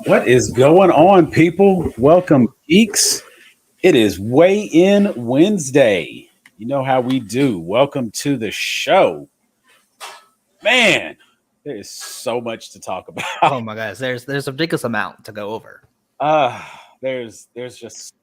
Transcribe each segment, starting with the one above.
What is going on, people? Welcome, geeks. It is Weigh In Wednesday. You know how we do. Welcome to the show. Man, there is so much to talk Oh about. my gosh, there's a ridiculous amount to go over. Uh, there's just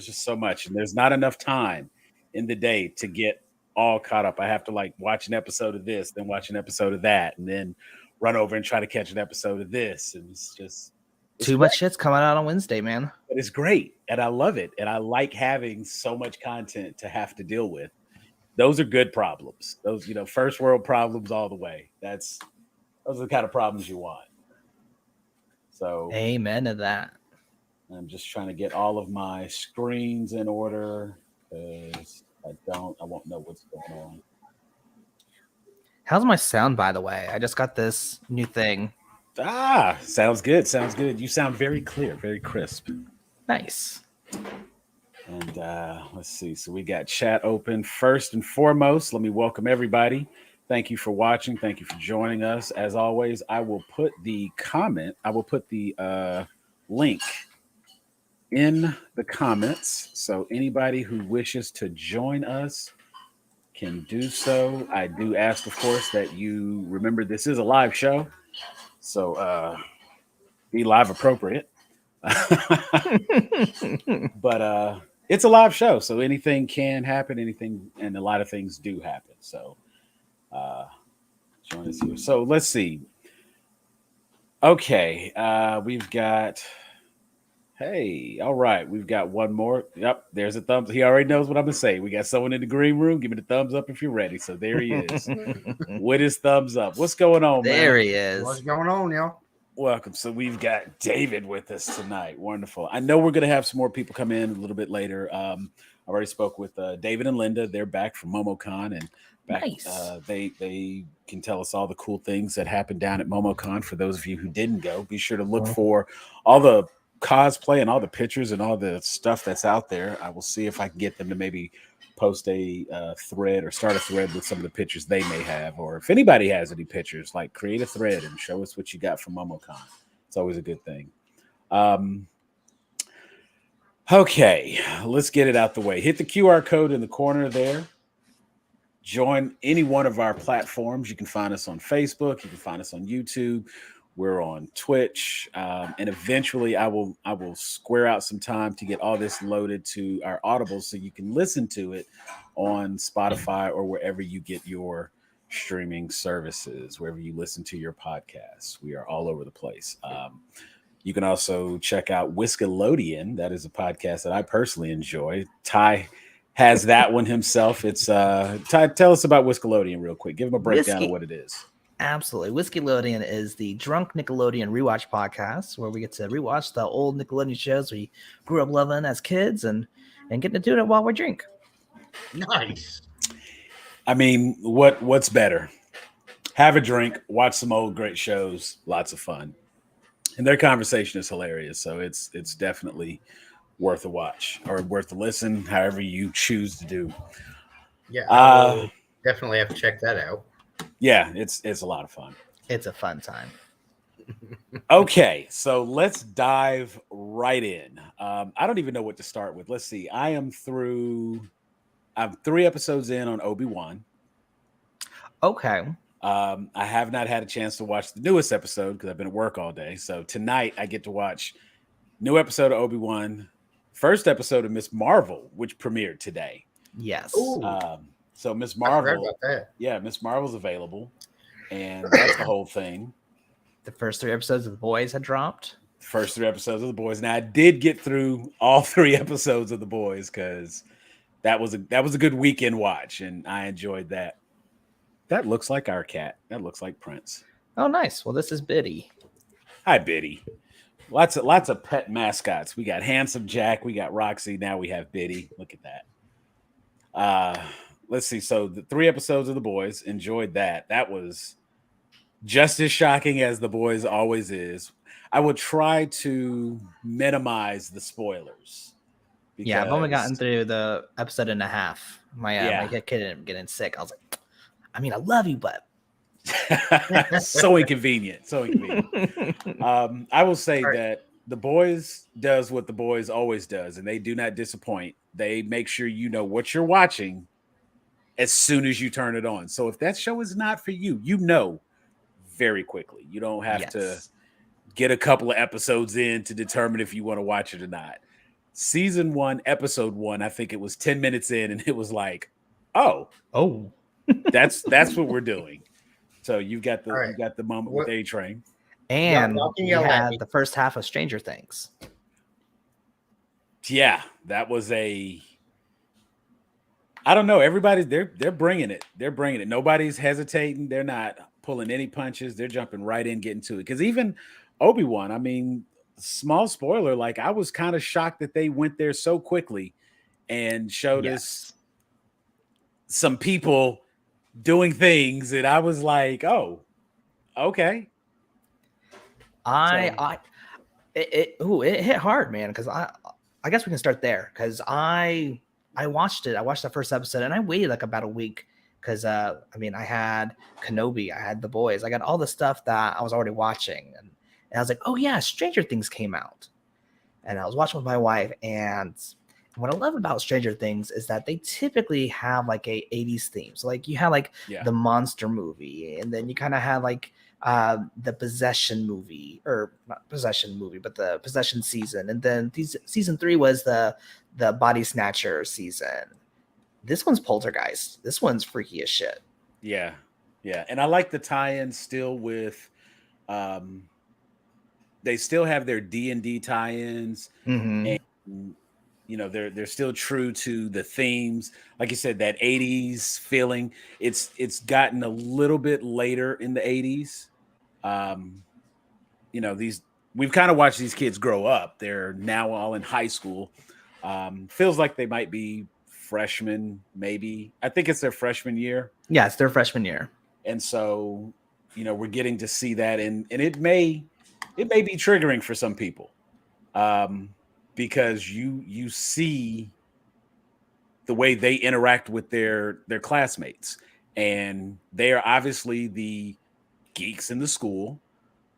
so much, and there's not enough time in the day to get all caught up. I have to like watch an episode of this, then watch an episode of that, and then run over and try to catch an episode of this. And it's Too much shit's coming out on Wednesday, man. but it's great and I love it. And I like having so much content to have to deal with. Those are good problems. Those, first world problems all the way. Those are the kind of problems you want. So Amen to that. I'm just trying to get all of my screens in order because I won't know what's going on. How's my sound, by the way? I just got this new thing. Sounds good. Sounds good. You sound very clear, very crisp. Nice. And let's see. So we got chat open. First and foremost, let me welcome everybody. Thank you for watching. Thank you for joining us. As always, I will put the link in the comments. So anybody who wishes to join us can do so. I do ask, of course, that you remember this is a live show. So be live appropriate. But it's a live show, so anything can happen, and a lot of things do happen. So join us here. So let's see. Okay, we've got. Hey, all right, we've got one more. Yep, there's a thumbs. He already knows what I'm gonna say. We got someone in the green room. Give me the thumbs up if you're ready. So there he is with his thumbs up. What's going on, man? There he is. What's going on, y'all? Welcome. So we've got David with us tonight. Wonderful. I know we're going to have some more people come in a little bit later. I already spoke with David and Linda. They're back from MomoCon and back. Nice. They can tell us all the cool things that happened down at MomoCon. For those of you who didn't go, be sure to look for all the cosplay and all the pictures and all the stuff that's out there. I will see if I can get them to maybe post a thread or start a thread with some of the pictures they may have, or if anybody has any pictures, like create a thread and show us what you got from MomoCon. It's always a good thing. Okay, let's get it out the way. Hit the QR code in the corner there. Join any one of our platforms. You can find us on Facebook. You can find us on YouTube. We're on Twitch, and eventually I will square out some time to get all this loaded to our Audible so you can listen to it on Spotify or wherever you get your streaming services, wherever you listen to your podcasts. We are all over the place. You can also check out Whiskalodian. That is a podcast that I personally enjoy. Ty has that one himself. It's Ty, tell us about Whiskalodian real quick. Give him a breakdown of what it is. Absolutely. Whiskalodian is the Drunk Nickelodeon Rewatch podcast where we get to rewatch the old Nickelodeon shows we grew up loving as kids and getting to do it while we drink. Nice. I mean, what's better? Have a drink, watch some old great shows, lots of fun. And their conversation is hilarious, so it's definitely worth a watch or worth a listen, however you choose to do. Yeah, I will definitely have to check that out. Yeah, it's a lot of fun. It's a fun time. Okay, so let's dive right in. I don't even know what to start with. Let's see. I'm 3 episodes in on Obi-Wan. Okay. I have not had a chance to watch the newest episode because I've been at work all day. So tonight I get to watch new episode of Obi-Wan, first episode of Miss Marvel, which premiered today. Yes. So Miss I forgot Marvel, about that. yeah, Miss Marvel's available, and that's the whole thing. The first 3 episodes of The Boys had dropped. The first 3 episodes of The Boys. Now I did get through all 3 episodes of The Boys because that was a good weekend watch, and I enjoyed that. That looks like our cat. That looks like Prince. Oh, nice. Well, this is Biddy. Hi, Biddy. Lots of pet mascots. We got Handsome Jack. We got Roxy. Now we have Biddy. Look at that. Let's see. So the 3 episodes of The Boys, enjoyed that. That was just as shocking as The Boys always is. I would try to minimize the spoilers. Yeah, I've only gotten through the episode and a half. My Yeah. kid ended up getting sick. I was like, I mean, I love you, but So inconvenient. So inconvenient. I will say Right. that The Boys does what The Boys always does, and they do not disappoint. They make sure you know what you're watching as soon as you turn it on. So if that show is not for you, you know very quickly. You don't have to get a couple of episodes in to determine if you want to watch it or not. Season 1, episode 1, I think it was 10 minutes in, and it was like, oh, that's what we're doing. So you got All right. the moment with A Train. And Y'all can we yell at had me. the first half of Stranger Things. Yeah, that was I don't know. Everybody's they're bringing it. They're bringing it. Nobody's hesitating. They're not pulling any punches. They're jumping right in, getting to it. Because even Obi-Wan, I mean, small spoiler, like I was kind of shocked that they went there so quickly and showed us some people doing things, and I was like, oh, okay. It hit hard, man. Because I guess we can start there. Because I watched it. I watched the first episode, and I waited like about a week. Because I mean, I had Kenobi, I had The Boys, I got all the stuff that I was already watching, and I was like, oh yeah, Stranger Things came out, and I was watching with my wife. And what I love about Stranger Things is that they typically have like a 80s theme. So like you have like the monster movie, and then you kind of have like the possession movie, or not possession movie, but the possession season. And then season 3 was the body snatcher season. This one's Poltergeist. This one's freaky as shit. Yeah. And I like the tie-in still with they still have their D&D tie-ins. Mm-hmm. And you know, they're still true to the themes. Like you said, that 80s feeling. It's gotten a little bit later in the 80s. You know, we've kind of watched these kids grow up. They're now all in high school. Feels like they might be freshmen, maybe. I think it's their freshman year. Yeah, it's their freshman year. And so, you know, we're getting to see that, and it may be triggering for some people. Because you see the way they interact with their classmates, and they are obviously the geeks in the school,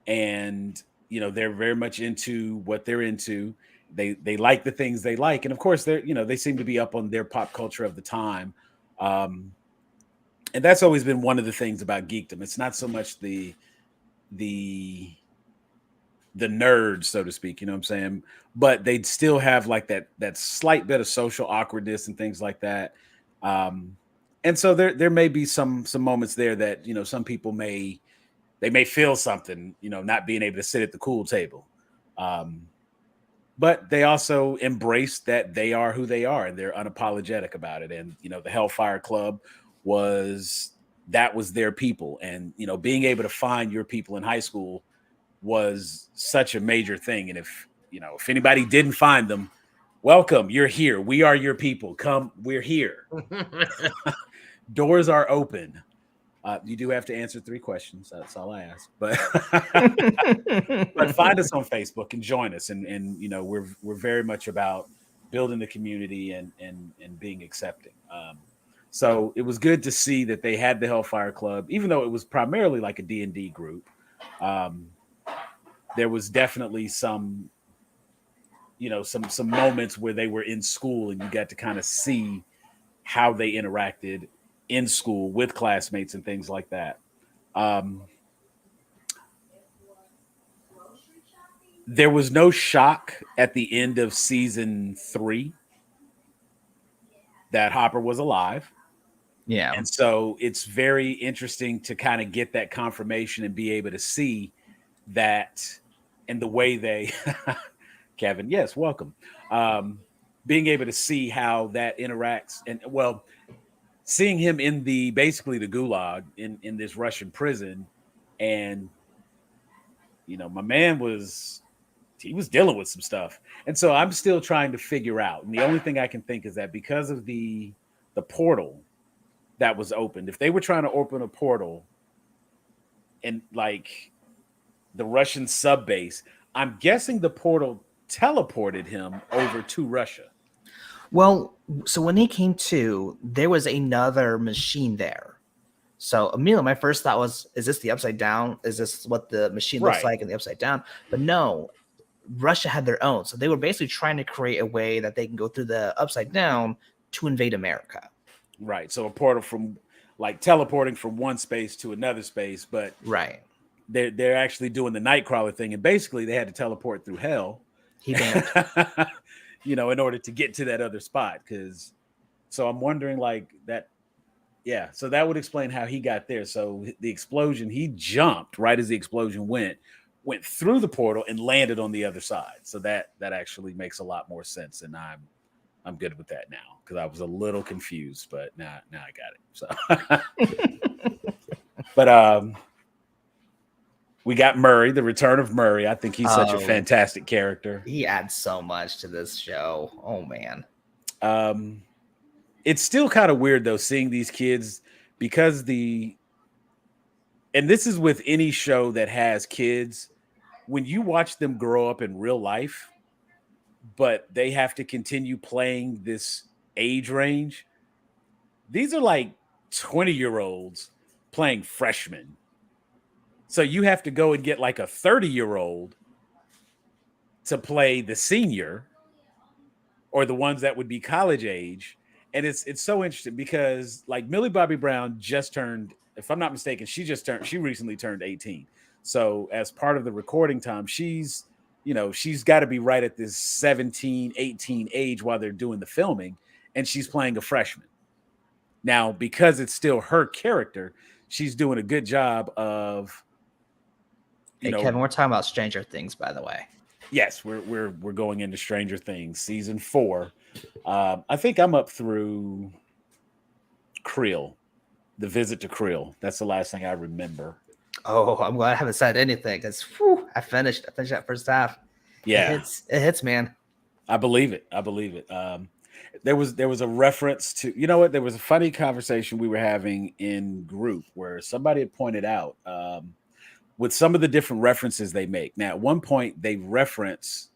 and you know they're very much into what they're into. They like the things they like, and of course they seem to be up on their pop culture of the time, and that's always been one of the things about geekdom. It's not so much the nerds, so to speak, you know what I'm saying? But they'd still have like that slight bit of social awkwardness and things like that. And so there may be some moments there that, you know, some people may feel something, you know, not being able to sit at the cool table. But they also embrace that they are who they are, and they're unapologetic about it. And, you know, the Hellfire Club was their people. And, you know, being able to find your people in high school was such a major thing. And if anybody didn't find them, welcome, you're here. We are your people. Come, we're here. Doors are open. You do have to answer 3 questions. That's all I ask. But but find us on Facebook and join us. And you know, we're very much about building the community and being accepting. So it was good to see that they had the Hellfire Club, even though it was primarily like a D&D group. There was definitely some moments where they were in school, and you got to kind of see how they interacted in school with classmates and things like that. There was no shock at the end of season 3 that Hopper was alive. Yeah. And so it's very interesting to kind of get that confirmation and be able to see that, and the way they Kevin, yes, welcome. Being able to see how that interacts, and well, seeing him in basically the gulag in this Russian prison, and you know, my man was dealing with some stuff. And so I'm still trying to figure out. And the only thing I can think is that because of the portal that was opened, if they were trying to open a portal and like the Russian sub base, I'm guessing the portal teleported him over to Russia. Well, so when he came to, there was another machine there. So immediately my first thought was, is this the Upside Down? Is this what the machine looks Right. like in the Upside Down? But no, Russia had their own. So they were basically trying to create a way that they can go through the Upside Down to invade America. Right. So a portal from like teleporting from one space to another space, but Right. they're actually doing the Nightcrawler thing, and basically they had to teleport through hell. He banned. You know, in order to get to that other spot. So I'm wondering like that. Yeah. So that would explain how he got there. So the explosion, he jumped right as the explosion went through the portal and landed on the other side. So that actually makes a lot more sense. And I'm good with that now because I was a little confused, but now I got it. So, but we got Murray, the return of Murray. I think he's such a fantastic character. He adds so much to this show. Oh man. It's still kind of weird though seeing these kids because and this is with any show that has kids, when you watch them grow up in real life, but they have to continue playing this age range. These are like 20-year-olds playing freshmen. So you have to go and get like a 30-year-old to play the senior or the ones that would be college age. And it's so interesting because like Millie Bobby Brown just turned, if I'm not mistaken, she recently turned 18. So as part of the recording time, she's got to be right at this 17, 18 age while they're doing the filming. And she's playing a freshman. Now, because it's still her character, she's doing a good job of, Kevin, we're talking about Stranger Things, by the way. Yes, we're going into Stranger Things season 4. I think I'm up through Creel, the visit to Creel. That's the last thing I remember. Oh, I'm glad I haven't said anything because I finished that first half. Yeah, it hits, man. I believe it. There was a reference to, you know what? There was a funny conversation we were having in group where somebody had pointed out with some of the different references they make. Now, at one point, they reference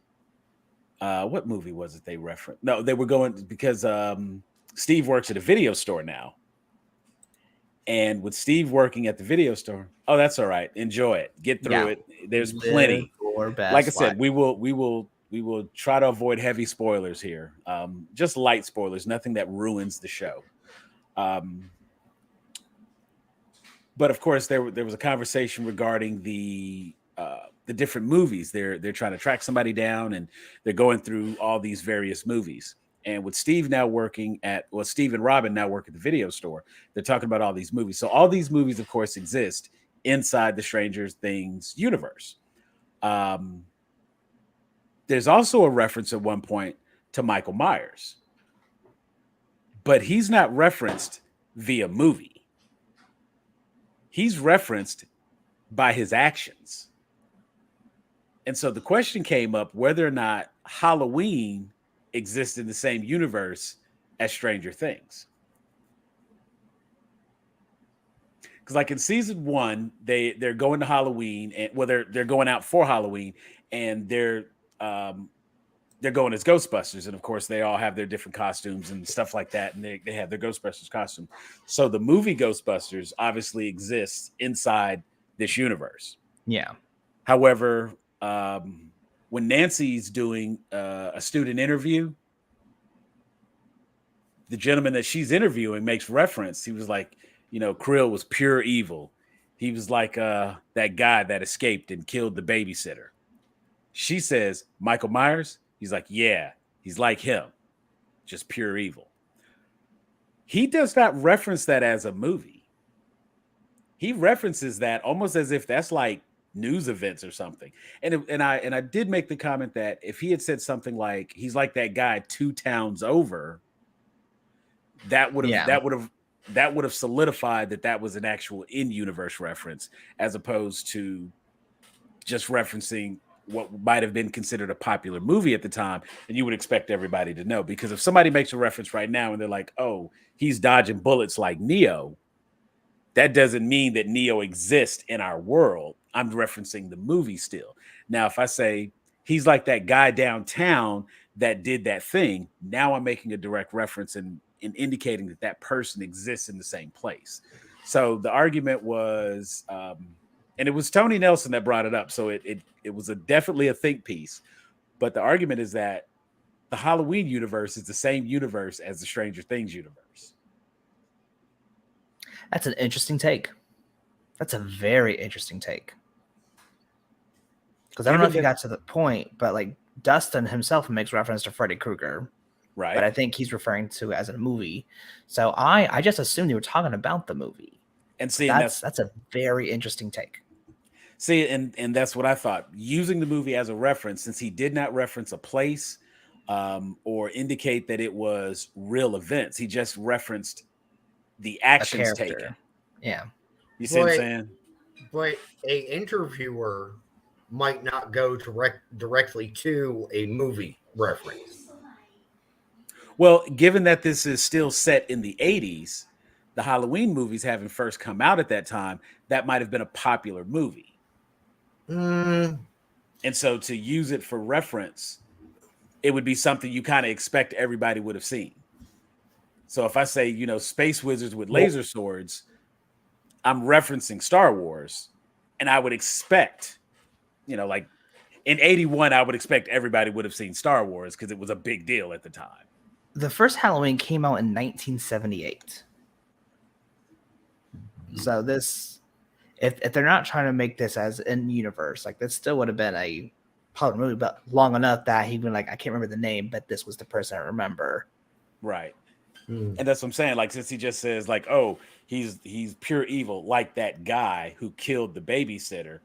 what movie was it they referenced? No, they were going because Steve works at a video store now. And with Steve working at the video store, oh, that's all right. Enjoy it. Get through it. There's plenty. Like I said, we will try to avoid heavy spoilers here. Just light spoilers, nothing that ruins the show. But of course, there was a conversation regarding the different movies. They're trying to track somebody down, and they're going through all these various movies. And with Steve now working Steve and Robin now work at the video store, they're talking about all these movies. So all these movies, of course, exist inside the Stranger Things universe. There's also a reference at one point to Michael Myers, but he's not referenced via movie. He's referenced by his actions. And so the question came up whether or not Halloween exists in the same universe as Stranger Things. Because like in season 1, they're going to Halloween, and they're going out for Halloween, and they're going as Ghostbusters, and of course they all have their different costumes and stuff like that, and they have their Ghostbusters costume. So the movie Ghostbusters obviously exists inside this universe. Yeah. However, when Nancy's doing a student interview, the gentleman that she's interviewing makes reference. He was like, Krill was pure evil. He was like that guy that escaped and killed the babysitter. She says, Michael Myers? He's like, yeah, he's like him, just pure evil. He does not reference that as a movie. He references that almost as if that's like news events or something. And I did make the comment that if he had said something like he's like that guy 2 towns over, that would have solidified that was an actual in-universe reference, as opposed to just referencing what might have been considered a popular movie at the time, and you would expect everybody to know. Because if somebody makes a reference right now and they're like, oh, he's dodging bullets like Neo, that doesn't mean that Neo exists in our world. I'm referencing the movie still. Now, if I say he's like that guy downtown that did that thing, now I'm making a direct reference and indicating that person exists in the same place. So the argument was, and it was Tony Nelson that brought it up. So it was definitely a think piece. But the argument is that the Halloween universe is the same universe as the Stranger Things universe. That's an interesting take. That's a very interesting take. Because I don't know if you got to the point, but like Dustin himself makes reference to Freddy Krueger. Right. But I think he's referring to it as a movie. So I just assumed you were talking about the movie. And see, that's a very interesting take. See, and that's what I thought. Using the movie as a reference, since he did not reference a place or indicate that it was real events, he just referenced the actions taken. Yeah. You see what I'm saying? But a interviewer might not go directly to a movie reference. Well, given that this is still set in the 80s, the Halloween movies having first come out at that time, that might have been a popular movie. And so to use it for reference, it would be something you kind of expect everybody would have seen. So if I say, space wizards with laser swords, I'm referencing Star Wars, and I would expect, like in 81, I would expect everybody would have seen Star Wars because it was a big deal at the time. The first Halloween came out in 1978. So this, if they're not trying to make this as in universe, like this still would have been a popular movie, but long enough that he'd been like, I can't remember the name, but this was the person I remember. Right. And that's what I'm saying. Like, since he just says like, oh, he's pure evil, like that guy who killed the babysitter.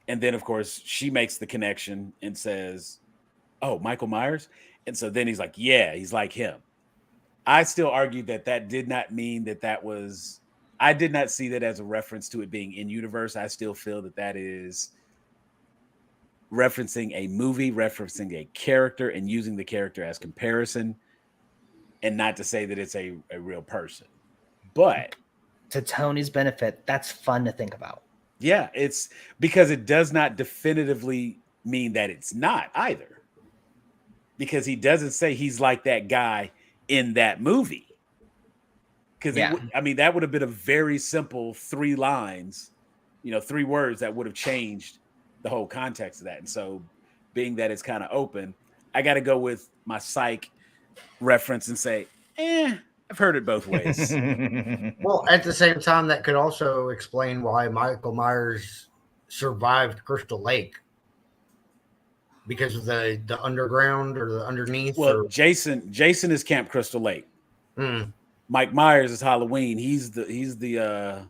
And then, of course, she makes the connection and says, oh, Michael Myers. And so then he's like, yeah, he's like him. I still argue that did not mean that was, I did not see that as a reference to it being in universe. I still feel that is referencing a movie, referencing a character, and using the character as comparison, and not to say that it's a real person. But to Tony's benefit, that's fun to think about. Yeah, it's because it does not definitively mean that it's not either. Because he doesn't say he's like that guy in that movie. Because that would have been a very simple 3 lines, 3 words that would have changed the whole context of that. And so, being that it's kind of open, I got to go with my psych reference and say, I've heard it both ways. Well, at the same time, that could also explain why Michael Myers survived Crystal Lake. Because of the underground or the underneath. Well, Jason is Camp Crystal Lake. Mike Myers is Halloween. He's the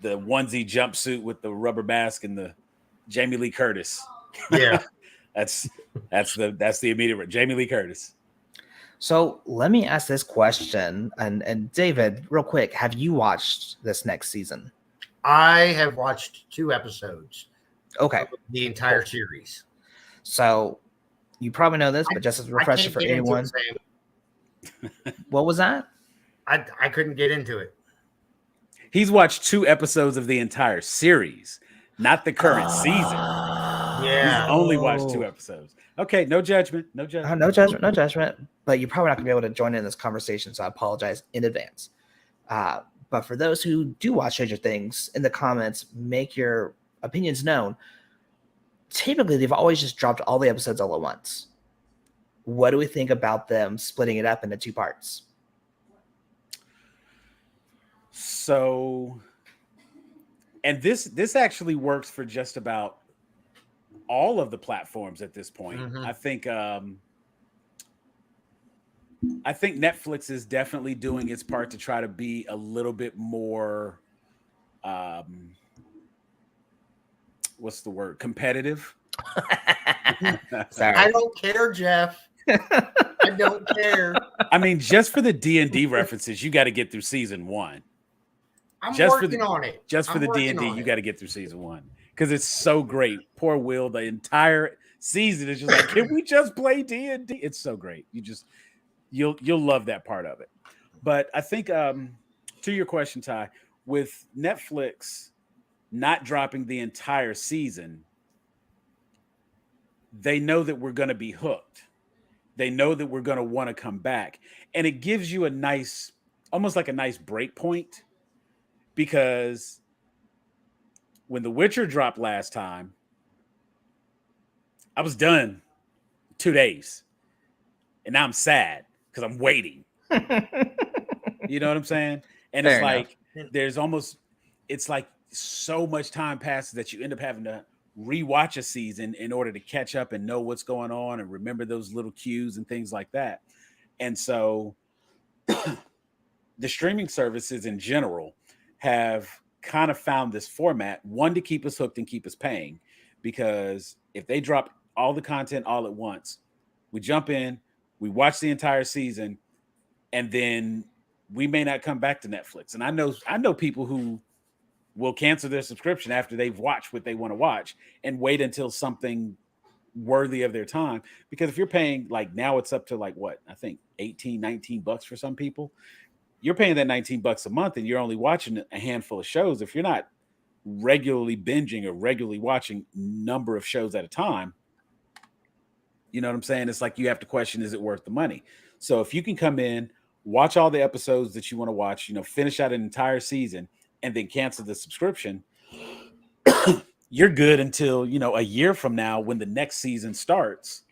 onesie jumpsuit with the rubber mask and the Jamie Lee Curtis. Yeah, that's the immediate Jamie Lee Curtis. So let me ask this question, and David, real quick, have you watched this next season? I have watched 2 episodes. Okay, the entire series. So you probably know this, but just as a refresher for anyone. What was that? I couldn't get into it. He's watched 2 episodes of the entire series, not the current season. Yeah. He's only watched 2 episodes. Okay, no judgment. No judgment. No judgment. No judgment. But you're probably not going to be able to join in this conversation, so I apologize in advance. But for those who do watch Stranger Things, in the comments, make your opinions known. Typically, they've always just dropped all the episodes all at once. What do we think about them splitting it up into 2 parts? So, and this actually works for just about all of the platforms at this point. Mm-hmm. I think Netflix is definitely doing its part to try to be a little bit more what's the word? Competitive. Sorry. I don't care, Jeff. I don't care. I mean, just for the D&D references, you got to get through season 1. I'm just working on it. Just for the D&D, you got to get through season 1 because it's so great. Poor Will, the entire season is just like, can we just play D&D? It's so great. You'll love that part of it. But I think to your question, Ty, with Netflix not dropping the entire season, they know that we're going to be hooked. They know that we're going to want to come back. And it gives you almost like a nice break point because when The Witcher dropped last time, I was done 2 days. And now I'm sad because I'm waiting. You know what I'm saying? And Fair it's like enough. it's like so much time passes that you end up having to rewatch a season in order to catch up and know what's going on and remember those little cues and things like that. And so the streaming services in general have kind of found this format, one, to keep us hooked and keep us paying, because if they drop all the content all at once, we jump in, we watch the entire season, and then we may not come back to Netflix. And I know people who will cancel their subscription after they've watched what they want to watch and wait until something worthy of their time. Because if you're paying, like, now it's up to like what, I think 18, $19 for some people. You're paying that $19 a month and you're only watching a handful of shows. If you're not regularly binging or regularly watching number of shows at a time, you know what I'm saying? It's like you have to question, is it worth the money? So if you can come in, watch all the episodes that you want to watch, you know, finish out an entire season and then cancel the subscription, you're good until, you know, a year from now when the next season starts.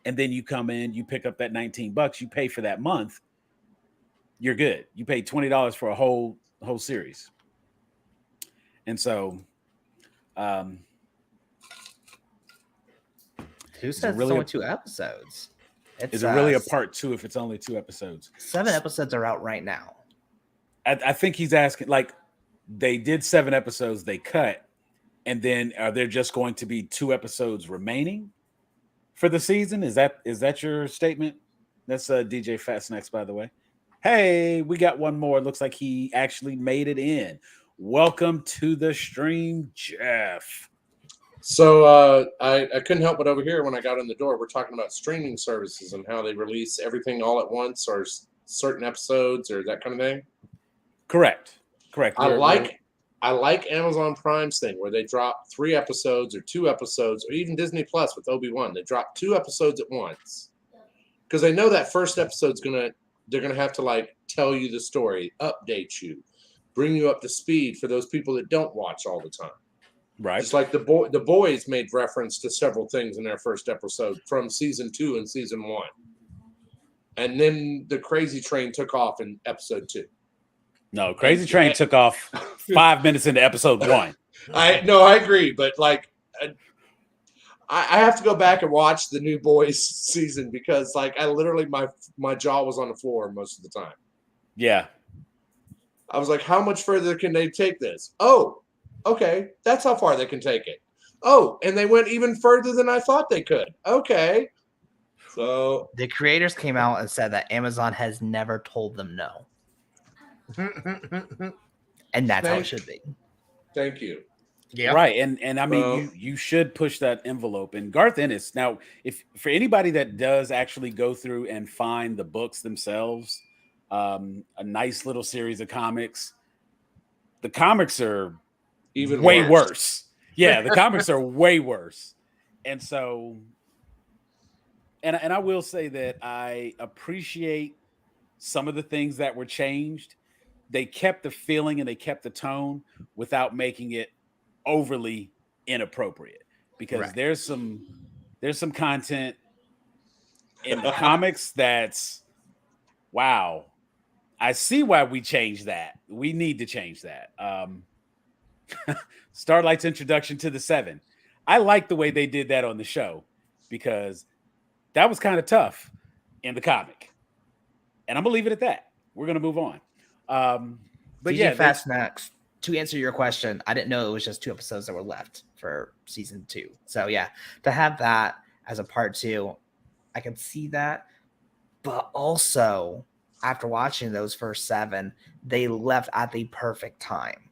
And then you come in, you pick up that $19, you pay for that month. You're good. You pay $20 for a whole series. And so who says it's only 2 episodes? Is it really a part 2 if it's only 2 episodes? 7 episodes are out right now. I think he's asking, like, they did 7 episodes, they cut, and then are there just going to be 2 episodes remaining for the season? Is that your statement? That's DJ Fat Snacks, by the way. Hey, we got one more. It looks like he actually made it in. Welcome to the stream, Jeff. So I couldn't help but overhear when I got in the door, we're talking about streaming services and how they release everything all at once, or certain episodes, or that kind of thing. Correct. I like Amazon Prime's thing where they drop 3 episodes or 2 episodes, or even Disney Plus with Obi-Wan. They drop 2 episodes at once because they know that first episode's they're gonna have to, like, tell you the story, update you, bring you up to speed for those people that don't watch all the time. Right. Just like the boys made reference to several things in their first episode from season 2 and season 1. And then the Crazy Train took off in episode 2. No, Crazy Train took off 5 minutes into episode 1. I agree, but like I have to go back and watch the new Boys season because, like, I literally my jaw was on the floor most of the time. Yeah. I was like, how much further can they take this? Oh, okay, that's how far they can take it. Oh, and they went even further than I thought they could. Okay. So the creators came out and said that Amazon has never told them no. And that's how it should be. Thank you. Yeah. Right. And I mean, you should push that envelope. And Garth Ennis, now, if for anybody that does actually go through and find the books themselves, a nice little series of comics, the comics are even way worse. Yeah, the comics are way worse. And so, and I will say that I appreciate some of the things that were changed. They kept the feeling and they kept the tone without making it overly inappropriate, because there's some content in the comics that's, wow, I see why we changed that. We need to change that. Starlight's introduction to the Seven. I like the way they did that on the show because that was kind of tough in the comic. And I'm gonna leave it at that. We're gonna move on. But DJ yeah, Fast Snacks, to answer your question, I didn't know it was just 2 episodes that were left for season 2. So yeah, to have that as a part 2, I can see that. But also, after watching those first 7, they left at the perfect time.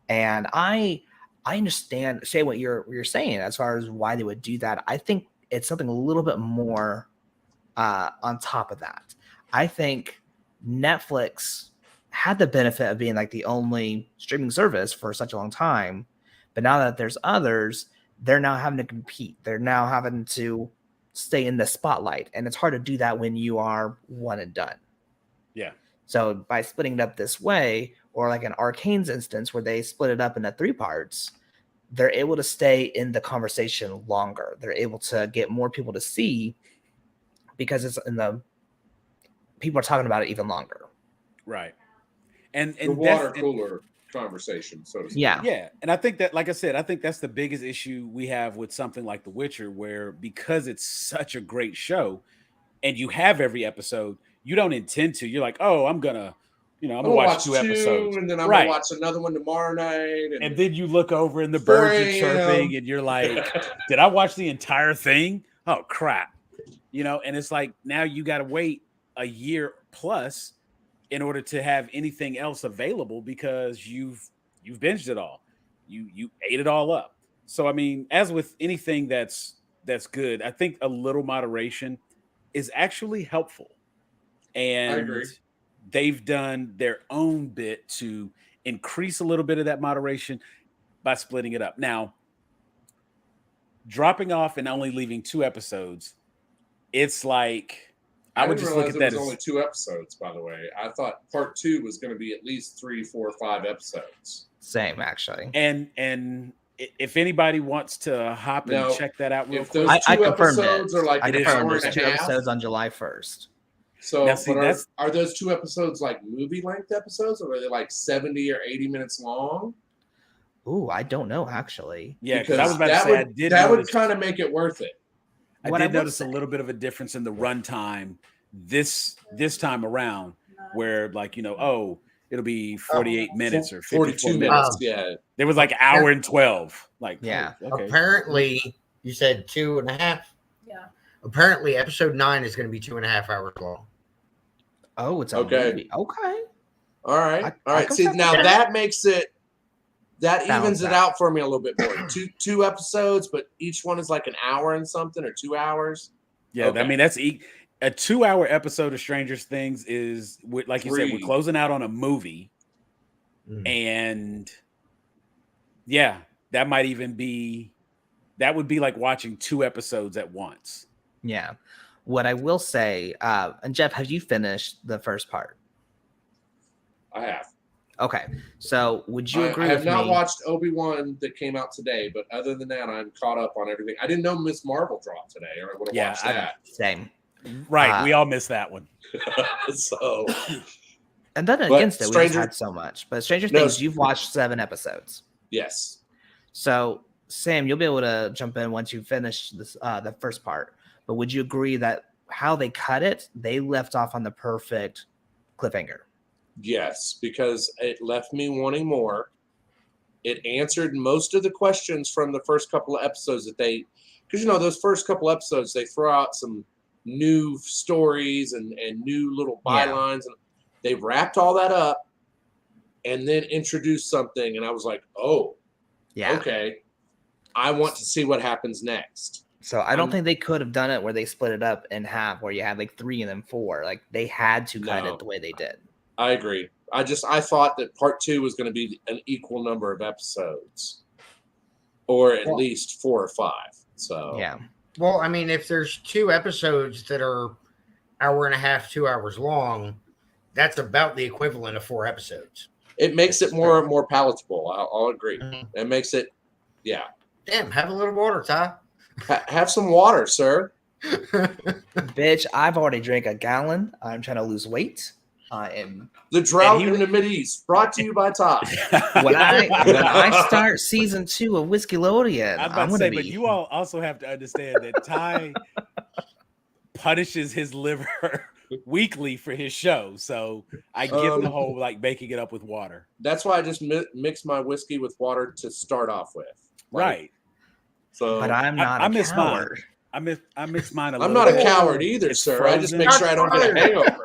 And I understand, say what you're saying as far as why they would do that. I think it's something a little bit more on top of that. I think Netflix had the benefit of being like the only streaming service for such a long time, but now that there's others, they're now having to compete. They're now having to stay in the spotlight, and it's hard to do that when you are one and done. Yeah. So by splitting it up this way, or like an Arcane's instance where they split it up into 3 parts, they're able to stay in the conversation longer. They're able to get more people to see because it's in the people are talking about it even longer. Right. And The water cooler conversation, so to speak. Yeah. And I think that, like I said, I think that's the biggest issue we have with something like The Witcher, where because it's such a great show and you have every episode, you don't intend to. You're like, oh, I'm gonna watch 2 episodes. And then I'm gonna watch another one tomorrow night. And then you look over and the birds are chirping and you're like, did I watch the entire thing? Oh crap. And it's like now you gotta wait a year plus in order to have anything else available because you've binged it all. You ate it all up. So I mean, as with anything that's good, I think a little moderation is actually helpful. And I agree. They've done their own bit to increase a little bit of that moderation by splitting it up. Now, dropping off and only leaving 2 episodes, it's like I would just look at that as only 2 episodes, by the way. I thought part 2 was going to be at least 3, 4, 5 episodes. Same, actually. And if anybody wants to hop and check that out real quick, I confirmed it. Are like I confirmed there's 2 episodes on July 1st. So now, see, are those 2 episodes like movie length episodes, or are they like 70 or 80 minutes long? Ooh, I don't know actually. Yeah, because I was about to say that would kind of make it worth it. I did notice a little bit of a difference in the runtime this time around, where like it'll be 48 minutes or 52 minutes. Yeah, there was like an hour and 12. Like yeah, okay. Apparently you said 2.5. Yeah. Apparently episode 9 is going to be 2.5 hours long. Oh, it's movie. Okay. All right. See, now that makes it. That evens it out for me a little bit more. Two episodes, but each one is like an hour and something or 2 hours. Yeah, okay. I mean that's a 2-hour episode of Stranger Things is like you said, we're closing out on a movie, and yeah, that would be like watching 2 episodes at once. Yeah, what I will say, and Jeff, have you finished the first part? I have. Okay, so would you agree? I have not watched Obi-Wan that came out today, but other than that, I'm caught up on everything. I didn't know Miss Marvel dropped today, or I would have watched that. Same. Right, we all missed that one. So, and then against it, we just had so much. But Stranger Things, you've watched 7 episodes. Yes. So, Sam, you'll be able to jump in once you finish this, the first part. But would you agree that how they cut it, they left off on the perfect cliffhanger? Yes, because it left me wanting more. It answered most of the questions from the first couple of episodes because those first couple episodes, they throw out some new stories and new little bylines, and they wrapped all that up and then introduced something. And I was like, oh, yeah, okay. I want to see what happens next. So I don't think they could have done it where they split it up in half, where you had like 3 and then 4. Like they had to cut it the way they did. I agree. I thought that part 2 was going to be an equal number of episodes, or at least 4 or 5. So yeah. Well, I mean, if there's 2 episodes that are hour and a half, 2 hours long, that's about the equivalent of 4 episodes. It makes it more palatable. I'll agree. Mm-hmm. It makes it, yeah. Damn, have a little water, Ty. Have some water, sir. Bitch, I've already drank a gallon. I'm trying to lose weight. The drought in the Mideast, brought to you by Todd. when I start season 2 of Whiskeylodeon, I'm about to say, but you all also have to understand that Ty punishes his liver weekly for his show, so I give him the whole like making it up with water. That's why I just mix my whiskey with water to start off with. Right. So, but I'm not. I miss coward. Mine. I mix mine a little. I'm not a coward either, sir. Frozen. I just make sure I don't get a hangover.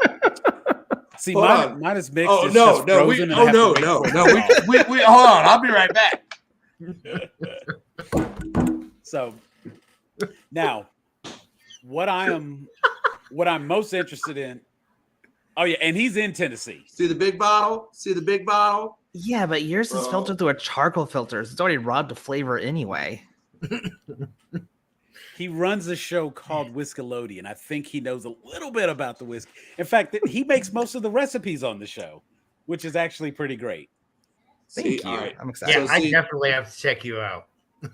See, mine is mixed. Oh no, no, we hold on. I'll be right back. So now, what I'm most interested in. Oh yeah, and he's in Tennessee. See the big bottle? Yeah, but yours is filtered through a charcoal filter. It's already robbed of flavor anyway. He runs a show called Whiskeylodeon, and I think he knows a little bit about the whiskey. In fact, he makes most of the recipes on the show. which is actually pretty great. Thank See, you. all right. I'm excited. Yeah, So I see- definitely have to check you out.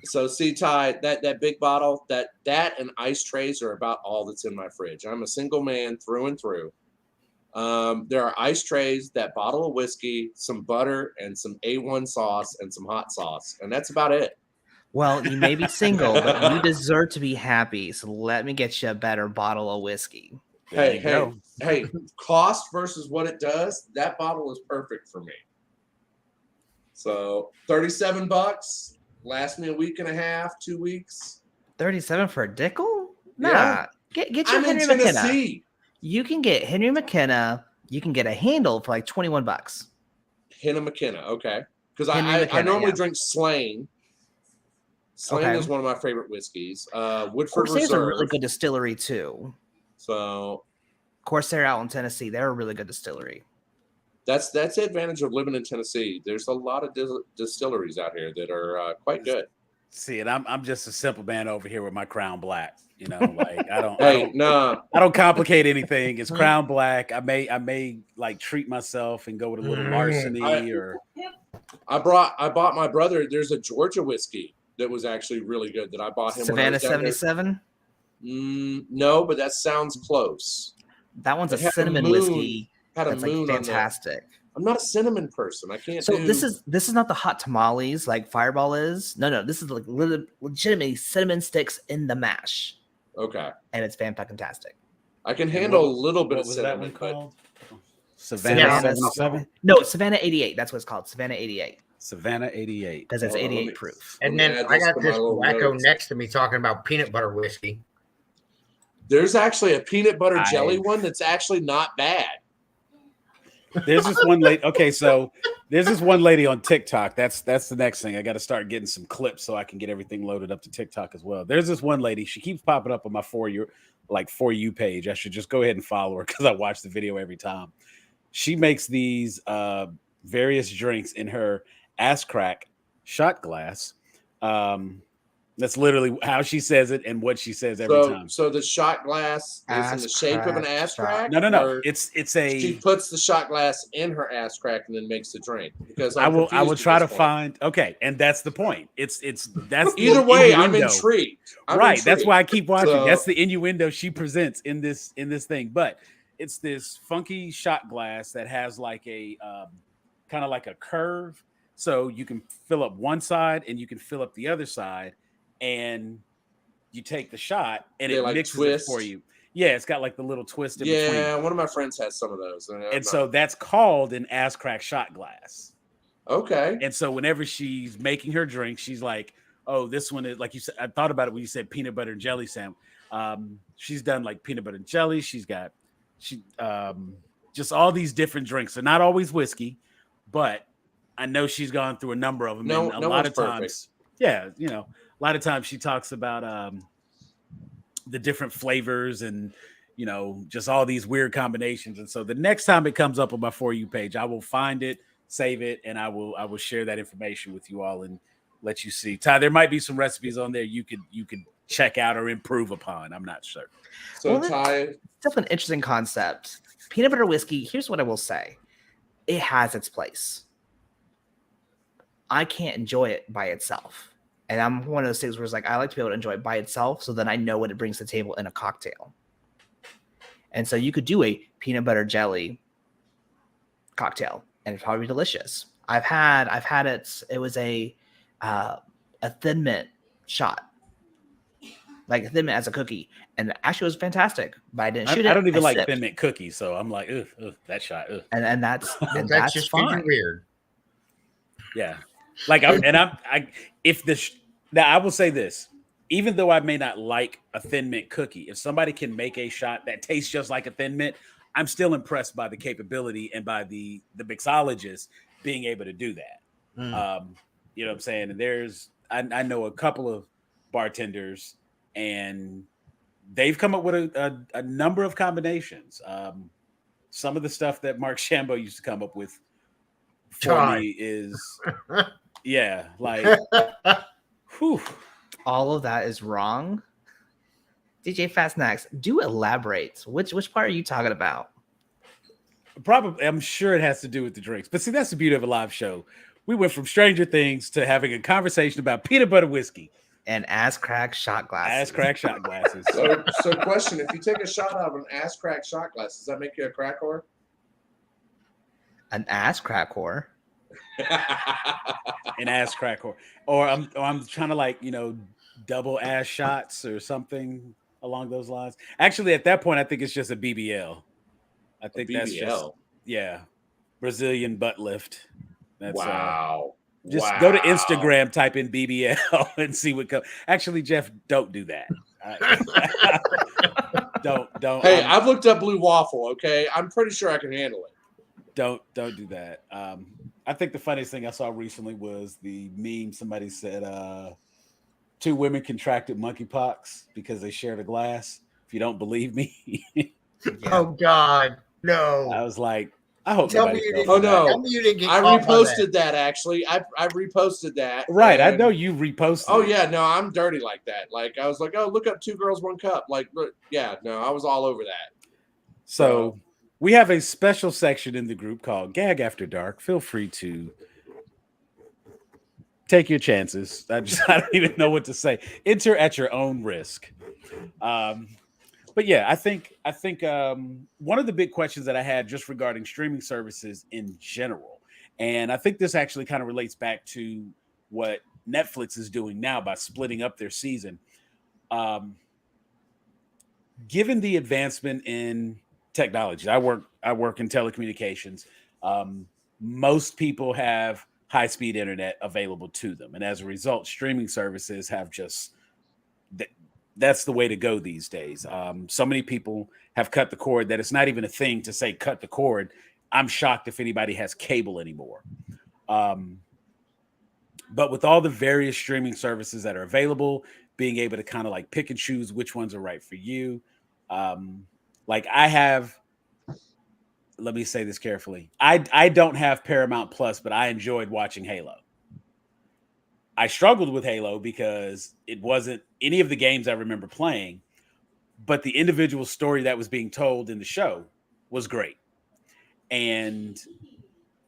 So see, Ty, that big bottle, that and ice trays are about all that's in my fridge. I'm a single man through and through. There are ice trays, that bottle of whiskey, some butter, and some A1 sauce and some hot sauce, and that's about it. Well, you may be single, but you deserve to be happy. So let me get you a better bottle of whiskey. There Hey, you go. hey, cost versus what it does, that bottle is perfect for me. So $37, lasts me a week and a half, 2 weeks. 37 for a dickel? Nah. Yeah. Get your I'm in Henry McKenna. Tennessee. You can get Henry McKenna. You can get a handle for like $21. Henna McKenna, okay. Because Henry I McKenna, normally yeah. drink Slane. Slane Okay. is one of my favorite whiskeys. Woodford Corsair's a Reserve. really good distillery too. So Corsair out in Tennessee, they're a really good distillery. that's the advantage of living in Tennessee. There's a lot of distilleries out here that are quite good. See, and I'm just a simple man over here with my Crown Black. You know, like I don't No, complicate anything. It's Crown Black. I may like treat myself and go with a little larceny or I bought my brother. There's a Georgia whiskey that was actually really good that I bought him. when I Savannah was down there. 77. No, but that sounds close. That one's a It had a cinnamon moon- whiskey. Had a That's like moon on the. fantastic. I'm not a cinnamon person. I can't. So do, this is not the hot tamales like Fireball is. No, this is like legitimately cinnamon sticks in the mash, okay. and it's fantastic. I can And handle what- a little bit what of was that cinnamon, one but called? Savannah Yeah. 77? No, Savannah 88. That's what it's called. Savannah 88 Savannah 88. because it's Hold on, let 88 me- proof. And Let me then add I this got to my this little wacko notes. next to me talking about peanut butter whiskey. there's actually a peanut butter jelly I- one that's actually not bad. There's this one lady. Okay, so there's this one lady on TikTok. That's the next thing. I got to start getting some clips so I can get everything loaded up to TikTok as well. There's this one lady. She keeps popping up on my For You page. I should just go ahead and follow her because I watch the video every time. She makes these various drinks in her ass crack shot glass. That's literally how she says it and what she says every time. So the shot glass is in the Ass shape of an crack ass shot. crack. No. or It's She a. puts the shot glass in her ass crack and then makes the drink. Because I will confused at try to this point. find. Okay, and that's the point. That's the Either way, I'm innuendo. intrigued. Right, that's why I keep watching. So- That's the innuendo she presents in this thing. But it's this funky shot glass that has like a kind of like a curve, so you can fill up one side and you can fill up the other side, and you take the shot and They, it like, mixes twist? it for you. Yeah, it's got like the little twist in Yeah, between, one of my friends has some of those. and so that's called an ass crack shot glass. okay. And so whenever she's making her drink, she's like, "Oh, this one is like you said." I thought about it when you said peanut butter and jelly sandwich. She's done like peanut butter and jelly. She just all these different drinks. They're not always whiskey, but I know she's gone through a number of them. No- and no a lot one's of times, perfect. yeah, a lot of times she talks about the different flavors and just all these weird combinations. And so the next time it comes up on my For You page, I will find it, save it, and I will share that information with you all and let you see. Ty, there might be some recipes on there you could check out or improve upon. I'm not sure. So Well, Ty, It's definitely an interesting concept. Peanut butter whiskey, here's what I will say. It has its place. I can't enjoy it by itself. And I'm one of those things where it's like, I like to be able to enjoy it by itself so then I know what it brings to the table in a cocktail. And so you could do a peanut butter jelly cocktail and it'd probably be delicious. I've had it. It was a Thin Mint shot. Like Thin Mint as a cookie. And actually it was fantastic. But I didn't shoot it. I don't even like sipped. Thin Mint cookies, so I'm like, ugh, that shot. Ugh. And that's That's that's just 'cause fine. you're weird. Yeah. Like, now I will say this, even though I may not like a Thin Mint cookie, if somebody can make a shot that tastes just like a Thin Mint, I'm still impressed by the capability and by the mixologist being able to do that. You know what I'm saying? And I know a couple of bartenders and they've come up with a number of combinations. Some of the stuff that Mark Shambo used to come up with for me is, yeah, like, whew. All of that is wrong. DJ Fast Snacks, do elaborate. Which part are you talking about? Probably, I'm sure it has to do with the drinks. But see, that's the beauty of a live show. We went from Stranger Things to having a conversation about peanut butter whiskey. And ass crack shot glasses. Ass crack shot glasses. So question: if you take a shot out of an ass crack shot glass, does that make you a crack whore? An ass crack whore. An ass crack whore. Or I'm trying to like, double ass shots or something along those lines. Actually, at that point, I think it's just a BBL. I think that's just Brazilian butt lift. That's wow. Just go to Instagram, type in BBL, and see what comes. Actually, Jeff, don't do that. Don't. Hey, I've looked up blue waffle. Okay, I'm pretty sure I can handle it. Don't do that. I think the funniest thing I saw recently was the meme. Somebody said 2 women contracted monkeypox because they shared a glass. If you don't believe me, Oh God, no! I was like, I hope. Tell me you didn't. Oh no! Tell me you didn't get I caught by reposted that actually. I reposted that. Right, I and- know you reposted. Oh it. yeah, no, I'm dirty like that. Like I was like, oh, look up 2 girls, 1 cup. Like, yeah, no, I was all over that. So we have a special section in the group called Gag After Dark. Feel free to take your chances. I don't even know what to say. Enter at your own risk. But yeah, I think one of the big questions that I had just regarding streaming services in general, and I think this actually kind of relates back to what Netflix is doing now by splitting up their season. Given the advancement in technology, I work in telecommunications. Most people have high-speed internet available to them, and as a result, streaming services have just that's the way to go these days. So many people have cut the cord that it's not even a thing to say cut the cord. I'm shocked if anybody has cable anymore. But with all the various streaming services that are available, being able to kind of like pick and choose which ones are right for you. Like I have, let me say this carefully. I don't have Paramount Plus, but I enjoyed watching Halo. I struggled with Halo because it wasn't any of the games I remember playing, but the individual story that was being told in the show was great. And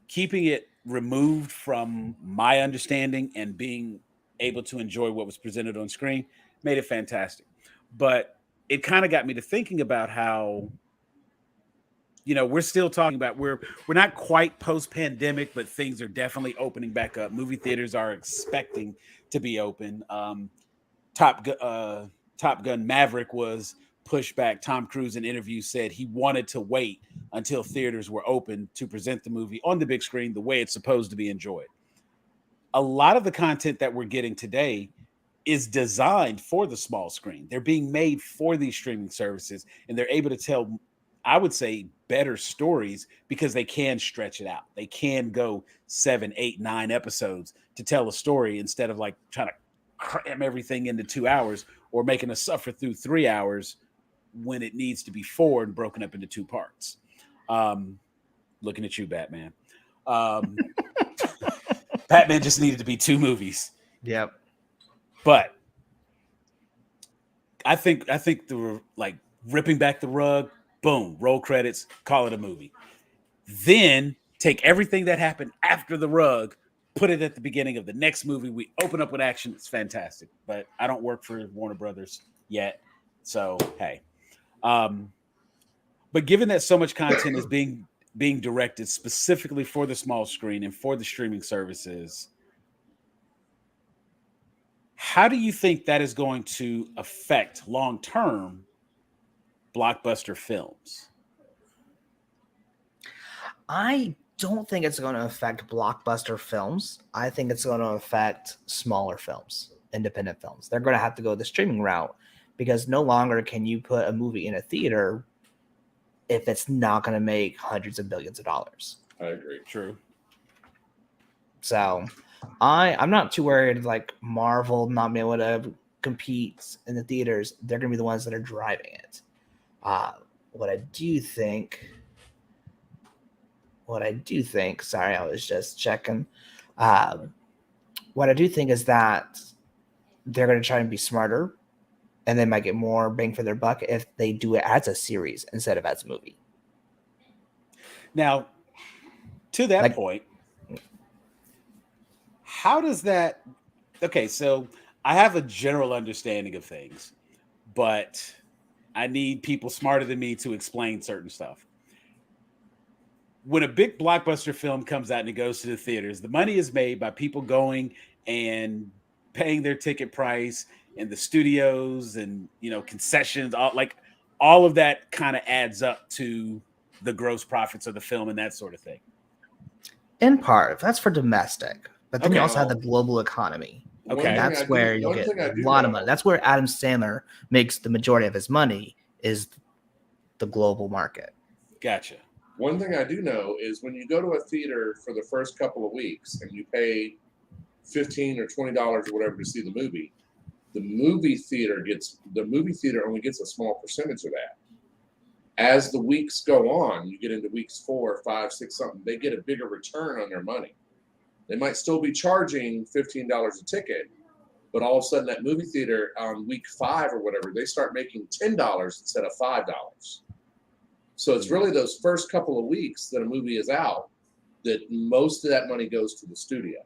keeping it removed from my understanding and being able to enjoy what was presented on screen made it fantastic. But it kind of got me to thinking about how, we're still talking about we're not quite post-pandemic, but things are definitely opening back up. Movie theaters are expecting to be open. Top Gun Maverick was pushed back. Tom Cruise in interviews said he wanted to wait until theaters were open to present the movie on the big screen the way it's supposed to be enjoyed. A lot of the content that we're getting today is designed for the small screen. They're being made for these streaming services, and they're able to tell, I would say, better stories because they can stretch it out. They can go 7, 8, 9 episodes to tell a story instead of like trying to cram everything into 2 hours or making us suffer through 3 hours when it needs to be 4 and broken up into 2 parts. Looking at you, Batman. Batman just needed to be 2 movies. Yep. But I think the like ripping back the rug, boom, roll credits, call it a movie. Then take everything that happened after the rug, put it at the beginning of the next movie. We open up with action. It's fantastic. But I don't work for Warner Brothers yet. So, hey. But given that so much content is being directed specifically for the small screen and for the streaming services, how do you think that is going to affect long-term blockbuster films? I don't think it's going to affect blockbuster films. I think it's going to affect smaller films, independent films. They're going to have to go the streaming route because no longer can you put a movie in a theater if it's not going to make hundreds of billions of dollars. I agree. True. So I'm not too worried like Marvel not being able to compete in the theaters. They're going to be the ones that are driving it. What I do think, sorry, I was just checking. What I do think is that they're going to try and be smarter and they might get more bang for their buck if they do it as a series instead of as a movie. Now, to that Like- point, how does that? Okay, so I have a general understanding of things, but I need people smarter than me to explain certain stuff. When a big blockbuster film comes out and it goes to the theaters, the money is made by people going and paying their ticket price, and the studios and concessions, all of that kind of adds up to the gross profits of the film and that sort of thing. In part, that's for domestic, but then you Okay. also have the global economy. Okay. And that's where you'll get a lot of money. That's where Adam Sandler makes the majority of his money, is the global market. Gotcha. One thing I do know is when you go to a theater for the first couple of weeks and you pay $15 or $20 or whatever to see the movie only gets a small percentage of that. As the weeks go on, you get into weeks 4, 5, 6, something, they get a bigger return on their money. They might still be charging $15 a ticket, but all of a sudden that movie theater on week 5 or whatever, they start making $10 instead of $5. So it's really those first couple of weeks that a movie is out that most of that money goes to the studio.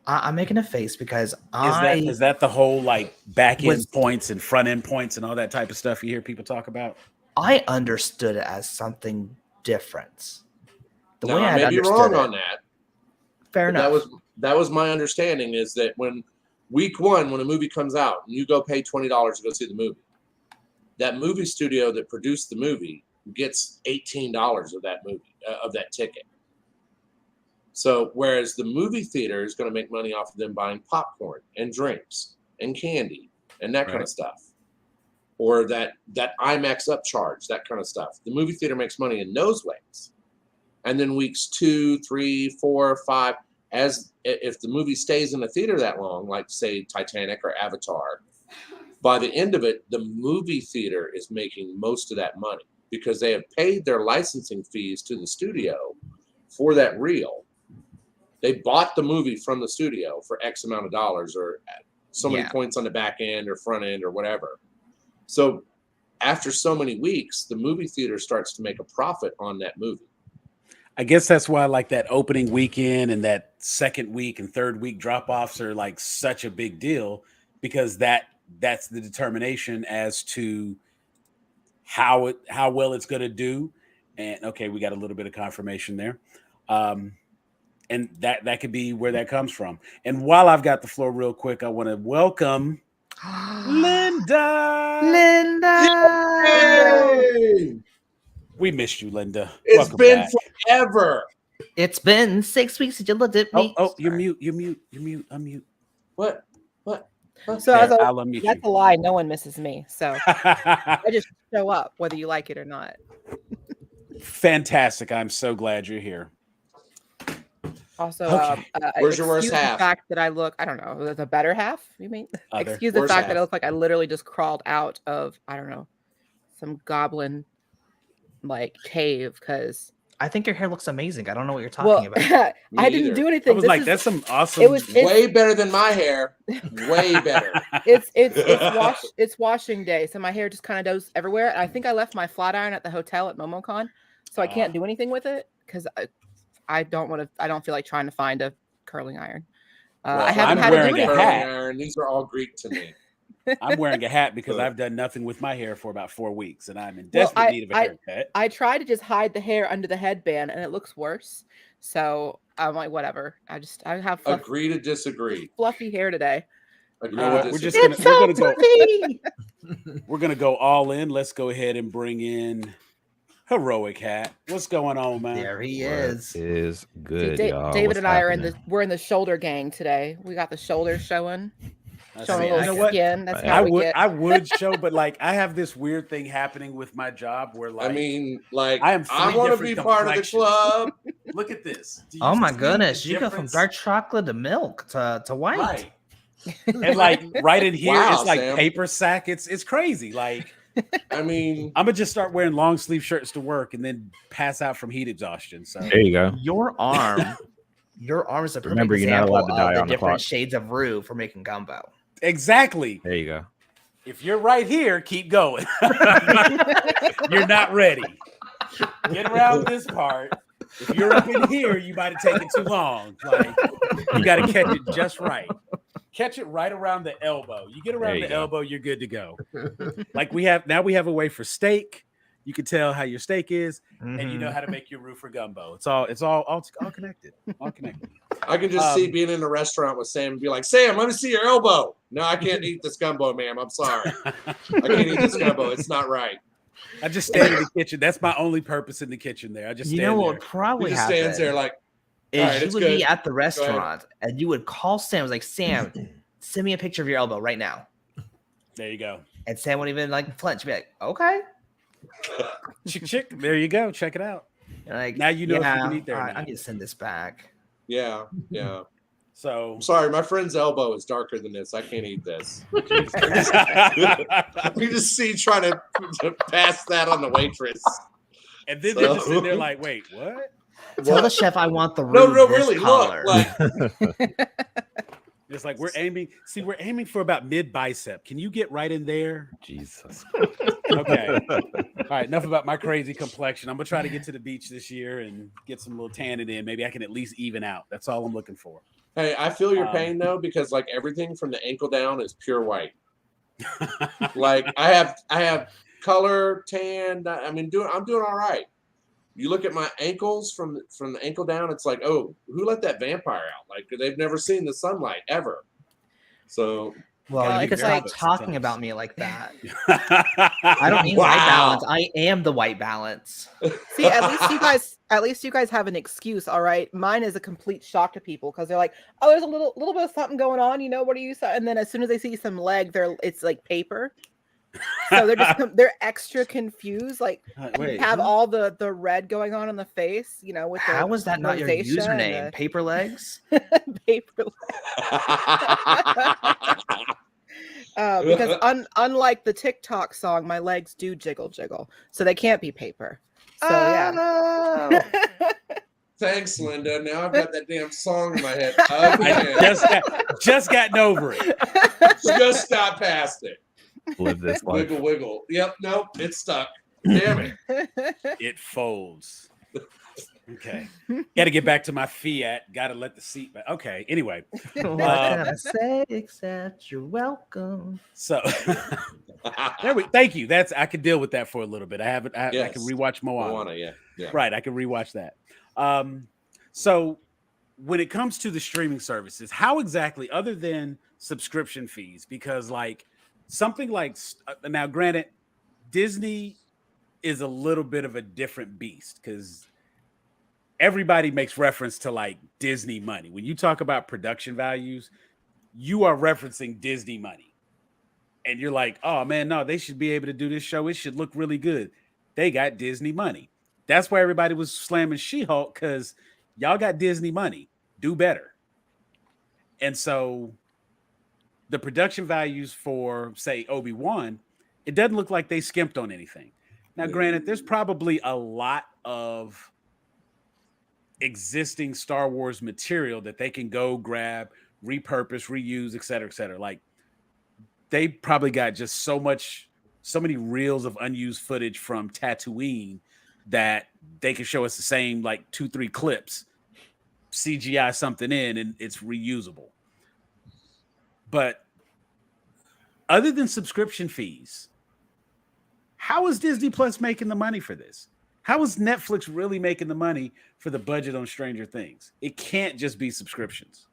I'm making a face because Is that the whole like back end points and front end points and all that type of stuff you hear people talk about? I understood it as something different. The way I I may be wrong on that. Fair enough. That was my understanding, is that when week 1, when a movie comes out and you go pay $20 to go see the movie, that movie studio that produced the movie gets $18 of that movie, of that ticket. So whereas the movie theater is going to make money off of them buying popcorn and drinks and candy and that kind of stuff, or that IMAX upcharge, that kind of stuff, the movie theater makes money in those ways. And then weeks 2, 3, 4, 5, if the movie stays in the theater that long, like say Titanic or Avatar, by the end of it, the movie theater is making most of that money because they have paid their licensing fees to the studio for that reel. They bought the movie from the studio for X amount of dollars, or so many points on the back end or front end or whatever. So after so many weeks, the movie theater starts to make a profit on that movie. I guess that's why like that opening weekend and that second week and third week drop-offs are like such a big deal, because that's the determination as to how well it's going to do. And okay, we got a little bit of confirmation there. And that could be where that comes from. And while I've got the floor real quick, I want to welcome Linda. Yay! We missed you, Linda. It's Welcome been back. forever. It's been 6 weeks since you looked at me. Oh, you're mute. Unmute. What? So I was I'll like, unmute that's you. a lie. No one misses me. So I just show up whether you like it or not. Fantastic. I'm so glad you're here. Also, Okay. Where's your worst excuse half? The fact that I look, I don't know, the better half, you mean? Other. Excuse the Worst fact that half. I look like I literally just crawled out of, I don't know, some goblin like cave, because I think your hair looks amazing. I don't know what you're talking about. I Me didn't either. do I anything. was This like, is- that's some awesome. it was it's, Way better than my hair. Way better. it's washing day, so my hair just kind of goes everywhere. And I think I left my flat iron at the hotel at MomoCon, so I can't do anything with it because I don't feel like trying to find a curling iron. Well, I haven't I'm had to wearing do a anything. hat. Iron, these are all Greek to me. I'm wearing a hat because Good. I've done nothing with my hair for about 4 weeks, and I'm in Well, desperate need of a haircut. I try to just hide the hair under the headband, and it looks worse. So I'm like, whatever. I have Agree to disagree. fluffy hair today. Agree You know to what? disagree. We're gonna go all in. Let's go ahead and bring in Heroic Hat. What's going on, man? There he What is. is good, Da- y'all? David What's and I are happening? we're in the shoulder gang today. We got the shoulders showing I a see. little You know what? skin. That's I how we get. I would show, but like I have this weird thing happening with my job where like I mean, like, I am I three want to be different part of the complexions. club. look at this. Do you Oh my see the goodness. You go from difference? dark chocolate to milk to white. Right. And like right in here, Wow, it's like Sam. paper sack. It's crazy. Like I mean, I'm gonna just start wearing long sleeve shirts to work and then pass out from heat exhaustion. So There you go. Your arm is a perfect Remember, you're not example allowed to die of the on the different clock. shades of roux for making gumbo. exactly. There you go. If you're right here, keep going. You're not ready. Get around this part. If you're up in here, you might have taken too long. Like, you got to catch it just right. Catch it right around the elbow. You get around the elbow, you're good to go. Like we have a way for steak. You can tell how your steak is, and you know how to make your roux for gumbo. It's all connected. All connected. I can just see being in a restaurant with Sam and be like, Sam, let me see your elbow. No, I can't eat this gumbo, ma'am. I'm sorry. I can't eat this gumbo. It's not right. I just stand in the kitchen. That's my only purpose in the kitchen there. I just stand what there. would probably He just happen stands there like, is right, you it's would good. be at the restaurant and you would call Sam. It was like, Sam, send me a picture of your elbow right now. There you go. And Sam wouldn't even like flinch. Be like, okay. Chick. There you go. Check it out. And like, Now you know if you can eat there or all right, I not. need to send this back. yeah. So I'm sorry, my friend's elbow is darker than this. I can't eat this. We just see trying to pass that on the waitress. and then they're just sitting there like, wait, what? Tell the chef I want the roux No, this really, color. look. It's like we're aiming for about mid bicep. Can you get right in there? Jesus. Okay. All right. Enough about my crazy complexion. I'm gonna try to get to the beach this year and get some little tanning in. Maybe I can at least even out. That's all I'm looking for. Hey, I feel your pain though, because like everything from the ankle down is pure white. Like I have color, tan. I'm doing all right. You look at my ankles from the ankle down, it's like, oh, who let that vampire out? Like they've never seen the sunlight ever. So Well, Yeah, you can it's stop like- talking about me like that. I don't need white balance. I am the white balance. See, at least you guys have an excuse, all right? Mine is a complete shock to people because they're like, "Oh, there's a little bit of something going on, you know? What are you?" And then as soon as they see some leg, it's like paper. So they're extra confused. Like, Wait, have huh? all the red going on the face, you know? With the How was that not your rosacea and username? Paper legs? the paper. Because unlike the TikTok song, my legs do jiggle jiggle, so they can't be paper. So yeah. thanks, Linda. Now I've got that damn song in my head I again. just gotten over it. Just got past it. Live this life. Wiggle, wiggle. Yep, nope, it's stuck. Damn it. It folds. Okay. Got to get back to my Fiat. Got to let the seat back. Okay. Anyway. What can I say except you're welcome? So thank you. I could deal with that for a little bit. I can rewatch Moana. Moana, yeah. Right. I can rewatch that. So when it comes to the streaming services, how exactly, other than subscription fees, because like something like now, granted, Disney is a little bit of a different beast because everybody makes reference to like Disney money. When you talk about production values, you are referencing Disney money. And you're like, oh man, no, they should be able to do this show. It should look really good. They got Disney money. That's why everybody was slamming She-Hulk, because y'all got Disney money. Do better. And so the production values for, say, Obi-Wan, it doesn't look like they skimped on anything. Now, granted, there's probably a lot of existing Star Wars material that they can go grab, repurpose, reuse, et cetera, et cetera. Like, they probably got just so many reels of unused footage from Tatooine that they can show us the same like 2-3 clips, CGI something in, and it's reusable. But other than subscription fees, how is Disney Plus making the money for this? How is Netflix really making the money for the budget on Stranger Things? It can't just be subscriptions.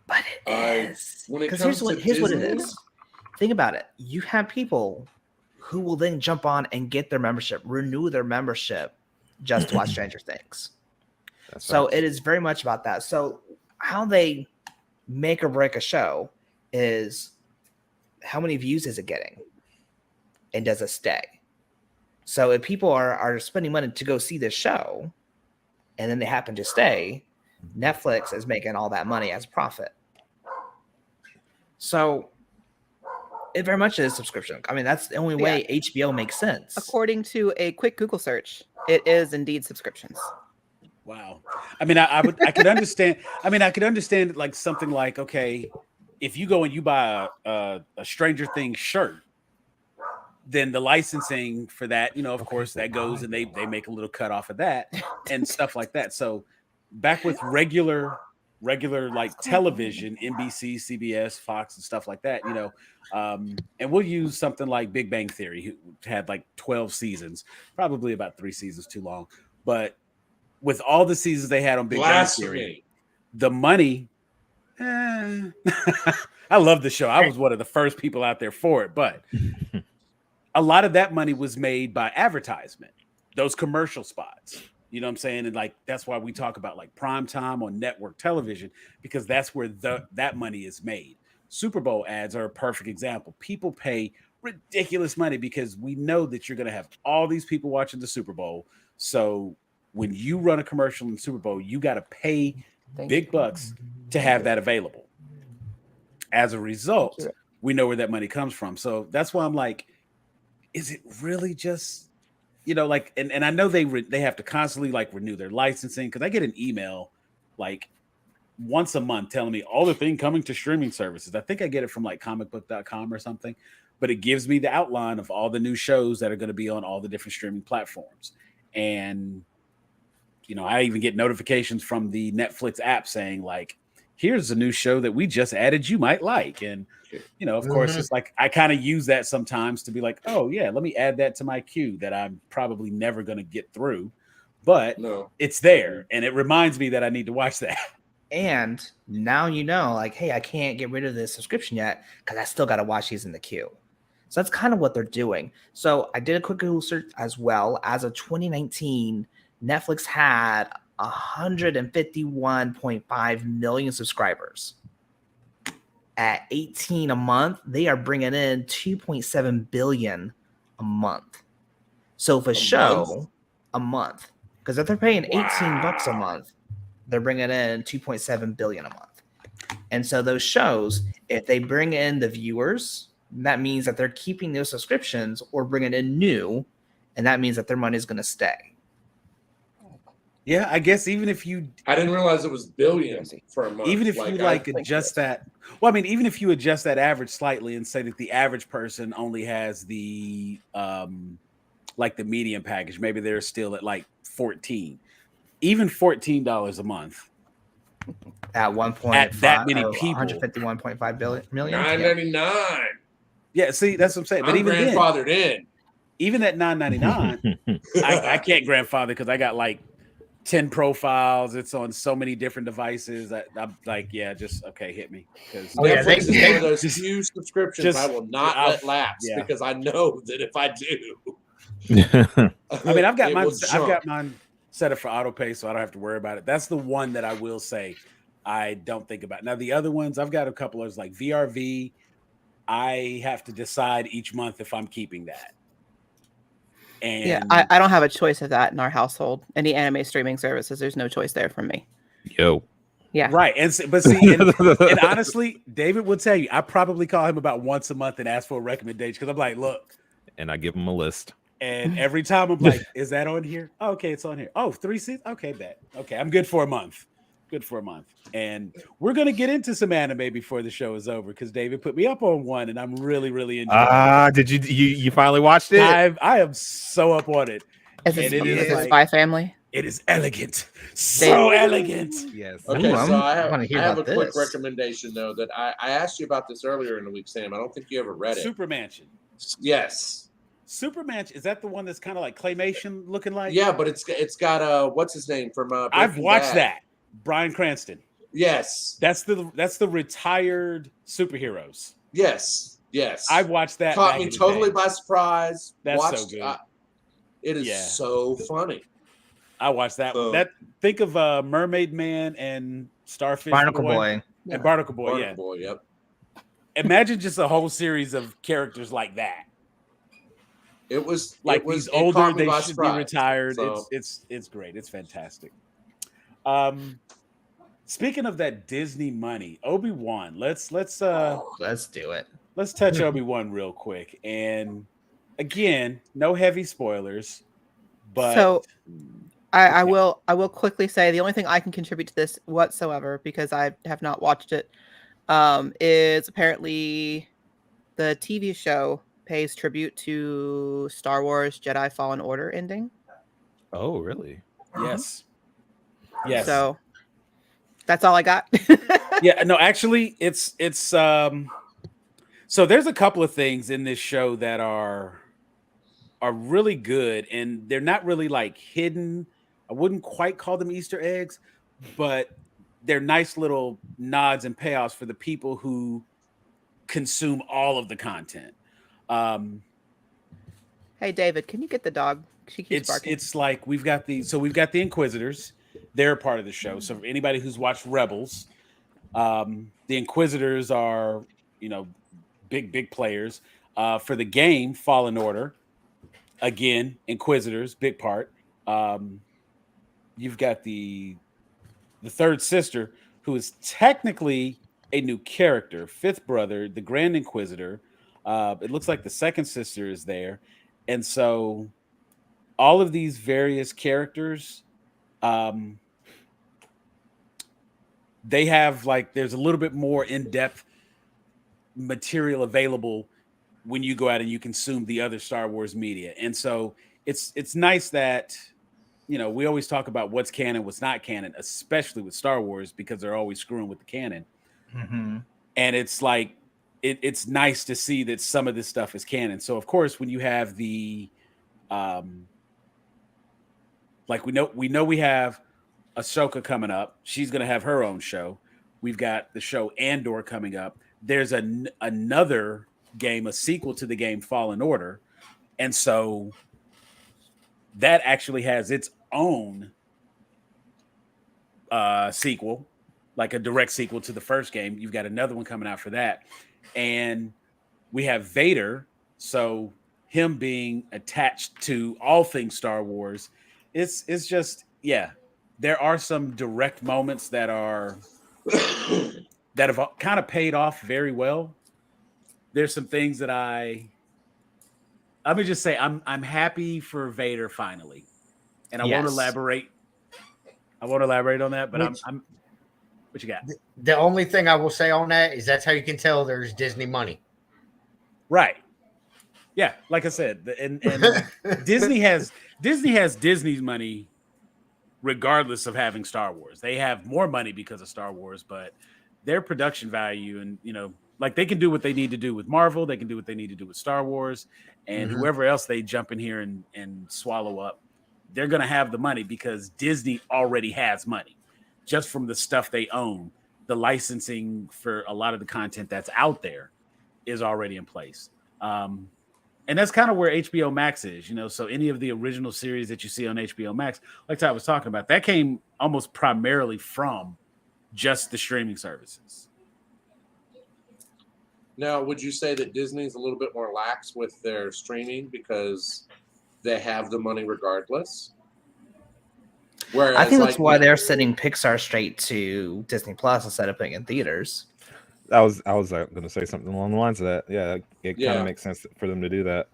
But it is. when it Because comes here's to what it Disney- is. Think about it. You have people who will then jump on and get their membership, renew their membership just to watch Stranger Things. So it is very much about that. So how they make or break a show is how many views is it getting? And does it stay? So if people are spending money to go see this show and then they happen to stay, Netflix is making all that money as profit. So it very much is subscription. I mean, that's the only way HBO makes sense. According to a quick Google search, it is indeed subscriptions. Wow. I mean, I could understand. I mean, I could understand like something like, okay, if you go and you buy a Stranger Things shirt, then the licensing for that, of course, that goes and they make a little cut off of that and stuff like that. So back with regular like television, NBC, CBS, Fox, and stuff like that, and we'll use something like Big Bang Theory, who had like 12 seasons, probably about 3 seasons too long. But with all the seasons they had on Big Bang Theory, the money, I love the show. I was one of the first people out there for it, but a lot of that money was made by advertisement, those commercial spots. You know what I'm saying? And like, that's why we talk about like prime time on network television, because that's where that money is made. Super Bowl ads are a perfect example. People pay ridiculous money because we know that you're going to have all these people watching the Super Bowl. So when you run a commercial in the Super Bowl, you got to pay big bucks to have that available. As a result, we know where that money comes from. So that's why I'm like, is it really just, like, and I know they have to constantly like renew their licensing, because I get an email like once a month telling me all the thing coming to streaming services. I think I get it from like comicbook.com or something, but it gives me the outline of all the new shows that are going to be on all the different streaming platforms. And, I even get notifications from the Netflix app saying like, here's a new show that we just added you might like. And, of course, it's like I kind of use that sometimes to be like, oh, yeah, let me add that to my queue that I'm probably never going to get through. But it's there. And it reminds me that I need to watch that. And now like, hey, I can't get rid of this subscription yet because I still got to watch these in the queue. So that's kind of what they're doing. So I did a quick Google search as well. As of 2019, Netflix had 151.5 million subscribers. At 18 a month, they are bringing in 2.7 billion a month. So if a month, because if they're paying 18 bucks a month, they're bringing in 2.7 billion a month. And so those shows, if they bring in the viewers, that means that they're keeping those subscriptions or bringing in new, and that means that their money is going to stay. Yeah, I guess even if I didn't realize it was billions for a month. Even if you adjust that, well, I mean, even if you adjust that average slightly and say that the average person only has the like the medium package, maybe they're still at like 14, even $14 a month. At one point, at that many people, 151.5 million, $9.99. Yeah, see, that's what I'm saying. But even grandfathered in. Even at $9.99, I can't grandfather because I got like 10 profiles. It's on so many different devices. I'm like, yeah, just okay, hit me. Because Netflix is one of those few subscriptions I will not let lapse because I know that if I do, I mean, I've got mine set up for auto pay, so I don't have to worry about it. That's the one that I will say I don't think about. Now the other ones, I've got a couple of like VRV. I have to decide each month if I'm keeping that. And yeah, I don't have a choice of that in our household. Any anime streaming services, there's no choice there for me. Yo. Yeah. Right. But see, and honestly, David will tell you, I probably call him about once a month and ask for a recommendation because I'm like, look. And I give him a list. And every time I'm like, is that on here? Oh, okay, it's on here. Oh, 3 seasons? Okay, bet. Okay, I'm good for a month. And we're going to get into some anime before the show is over because David put me up on one and I'm really, really enjoying it. Did you finally watched it? I am so up on it. Is it Spy Family? It is elegant. So elegant. Yes. Okay, so I have a quick recommendation, though, that I asked you about this earlier in the week, Sam. I don't think you ever read it. Super Mansion. Yes. Super Mansion. Is that the one that's kind of like claymation looking like? Yeah, but it's got what's his name from I've watched that. Bryan Cranston. Yes. That's the retired superheroes. Yes. I watched that. Caught me totally by surprise. That's so good. It is so funny. I watched that one. Think of Mermaid Man and Starfish Barnacle Boy. And Barnacle Boy. Barnacle Boy, yep. Imagine just a whole series of characters like that. It was like these older, they should be retired. So. It's great. It's fantastic. Speaking of that Disney money, Obi-Wan, let's do it. Let's touch Obi-Wan real quick. And again, no heavy spoilers, but so I will quickly say the only thing I can contribute to this whatsoever, because I have not watched it, is apparently the TV show pays tribute to Star Wars Jedi Fallen Order ending. Oh, really? Yes. Yes. So that's all I got. Yeah, no, actually it's so there's a couple of things in this show that are really good, and they're not really like hidden. I wouldn't quite call them Easter eggs, but they're nice little nods and payoffs for the people who consume all of the content. Hey, David, can you get the dog? She keeps barking. It's like we've got the Inquisitors. They're part of the show. So for anybody who's watched Rebels, the Inquisitors are, big players. For the game Fallen Order, again, Inquisitors, big part. You've got the third sister, who is technically a new character, fifth brother, the Grand Inquisitor. It looks like the second sister is there. And so all of these various characters, they have there's a little bit more in-depth material available when you go out and you consume the other Star Wars media. And so it's nice that, we always talk about what's canon, what's not canon, especially with Star Wars, because they're always screwing with the canon. Mm-hmm. And it's like, it's nice to see that some of this stuff is canon. So of course, when you have the, we know we have Ahsoka coming up. She's going to have her own show. We've got the show Andor coming up. There's another game, a sequel to the game Fallen Order. And so that actually has its own sequel, like a direct sequel to the first game. You've got another one coming out for that. And we have Vader. So him being attached to all things Star Wars, it's just, yeah, there are some direct moments that are that have kind of paid off very well. There's some things that let me just say I'm happy for Vader finally, and I won't elaborate. I won't elaborate on that, but I'm. What you got? The only thing I will say on that is that's how you can tell there's Disney money. Right. Yeah, like I said, and Disney has Disney's money, regardless of having Star Wars. They have more money because of Star Wars, but their production value and they can do what they need to do with Marvel, they can do what they need to do with Star Wars, and whoever else they jump in here and swallow up, they're gonna have the money because Disney already has money just from the stuff they own. The licensing for a lot of the content that's out there is already in place. And that's kind of where HBO Max is, so any of the original series that you see on HBO Max, like Ty was talking about, that came almost primarily from just the streaming services. Now, would you say that Disney's a little bit more lax with their streaming because they have the money regardless? Whereas, I think that's why they're sending Pixar straight to Disney Plus instead of putting in theaters. I was going to say something along the lines of that. Yeah, it kind of makes sense for them to do that.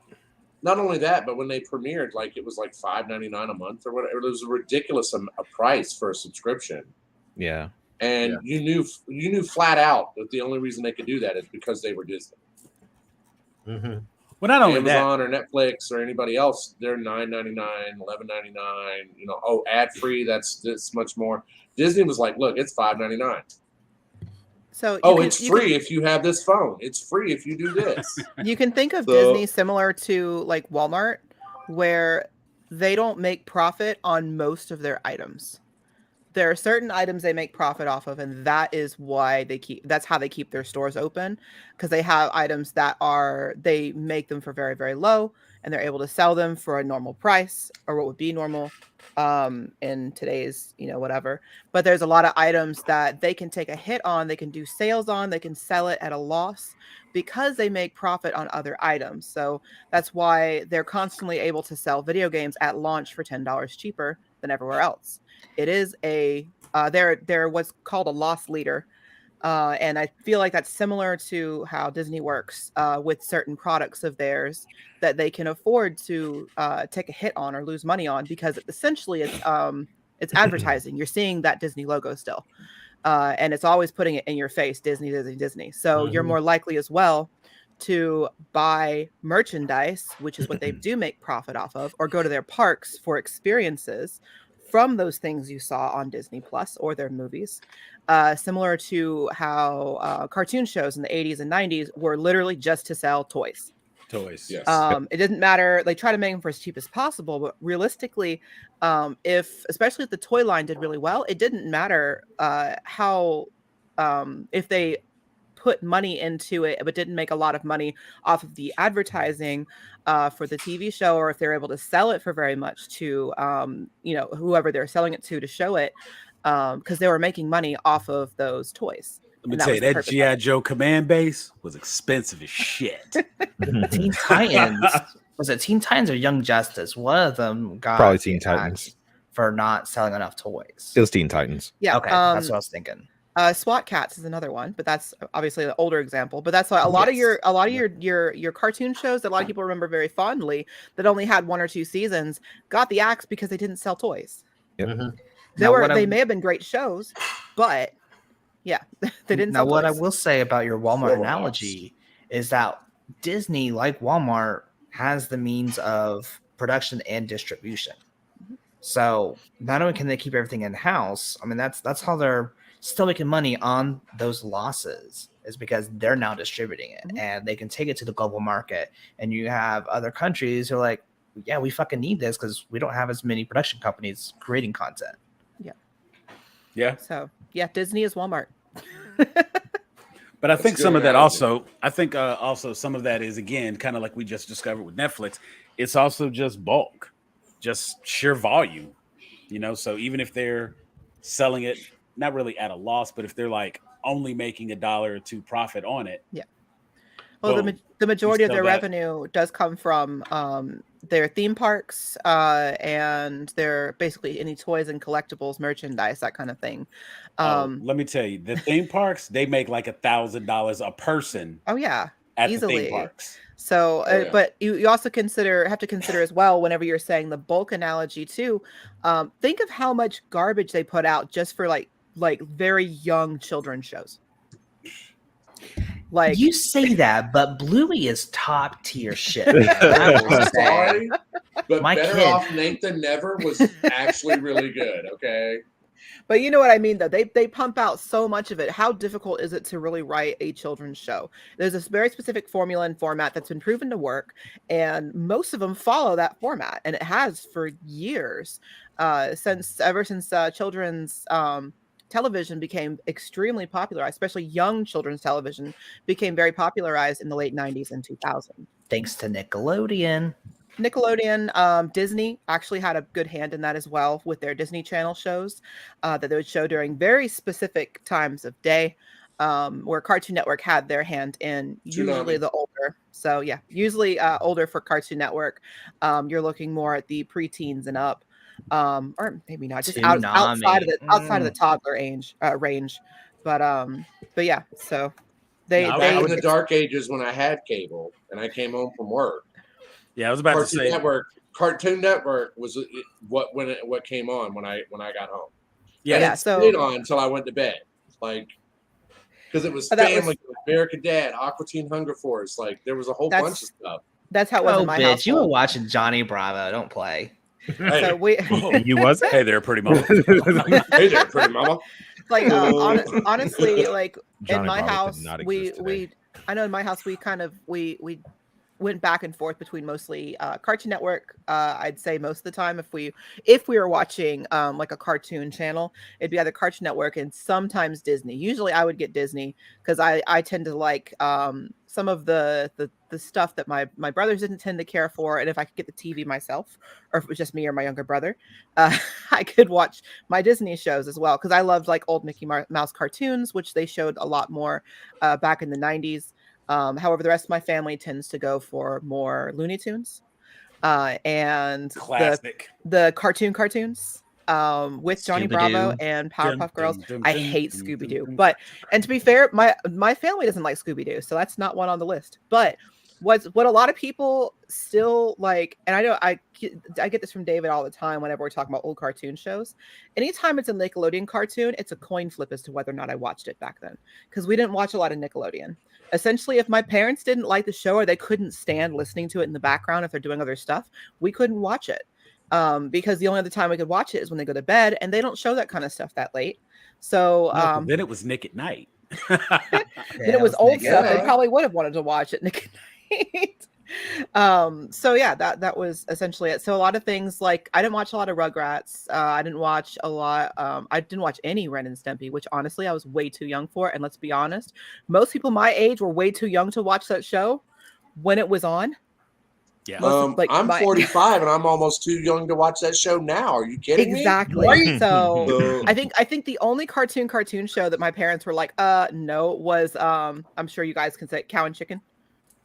Not only that, but when they premiered, it was like $5.99 a month or whatever. It was a ridiculous a price for a subscription. Yeah. And you knew flat out that the only reason they could do that is because they were Disney. Mm-hmm. Well, not only Amazon or Netflix or anybody else, they're $9.99, $11.99. Ad free. That's this much more. Disney was like, look, it's $5.99. So it's free if you have this phone. It's free if you do this. You can think of Disney similar to like Walmart, where they don't make profit on most of their items. There are certain items they make profit off of, and that is why that's how they keep their stores open, because they have items that they make them for very, very low, and they're able to sell them for a normal price, or what would be normal in today's, whatever. But there's a lot of items that they can take a hit on, they can do sales on, they can sell it at a loss because they make profit on other items. So that's why they're constantly able to sell video games at launch for $10 cheaper than everywhere else. It is they're what's called a loss leader. And I feel like that's similar to how Disney works with certain products of theirs that they can afford to take a hit on or lose money on, because essentially it's advertising. You're seeing that Disney logo still. And it's always putting it in your face, Disney, Disney, Disney. So you're more likely as well to buy merchandise, which is what they do make profit off of, or go to their parks for experiences from those things you saw on Disney Plus or their movies. Similar to how cartoon shows in the 80s and 90s were literally just to sell toys. Yes. It didn't matter. They try to make them for as cheap as possible, but realistically, especially if the toy line did really well, it didn't matter how if they put money into it but didn't make a lot of money off of the advertising for the TV show, or if they're able to sell it for very much to whoever they're selling it to show it, because they were making money off of those toys. Let me tell you, that G.I. Joe command base was expensive as shit. Teen Titans. Was it Teen Titans or Young Justice? One of them got probably Teen Titans for not selling enough toys. It was Teen Titans. Yeah. Okay, that's what I was thinking. SWAT Cats is another one, but that's obviously an older example. But that's why a lot of your cartoon shows that a lot of people remember very fondly that only had 1 or 2 seasons got the axe because they didn't sell toys. Yep. Mm-hmm. They may have been great shows, but yeah, they didn't. Now, sell what toys. I will say about your Walmart analogy is that Disney, like Walmart, has the means of production and distribution. So not only can they keep everything in house, I mean that's how they're still making money on those losses, is because they're now distributing it and they can take it to the global market. And you have other countries who are like, yeah, we fucking need this because we don't have as many production companies creating content. Yeah. So yeah, Disney is Walmart. But I think some of that also, also some of that is, again, kind of like we just discovered with Netflix. It's also just bulk, just sheer volume, so even if they're selling it, not really at a loss, but if they're like only making $1 or $2 profit on it. Yeah. Well, the majority of their revenue does come from their theme parks and their basically any toys and collectibles, merchandise, that kind of thing. Let me tell you, the theme parks, they make like $1,000 a person. Oh yeah, at easily. The theme parks. So, but you also have to consider as well, whenever you're saying the bulk analogy too, think of how much garbage they put out just for like very young children's shows. Like, you say that, but Bluey is top tier shit. Sorry, but Better Off Nathan Never was actually really good. Okay. But you know what I mean, though. They pump out so much of it. How difficult is it to really write a children's show? There's this very specific formula and format that's been proven to work, and most of them follow that format, and it has for years, ever since children's television became extremely popular, especially young children's television became very popularized in the late 90s and 2000. Thanks to Nickelodeon. Disney actually had a good hand in that as well with their Disney Channel shows that they would show during very specific times of day, where Cartoon Network had their hand in usually the older. So yeah, usually older for Cartoon Network. You're looking more at the preteens and up. Or maybe not, just outside of the toddler range, but yeah. So they back in the dark ages when I had cable and I came home from work. Yeah, I was about to say Cartoon Network was what came on when I got home. Yeah, it stayed on until I went to bed, like because it was Family, American Dad, Aqua Teen Hunger Force. Like there was a whole bunch of stuff. That's how it was in my house. You were watching Johnny Bravo. Don't play. Hey, so you wasn't? Hey there, pretty mama. Hey there, pretty mama. Like honestly, like Johnny in my Bravo house, could not we exist today. I know in my house we went back and forth between mostly Cartoon Network. I'd say most of the time, if we were watching like a cartoon channel, it'd be either Cartoon Network and sometimes Disney. Usually I would get Disney because I tend to like some of the stuff that my brothers didn't tend to care for, and if I could get the TV myself, or if it was just me or my younger brother, I could watch my Disney shows as well, because I loved like old Mickey Mouse cartoons, which they showed a lot more back in the 90s. However, the rest of my family tends to go for more Looney Tunes and classic the cartoons with Johnny Bravo and Powerpuff Girls. I hate Scooby-Doo, and to be fair, my family doesn't like Scooby-Doo, so that's not one on the list. But what a lot of people still like, and I know I get this from David all the time whenever we're talking about old cartoon shows. Anytime it's a Nickelodeon cartoon, it's a coin flip as to whether or not I watched it back then, because we didn't watch a lot of Nickelodeon. Essentially, if my parents didn't like the show or they couldn't stand listening to it in the background if they're doing other stuff, we couldn't watch it, because the only other time we could watch it is when they go to bed, and they don't show that kind of stuff that late. So then it was Nick at Night. then it was old stuff. They probably would have wanted to watch it Nick at Night. So yeah, that was essentially it. So a lot of things, like I didn't watch a lot of Rugrats. I didn't watch a lot. I didn't watch any Ren and Stimpy, which honestly I was way too young for. And let's be honest, most people my age were way too young to watch that show when it was on. Yeah. I'm 45 and I'm almost too young to watch that show now. Are you kidding me? Exactly. So I think the only cartoon show that my parents were like, no, was I'm sure you guys can say Cow and Chicken.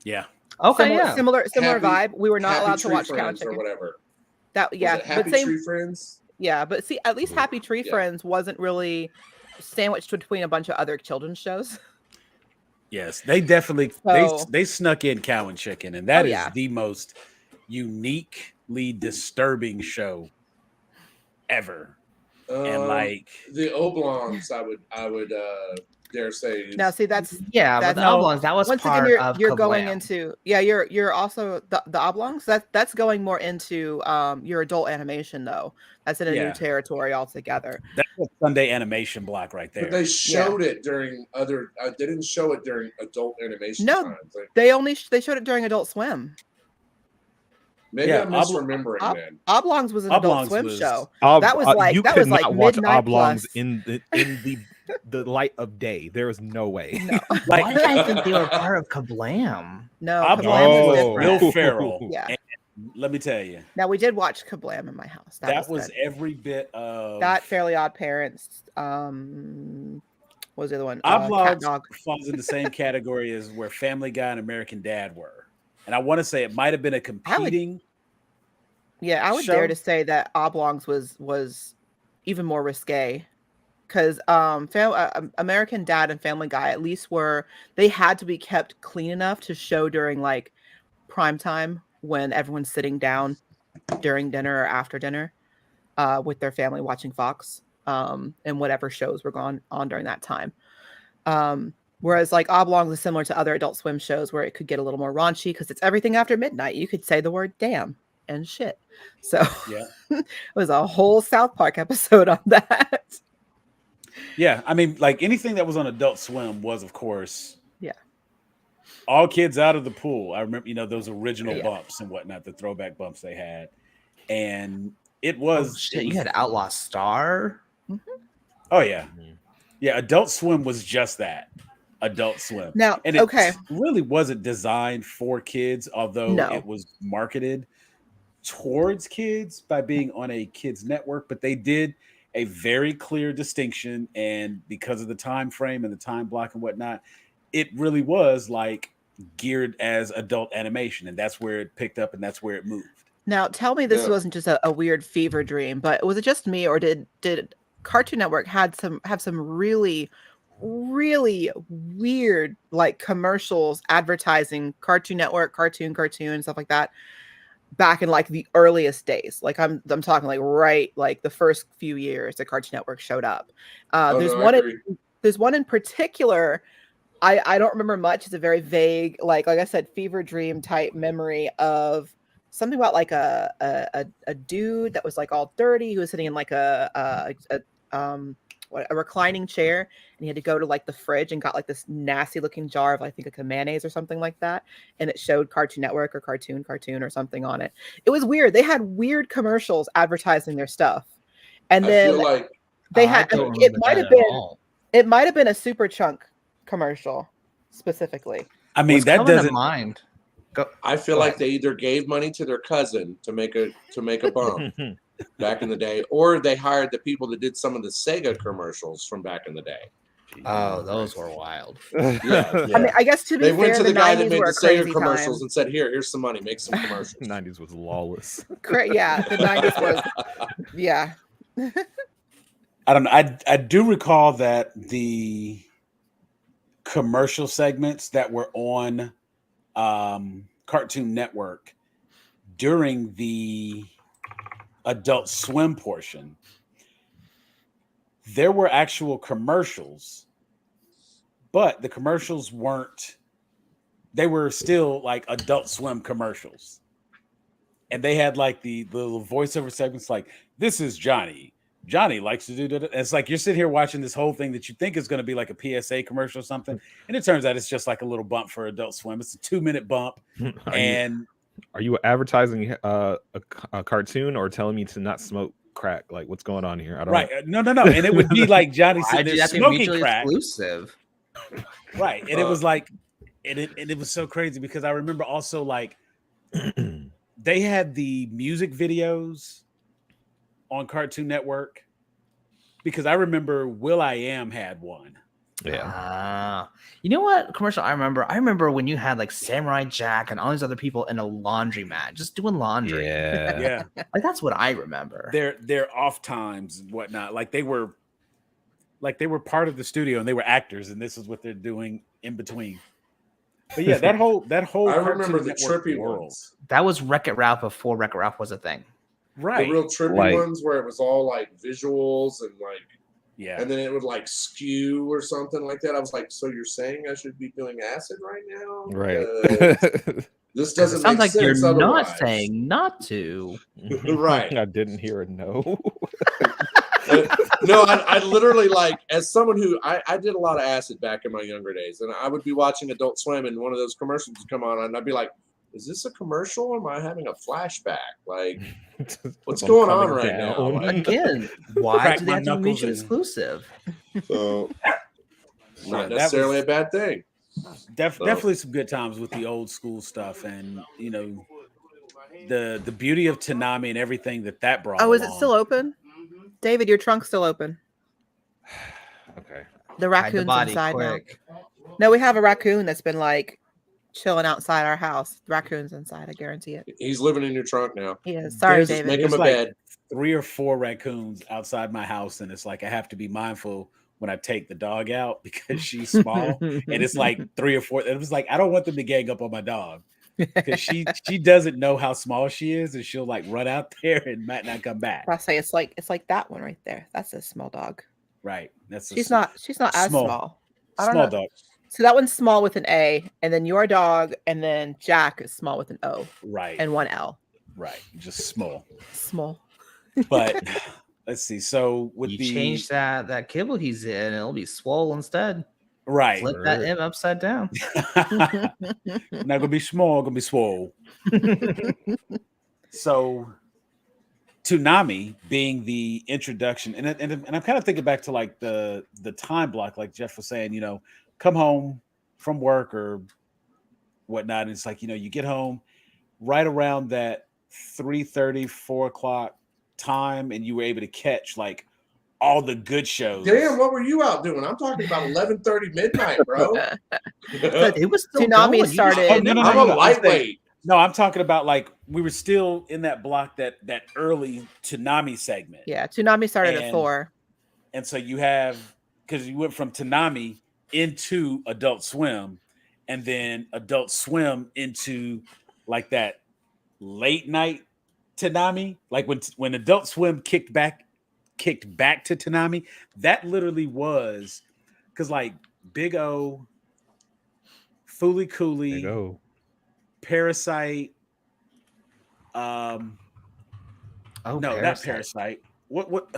Yeah. Okay. Similar Happy- vibe. We were not Happy allowed to Tree watch Cow and Friends or Chicken. whatever. That Was it Happy but same. Tree Friends? Yeah, but see, at least Happy Tree Yeah. Friends wasn't really sandwiched between a bunch of other children's shows. Yes, they definitely they snuck in Cow and Chicken, and that is the most uniquely disturbing show ever. And like the Oblongs, I would dare say. Now, see, that's but the Oblongs, that was once part again, of you're Kablam. going into you're also the Oblongs. That's going more into your adult animation though. That's in a new territory altogether. That's a Sunday animation block right there. But they showed it during other. They didn't show it during adult animation. No, times. Like, they showed it during Adult Swim. Maybe I'm misremembering then. Oblongs was an Adult Swim show. That that was like you that could was like not watch midnight Oblongs plus. in the light of day. There is no way. No. Why did I think they were part of Kablam? No, Oblongs was different. Will Ferrell. Yeah. And let me tell you. Now we did watch Kablam in my house. That was good. every bit of that. Fairly Odd Parents. What was the other one? Oblongs falls in the same category as where Family Guy and American Dad were, and I want to say it might have been a competing. I would show. dare to say that Oblongs was even more risque, because American Dad and Family Guy at least they had to be kept clean enough to show during like prime time when everyone's sitting down during dinner or after dinner with their family watching Fox and whatever shows were going on during that time. Whereas like Oblongs is similar to other Adult Swim shows where it could get a little more raunchy because it's everything after midnight. You could say the word damn and shit. So it was a whole South Park episode on that. Yeah, I mean, like anything that was on Adult Swim was, of course, all kids out of the pool. I remember, those original bumps and whatnot, the throwback bumps they had, and it was. You had Outlaw Star. Mm-hmm. Oh yeah, yeah. Adult Swim was just that. Adult Swim. Now, and it really wasn't designed for kids, although it was marketed towards kids by being on a kids network, but they did a very clear distinction, and because of the time frame and the time block and whatnot, it really was like geared as adult animation, and that's where it picked up and that's where it moved. Now tell me this wasn't just a weird fever dream, but was it just me, or did Cartoon Network have some really weird like commercials advertising Cartoon Network, cartoon and stuff like that back in like the earliest days? Like I'm talking like right like the first few years that Cartoon Network showed up. There's one in particular. I don't remember much. It's a very vague, like I said, fever dream type memory of something about like a dude that was like all dirty, who was sitting in like a reclining chair, and he had to go to like the fridge and got like this nasty looking jar of I think like a mayonnaise or something like that, and it showed Cartoon Network or cartoon or something on it. It was weird. They had weird commercials advertising their stuff, and then they had it might have been a Super Chunk commercial specifically. I mean, that doesn't mind. I feel like they either gave money to their cousin to make a bump back in the day, or they hired the people that did some of the Sega commercials from back in the day. Oh, those were wild. Yeah. I mean, I guess to be fair, went to the guy that 90s made were the a crazy Sega commercials time. and said, here's some money, make some commercials. 90s was lawless. Yeah, the 90s was, yeah. I don't know. I do recall that the commercial segments that were on Cartoon Network during the Adult Swim portion, there were actual commercials, but the commercials weren't, they were still like Adult Swim commercials. And they had like the little voiceover segments like, this is Johnny. Johnny likes to do that. It's like you're sitting here watching this whole thing that you think is going to be like a PSA commercial or something. And it turns out it's just like a little bump for Adult Swim. It's a 2-minute bump. Are you advertising a cartoon or telling me to not smoke crack? Like, what's going on here? I don't know. No. And it would be like Johnny said, they're smoking crack. Exclusive. Right. And it was like, and it was so crazy because I remember also like they had the music videos on Cartoon Network because I remember Will.i.am had one. Yeah. You know what commercial I remember? I remember when you had like Samurai Jack and all these other people in a laundromat just doing laundry. Yeah. Like that's what I remember. Their off times and whatnot. Like they were part of the studio and they were actors, and this is what they're doing in between. But yeah, that whole I remember the trippy ones. That was Wreck-It Ralph before Wreck-It Ralph was a thing. Right. The real trippy ones where it was all like visuals and like, and then it would like skew or something like that. I was like, so you're saying I should be doing acid right now? Right. This doesn't sound make like sense. You're otherwise. not saying not to. Right. I didn't hear a no. No, I literally like, as someone who I did a lot of acid back in my younger days, and I would be watching Adult Swim and one of those commercials would come on and I'd be like, is this a commercial or am I having a flashback? Like, what's going on right now? Like, again, why do they have to be mutually exclusive? So, not necessarily a bad thing. Definitely some good times with the old school stuff, and you know, the beauty of Toonami and everything that brought. Oh, is it still open? David, your trunk's still open. Okay. The raccoon's inside now. No, we have a raccoon that's been like chilling outside our house. The raccoon's inside, I guarantee it. He's living in your trunk now. He is. Sorry, David. Make him a bed. 3 or 4 raccoons outside my house, and it's like I have to be mindful when I take the dog out because she's small, and it's like 3 or 4. It was like I don't want them to gang up on my dog because she doesn't know how small she is, and she'll like run out there and might not come back. I say it's like that one right there. That's a small dog. Right. She's not as small. I don't know. Dog. So that one's small with an A, and then your dog, and then Jack is small with an O. Right. And one L. Right. Just small. Small. But let's see. So with you change that kibble he's in, it'll be swole instead. Right. Flip that M upside down. Not gonna be small, gonna be swole. So Toonami being the introduction, and I'm kind of thinking back to like the time block, like Jeff was saying, you know, come home from work or whatnot. And it's like, you know, you get home right around that 3:30, 4 o'clock time, and you were able to catch like all the good shows. Damn, what were you out doing? I'm talking about 11:30 midnight, bro. It was still Toonami going. started. No, I'm a lightweight. No, I'm talking about like we were still in that block, that early Toonami segment. Yeah, Toonami started at 4. And so you have, because you went from Toonami into Adult Swim, and then Adult Swim into like that late night Toonami. Like when Adult Swim kicked back to Toonami, that literally was because like Big O, Fooly Cooly, Parasite. Parasite. Not Parasite. What?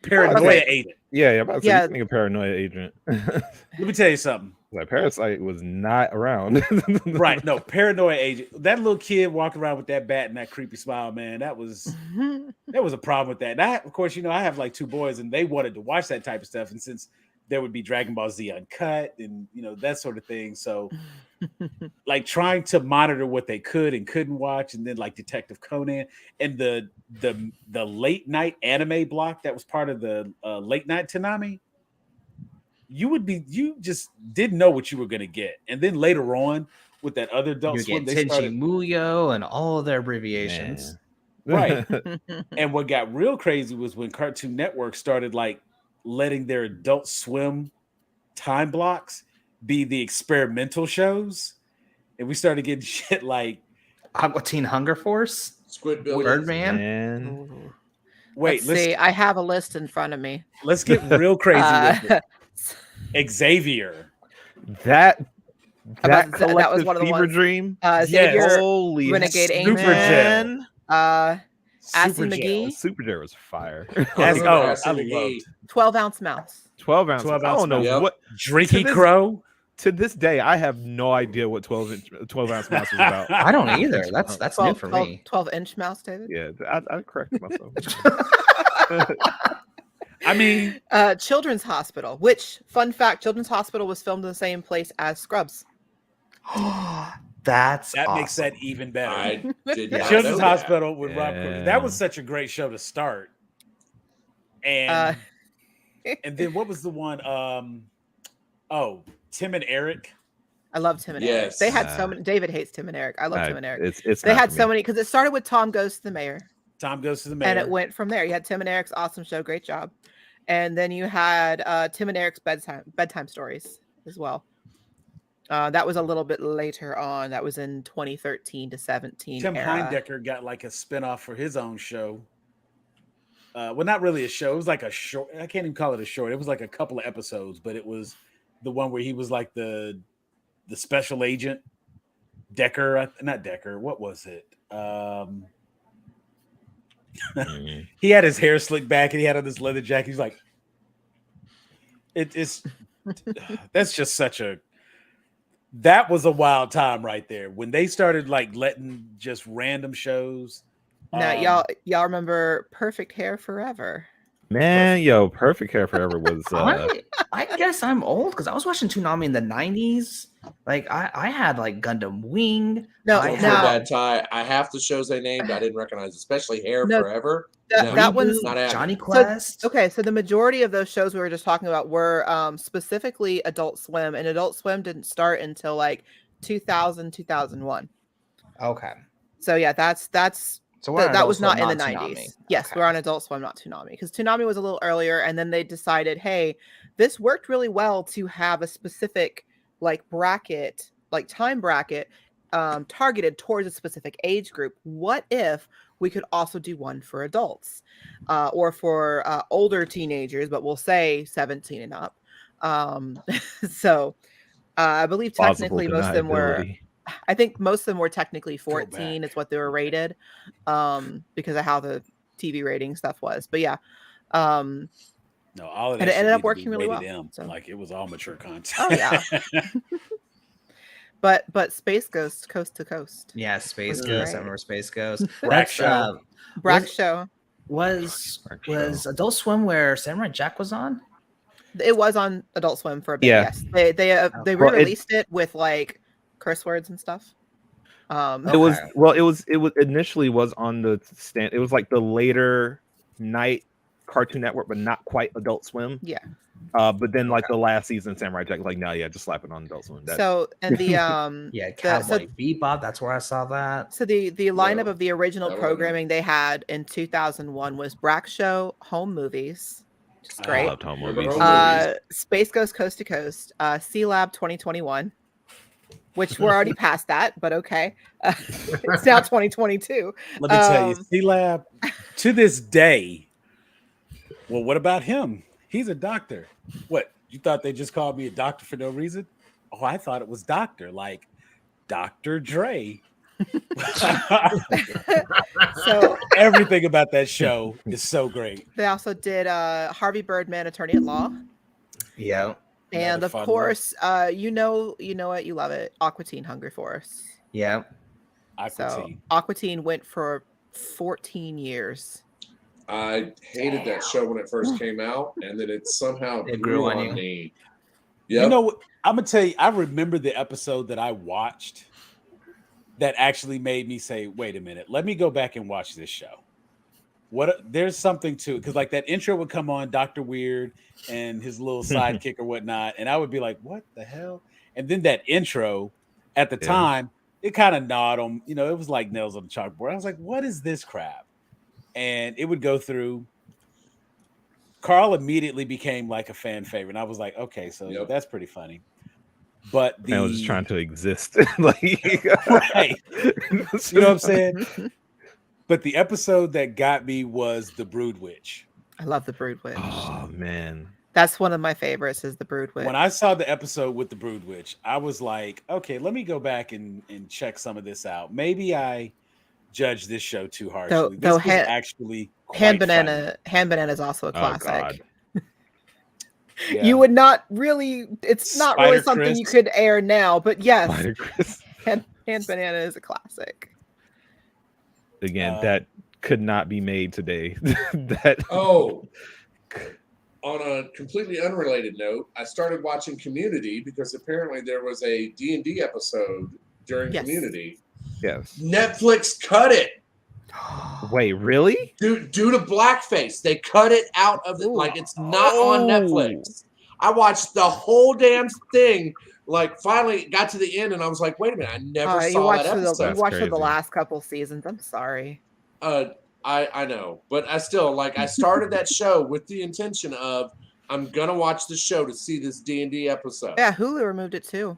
Paranoia Agent. Yeah, I'm about to say, you think of Paranoia Agent. Let me tell you something. Like Parasite was not around. Right. No, Paranoia Agent. That little kid walking around with that bat and that creepy smile, man, that was a problem with that. And of course, you know, I have like 2 boys and they wanted to watch that type of stuff. And since there would be Dragon Ball Z Uncut and, you know, that sort of thing. So like trying to monitor what they could and couldn't watch, and then like Detective Conan and the late night anime block that was part of the late night Toonami. You just didn't know what you were going to get. And then later on with that other Adult Swim, they started Muyo and all of their abbreviations. Right. And what got real crazy was when Cartoon Network started like letting their Adult Swim time blocks be the experimental shows. and we started getting shit like Aqua Teen Hunger Force, Squidbillies. Birdman. And wait, Let's see. I have a list in front of me. let's get real crazy with Uh, it. Xavier. that About that to say, that was collective one of the fever ones. dream. Xavier, Holy Renegade Super Angel, man. Assy Super Gel. McGee, Super Dare was fire. As, Remember oh, Assy I McGee? loved 12-ounce mouse. 12 ounce. 12 I ounce don't know Yep. what. Drinky To this- Crow. To this day, I have no idea what 12 ounce mouse was about. I don't either. That's new 12, for 12, me. 12-inch mouse, David. Yeah, I corrected myself. I mean, Children's Hospital, which, fun fact, Children's Hospital was filmed in the same place as Scrubs. That's that makes awesome. that even better. I did not Children's know Hospital with Rob Corddry. That was Yeah. such a great show to start. And and then what was the one? Oh, Tim and Eric. I love Tim and Eric. Yes. They had so many. David hates Tim and Eric. I love Tim and Eric. It's They not had for so me. many because it started with Tom Goes to the Mayor, Tom Goes to the Mayor. and it went from there. You had Tim and Eric's awesome show, great job, and then you had Tim and Eric's bedtime stories as well. That was a little bit later on. That was in 2013 to 17. Tim era. Heidecker got like a spinoff for his own show. Well, not really a show. It was like a short. I can't even call it a short. It was like a couple of episodes, but it was the one where he was like the special agent. Decker, not Decker. What was it? He had his hair slicked back and he had on this leather jacket. He's like, it's that's just such a. That was a wild time right there when they started like letting just random shows. Now, y'all remember Perfect Hair Forever? Man, yo, Perfect Hair Forever was. I guess I'm old because I was watching Toonami in the 90s. Like I had like Gundam Wing. No, Don't feel bad, Ty. I half the shows they named I didn't recognize, especially Hair No, Forever. that one's not happening. Johnny Quest. Okay, so the majority of those shows we were just talking about were specifically Adult Swim, and Adult Swim didn't start until like 2000, 2001. Okay. So yeah, that's So we're on that Adult was not Swim, in the Toonami. 90s. Yes, Okay. we're on Adult Swim, not Toonami, because Toonami was a little earlier, and then they decided, hey, this worked really well to have a specific like bracket, like time bracket, targeted towards a specific age group. What if we could also do one for adults, or for older teenagers, but we'll say 17 and up. So I believe technically most of them were. I think most of them were technically 14 is what they were rated, because of how the TV rating stuff was. But yeah, No, all of that and it shit ended up needed to be working really rated well, M. so. Like it was all mature content. Oh yeah. But Space Ghost Coast to Coast. Yeah, Space Was Ghost. great. I remember Space Ghost. Brack That's, Show. Brack was- Show. Was Brack was Show. Adult Swim where Samurai Jack was on? It was on Adult Swim for a bit. Yeah. Yes, they Well, re-released it with like curse words and stuff. It was it was initially was on the stand. It was like the later night Cartoon Network, but not quite Adult Swim. Yeah. But then like the last season, Samurai Jack, like no, yeah, just slap it on Adult Swim. So and the Yeah, Cowboy Bebop. That's where I saw that. So the lineup Yeah, of the original that one. programming they had in 2001 was Brack Show, Home Movies, which is I I great. loved home Remember movies. Home Movies? Space Ghost Coast to Coast, C Lab 2021, which we're already past that, but okay. It's now 2022. Let me tell you, Um, C-Lab, to this day, well, what about him? He's a doctor. What, you thought they just called me a doctor for no reason? Oh, I thought it was doctor, like Dr. Dre. So Everything about that show is so great. they also did Harvey Birdman, Attorney at Law. Yeah. And Another of fun one. course, you know it, you love it. Aqua Teen Hungry Force. Yeah. Aqua So Teen. Aqua Teen went for 14 years. I hated that show when it first came out, and then it somehow It grew grew on on you. me. Yep. You know what? I'm gonna tell you, I remember the episode that I watched that actually made me say, wait a minute, let me go back and watch this show. There's something to it, because like that intro would come on, Dr. Weird and his little sidekick or whatnot, and I would be like, what the hell? And then that intro at the Yeah. time, it kind of gnawed on, it was like nails on the chalkboard. I was like, what is this crap? And it would go through. Carl immediately became like a fan favorite. And I was like, okay, so Yep. that's pretty funny. But I was just trying to exist. Like, right. You know what I'm saying? But the episode that got me was the Brood Witch. I love the Brood Witch. Oh man. That's one of my favorites is the Brood Witch. When I saw the episode with the Brood Witch, I was like, okay, let me go back and check some of this out. Maybe I judged this show too harshly. This was actually Hand quite Banana. Hand Banana is also a classic. Oh, God. Yeah. You would not really. It's not really something Chris. you could air now, but yes, Spider-Chris. Hand Banana is a classic. Again, that could not be made today. That On a completely unrelated note, I started watching Community because apparently there was a D&D episode during Community. Yes. Netflix cut it. Wait, really? Due to blackface, they cut it out of it. Like, it's not on Netflix. I watched the whole damn thing. Like, finally got to the end, and I was like, "Wait a minute! I never saw that episode." You watched the last couple seasons. I'm sorry. I know, but I still like. I started that show with the intention of I'm gonna watch the show to see this D&D episode. Yeah, Hulu removed it too.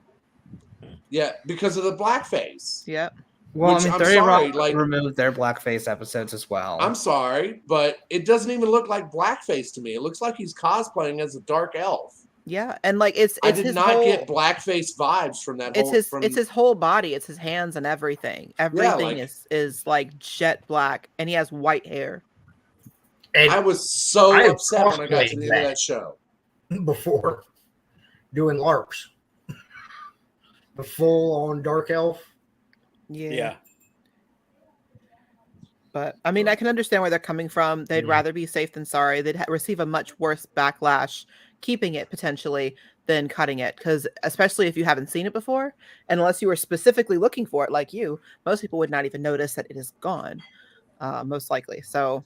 Yeah, because of the blackface. Yep. Well, Which, I mean, I'm 30 sorry, Rock like, removed their blackface episodes as well. I'm sorry, but it doesn't even look like blackface to me. It looks like he's cosplaying as a dark elf. Yeah, and like I did not get blackface vibes from that. It's his whole body. It's his hands and everything. Everything is like jet black, and he has white hair. And I was so upset when I got to the end of that show. Before doing LARPs, the full-on dark elf. Yeah. But I mean, I can understand where they're coming from. They'd rather be safe than sorry. They'd receive a much worse backlash keeping it potentially than cutting it, because especially if you haven't seen it before, and unless you were specifically looking for it like you, most people would not even notice that it is gone, most likely. So,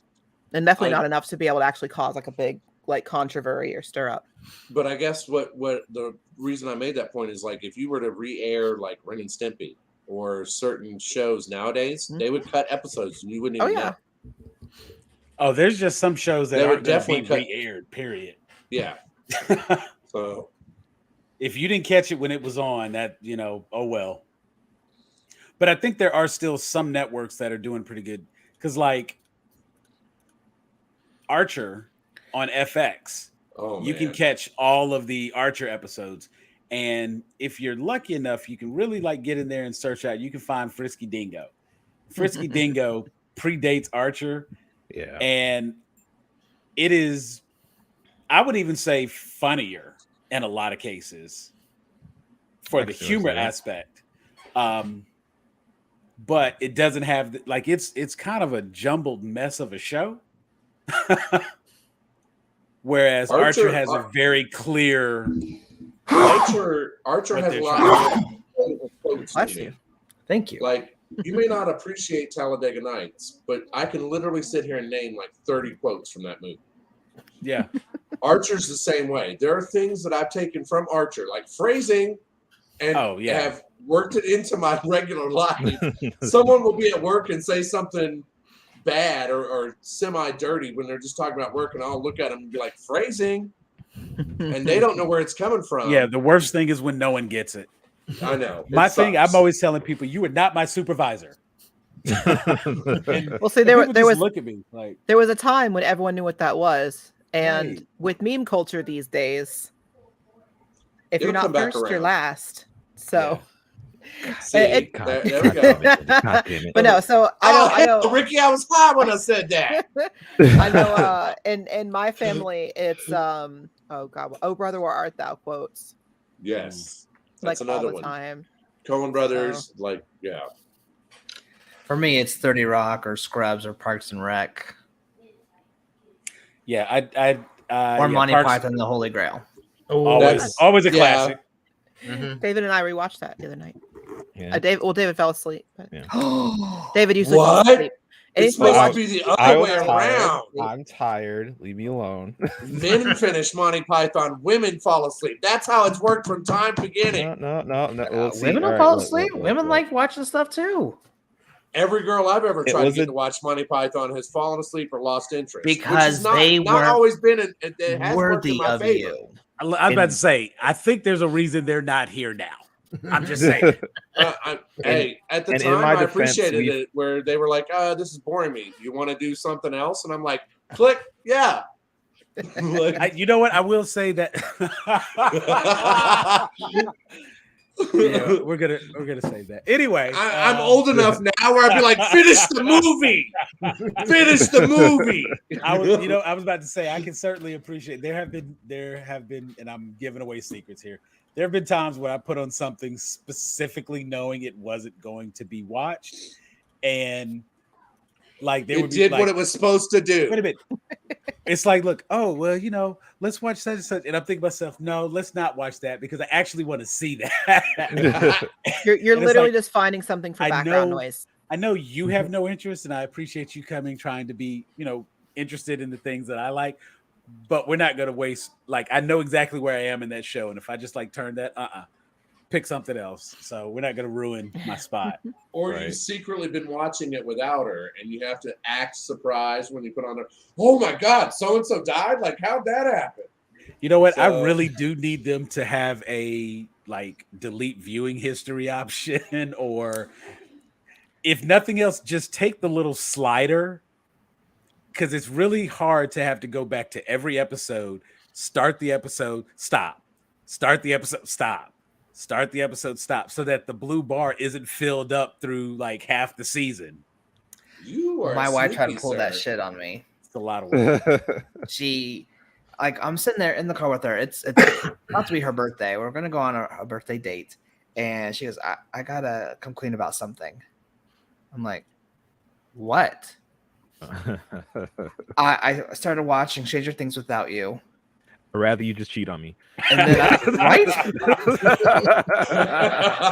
and definitely not enough to be able to actually cause like a big like controversy or stir up. But I guess what the reason I made that point is, like, if you were to re-air like Ren and Stimpy or certain shows nowadays, they would cut episodes and you wouldn't even know. Oh, there's just some shows that aren't definitely re-aired, period. Yeah. So if you didn't catch it when it was on, that, you know, oh well. But I think there are still some networks that are doing pretty good, because like Archer on FX, you can catch all of the Archer episodes. And if you're lucky enough, you can really like get in there and search out. You can find Frisky Dingo. Frisky Dingo predates Archer. Yeah. And it is, I would even say, funnier in a lot of cases for the humor aspect. But it doesn't have, like, it's kind of a jumbled mess of a show. Whereas Archer has a very clear. Archer has a lot of quotes. Thank you. Like, you may not appreciate Talladega Nights, but I can literally sit here and name like 30 quotes from that movie. Yeah. Archer's the same way. There are things that I've taken from Archer, like phrasing, and have worked it into my regular life. Someone will be at work and say something bad or semi-dirty when they're just talking about work, and I'll look at them and be like, phrasing. And they don't know where it's coming from. Yeah, the worst thing is when no one gets it. I know. My thing, I'm always telling people, you are not my supervisor. Well, see, there was look at me like there was a time when everyone knew what that was, and with meme culture these days, if you're not first, you're last. So. See, there we go. But no, so I know Ricky, I was high when I said that. I know in my family it's oh god, oh brother, where art thou quotes. Yes. That's like another all the one. Time. Coen Brothers, like, yeah. For me, it's 30 Rock or Scrubs or Parks and Rec. Yeah, or Monty Python and the Holy Grail. Always a classic. Mm-hmm. David and I rewatched that the other night. Yeah. David fell asleep. But... Yeah. David usually falls asleep. It's supposed to be the other way around. I'm tired. Leave me alone. Men finish Monty Python. Women fall asleep. That's how it's worked from time beginning. No. Women don't fall asleep. Women like watching stuff too. Every girl I've ever tried to get to watch Monty Python has fallen asleep or lost interest. Because they weren't always been it has worthy of favor. you. I'm about to say, I think there's a reason they're not here now. I'm just saying. Hey, at the and in time, my I defense, appreciated it where they were like, this is boring me. You want to do something else? And I'm like, click, yeah. Like, You know what? I will say that. Yeah, we're gonna say that anyway. I'm old enough now where I'd be like, finish the movie, finish the movie. I was about to say I can certainly appreciate. There have been, and I'm giving away secrets here. There have been times when I put on something specifically knowing it wasn't going to be watched, and like it did what it was supposed to do. Wait a minute. It's like, look, oh, well, let's watch such and such. And I'm thinking to myself, no, let's not watch that because I actually want to see that. You're literally just finding something for background noise. I know you have no interest, and I appreciate you coming, trying to be, interested in the things that I like, but we're not going to waste, I know exactly where I am in that show. And if I just turn that, pick something else. So we're not going to ruin my spot. Or you've secretly been watching it without her, and you have to act surprised when you put on her. Oh my God, so and so died. Like, how'd that happen? You know what? I really do need them to have a delete viewing history option, or if nothing else, just take the little slider, because it's really hard to have to go back to every episode, start the episode, stop, start the episode, stop. Start the episode, stop, so that the blue bar isn't filled up through half the season. My wife tried to pull that shit on me. It's a lot of work. She, I'm sitting there in the car with her. It's about to be her birthday. We're gonna go on a birthday date, and she goes, "I gotta come clean about something." I'm like, "What?" I started watching Stranger Things without you. Or rather, you just cheat on me. And then right?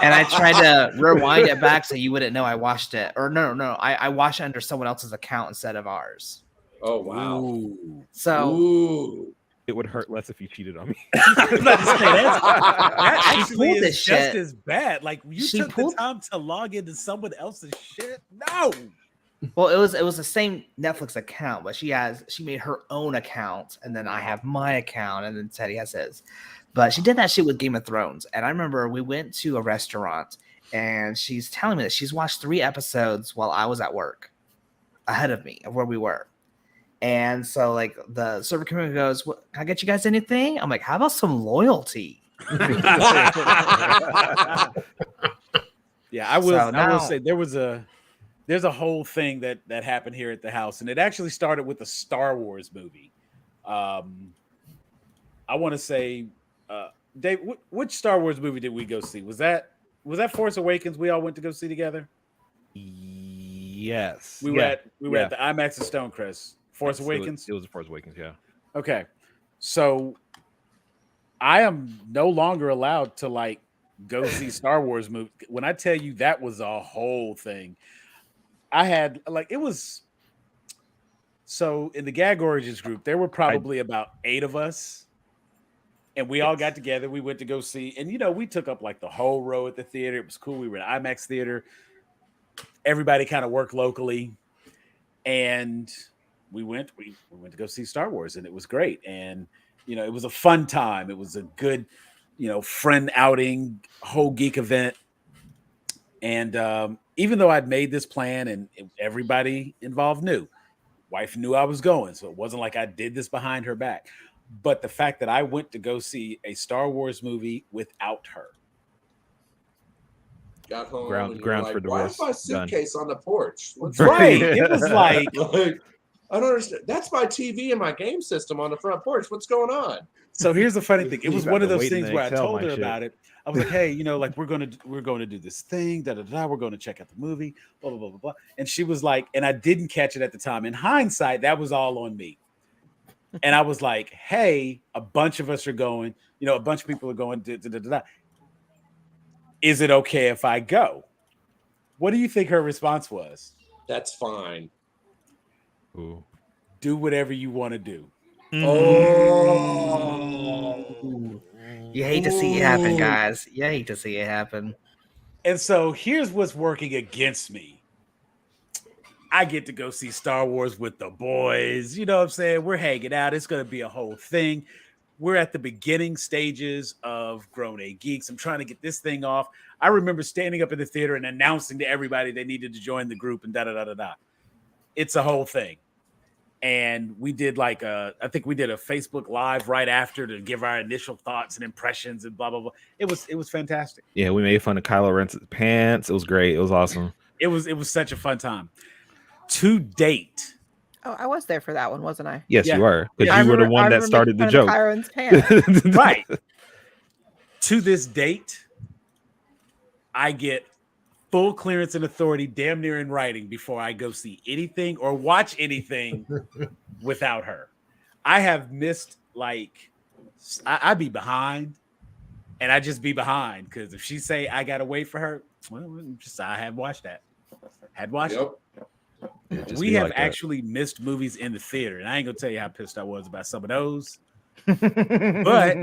And I tried to rewind it back so you wouldn't know I watched it. Or no. I watched it under someone else's account instead of ours. Oh, wow. Ooh. So it would hurt less if you cheated on me. That actually is just as bad. You took the time to log into someone else's shit. No. Well, it was the same Netflix account, but she made her own account, and then I have my account, and then Teddy has his. But she did that shit with Game of Thrones, and I remember we went to a restaurant, and she's telling me that she's watched 3 episodes while I was at work, ahead of me of where we were. And so the server came in and goes, "What, can I get you guys anything?" I'm like, "How about some loyalty?" Yeah, I will say there's a whole thing that happened here at the house, and it actually started with the Star Wars movie. I want to say, Dave, which Star Wars movie did we go see? Was that Force Awakens? We all went to go see together. Yes, we were at the IMAX at Stonecrest. Force Awakens. It was Force Awakens. Yeah. Okay, so I am no longer allowed to go see Star Wars movie. When I tell you that was a whole thing. I had it was so in the Gag Origins group, there were probably about 8 of us, and we all got together. We went to go see, and we took up the whole row at the theater. It was cool. We were at IMAX theater. Everybody kind of worked locally, and we went to go see Star Wars, and it was great. And it was a fun time. It was a good friend outing, whole geek event. And even though I'd made this plan and everybody involved knew, wife knew I was going, so it wasn't like I did this behind her back. But the fact that I went to go see a Star Wars movie without her. Got home. Grounds for divorce. Why is my suitcase on the porch? What's right. It was like I don't understand. That's my TV and my game system on the front porch. What's going on? So here's the funny thing. It was one of those things where I told her about it. I was like, "Hey, we're going to do this thing. Da da da. We're going to check out the movie. Blah blah blah blah blah." And she was like, and I didn't catch it at the time. In hindsight, that was all on me. And I was like, "Hey, a bunch of us are going. A bunch of people are going. Da, da, da, da, da. Is it okay if I go?" What do you think her response was? That's fine. Ooh. Do whatever you want to do. Oh, you hate to see it happen, guys. You hate to see it happen. And so here's what's working against me. I get to go see Star Wars with the boys. You know what I'm saying? We're hanging out. It's going to be a whole thing. we're at the beginning stages of Grown A Geeks. I'm trying to get this thing off. I remember standing up in the theater and announcing to everybody they needed to join the group and da-da-da-da-da. It's a whole thing. And we did I think we did a Facebook Live right after to give our initial thoughts and impressions and blah, blah, blah. It was fantastic. Yeah, we made fun of Kylo Ren's pants. It was great. It was awesome. It was such a fun time. To date. Oh, I was there for that one, wasn't I? Yes, Yeah. you are. Because Yeah, you were the one that started the joke. Kyron's pants. Right. To this date, I get full clearance and authority damn near in writing before I go see anything or watch anything without her. I have missed, I'd be behind, and I just be behind because if she say I gotta wait for her, well, I have watched that. Had watched it. We have actually missed movies in the theater, and I ain't gonna tell you how pissed I was about some of those. But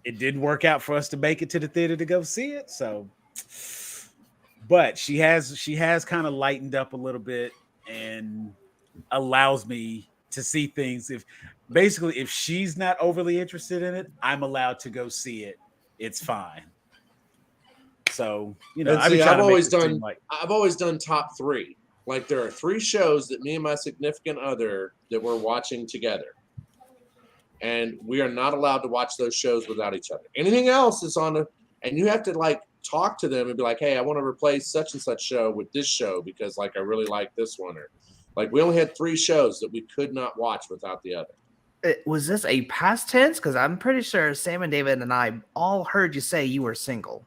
it didn't work out for us to make it to the theater to go see it. So, but she has kind of lightened up a little bit and allows me to see things. If she's not overly interested in it, I'm allowed to go see it. It's fine. So, I've always done top 3. Like there are 3 shows that me and my significant other that we're watching together. And we are not allowed to watch those shows without each other. Anything else is on and you have to talk to them and be like, hey, I want to replace such and such show with this show because I really like this one. Or we only had 3 shows that we could not watch without the other. Was this a past tense? Because I'm pretty sure Sam and David and I all heard you say you were single.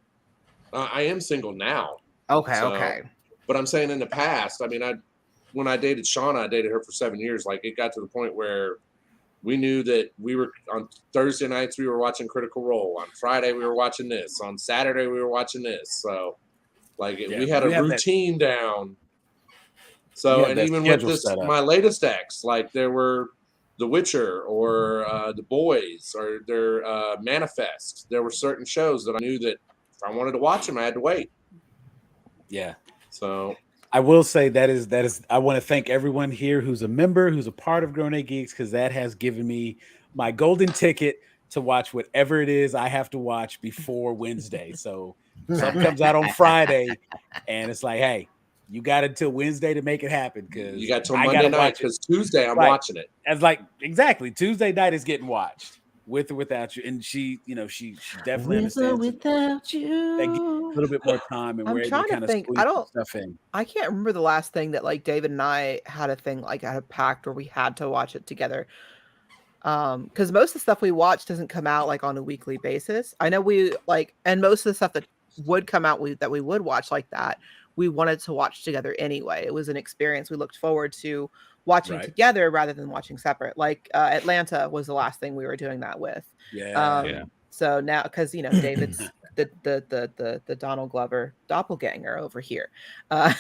I am single now. Okay. But I'm saying in the past, when I dated Shauna, I dated her for 7 years. It got to the point where we knew that we were on Thursday nights, we were watching Critical Role. On Friday, we were watching this. On Saturday, we were watching this. So, we had a routine down. So, and even with this, my latest ex, there were The Witcher or The Boys or their Manifest. There were certain shows that I knew that if I wanted to watch them, I had to wait. Yeah. So I will say that is I want to thank everyone here who's a member, who's a part of Grown A Geeks, because that has given me my golden ticket to watch whatever it is I have to watch before Wednesday. So something comes out on Friday and it's like, hey, you got until Wednesday to make it happen because you got till Monday night because Tuesday I'm watching it. As exactly Tuesday night is getting watched with or without you, and she definitely understands. Without you, that gives a little bit more time, and I'm we're able trying to kind to of think. squeeze stuff in. I can't remember the last thing that David and I had a thing had a pact where we had to watch it together. Because most of the stuff we watch doesn't come out on a weekly basis. I know we and most of the stuff that would come out that we would watch like that, we wanted to watch together anyway. It was an experience we looked forward to watching together rather than watching separate. Atlanta was the last thing we were doing that with. Yeah. So now, because David's the Donald Glover doppelganger over here. The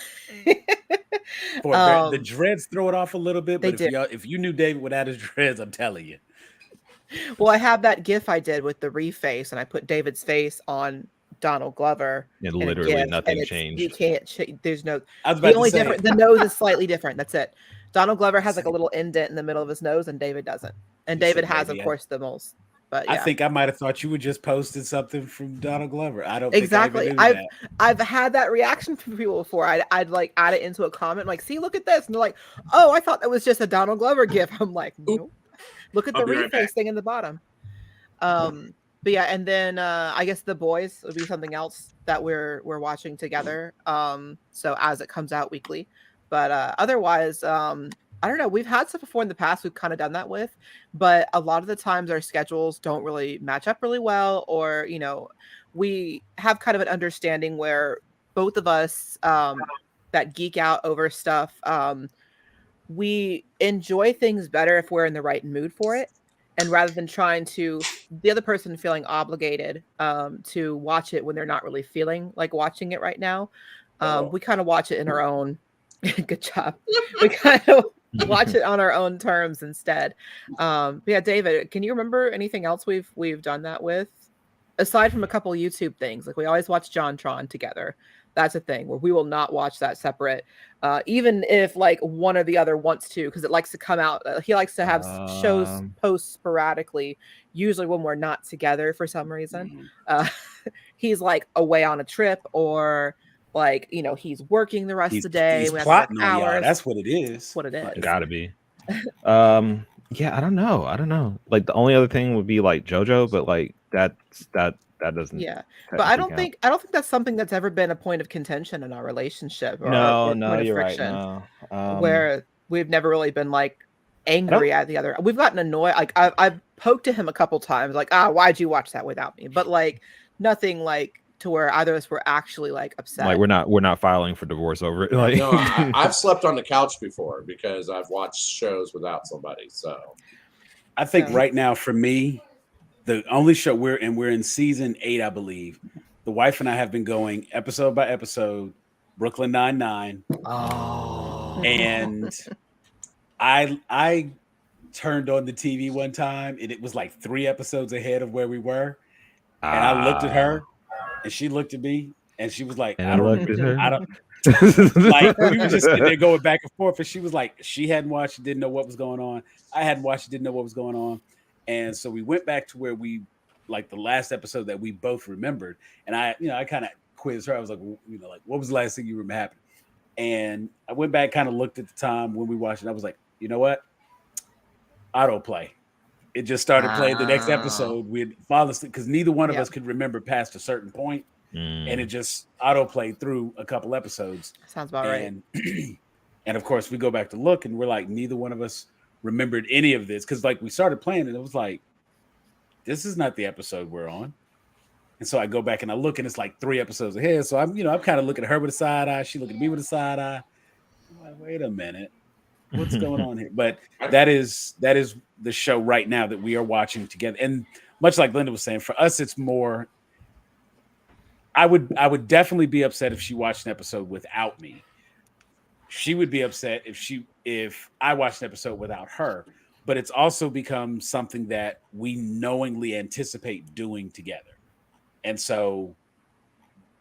dreads throw it off a little bit, but they if you knew David without his dreads, I'm telling you. Well, I have that GIF I did with the reface, and I put David's face on Donald Glover. And literally nothing changed. You can't. There's no. The nose is slightly different. That's it. Donald Glover has a little indent in the middle of his nose, and David doesn't. And David has, of course, the moles. But yeah. I think I might have thought you were just posting something from Donald Glover. I don't exactly. Think I even knew I've had that reaction from people before. I'd add it into a comment, see, look at this, and they're like, oh, I thought that was just a Donald Glover GIF. I'm like, nope. Look at the reface thing in the bottom. But yeah, and then I guess The Boys would be something else that we're watching together. So as it comes out weekly, but otherwise, I don't know. We've had stuff before in the past we've kind of done that with, but a lot of the times our schedules don't really match up really well, or we have kind of an understanding where both of us that geek out over stuff. We enjoy things better if we're in the right mood for it. And rather than trying to the other person feeling obligated to watch it when they're not really feeling like watching it right now, we kind of watch it in our own. Good job. We kind of watch it on our own terms instead. But yeah, David, can you remember anything else we've done that with, aside from a couple YouTube things? We always watch JonTron together. That's a thing where we will not watch that separate, even if like one or the other wants to, because it likes to come out. He likes to have shows post sporadically, usually when we're not together for some reason. He's like away on a trip, or like, you know, he's working the rest of the day. He's plotting on y'all. That's what it is. That's what it is. Gotta be. Yeah, I don't know. Like the only other thing would be like JoJo, but like that doesn't. Yeah, but I don't think that's something that's ever been a point of contention in our relationship. Or No, point you're of right. friction, No. Where we've never really been like angry at the other. We've gotten annoyed. Like I've poked at him a couple times, like, why'd you watch that without me? But like nothing like to where either of us were actually like upset. Like we're not filing for divorce over it. Like no, I've slept on the couch before because I've watched shows without somebody. So I think right now for me, the only show we're in season 8, I believe. The wife and I have been going episode by episode, Brooklyn Nine-Nine. Oh. And I turned on the TV one time and it was like 3 episodes ahead of where we were. And I looked at her and she looked at me and she was like, I don't like we were just sitting there going back and forth, and she was like, she hadn't watched, didn't know what was going on. I hadn't watched, didn't know what was going on. And so we went back to where we, like the last episode that we both remembered. And I kind of quizzed her. I was like, like, what was the last thing you remember happened? And I went back, kind of looked at the time when we watched it. I was like, you know what? Autoplay. It just started playing the next episode. We'd fall asleep because neither one of us could remember past a certain point. And it just autoplayed through a couple episodes. Sounds about right. And of course, we go back to look, and we're like, neither one of us remembered any of this because, like, we started playing, and it was like, this is not the episode we're on. And so I go back and I look, and it's like 3 episodes ahead. So I'm kind of looking at her with a side eye. She looking at me with a side eye. I'm like, wait a minute, what's going on here? But that is the show right now that we are watching together. And much like Linda was saying, for us, it's more. I would definitely be upset if she watched an episode without me. She would be upset if I watched an episode without her. But it's also become something that we knowingly anticipate doing together. And so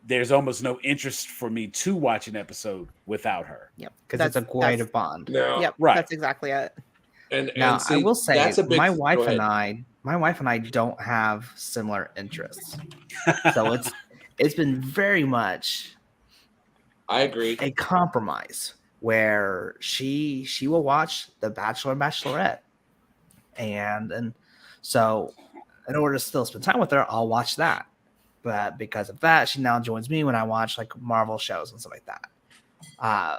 there's almost no interest for me to watch an episode without her. Yep, because it's a greater bond. No, yep, right. That's exactly it. And see, I will say, that's a big, my wife and I don't have similar interests, so it's been very much. I agree. A compromise where she will watch The Bachelor and Bachelorette, and so in order to still spend time with her, I'll watch that. But because of that, she now joins me when I watch like Marvel shows and stuff like that.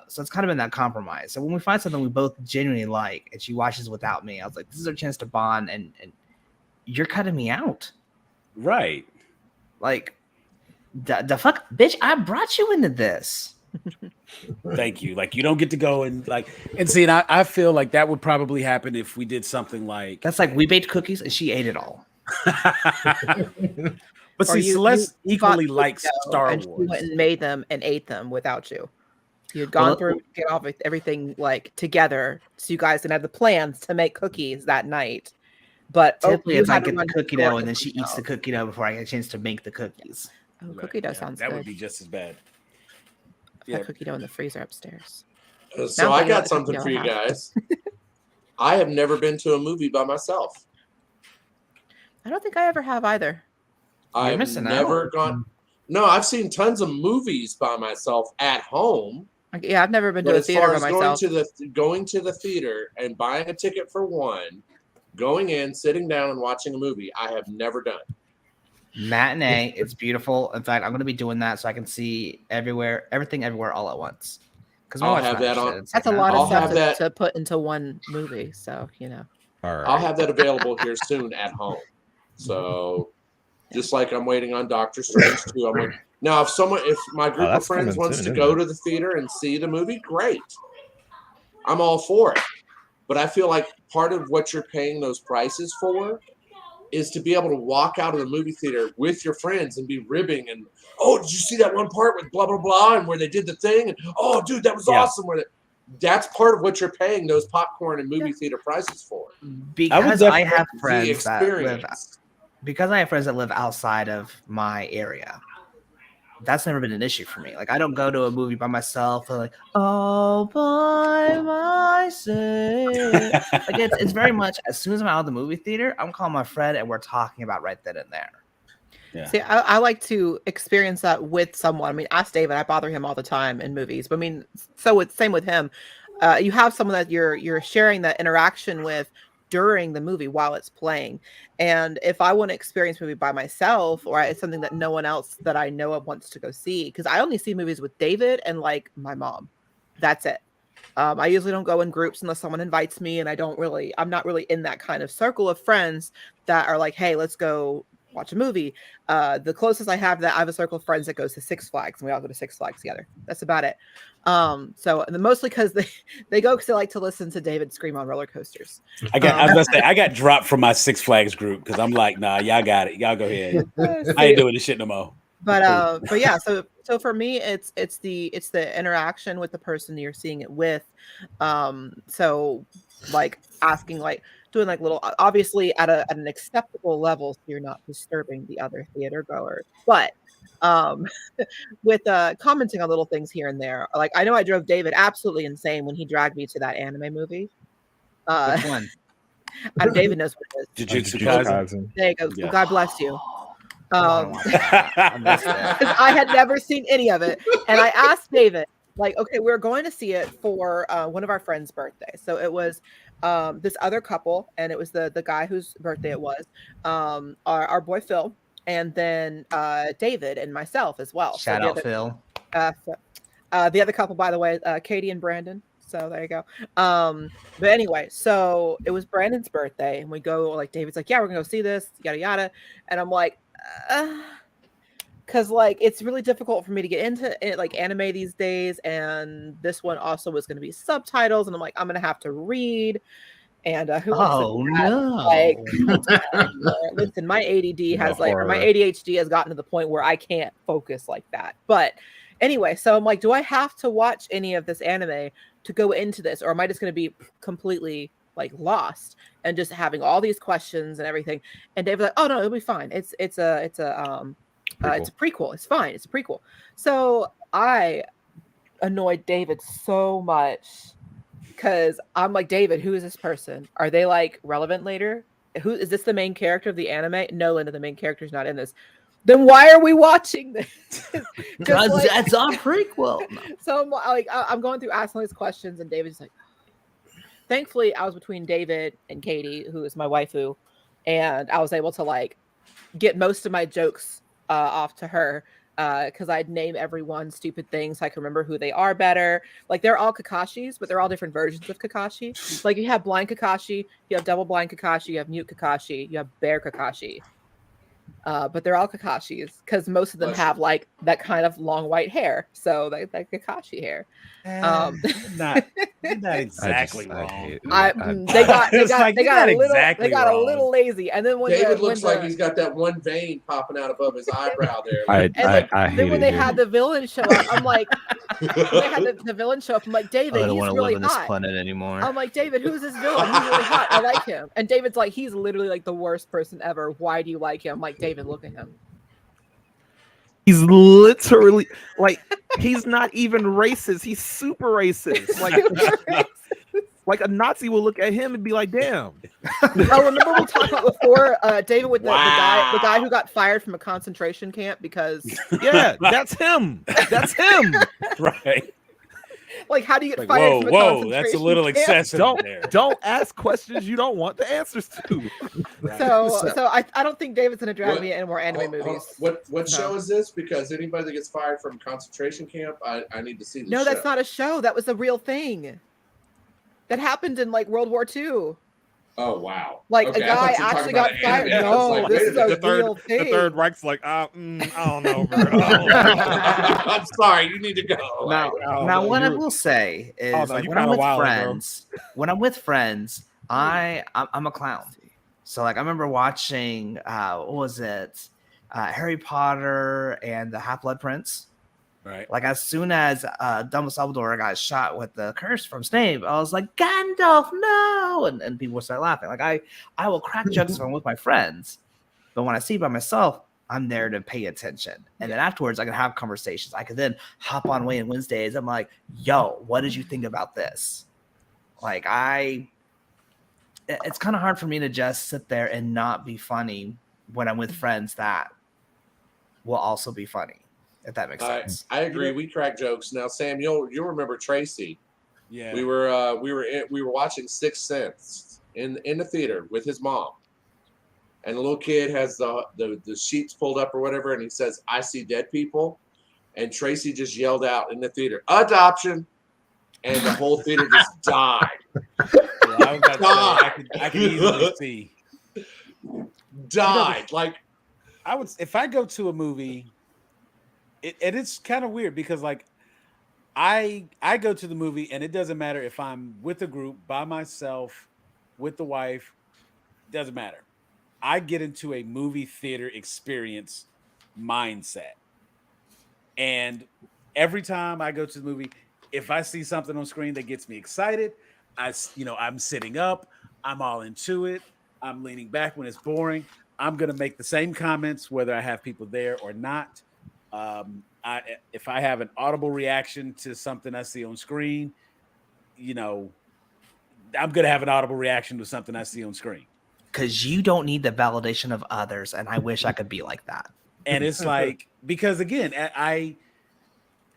So it's kind of been that compromise. So when we find something we both genuinely like and she watches without me, I was like, this is our chance to bond, and you're cutting me out. Right. Like, the fuck, bitch, I brought you into this. Thank you. Like, you don't get to go and see, and I feel like that would probably happen if we did something like. That's like we baked cookies and she ate it all. But see, Celeste equally likes Star and Wars. She went and made them and ate them without you. You had gone through, get off everything like together, so you guys can have the plans to make cookies that night. But typically, it's I get the cookie dough and then she eats the cookie dough before I get a chance to make the cookies. Oh, cookie dough sounds good. That would be just as bad. Yeah, cookie dough in the freezer upstairs. So I got something for you guys. I have never been to a movie by myself. I don't think I ever have either. I've never gone. No, I've seen tons of movies by myself at home. Yeah, I've never been to a theater by myself. Going to the theater and buying a ticket for one, going in, sitting down, and watching a movie, I have never done. Matinee, it's beautiful. In fact, I'm going to be doing that so I can see everything everywhere all at once. Because I'll have that on. That's a lot of stuff to put into one movie. So All right. I'll have that available here soon at home. So. Just like I'm waiting on Doctor Strange too. I'm like, now if my group of friends wants to go to the theater and see the movie, great. I'm all for it. But I feel like part of what you're paying those prices for is to be able to walk out of the movie theater with your friends and be ribbing and, oh, did you see that one part with blah blah blah and where they did the thing, and oh dude, that was awesome. That's part of what you're paying those popcorn and movie theater prices for. Because I have friends that live outside of my area, that's never been an issue for me. Like, I don't go to a movie by myself and like, all by myself. Like, it's very much, as soon as I'm out of the movie theater, I'm calling my friend and we're talking about right then and there. Yeah. See, I like to experience that with someone. I mean, ask David. I bother him all the time in movies. But I mean, so it's same with him. You have someone that you're sharing that interaction with during the movie while it's playing. And if I want to experience movie by myself, or it's something that no one else that I know of wants to go see, because I only see movies with David and like my mom. That's it. I usually don't go in groups unless someone invites me, and I'm not really in that kind of circle of friends that are like, hey, let's go watch a movie. The closest I have that I have a circle of friends that goes to Six Flags, and we all go to Six Flags together. That's about it. So mostly because they go because they like to listen to David scream on roller coasters. I was gonna say I got dropped from my Six Flags group because I'm like, nah, y'all got it. Y'all go ahead. I ain't doing this shit no more. But yeah, so for me, it's the interaction with the person you're seeing it with. So like asking, like doing like little, obviously at an acceptable level, so you're not disturbing the other theater goers, but with commenting on little things here and there. Like, I know I drove David absolutely insane when he dragged me to that anime movie. Which one? David knows what it is. Jujutsu Kaisen. There you go. Yeah. Well, God bless you. I missed it. I had never seen any of it, and I asked David, like, okay, we're going to see it for one of our friends' birthday. So it was this other couple, and it was the guy whose birthday it was, our boy Phil, and then David and myself as well. Shout out Phil. The other couple, by the way, Katie and Brandon. So there you go. But anyway, so it was Brandon's birthday, and we go, like, David's like, yeah, we're gonna go see this, yada yada, and I'm like, because like it's really difficult for me to get into it, like anime these days, and this one also was going to be subtitles, and I'm like, I'm gonna have to read. And who wants to do that? Like, listen, my ADD has my ADHD has gotten to the point where I can't focus like that. But anyway, so I'm like, do I have to watch any of this anime to go into this, or am I just going to be completely like lost and just having all these questions and everything? And David's like, oh no, it'll be fine. It's a prequel. It's fine. It's a prequel. So I annoyed David so much because I'm like, David, who is this person? Are they like relevant later? Who is this? The main character of the anime? No, Linda, the main character is not in this. Then why are we watching this? Because like, that's our prequel. No. So I'm going through asking these questions, and David's like, thankfully I was between David and Katie, who is my waifu, and I was able to like get most of my jokes off to her because I'd name everyone stupid things so I can remember who they are better. Like, they're all Kakashis, but they're all different versions of Kakashi. Like, you have blind Kakashi, you have double blind Kakashi, you have mute Kakashi, you have bear Kakashi. But they're all Kakashis because most of them have like that kind of long white hair, so like Kakashi hair. Not exactly wrong. They got a little lazy, and then when David looks like he's got that one vein popping out above his eyebrow there. Then when they had the villain show up, I'm like, when they had the villain show up, I'm like, David, I don't he's want to really live on this hot. planet anymore. I'm like, David, who's this villain? He's really hot. I like him. And David's like, he's literally like the worst person ever. Why do you like him? I'm like, David, look at him. He's literally like, he's not even racist. He's super racist. Like a Nazi will look at him and be like, damn. Oh, remember we talked about before, David, with the guy who got fired from a concentration camp because that's him. That's him. Right. Like, how do you get fired from a concentration that's a little camp? excessive. Don't ask questions you don't want the answers to. Right. So I don't think David's gonna drag me into more anime movies. What show is this? Because anybody that gets fired from concentration camp, I need to see this. No, that's not a show. That was a real thing. That happened in like World War II. Oh wow! Like a guy actually got fired. No, this is a real thing. The Third Reich's like, I don't know, bro. I'm sorry, you need to go. Now, what I will say is, like, when I'm with friends, I'm a clown. So like, I remember watching what was it, Harry Potter and the Half-Blood Prince. Right. Like, as soon as Dumbledore got shot with the curse from Snape, I was like, Gandalf, no! And people would start laughing. Like, I will crack jokes if I'm with my friends, but when I see by myself, I'm there to pay attention. And then afterwards, I can have conversations. I can then hop on Wayne Wednesdays. I'm like, yo, what did you think about this? Like, it's kind of hard for me to just sit there and not be funny when I'm with friends that will also be funny, if that makes sense. I agree. We crack jokes. Now, Sam, you'll remember Tracy. Yeah. We were watching Sixth Sense in the theater with his mom. And the little kid has the sheets pulled up or whatever, and he says, "I see dead people." And Tracy just yelled out in the theater, "Adoption." And the whole theater just died. Yeah, I was about to say, I can easily see. Died. Like, I would, if I go to a movie, it's kind of weird because like I go to the movie and it doesn't matter if I'm with a group, by myself, with the wife, doesn't matter. I get into a movie theater experience mindset. And every time I go to the movie, if I see something on screen that gets me excited, I'm sitting up, I'm all into it, I'm leaning back when it's boring. I'm going to make the same comments whether I have people there or not. If I have an audible reaction to something I see on screen, I'm going to have an audible reaction to something I see on screen. Because you don't need the validation of others, and I wish I could be like that. And it's like, because again, I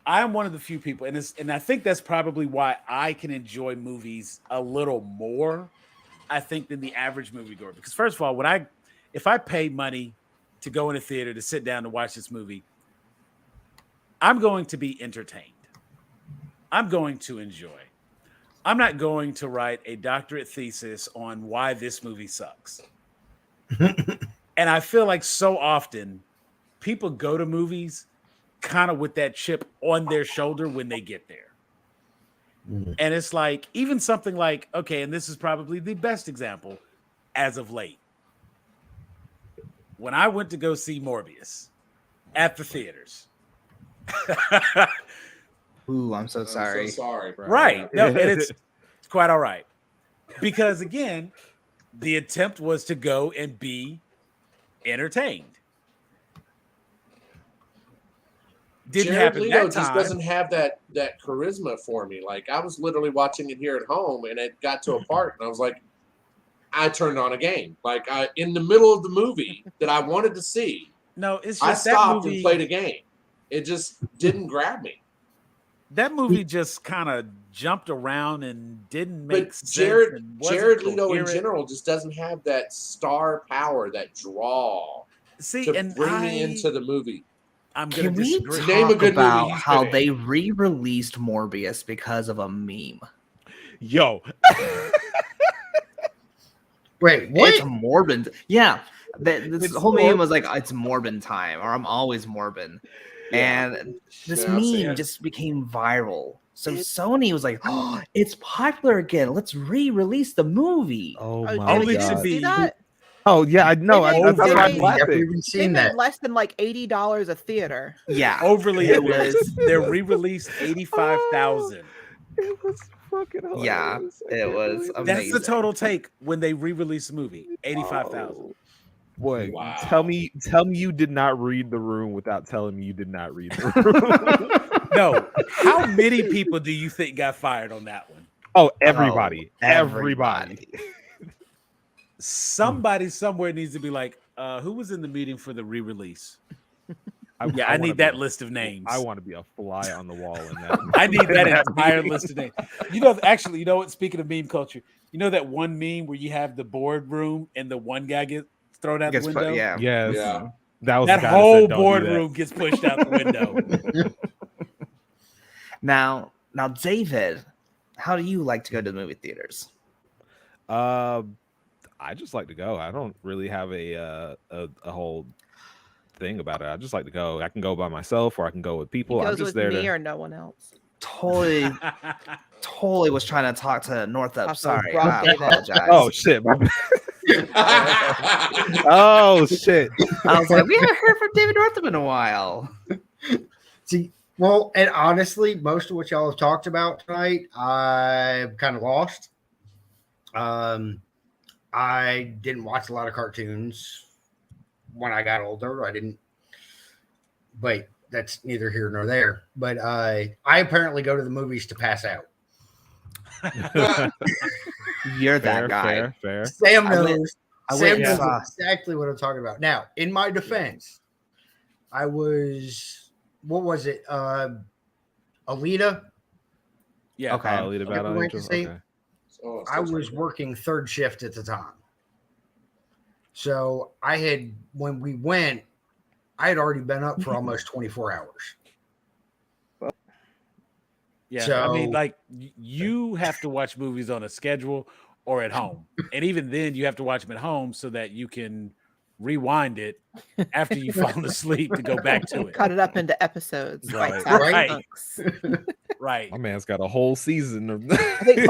am one of the few people, and I think that's probably why I can enjoy movies a little more, I think, than the average moviegoer. Because first of all, if I pay money to go in a theater to sit down to watch this movie, I'm going to be entertained. I'm going to enjoy. I'm not going to write a doctorate thesis on why this movie sucks. And I feel like so often people go to movies kind of with that chip on their shoulder when they get there. And it's like, even something like, okay, and this is probably the best example as of late. When I went to go see Morbius at the theaters. Ooh, I'm so sorry. I'm so sorry. Right. No, and it's quite all right. Because again, the attempt was to go and be entertained. Didn't Jared happen Leto that time. just doesn't have that charisma for me. Like, I was literally watching it here at home, and it got to a part, and I was like, I turned on a game. Like, in the middle of the movie that I wanted to see, No, it's just I stopped that movie, and played a game. It just didn't grab me. That movie just kind of jumped around and didn't make But sense. Jared Leto in general just doesn't have that star power, that draw to bring me into the movie. I'm going Can to we disagree. Name a talk good movie about he's how been in. they re-released Morbius because of a meme? Yo, Wait, what? It's Morbin. Yeah. This It's whole meme was like, it's Morbin time, or I'm always Morbin. And this Yeah, I've seen meme it. just became viral. So Sony was like, oh, it's popular again. Let's re-release the movie. oh Oh, my Only did to you god. be- see that? Oh yeah, I know. They That's made- why they I'm made- I've never laughing. even They seen made that. less than like $80 a theater. Yeah. Overly, It was- they're re-released 85,000. It was fucking hilarious. Yeah, I it can't was believe it. That's the amazing. total take when they re-release the movie. 85,000. Oh, boy, Wow. tell me you did not read The Room without telling me you did not read The Room. No, how many people do you think got fired on that one? Oh, everybody. Oh, Everybody. Somebody somewhere needs to be like, who was in the meeting for the re-release? I wanna need be that a- list of names. I want to be a fly on the wall in that. I need that in entire meeting. list of names. Actually, you know what? Speaking of meme culture, you know that one meme where you have the boardroom and the one guy gets thrown out the Gets put- window? yeah. Yes. Yeah. That was That the guy whole said, "Don't do that." boardroom gets pushed out the window. Now, David, how do you like to go to the movie theaters? I just like to go. I don't really have a whole thing about it. I just like to go. I can go by myself or I can go with He people. I'm goes just with there me to. or no one else. Totally was trying to talk to North Up. Also, Sorry, Rob I David. apologize. Oh shit! Oh shit! I was like, we haven't heard from David Northam in a while. See, well, and honestly, most of what y'all have talked about tonight, I'm kind of lost. I didn't watch a lot of cartoons when I got older. I didn't, but that's neither here nor there. But I apparently go to the movies to pass out. You're that guy. Fair. Sam I went- knows. I Sam went and knows saw- exactly what I'm talking about. Now, in my defense, I was, what was it? Alita. Yeah. Okay. Alita Ever Battle went to Angel. see? Okay. Oh, I was working third shift at the time. So when we went, I had already been up for almost 24 hours. Yeah. So- I mean, like you have to watch movies on a schedule or at home. And even then you have to watch them at home so that you can rewind it after you've fallen asleep to go back to it. Cut it up into episodes, Right. bite-sized Right. chunks. Right. My man's got a whole season of I think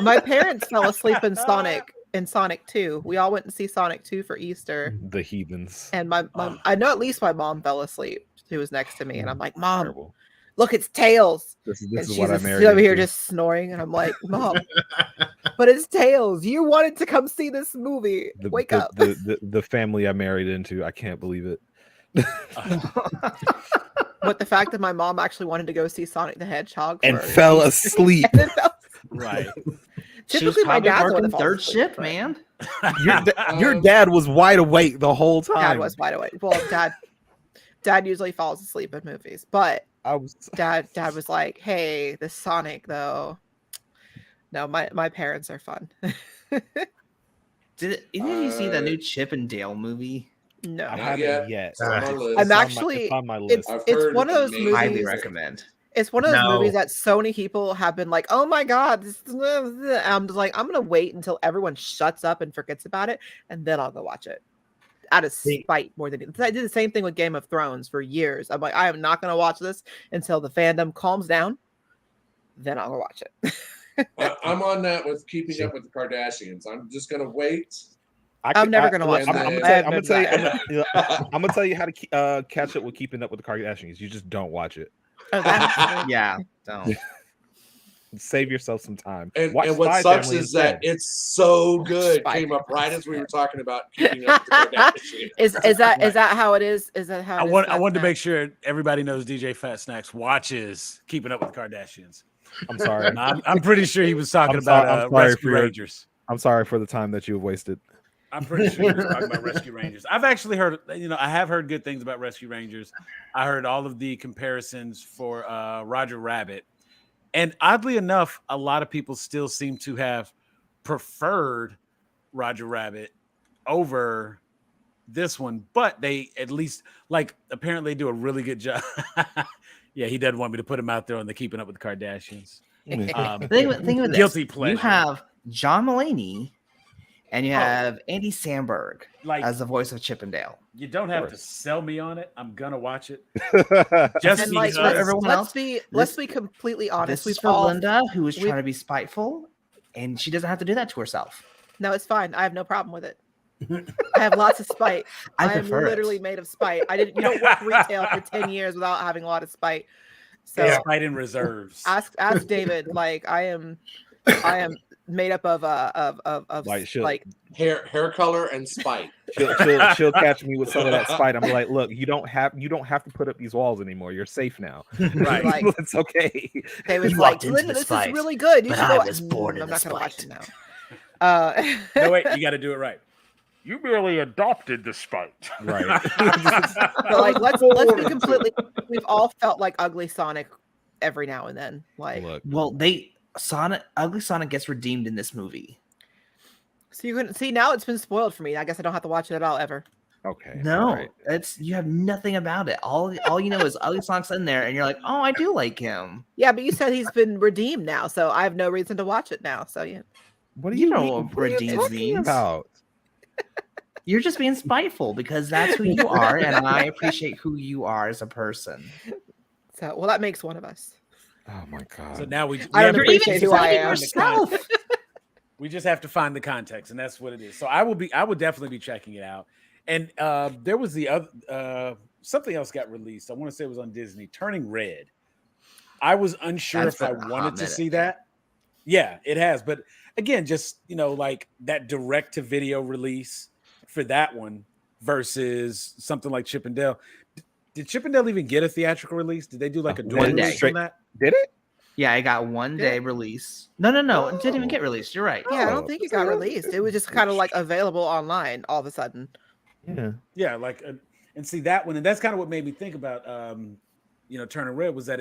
my parents fell asleep in Sonic 2. We all went to see Sonic 2 for Easter. the heathens. And my mom, I know at least my mom fell asleep. She was next to me, and I'm like, Mom, Terrible. look, it's Tails. This And is she's what I just married over here into. just snoring, and I'm like, Mom, but it's Tails. You wanted to come see this movie. Wake up. The family I married into. I can't believe it. But the fact that my mom actually wanted to go see Sonic the Hedgehog And for fell Easter- asleep. and then fell- Right. She was Typically, my probably dad's the one working that falls third asleep, shift, but man. Your dad was wide awake the whole time. Dad was wide awake. Well, dad usually falls asleep in movies, but I was. dad was like, "Hey, this Sonic though." No, my parents are fun. Did either of you see the new Chip and Dale movie? No, I Not haven't yet. yet. It's on my I'm list. I'm actually- It's on my list. I've it's heard one of those amazing movies. Highly things. recommend. it's one of those No. movies that so many people have been like, "Oh my god!" I'm just like, I'm gonna wait until everyone shuts up and forgets about it, and then I'll go watch it. Out of See- spite, more than I did the same thing with Game of Thrones for years. I'm like, I am not gonna watch this until the fandom calms down. Then I'll go watch it. I'm on that with keeping up with the Kardashians. I'm just gonna wait. I'm never gonna watch that. I'm I gonna have tell you. no I'm desire. gonna tell you how to catch up with keeping up with the Kardashians. You just don't watch it. Oh, that's- Yeah, don't. Save yourself some time. And Watch what Spy sucks Family is that instead. it's so good. Spy Came up Family. right as we were talking about keeping up with the Kardashians. is that how it is? Is that how I it is, wanted Fat to Snack? make sure everybody knows DJ Fat Snacks watches Keeping Up with the Kardashians. I'm sorry. And I'm pretty sure he was talking I'm sorry- about I'm sorry Rescue for your- Rangers. I'm sorry for the time that you have wasted. I'm pretty sure he was talking about Rescue Rangers. I've actually heard, I have heard good things about Rescue Rangers. I heard all of the comparisons for Roger Rabbit. And oddly enough, a lot of people still seem to have preferred Roger Rabbit over this one, but they at least, like, apparently do a really good job. Yeah, he doesn't want me to put him out there on the Keeping Up with the Kardashians. Think of this. Guilty pleasure. You have John Mulaney, and you have Andy Samberg Like, as the voice of Chip and Dale. you don't have to course. sell me on it. I'm gonna watch it. Just Just And like, because. for everyone else, let's be completely honest. This is We've for all Linda, who is we've- trying to be spiteful, and she doesn't have to do that to herself. No, it's fine. I have no problem with it. I have lots of spite. I am prefer literally it. made of spite. You don't work retail for 10 years without having a lot of spite. So Yeah. Spite in reserves. ask David. Like I am made up of Like, she'll- like Hair color and spite. she'll catch me with some of that spite. I'm like, look, you don't have to put up these walls anymore. You're safe now. Right. like It's okay. David's You like, walked into Linda, the this spite, is really good. You but should I go. was born in I'm the not gonna watch spite. it now. No, wait, you got to do it right. You merely adopted the spite. Right. But like, let's be completely. We've all felt like ugly Sonic every now and then. Like, Look, Well, Ugly Sonic gets redeemed in this movie. so you can see now it's been spoiled for me. I guess I don't have to watch it at all ever. okay. No, all right. it's you have nothing about it. All you know is Ugly Sonic's in there, and you're like, oh, I do like him. Yeah, but you said he's been redeemed now, so I have no reason to watch it now. So yeah. What do You you know mean? what What are you redeemed talking means. about? You're just being spiteful because that's who you are, and I appreciate who you are as a person. So well, that makes one of us. Oh my god. So now we I have don't to You're appreciate even who I citing am. yourself. We just have to find the context, and that's what it is. So I would definitely be checking it out. And there was the other something else got released. I want to say it was on Disney, Turning Red. I was unsure That's if I been a hot wanted to minute, see yeah. that. Yeah, it has. But again, just like that direct to video release for that one versus something like Chip and Dale. Did Chip and Dale even get a theatrical release? Did they do like a dual One day. release on that? Did it? Yeah, it got 1 day release. No, it didn't even get released. You're right. Yeah, I Oh, don't think it got released. It was just kind of like available online all of a sudden. Yeah. Yeah, like and see that one, and that's kind of what made me think about Turner Red was that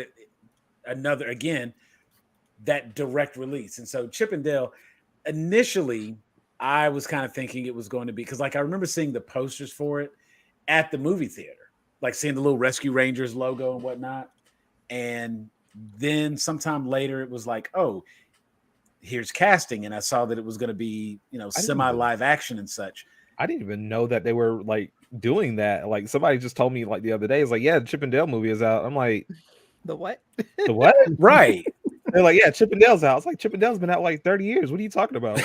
another again that direct release. And so Chip and Dale, initially I was kind of thinking it was going to be, because like I remember seeing the posters for it at the movie theater, like seeing the little Rescue Rangers logo and whatnot. And then sometime later it was like, oh, here's casting, and I saw that it was going to be semi live action and such. I didn't even know that they were like doing that. Like somebody just told me like the other day, it's like, yeah, the Chip and Dale movie is out. I'm like, The what? the what? Right. They're like, yeah, Chip and Dale's out. It's like, Chip and Dale's been out like 30 years. What are you talking about?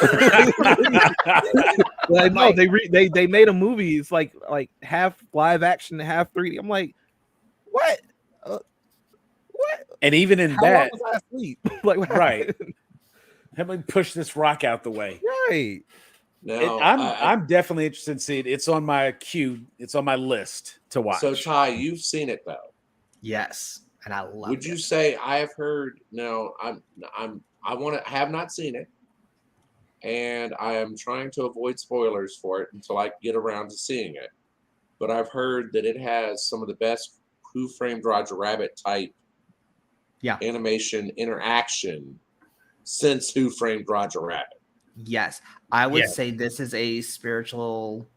Like, no, they made a movie. It's like half live action, half 3D. I'm like, what? What? And even in How that, long was I asleep? Like, what right. happened? Let me push this rock out the way. Right. Now, I'm definitely interested in seeing it. It's on my queue. It's on my list to watch. So Ty, you've seen it though. Yes, and I love Would you say I have heard? No, I have not seen it, and I am trying to avoid spoilers for it until I get around to seeing it. But I've heard that it has some of the best Who Framed Roger Rabbit type animation interaction since Who Framed Roger Rabbit. Yes, I would say this is a spiritual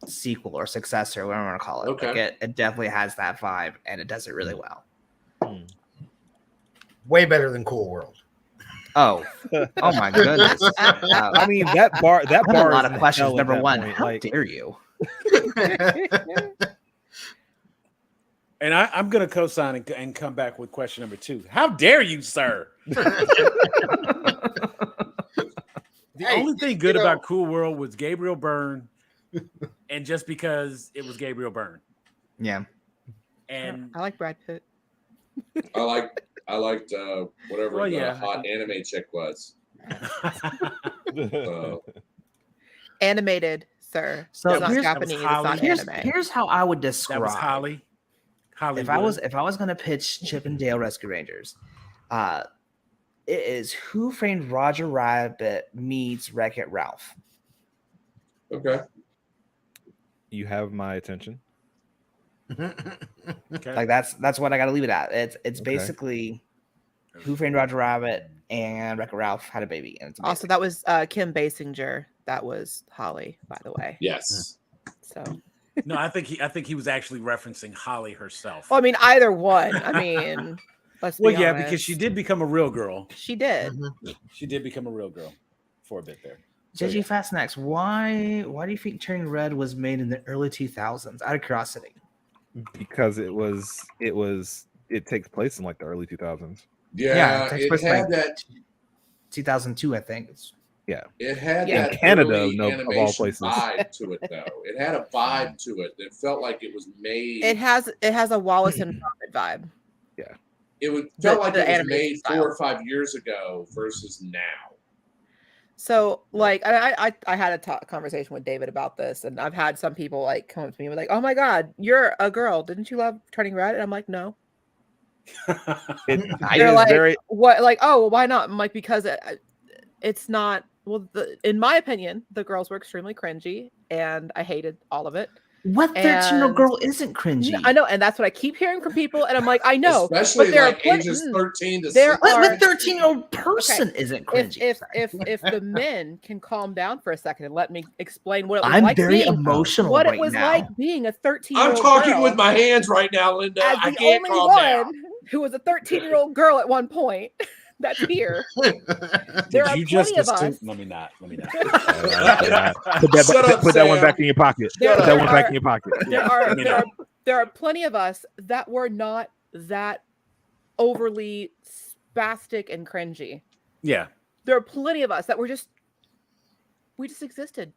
sequel or successor, whatever you want to call it. Okay. Like it definitely has that vibe, and it does it really well. Way better than Cool World. Oh my goodness! I mean, that bar. I have a lot is of questions. hell at Number that one, point. how Like, dare you? And I'm going to co-sign and come back with question number 2. How dare you, sir? The only thing good about Cool World was Gabriel Byrne, and just because it was Gabriel Byrne. Yeah. And I like Brad Pitt. I liked whatever Well, the yeah. hot anime chick was. Animated, sir. So It's not here's- Japanese. It's Holly. not Here's anime. how I would that describe. was Holly. If I was gonna pitch Chip and Dale Rescue Rangers, it is Who Framed Roger Rabbit meets Wreck-It Ralph. Okay. you have my attention. Okay. Like that's what I got to leave it at. It's Okay. basically Who Framed Roger Rabbit and Wreck-It Ralph had a baby, and it's Also, that was Kim Basinger. That was Holly, by the way. Yes. So, No, I think he was actually referencing Holly herself. well, I mean, either one. I mean, let's be Well, yeah, honest. because she did become a real girl. She did. She did become a real girl for a bit there. So, JG yeah. Fastnax. Why do you think Turning Red was made in the early 2000s? Out of curiosity. Because it takes place in like the early 2000s. Yeah, it takes it place had like that. 2002, I think. It had Yeah. that In Canada, early of all animation places. vibe to it, though. It had a vibe to it that felt like it was made. It has a Wallace and Gromit vibe. Felt like the it was animation made style. 4 or 5 years ago versus now. So, like, I had a conversation with David about this, and I've had some people like come up to me and be like, "Oh my God, you're a girl. Didn't you love Turning Red?" And I'm like, "No." It They're is like, very "What?" Like, "Oh, well, why not?" I'm like, "Because it's not." Well, in my opinion, the girls were extremely cringy, and I hated all of it. What 13-year-old And- girl isn't cringy? I know, and that's what I keep hearing from people, and I'm like, I know, Especially but there like are plen- ages mm, 13 to there 16. are- What 13-year-old person isn't cringy? if the men can calm down for a second and let me explain what it was I'm like very being emotional what right it was now. like being a 13-year-old I'm talking girl with my hands right now, Linda. as I the can't only calm one down. who was a 13-year-old girl at one point that's here. Did There are you just plenty of assume? us. Let me not. put Shut up, that one Sam. back in your pocket. There- Put that one there back are- in your pocket. There are plenty of us that were not that overly spastic and cringy. Yeah. There are plenty of us that were we just existed.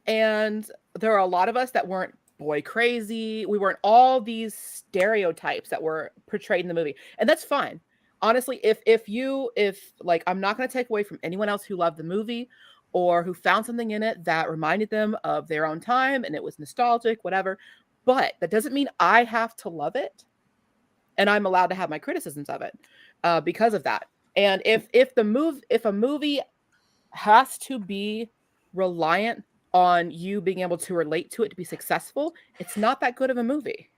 And there are a lot of us that weren't boy crazy. We weren't all these stereotypes that were portrayed in the movie. And that's fine. Honestly, if like, I'm not going to take away from anyone else who loved the movie or who found something in it that reminded them of their own time and it was nostalgic, whatever. But that doesn't mean I have to love it, and I'm allowed to have my criticisms of it because of that. And if a movie has to be reliant on you being able to relate to it to be successful, it's not that good of a movie.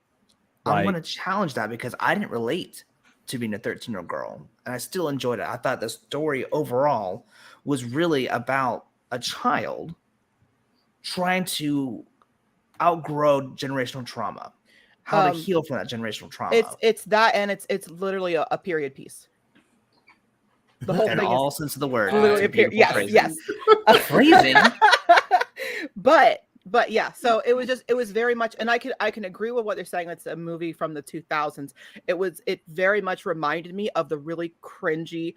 I'm Like- going to challenge that because I didn't relate to being a 13-year-old girl, and I still enjoyed it. I thought the story overall was really about a child trying to outgrow generational trauma, how to heal from that generational trauma. It's that, and it's literally a period piece. The whole in thing all is sense of the word. literally a It's period. beautiful Yes, phrasing. yes. Phrasing. But yeah, so it was very much, and I can agree with what they're saying. It's a movie from the 2000s. It very much reminded me of the really cringy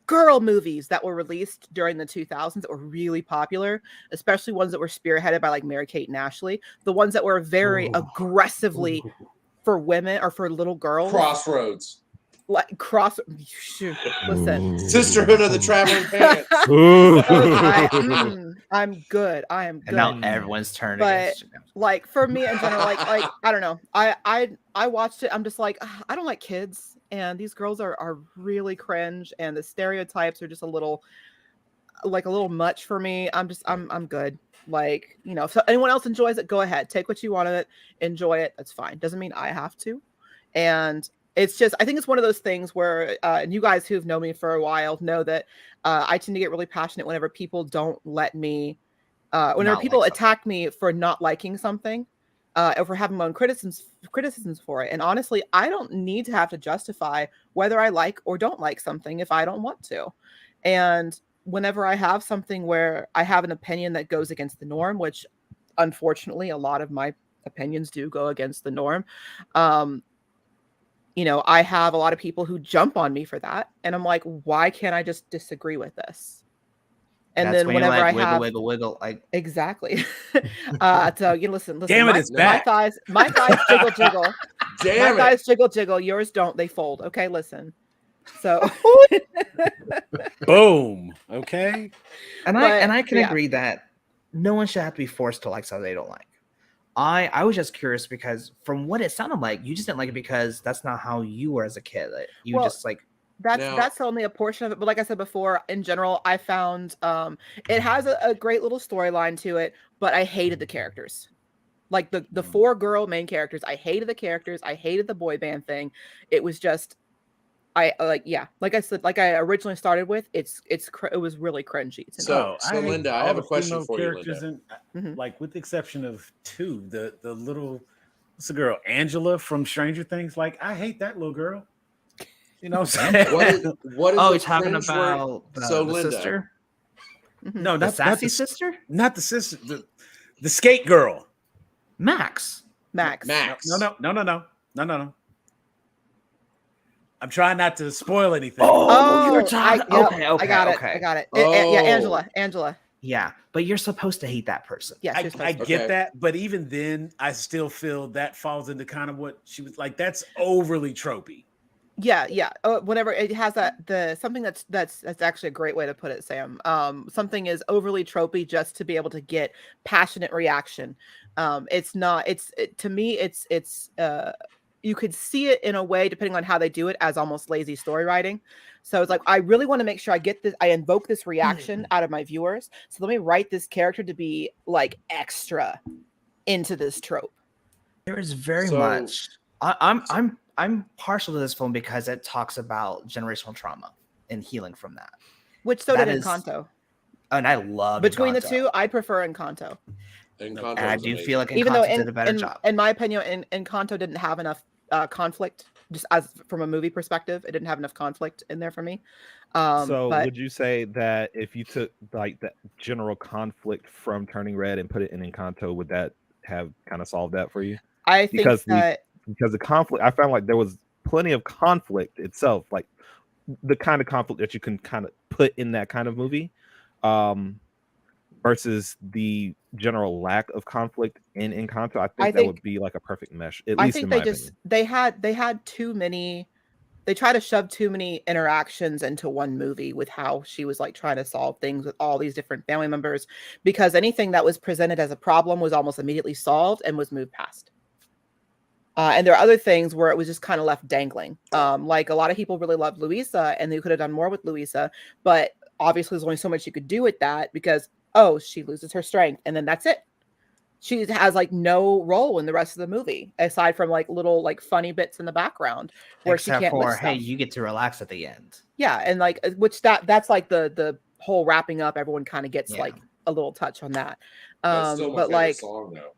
girl movies that were released during the 2000s that were really popular, especially ones that were spearheaded by like Mary-Kate and Ashley, the ones that were very aggressively for women or for little girls. Crossroads. Like listen. Sisterhood of the Traveling Pants. I'm good. I am good. And now everyone's turned But against you. like for me in general, like I don't know. I watched it. I'm just like, I don't like kids, and these girls are really cringe, and the stereotypes are just a little much for me. I'm good. Like, you know, if anyone else enjoys it, go ahead. Take what you want of it, enjoy it. That's fine. Doesn't mean I have to. And it's just, I think it's one of those things where, and you guys who've known me for a while know that I tend to get really passionate whenever people don't let me, whenever people attack me for not liking something, or for having my own criticisms for it. And honestly, I don't need to have to justify whether I like or don't like something if I don't want to. And whenever I have something where I have an opinion that goes against the norm, which unfortunately a lot of my opinions do go against the norm, you know, I have a lot of people who jump on me for that. And I'm like, why can't I just disagree with this? And That's then when whenever you're like, I have wiggle, like exactly. So you listen. Damn it, it's back. My thighs jiggle jiggle. Damn My it. thighs jiggle jiggle. Yours don't. They fold. Okay, listen. So Boom. Okay. and But, I can yeah. agree that no one should have to be forced to like something they don't like. I was just curious because from what it sounded like, you just didn't like it because that's not how you were as a kid. Like, you Well, just like that's only a portion of it. But like I said before, in general, I found it has a great little storyline to it, but I hated the characters. Like the 4 girl main characters, I hated the characters. I hated the boy band thing. It was just, like I said, like I originally started with, it was really cringy to me. So, I hate Linda, I all have the a question female for you, characters Linda. Mhm. like with the exception of 2, the little, what's the girl, Angela from Stranger Things? Like, I hate that little girl. You know what I'm saying? What is oh, the you're talking cringe about So, the Linda. sister, Mhm. No, the not sassy the sister, not the sister, the skate girl. Max. Max. Max. No. I'm trying not to spoil anything. Oh, you're talking. Okay, I got it. okay. I got it. Oh. Yeah, Angela. Yeah, but you're supposed to hate that person. Yeah, I she's supposed to. get Okay. that, but even then, I still feel that falls into kind of what she was like. That's overly tropey. Yeah. Whenever it has something that's actually a great way to put it, Sam. Something is overly tropey just to be able to get passionate reaction. It's not. To me, it's you could see it in a way, depending on how they do it, as almost lazy story writing. So it's like, I really want to make sure I get this, I invoke this reaction out of my viewers. So let me write this character to be like extra into this trope. There is very So- much. I'm partial to this film because it talks about generational trauma and healing from that. Which so That did is- Encanto. And I love Between the Encanto. two, I prefer Encanto. And and I do feel like Even though Encanto did a better job. in my opinion, Encanto didn't have enough conflict, just as from a movie perspective, it didn't have enough conflict in there for me. So But would you say that if you took like that general conflict from Turning Red and put it in Encanto, would that have kind of solved that for you? I think because that because the conflict, I found like there was plenty of conflict itself, like the kind of conflict that you can kind of put in that kind of movie, versus the general lack of conflict in Encanto. I think that would be like a perfect mesh, at I least think in they my just opinion. they had too many they try to shove too many interactions into one movie with how she was like trying to solve things with all these different family members, because anything that was presented as a problem was almost immediately solved and was moved past. And there are other things where it was just kind of left dangling. Like a lot of people really loved Louisa, and they could have done more with Louisa, but obviously there's only so much you could do with that because, oh, she loses her strength, and then that's it. She has like no role in the rest of the movie aside from like little like funny bits in the background where Except she can't for, lift hey, stuff. you get to relax at the end. Yeah, and like which that's like the whole wrapping up. Everyone kind of gets Yeah. like a little touch on that. That's still my But favorite like song, though.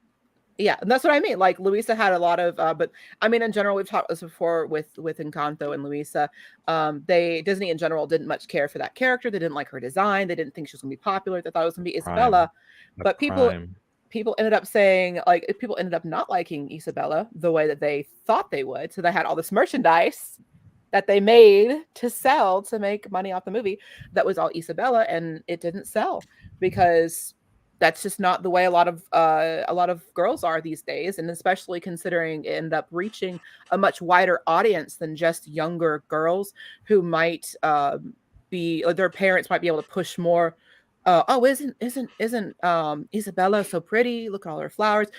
yeah, and that's what I mean. Like Luisa had a lot of, but I mean, in general, we've talked this before with Encanto and Luisa. Disney in general didn't much care for that character. They didn't like her design. They didn't think she was gonna be popular. They thought it was gonna be Isabella. The But people crime. ended up saying like people ended up not liking Isabella the way that they thought they would. So they had all this merchandise that they made to sell to make money off the movie that was all Isabella, and it didn't sell because that's just not the way a lot of girls are these days, and especially considering it ended up reaching a much wider audience than just younger girls who might be their parents might be able to push more. Oh, isn't Isabella so pretty? Look at all her flowers.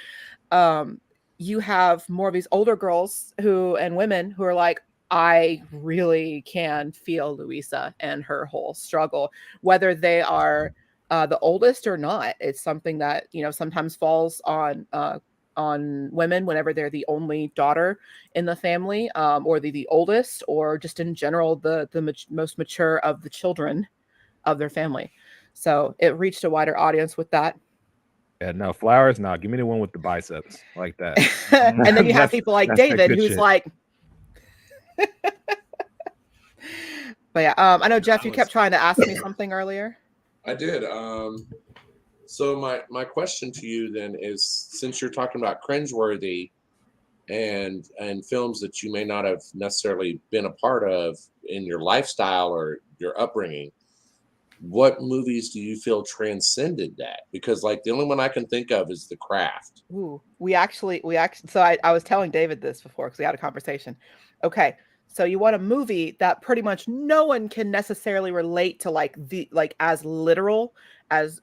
You have more of these older girls and women who are like, I really can feel Louisa and her whole struggle, whether they are the oldest or not. It's something that sometimes falls on women whenever they're the only daughter in the family, or the oldest, or just in general the most mature of the children of their family. So it reached a wider audience with that. Yeah, no flowers. No, give me the one with the biceps like that. And then you have That's- people like that's that David, good who's shit. like. But yeah, I know Jeff, you kept trying to ask me something earlier. I did. So my question to you then is, since you're talking about cringeworthy and films that you may not have necessarily been a part of in your lifestyle or your upbringing, what movies do you feel transcended that? Because like the only one I can think of is The Craft. Ooh, we actually so I was telling David this before because we had a conversation. Okay, so you want a movie that pretty much no one can necessarily relate to, like as literal as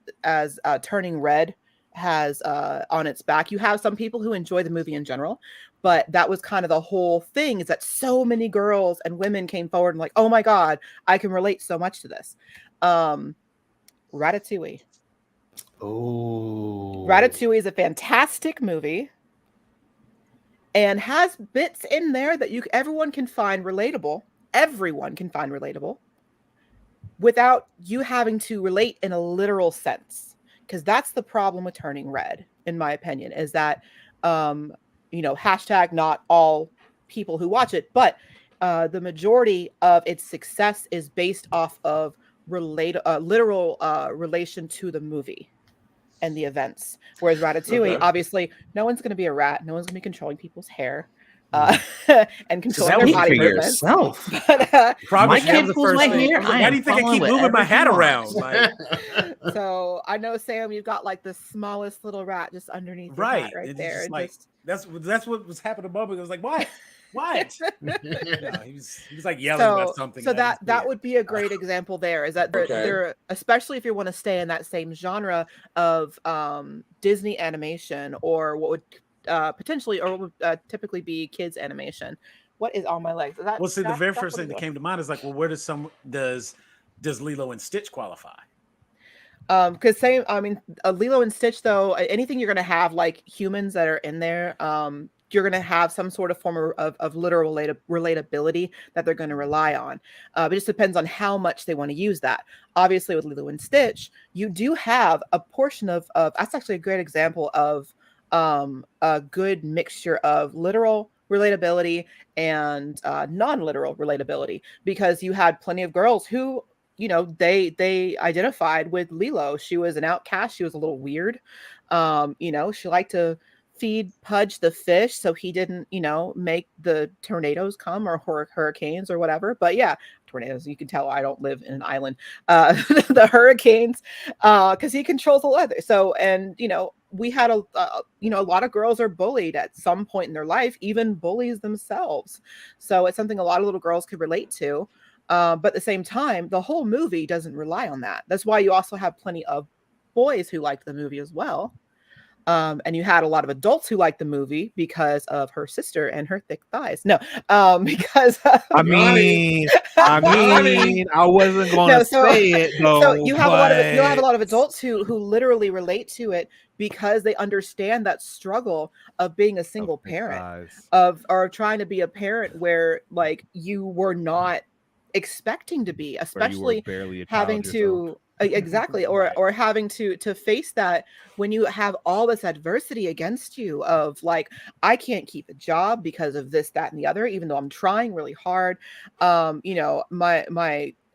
Turning Red has on its back. You have some people who enjoy the movie in general, but that was kind of the whole thing, is that so many girls and women came forward and like, oh my God, I can relate so much to this. Ratatouille. Oh, Ratatouille is a fantastic movie and has bits in there that everyone can find relatable. Everyone can find relatable without you having to relate in a literal sense. Because that's the problem with Turning Red, in my opinion, is that, hashtag not all people who watch it, but the majority of its success is based off of literal relation to the movie and the events. Whereas Ratatouille, Okay. obviously, no one's going to be a rat. No one's going to be controlling people's hair and controlling their Speak body for movements. yourself. But, Probably My should have kid the pulls first my thing. hair, I was like, I why am do you think I following keep moving my whatever hat he around? wants. Like, so I know, Sam, you've got like the smallest little rat just underneath your right. hat right It's there. just And like just... that's what was happening a moment ago. I was like, what? What? No, he was like yelling about something. So and I that didn't see it. would be a great example there, is that Okay. they're especially if you want to stay in that same genre of Disney animation, or what would potentially or what would typically be kids animation. What is on my legs? Is that Well, see, the Jack? very Jack, first what are thing you that doing? came to mind is like, well, where does Lilo and Stitch qualify? Because same, I mean, Lilo and Stitch, though, anything you're gonna have like humans that are in there, you're gonna have some sort of form of literal relatability that they're gonna rely on. It just depends on how much they want to use that. Obviously, with Lilo and Stitch, you do have a portion of that's actually a great example of a good mixture of literal relatability and non-literal relatability, because you had plenty of girls who they identified with Lilo. She was an outcast. She was a little weird. She liked to feed Pudge the fish so he didn't, make the tornadoes come, or hurricanes or whatever. But yeah, tornadoes, you can tell I don't live in an island. The hurricanes, because he controls the weather. So, and we had a lot of girls are bullied at some point in their life, even bullies themselves. So it's something a lot of little girls could relate to. But at the same time, the whole movie doesn't rely on that. That's why you also have plenty of boys who liked the movie as well. And you had a lot of adults who liked the movie because of her sister and her thick thighs. No, because I mean, I wasn't going to say it though. So you have a lot of adults who literally relate to it because they understand that struggle of being a single parent, or trying to be a parent where like you were not expecting to be, especially having to exactly or having to face that when you have all this adversity against you of like, I can't keep a job because of this, that, and the other, even though I'm trying really hard. My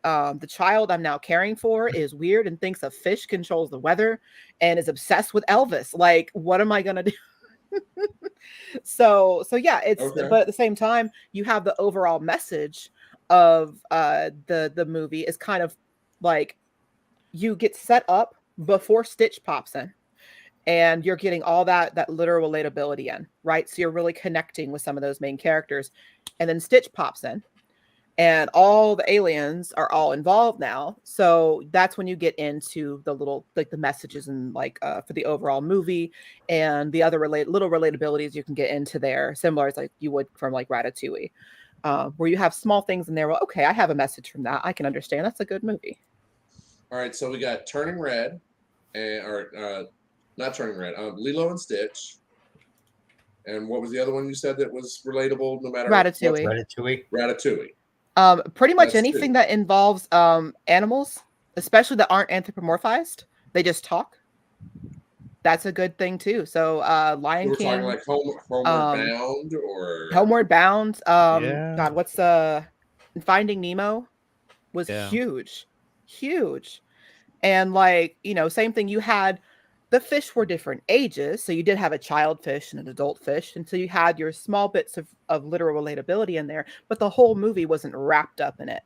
the child I'm now caring for is weird and thinks a fish controls the weather and is obsessed with Elvis. Like, what am I gonna do? So yeah, it's Okay. but at the same time, you have the overall message of the movie is kind of like you get set up before Stitch pops in, and you're getting all that literal relatability in, right? So you're really connecting with some of those main characters, and then Stitch pops in, and all the aliens are all involved now. So that's when you get into the little like the messages and like for the overall movie and the other little relatabilities you can get into there, similar as like you would from like Ratatouille. Where you have small things in there. Well, okay, I have a message from that. I can understand. That's a good movie. All right, so we got Turning Red, or not Turning Red, Lilo and Stitch. And what was the other one you said that was relatable no matter Ratatouille. Ratatouille. Pretty much That's anything two. that involves animals, especially that aren't anthropomorphized. They just talk. That's a good thing too. So Lion We're King. talking like Homeward Bound or Homeward Bound. Yeah. God, what's Finding Nemo was huge. And like, same thing, you had the fish were different ages. So you did have a child fish and an adult fish. And so you had your small bits of literal relatability in there, but the whole movie wasn't wrapped up in it.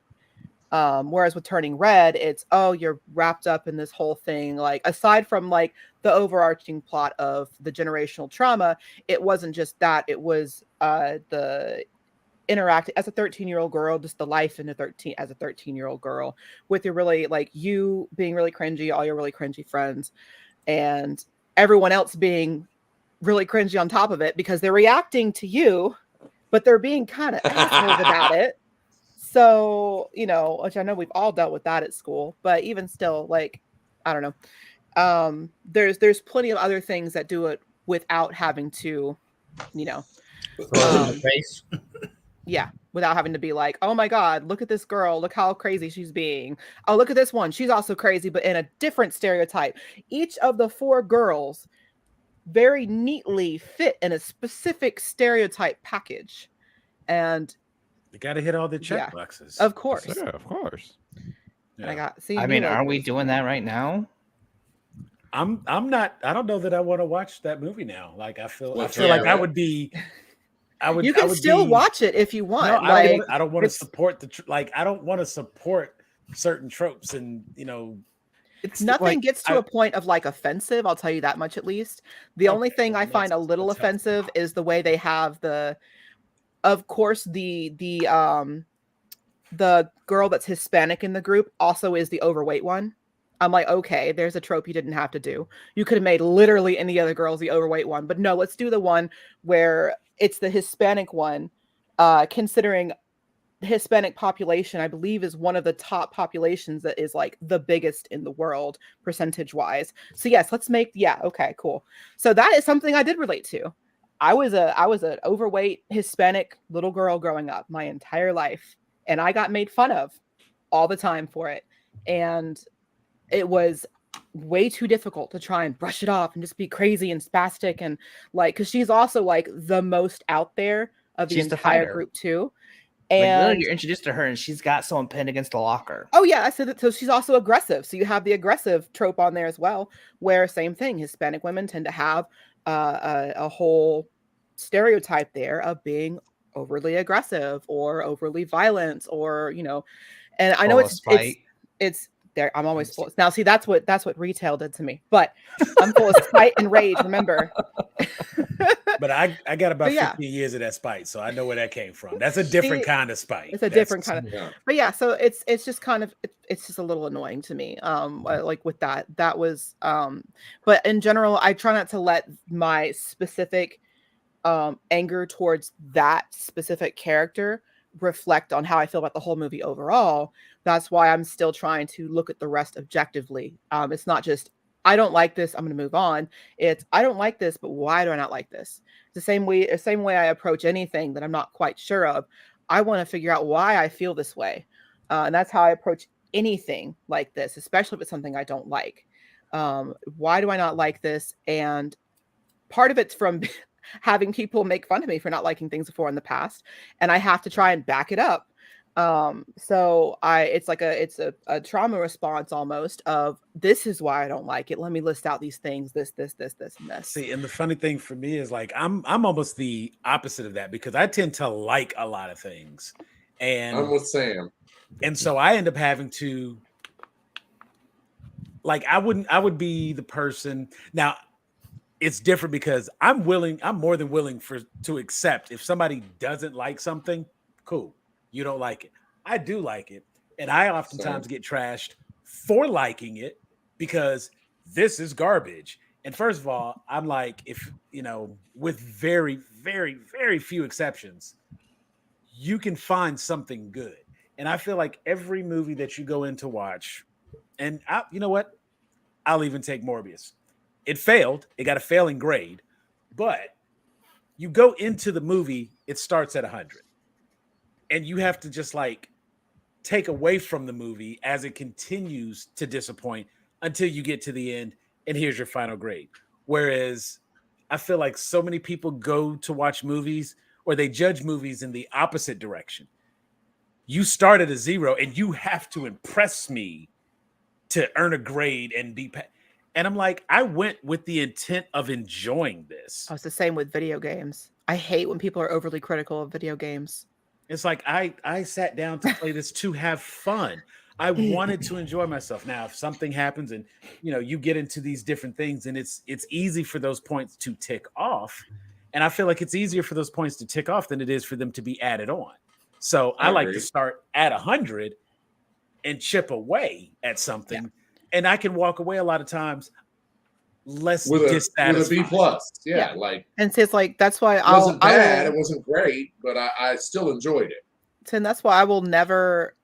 Whereas with Turning Red, it's, oh, you're wrapped up in this whole thing. Like, aside from like the overarching plot of the generational trauma, it wasn't just that. It was the interacting as a 13-year-old girl, just the life as a 13-year-old girl with your really like you being really cringy, all your really cringy friends, and everyone else being really cringy on top of it because they're reacting to you, but they're being kind of assholes about it. So, which I know we've all dealt with that at school, but even still, like, I don't know. There's plenty of other things that do it without having to, face. yeah, without having to be like, oh my God, look at this girl, look how crazy she's being. Oh, look at this one, she's also crazy, but in a different stereotype. Each of the 4 girls very neatly fit in a specific stereotype package, and You got to hit all the check boxes. of course. Yeah, of course. Yeah. I mean, aren't we doing that right now? I'm not. I don't know that I want to watch that movie now. Like I feel like right? I would be. You can still watch it if you want. No, like, I don't want to support I don't want to support certain tropes, and It's nothing like, gets to a point of like offensive. I'll tell you that much at least. The only thing I find a little offensive is the way they have of course, the girl that's Hispanic in the group also is the overweight one. I'm like, okay, there's a trope you didn't have to do. You could have made literally any other girls the overweight one, but no, let's do the one where it's the Hispanic one, considering the Hispanic population, I believe, is one of the top populations that is like the biggest in the world percentage wise. So yes, okay, cool. So that is something I did relate to. I was an overweight Hispanic little girl growing up my entire life, and I got made fun of all the time for it. And it was way too difficult to try and brush it off and just be crazy and spastic and like, because she's also like the most out there of the entire group too. And you're introduced to her and she's got someone pinned against a locker. Oh yeah, I said that. So she's also aggressive. So you have the aggressive trope on there as well, where same thing, Hispanic women tend to have a whole stereotype there of being overly aggressive or overly violent, or and I know it's there I'm always full. Now, see, that's what retail did to me. But I'm full of spite and rage. Remember. But I got about But yeah. 15 years of that spite, so I know where that came from. That's a different kind of spite. It's a different kind of. Yeah. But yeah, so it's just kind of it's just a little annoying to me. Like with that was but in general, I try not to let my specific anger towards that specific character reflect on how I feel about the whole movie overall. That's why I'm still trying to look at the rest objectively. It's not just I don't like this, I'm going to move on. It's I don't like this, but why do I not like this? The same way I approach anything that I'm not quite sure of. I want to figure out why I feel this way. And that's how I approach anything like this, especially if it's something I don't like. Why do I not like this? And part of it's from having people make fun of me for not liking things before in the past. And I have to try and back it up. So it's like a trauma response almost of this is why I don't like it. Let me list out these things, this, and this. See, and the funny thing for me is like I'm almost the opposite of that because I tend to like a lot of things. And I'm with Sam. And so I end up having to like I would be the person now. It's different because I'm more than willing to accept if somebody doesn't like something, cool. You don't like it. I do like it. And I oftentimes get trashed for liking it because this is garbage. And first of all, I'm like, if, with very, very, very few exceptions, you can find something good. And I feel like every movie that you go in to watch, and you know what? I'll even take Morbius. It failed. It got a failing grade. But you go into the movie, it starts at 100. And you have to just like take away from the movie as it continues to disappoint until you get to the end and here's your final grade. Whereas I feel like so many people go to watch movies or they judge movies in the opposite direction. You start at a 0 and you have to impress me to earn a grade and be and I'm like, I went with the intent of enjoying this. Oh, it's the same with video games. I hate when people are overly critical of video games. It's like I sat down to play this to have fun. I wanted to enjoy myself. Now, if something happens and you get into these different things, and it's easy for those points to tick off. And I feel like it's easier for those points to tick off than it is for them to be added on. So I like to start at 100 and chip away at something. Yeah. And I can walk away a lot of times less dissatisfied. With a B plus. Yeah. Like, and so it's like, that's why it wasn't bad. It wasn't great, but I still enjoyed it. And that's why I will never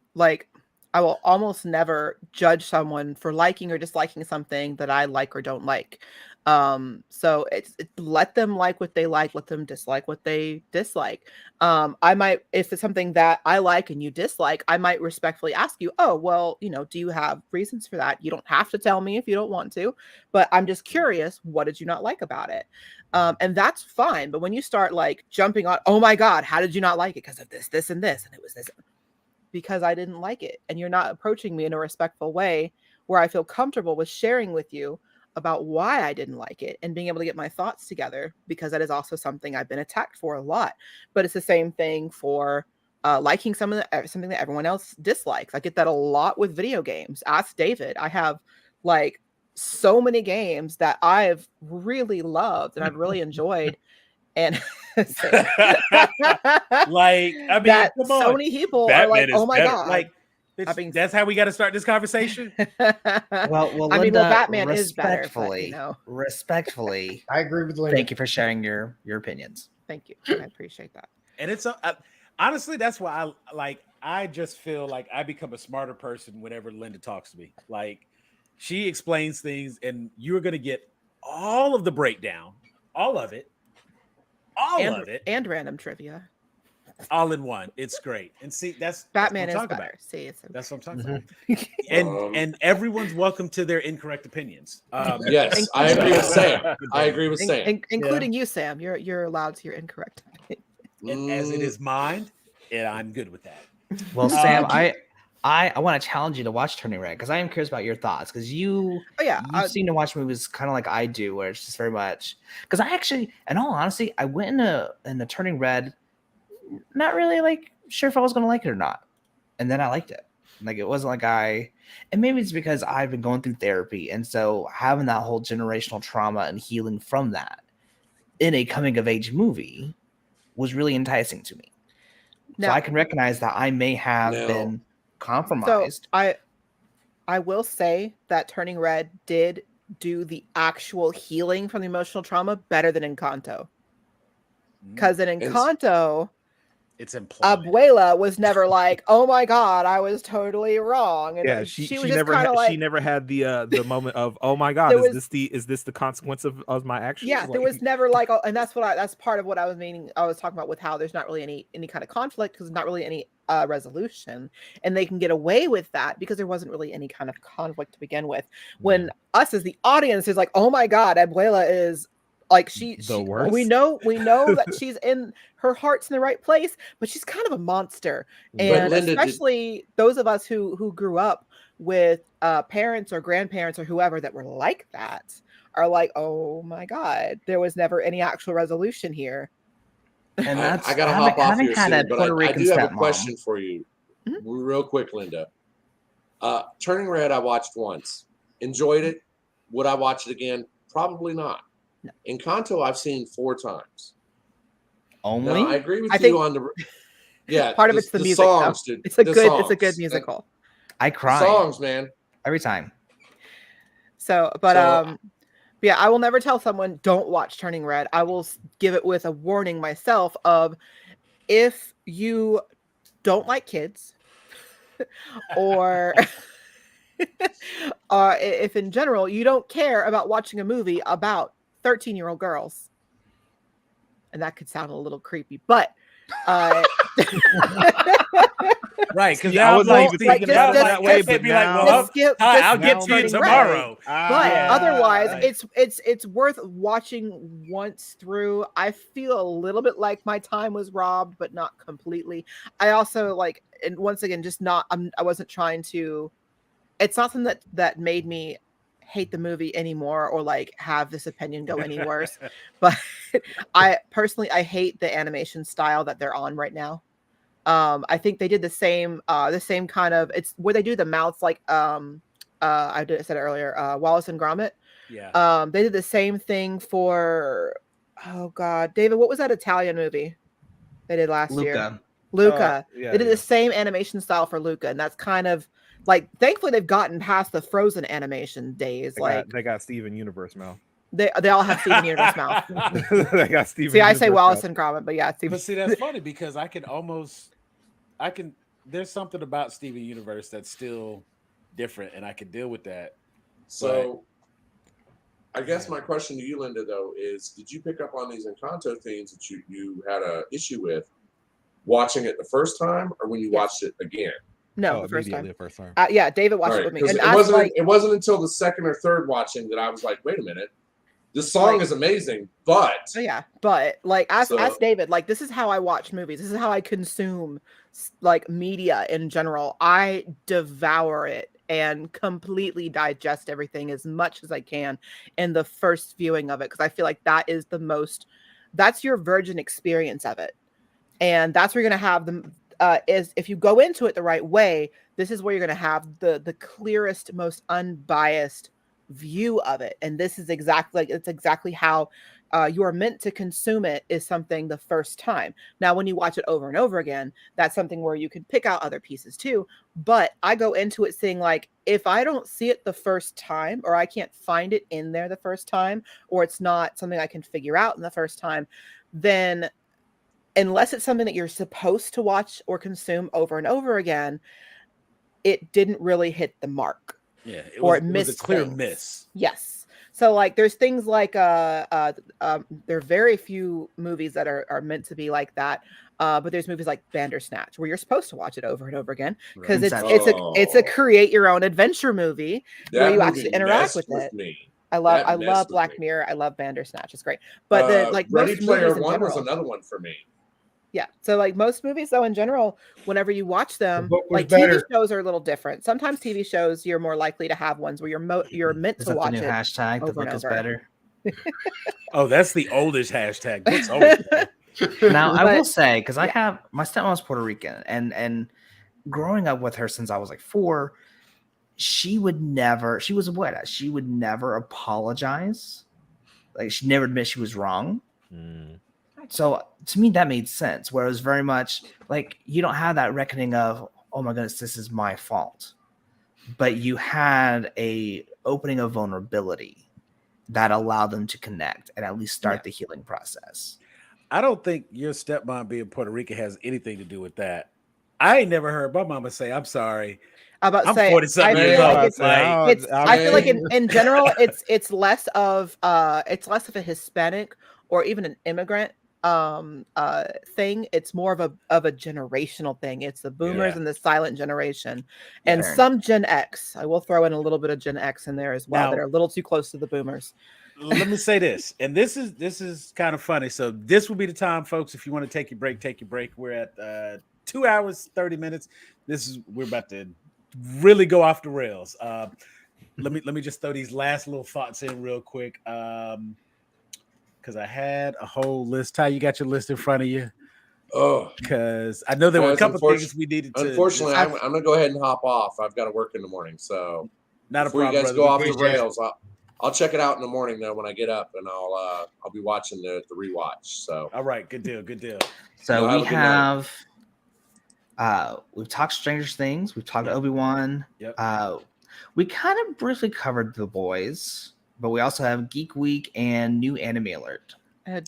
I will almost never judge someone for liking or disliking something that I like or don't like. So it's let them like what they like, let them dislike what they dislike. I might, if it's something that I like and you dislike, I might respectfully ask you, oh, well, do you have reasons for that? You don't have to tell me if you don't want to, but I'm just curious, what did you not like about it? And that's fine. But when you start like jumping on, oh my God, how did you not like it? Because of this, this, and this, and it was this, because I didn't like it. And you're not approaching me in a respectful way where I feel comfortable with sharing with you about why I didn't like it and being able to get my thoughts together, because that is also something I've been attacked for a lot. But it's the same thing for liking something that everyone else dislikes. I get that a lot with video games. Ask David. I have like so many games that I've really loved and I've really enjoyed. And like, I mean, that so many people Batman are like, oh my better. God. Like, that's how we got to start this conversation. Well, I Linda, mean, Batman is better. But, respectfully, I agree with Linda. Thank you for sharing your opinions. Thank you. I appreciate that. And it's honestly, that's why I just feel like I become a smarter person whenever Linda talks to me. Like, she explains things, and you're gonna get all of the breakdown, all of it, and random trivia. All in one. It's great. And see, that's Batman what is better. See, that's what I'm talking about. And everyone's welcome to their incorrect opinions. Yes, I agree with Sam. I agree with Sam, including you, Sam. You're allowed to your incorrect opinion. And as it is mine, and I'm good with that. Well, Sam, I want to challenge you to watch Turning Red because I am curious about your thoughts, because you seem to watch movies kind of like I do, where it's just very much, because I actually, in all honesty, I went in the Turning Red not really like sure if I was going to like it or not, and then I liked it. Like it wasn't like and maybe it's because I've been going through therapy, and so having that whole generational trauma and healing from that in a coming of age movie was really enticing to me. So I can recognize that I may have been compromised. So I will say that Turning Red did do the actual healing from the emotional trauma better than Encanto. Because in Encanto, it's implied. Abuela was never like, "Oh my God, I was totally wrong." And Yeah, she she was just never kind of like, she never had the moment of, "Oh my God, is this the consequence of my actions?" Yeah, there was never like, and that's part of what I was meaning. I was talking about with how there's not really any kind of conflict because there's not really any resolution, and they can get away with that because there wasn't really any kind of conflict to begin with. When us as the audience is like, "Oh my God, Abuela is." Like worst. we know that she's in her heart's in the right place, but she's kind of a monster. And especially those of us who grew up with parents or grandparents or whoever that were like that are like, oh my God, there was never any actual resolution here. And that's I gotta hop off here soon, but I do have a question for you, real quick, Linda. Turning Red, I watched once, enjoyed it. Would I watch it again? Probably not. No. Encanto, I've seen 4 times. Only? Now, I agree with you on the part of it's the music. Songs, dude. It's a good musical. I cry. The songs, man. Every time. So, yeah, I will never tell someone don't watch Turning Red. I will give it with a warning myself of if you don't like kids or if in general you don't care about watching a movie about 13-year-old girls, and that could sound a little creepy, but right, because I was not even thinking about it that way, but now I'll get to you tomorrow. But otherwise, it's worth watching once through. I feel a little bit like my time was robbed, but not completely. I also and once again, just not. I wasn't trying to. It's not something that made me hate the movie anymore or have this opinion go any worse. But I personally hate the animation style that they're on right now. I think they did the same kind of, it's where they do the mouths I said earlier, Wallace and Gromit. Yeah. They did the same thing for, oh God, David, what was that Italian movie they did last year? Luca. They did the same animation style for Luca, and that's kind of thankfully they've gotten past the Frozen animation days. They got Steven Universe mouth. They all have Steven Universe mouth. They got Steven. See, I say Wallace and Gromit, but yeah, Steven. But see, that's funny because there's something about Steven Universe that's still different, and I can deal with that. So, I guess my question to you, Linda, though, is: did you pick up on these Encanto themes that you had a issue with watching it the first time, or when you watched it again? No, the first time. First time. Yeah, David watched it with me. And it wasn't until the second or third watching that I was like, wait a minute, this song is amazing, but ask David, this is how I watch movies. This is how I consume media in general. I devour it and completely digest everything as much as I can in the first viewing of it, because I feel like that is that's your virgin experience of it. And that's where you're going to have them. Is if you go into it the right way, this is where you're going to have the clearest, most unbiased view of it. And this is exactly how you are meant to consume it, is something the first time. Now, when you watch it over and over again, that's something where you can pick out other pieces too. But I go into it saying, if I don't see it the first time, or I can't find it in there the first time, or it's not something I can figure out in the first time, then unless it's something that you're supposed to watch or consume over and over again, it didn't really hit the mark. Yeah, it was a clear miss. Yes. So there's things there are very few movies that are meant to be like that. But there's movies like Bandersnatch where you're supposed to watch it over and over again because it's a create your own adventure movie where you actually interact with it. I love Black Mirror. I love Bandersnatch. It's great. But Ready Player One was another one for me. Yeah. So most movies though in general, whenever you watch them, TV shows are a little different. Sometimes TV shows you're more likely to have ones where you're meant to watch the new it. Hashtag the book is better. Oh, that's the oldest hashtag. That's Now I will say, because I have my stepmom's Puerto Rican, and growing up with her since I was like 4, she would never apologize. Like, she never admit she was wrong. So to me, that made sense, where it was very much like, you don't have that reckoning of, oh my goodness, this is my fault. But you had a opening of vulnerability that allowed them to connect and at least start the healing process. I don't think your stepmom being Puerto Rican has anything to do with that. I ain't never heard my mama say, I'm sorry. I'm about to I'm say, 40-something I years feel old. like it's, I feel like in general, it's less of a Hispanic or even an immigrant thing. It's more of a generational thing. It's the boomers and the silent generation, and some Gen X. I will throw in a little bit of Gen X in there as well. Now, that are a little too close to the boomers. Let me say this, and this is kind of funny. So this will be the time, folks. If you want to take your break, take your break. We're at 2 hours 30 minutes. We're about to really go off the rails. Let me just throw these last little thoughts in real quick. Because I had a whole list. Ty, you got your list in front of you? Oh, because I know there were a couple things we needed to. Unfortunately, I'm gonna go ahead and hop off. I've got to work in the morning, so not before a problem. You guys brother. go off the rails. I'll check it out in the morning though when I get up, and I'll be watching the rewatch. So all right, good deal. So we have we've talked Stranger Things, we've talked Obi-Wan. Yep. We kind of briefly covered The Boys, but we also have Geek Week and New Anime Alert.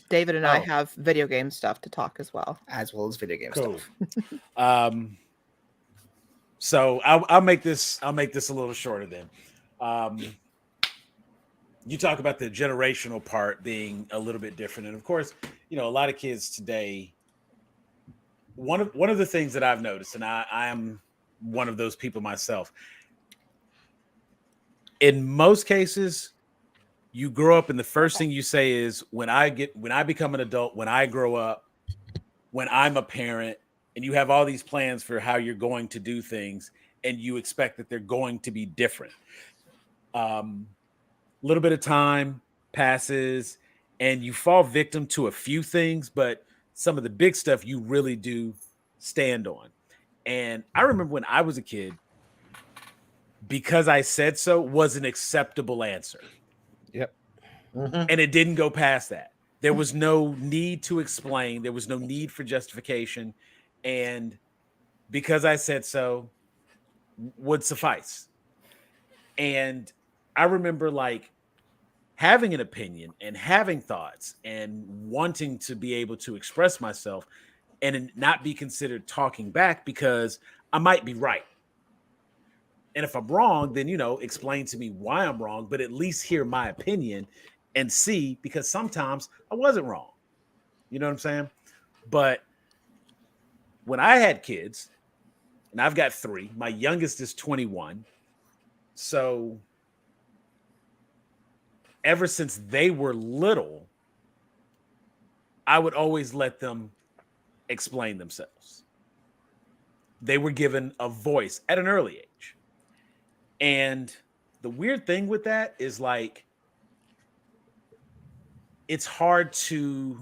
David and I have video game stuff to talk as well as video game stuff. So I'll make this a little shorter then. You talk about the generational part being a little bit different, and of course, a lot of kids today. One of the things that I've noticed, and I am one of those people myself. In most cases, you grow up and the first thing you say is, when I become an adult, when I grow up, when I'm a parent, and you have all these plans for how you're going to do things, and you expect that they're going to be different. Little bit of time passes and you fall victim to a few things, but some of the big stuff you really do stand on. And I remember when I was a kid, because I said so was an acceptable answer. Yep. Mm-hmm. And it didn't go past that. There was no need to explain. There was no need for justification. And because I said so would suffice. And I remember having an opinion and having thoughts and wanting to be able to express myself and not be considered talking back because I might be right. And if I'm wrong, then, explain to me why I'm wrong, but at least hear my opinion and see, because sometimes I wasn't wrong. You know what I'm saying? But when I had kids, and I've got 3, my youngest is 21. So ever since they were little, I would always let them explain themselves. They were given a voice at an early age. And the weird thing with that is it's hard to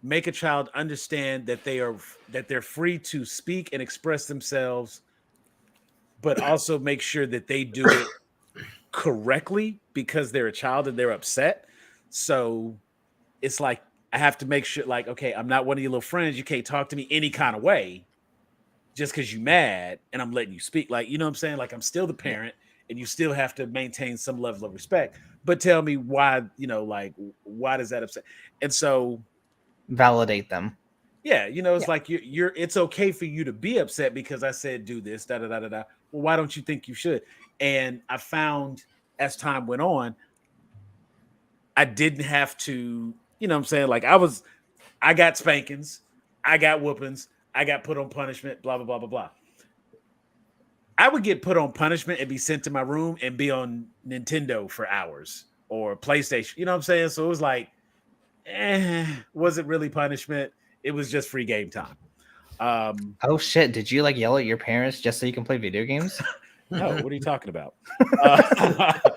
make a child understand that they're free to speak and express themselves, but also make sure that they do it correctly because they're a child and they're upset. So it's I have to make sure, okay, I'm not one of your little friends. You can't talk to me any kind of way just because you're mad and I'm letting you speak. You know what I'm saying? I'm still the parent and you still have to maintain some level of respect, but tell me why, why does that upset? And so validate them. Yeah. It's you're it's okay for you to be upset because I said, do this, da, da, da, da, da. Well, why don't you think you should? And I found as time went on, I didn't have to, you know what I'm saying? I got spankings, I got whoopings, I got put on punishment, blah, blah, blah, blah, blah. I would get put on punishment and be sent to my room and be on Nintendo for hours or PlayStation. You know what I'm saying? So it was was it really punishment? It was just free game time. Oh shit! Did you yell at your parents just so you can play video games? No, what are you talking about?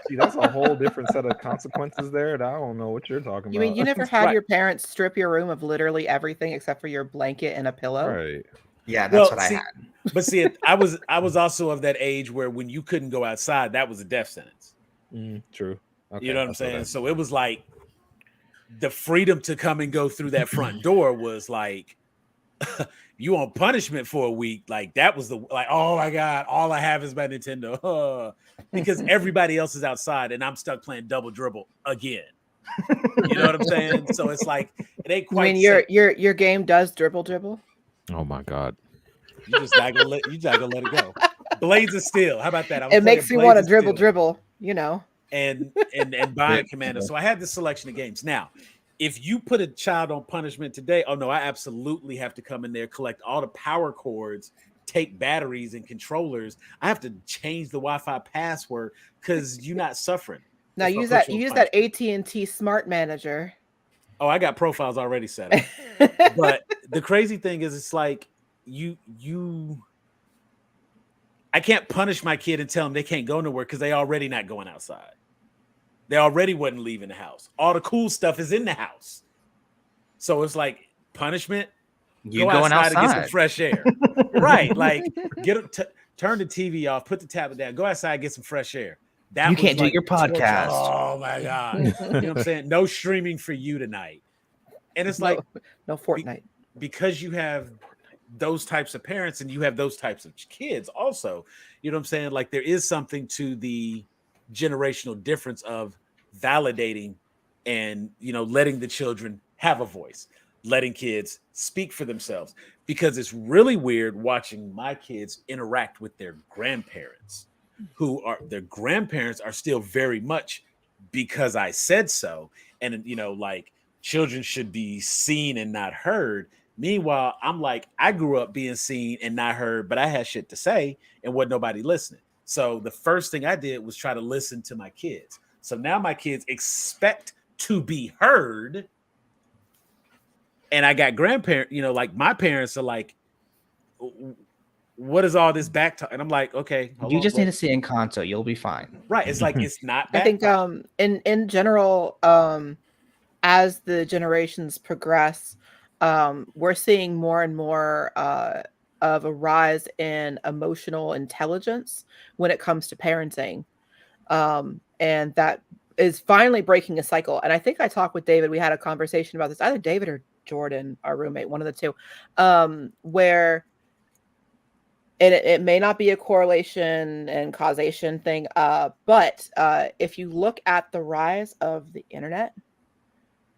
See, that's a whole different set of consequences there. I don't know what you're talking about. You mean you never had your parents strip your room of literally everything except for your blanket and a pillow? Right. Yeah, that's Well, what I see, had. but see, I was also of that age where when you couldn't go outside, that was a death sentence. True. Okay, You know what I'm that's what saying? So it was like the freedom to come and go through that front door was like you on punishment for a week. Like that was the like, oh my God, all I have is my Nintendo. Because everybody else is outside and I'm stuck playing double dribble again. You know what I'm saying? So it's like it ain't You quite mean the same. your game does dribble? Oh my God. You just not gonna let it go. Blades of Steel. How about that? I was It playing makes you Blades want to of Steel. dribble, you know. And buying Commando. So I had this selection of games. Now, if you put a child on punishment today, oh no, I absolutely have to come in there, collect all the power cords, take batteries and controllers. I have to change the Wi-Fi password because you're not suffering. Now if I use put that you on use that punishment. AT&T Smart Manager. Oh, I got profiles already set up. But the crazy thing is, it's like I can't punish my kid and tell them they can't go nowhere because they already not going outside. They already wasn't leaving the house. All the cool stuff is in the house. So it's like punishment. You Go going outside and get some outside. fresh air. Right. Like turn the TV off, put the tablet down, go outside, get some fresh air. That You was can't do like your torture. podcast. Oh my God. You know what I'm saying? No streaming for you tonight. And it's like no Fortnite. because you have those types of parents and you have those types of kids also, you know what I'm saying? Like there is something to the generational difference of validating and, you know, letting the children have a voice, letting kids speak for themselves, because it's really weird watching my kids interact with their grandparents their grandparents are still very much because I said so. And, you know, like children should be seen and not heard. Meanwhile, I'm like, I grew up being seen and not heard, but I had shit to say and wasn't nobody listening. So the first thing I did was try to listen to my kids. So now my kids expect to be heard. And I got grandparents, you know, like my parents are like, what is all this back talk? And I'm like, okay, hold You on. just need to see in console. You'll be fine. Right. It's like, it's not back I think talk. in general, as the generations progress, we're seeing more and more of a rise in emotional intelligence when it comes to parenting. And that is finally breaking a cycle. And I think I talked with David, we had a conversation about this, either David or Jordan, our roommate, one of the two, where it may not be a correlation and causation thing, but if you look at the rise of the internet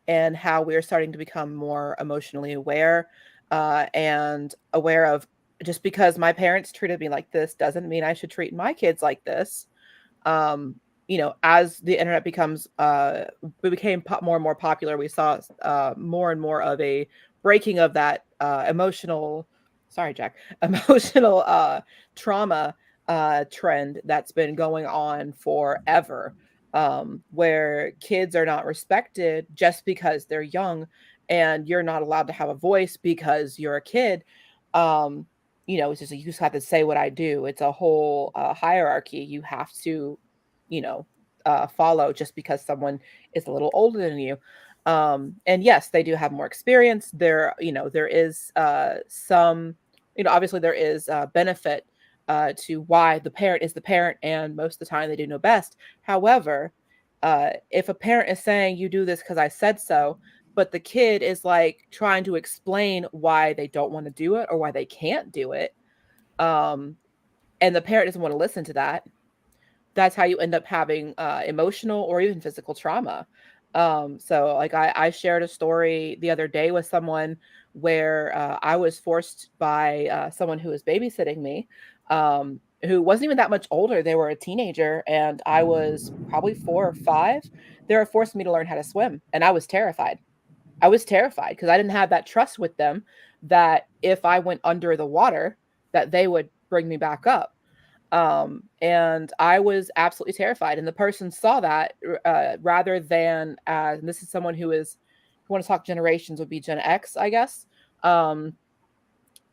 and how we're starting to become more emotionally aware and aware of, just because my parents treated me like this doesn't mean I should treat my kids like this. You know, as the internet becomes, we became more and more popular, we saw more and more of a breaking of that emotional trauma trend that's been going on forever, where kids are not respected just because they're young, and you're not allowed to have a voice because you're a kid. You know, it's just, you just have to say what I do. It's a whole hierarchy you have to, you know, follow just because someone is a little older than you. And yes, they do have more experience. There, you know, there is some, you know, obviously there is benefit to why the parent is the parent, and most of the time they do know best. However, if a parent is saying you do this because I said so, but the kid is like trying to explain why they don't want to do it or why they can't do it, and the parent doesn't want to listen to that, that's how you end up having emotional or even physical trauma. So like I shared a story the other day with someone where I was forced by someone who was babysitting me, who wasn't even that much older. They were a teenager and I was probably 4 or 5. They were forcing me to learn how to swim, and I was terrified. I was terrified because I didn't have that trust with them that if I went under the water, that they would bring me back up. And I was absolutely terrified. And the person saw that rather than, and this is someone who is, if you want to talk generations, would be Gen X, I guess.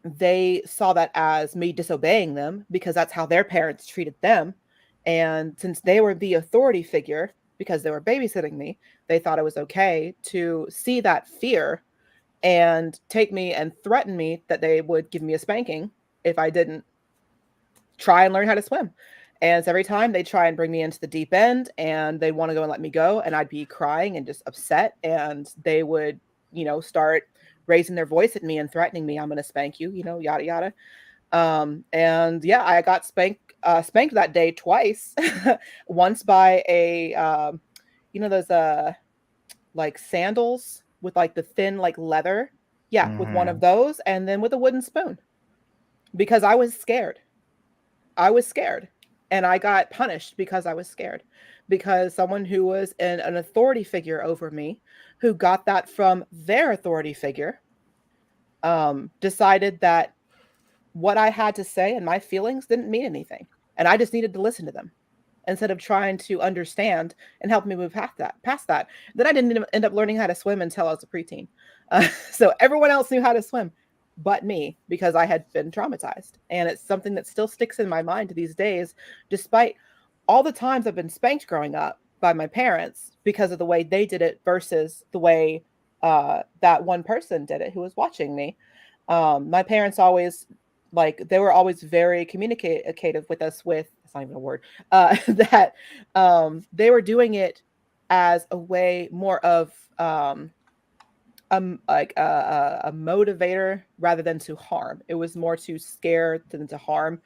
They saw that as me disobeying them because that's how their parents treated them. And since they were the authority figure, because they were babysitting me, they thought it was okay to see that fear and take me and threaten me that they would give me a spanking if I didn't try and learn how to swim. And so every time they try and bring me into the deep end and they want to go and let me go, and I'd be crying and just upset, and they would, start raising their voice at me and threatening me, I'm going to spank you, yada, yada. And yeah, I got spanked that day twice. Once by a, those, like sandals with like the thin, like leather. Yeah. With one of those, and then with a wooden spoon, because I was scared. And I got punished because I was scared, because someone who was an authority figure over me, who got that from their authority figure, decided that what I had to say and my feelings didn't mean anything. And I just needed to listen to them instead of trying to understand and help me move past that. Then I didn't end up learning how to swim until I was a preteen. So everyone else knew how to swim but me, because I had been traumatized. And it's something that still sticks in my mind to these days, despite all the times I've been spanked growing up by my parents because of the way they did it versus the way that one person did it who was watching me. My parents always, they were always very communicative with us with, it's not even a word, that they were doing it as a way more of like a motivator rather than to harm. It was more to scare than to harm,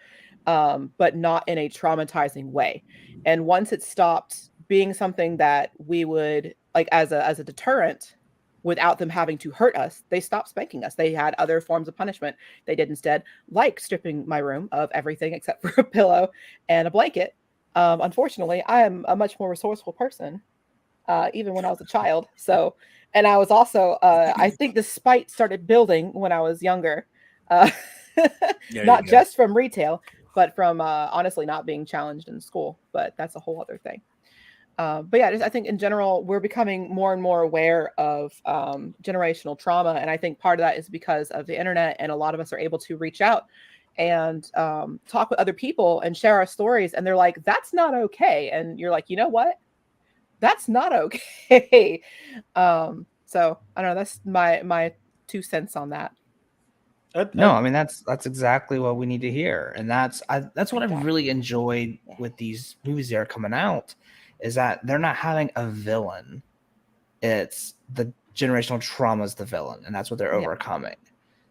but not in a traumatizing way. And once it stopped being something that we would like as a deterrent, without them having to hurt us, they stopped spanking us. They had other forms of punishment they did instead, like stripping my room of everything except for a pillow and a blanket. Unfortunately, I am a much more resourceful person, even when I was a child. So, and I was also, I think the spite started building when I was younger, not just from retail, but from honestly not being challenged in school. But that's a whole other thing. But yeah, I think in general, we're becoming more and more aware of generational trauma. And I think part of that is because of the internet, and a lot of us are able to reach out and talk with other people and share our stories. And they're like, that's not okay. And you're like, you know what? That's not okay. So I don't know. That's my 2 cents on that. No, I mean that's exactly what we need to hear, and that's what I've really enjoyed with these movies that are coming out, is that they're not having a villain. It's the generational trauma is the villain, and that's what they're overcoming.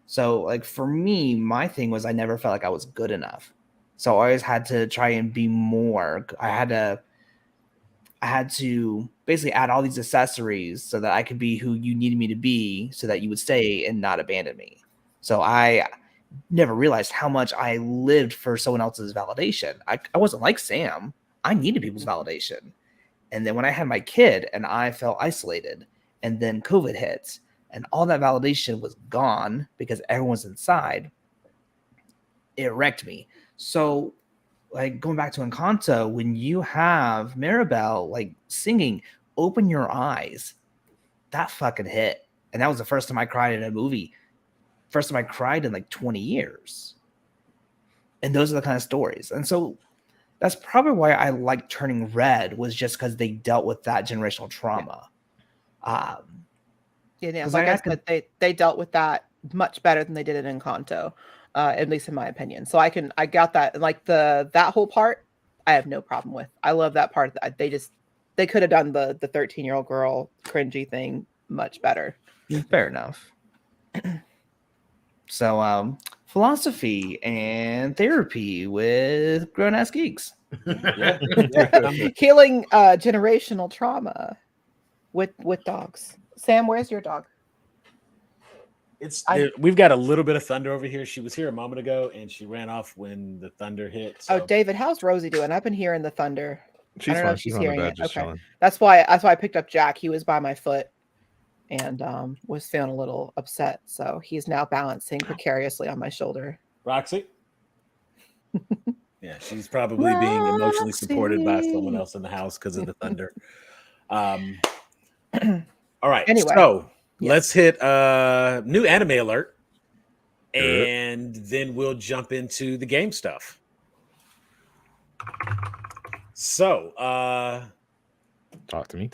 So, like for me, my thing was I never felt like I was good enough, so I always had to try and be more. I had to basically add all these accessories so that I could be who you needed me to be, so that you would stay and not abandon me. So I never realized how much I lived for someone else's validation. I wasn't like Sam. I needed people's validation. And then when I had my kid and I felt isolated, and then COVID hit and all that validation was gone because everyone's inside, it wrecked me. So like going back to Encanto, when you have Mirabelle like singing "Open Your Eyes," that fucking hit. And that was the first time I cried in a movie. First time I cried in like 20 years. And those are the kind of stories. And so that's probably why I like Turning Red, was just because they dealt with that generational trauma. Like I said, they dealt with that much better than they did it in Encanto, at least in my opinion. So I got that, like that whole part, I have no problem with. I love that part. They could have done the 13-year-old girl cringy thing much better. Fair enough. So, philosophy and therapy with grown-ass geeks. Healing generational trauma with dogs. Sam, where's your dog? We've got a little bit of thunder over here. She was here a moment ago, and she ran off when the thunder hit. So. Oh, David, how's Rosie doing? I've been hearing the thunder. She's I don't know fine. if she's hearing it. Okay, chilling. that's why I picked up Jack. He was by my foot and was feeling a little upset, so he's now balancing precariously on my shoulder. Roxy. Yeah, she's probably being emotionally supported by someone else in the house because of the thunder. All right. Anyway, so let's hit new anime alert, and then we'll jump into the game stuff. So, talk to me.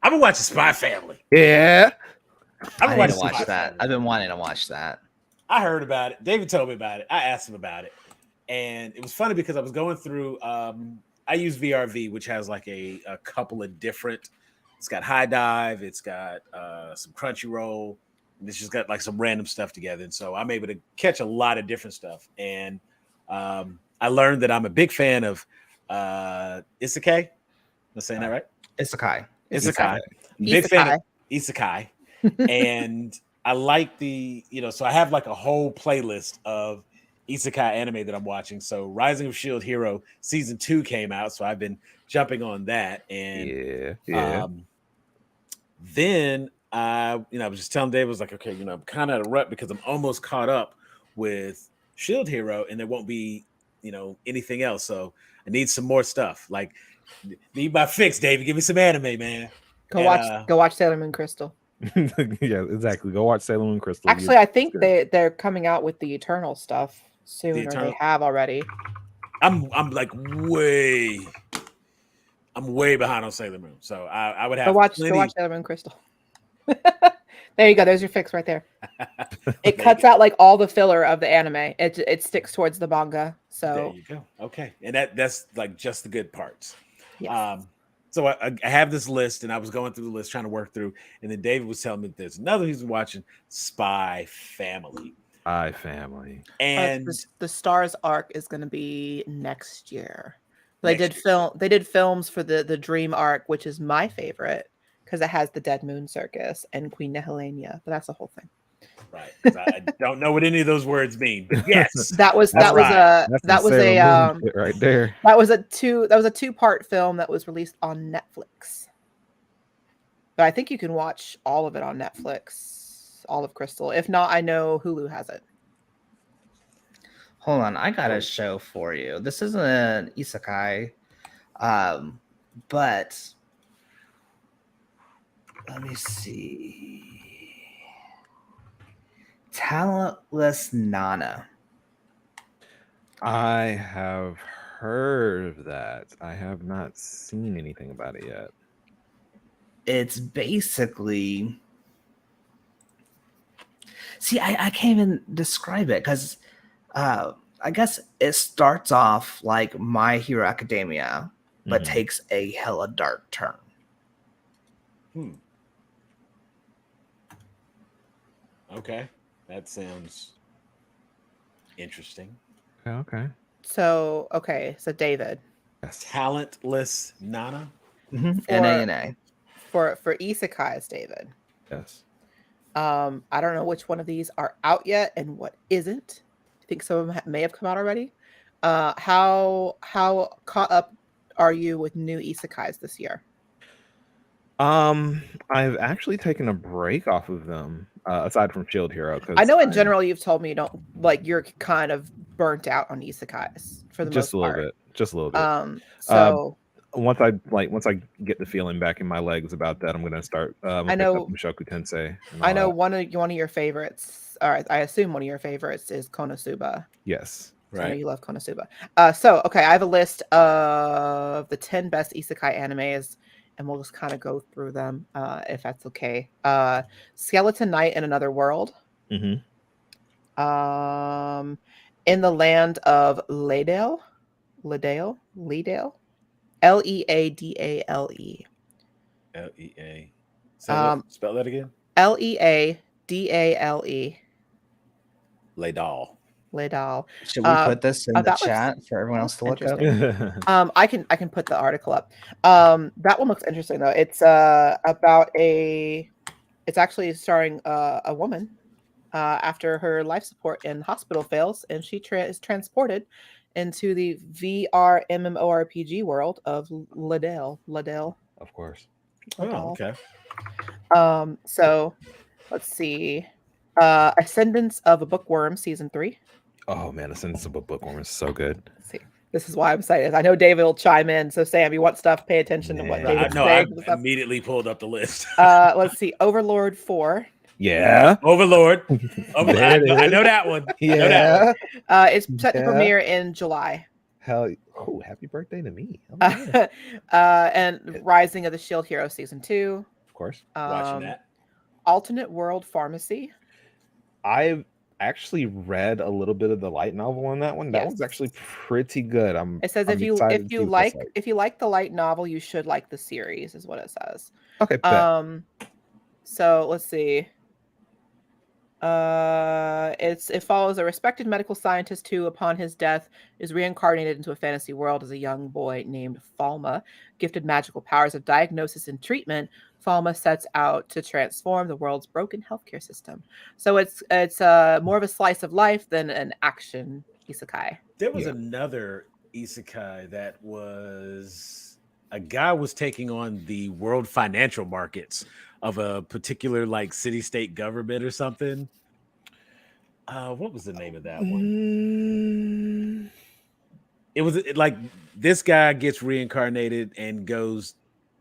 I've been watching Spy Family. Yeah. I need watching to watch Spy that. Family. I've been wanting to watch that. I heard about it. David told me about it. I asked him about it, and it was funny because I was going through. I use VRV, which has like a couple of different. It's got High Dive. It's got some Crunchyroll. And it's just got like some random stuff together, and so I'm able to catch a lot of different stuff. And I learned that I'm a big fan of Isekai. Am I saying that right? Isekai. Isekai. Big fan of Isekai. Isekai. And I like so I have like a whole playlist of Isekai anime that I'm watching. So Rising of Shield Hero season 2 came out, so I've been jumping on that. And then I was just telling Dave, I was like, okay, I'm kind of at a rut because I'm almost caught up with Shield Hero, and there won't be anything else. So I need some more stuff. Like, need my fix, David. Give me some anime, man. Go watch Sailor Moon Crystal. Yeah, exactly. Go watch Sailor Moon Crystal. Actually, I think they're coming out with the Eternal stuff soon, or they have already. I'm like way behind on Sailor Moon, so I would have go watch Sailor Moon Crystal. There you go. There's your fix right there. It cuts out like all the filler of the anime. It sticks towards the manga. So there you go. Okay, and that's like just the good parts. Yes. So I have this list, and I was going through the list trying to work through, and then David was telling me that there's another he's watching, Spy Family. Spy Family. And the Stars arc is going to be next year. They did films for the Dream arc, which is my favorite because it has the Dead Moon Circus and Queen Nehelenia, but that's the whole thing. Right, because I don't know what any of those words mean. But yes, that was a right there. That was a 2-part film that was released on Netflix. But I think you can watch all of it on Netflix, all of Crystal. If not, I know Hulu has it. Hold on, I got a show for you. This isn't an isekai, but let me see. Talentless Nana. I have heard of that. I have not seen anything about it yet. It's basically... See, I can't even describe it because I guess it starts off like My Hero Academia, but takes a hella dark turn. Okay. That sounds interesting. Okay. So David. Yes. Talentless Nana. N-A-N-A. For isekais, David. Yes. I don't know which one of these are out yet and what isn't. I think some of them may have come out already. How caught up are you with new isekais this year? I've actually taken a break off of them, aside from Shield Hero. I know in general you've told me you don't you're kind of burnt out on isekais for the most part. Just a little bit. So once I get the feeling back in my legs about that, I'm gonna start. I know Mushoku Tensei. I know one of your favorites. Or I assume one of your favorites is Konosuba. Yes. Right. I know you love Konosuba. I have a list of the 10 best isekai animes. And we'll just kind of go through them, if that's okay. Skeleton Knight in Another World. In the Land of Leadale. Leadale. Leadale. Lea. Spell that again. Leadale. Leadal. Leadal. Should we put this in the chat for everyone else to look up? I can put the article up. That one looks interesting though. It's about it's actually starring a woman after her life support in hospital fails, and she is transported into the VR MMORPG world of Ladell. Of course. Ladell. Oh, okay. So let's see. Ascendance of a Bookworm season 3. Oh man, Ascendance of a Bookworm is so good. Let's see. This is why I'm excited. I know David will chime in. So Sam, you want stuff? Pay attention to what David's saying. I immediately pulled up the list. Let's see. Overlord 4. Yeah. Overlord. I know that one. Yeah. It's set to premiere in July. Happy birthday to me. And Rising of the Shield Hero season 2. Of course. Watching that. Alternate World Pharmacy. I've actually read a little bit of the light novel on that one. That one's actually pretty good. It says I'm if you excited to see what that's like. if you like the light novel, you should like the series, is what it says. Okay. Bet. So let's see. It follows a respected medical scientist who, upon his death, is reincarnated into a fantasy world as a young boy named Falma. Gifted magical powers of diagnosis and treatment, Falma sets out to transform the world's broken healthcare system. So it's more of a slice of life than an action isekai. There was another isekai that was a guy was taking on the world financial markets of a particular like city-state government or something. What was the name of that one? It was like this guy gets reincarnated and goes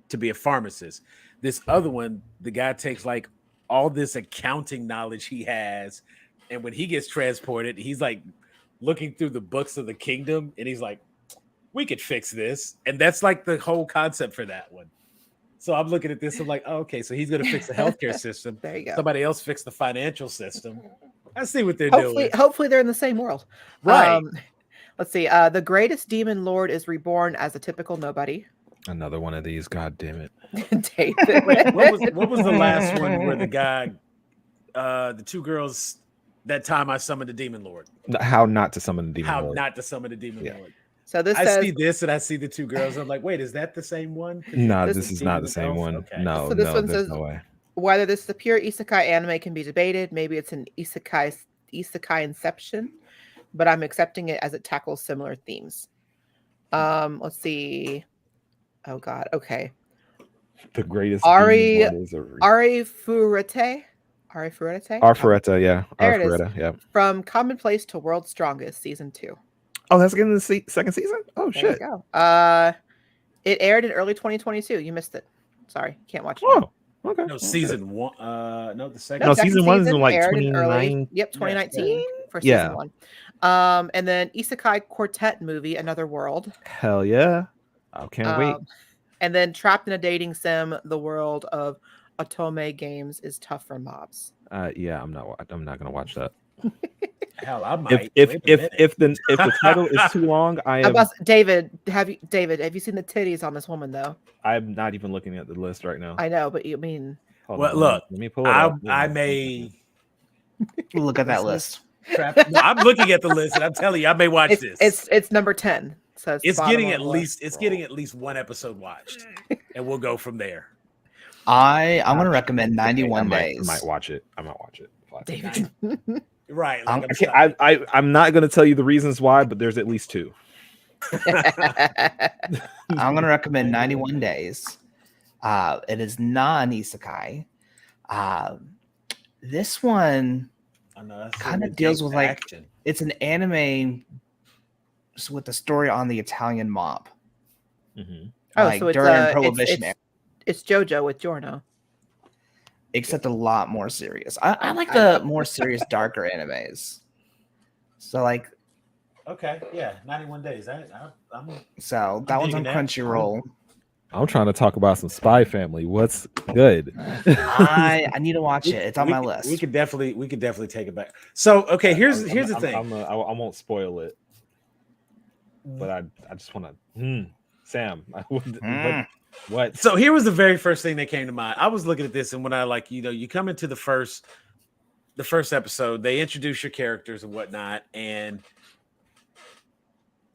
to be a pharmacist. This other one, the guy takes like all this accounting knowledge he has, and when he gets transported, he's like looking through the books of the kingdom, and he's like, "We could fix this," and that's like the whole concept for that one. So I'm looking at this, I'm like, oh, okay, so he's going to fix the healthcare system. There you go. Somebody else fix the financial system. I see what they're doing. Hopefully they're in the same world. Right. Let's see. The greatest demon lord is reborn as a typical nobody. Another one of these. God damn it. David. What was the last one where the guy, the two girls, that time I summoned the demon lord? How not to summon the demon lord. How not to summon the demon lord. So I see this and I see the two girls. I'm like, wait, is that the same one? No, this is not the same one. Okay. No, so this one there's says, no way. whether this is a pure isekai anime can be debated. Maybe it's an isekai inception, but I'm accepting it as it tackles similar themes. Let's see. Oh God. Okay. The greatest Ari Fureta, yeah. There it is. Fureta, yeah. From Commonplace to World's Strongest, season 2. Oh, that's getting the second season? Oh, There shit. you go. It aired in early 2022. You missed it. Sorry, can't watch it. Oh, okay. No, season one. No, the second. No, second season one is in season like aired in 2019. Yep, 2019 for Yeah. season 1. And then Isekai Quartet movie, Another World. Hell yeah. I can't wait. And then Trapped in a Dating Sim, the world of Otome games is tough for mobs. Yeah, I'm not gonna watch that. Hell, I might. If the title is too long, David, have you seen the titties on this woman though? I'm not even looking at the list right now. I know, but you mean Well, look, let me pull it up. I may Look at that list. No, I'm looking at the list and I'm telling you, I may watch this. It's number 10. So it's getting at least one episode watched, and we'll go from there. I'm gonna recommend 91 I Days. might watch it. David. Right. I'm not going to tell you the reasons why, but there's at least 2. I'm gonna recommend 91 Days. It is not an isekai. This one kind of deals with action. It's an anime with the story on the Italian mob. Mm-hmm. Like so it's during Prohibition era. It's JoJo with Giorno. Except a lot more serious. I like the more serious, darker animes. So like, okay, yeah, 91 Days. So that one's on Crunchyroll. I'm trying to talk about some Spy Family. What's good? I need to watch it. It's on my list. We could definitely take it back. So okay, here's the thing. I won't spoil it, but I just want to. Sam, what? So here was the very first thing that came to mind. I was looking at this, and when I you come into the first episode, they introduce your characters and whatnot, and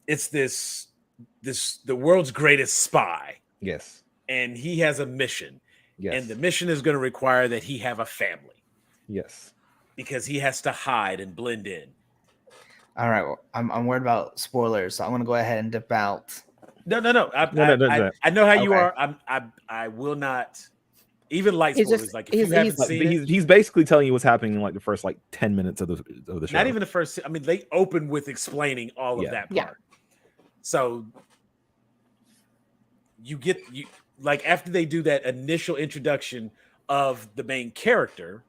it's the world's greatest spy. Yes. And he has a mission. Yes. And the mission is going to require that he have a family. Yes. Because he has to hide and blend in. All right. Well, I'm worried about spoilers, so I'm going to go ahead and dip out. No. I know how you are. I will not. Even light spoilers. Like if you haven't seen it, he's basically telling you what's happening in like the first 10 minutes of the show. Not even the first. I mean, they open with explaining all of that part. Yeah. So you like after they do that initial introduction of the main character,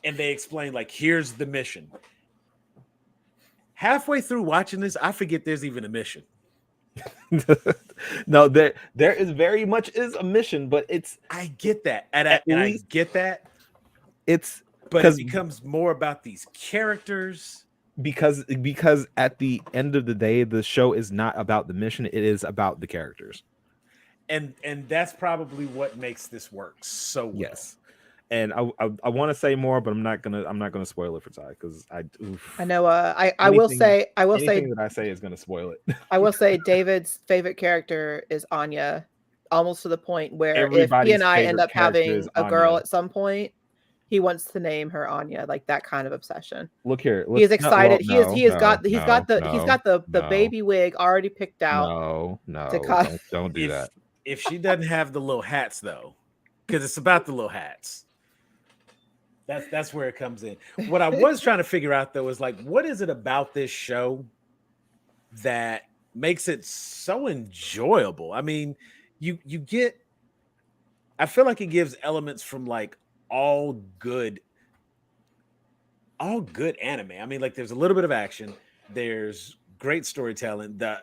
and they explain like, here's the mission. Halfway through watching this, I forget there's even a mission. No, there is very much is a mission, but it's I get that, and At I least- get that, it's but it because becomes more about these characters. because at the end of the day, the show is not about the mission; it is about the characters. And that's probably what makes this work so well. Yes, and I want to say more, but I'm not gonna spoil it for Ty because I know. I will say anything that I say is gonna spoil it. I will say David's favorite character is Anya, almost to the point where if Everybody's he and I end favorite up character having is a girl Anya. at some point, he wants to name her Anya, like that kind of obsession. Look here, He is excited. He has got the baby wig already picked out. Don't do that. If she doesn't have the little hats though, because it's about the little hats. That's where it comes in. What I was trying to figure out though is like, what is it about this show that makes it so enjoyable? I mean, you get, I feel like it gives elements from like all good anime. I mean, like there's a little bit of action, there's great storytelling, the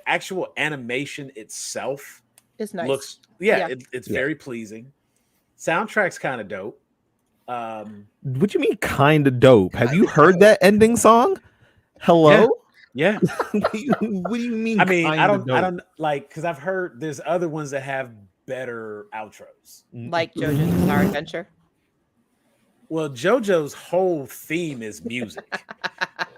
actual animation itself It's nice. looks it's very pleasing. Soundtrack's kind of dope. What you mean kind of dope? Have you heard that ending song? Hello? Yeah. What do you mean? I mean, I kinda don't like, because I've heard there's other ones that have better outros. Like JoJo's Bizarre Adventure. Well, JoJo's whole theme is music.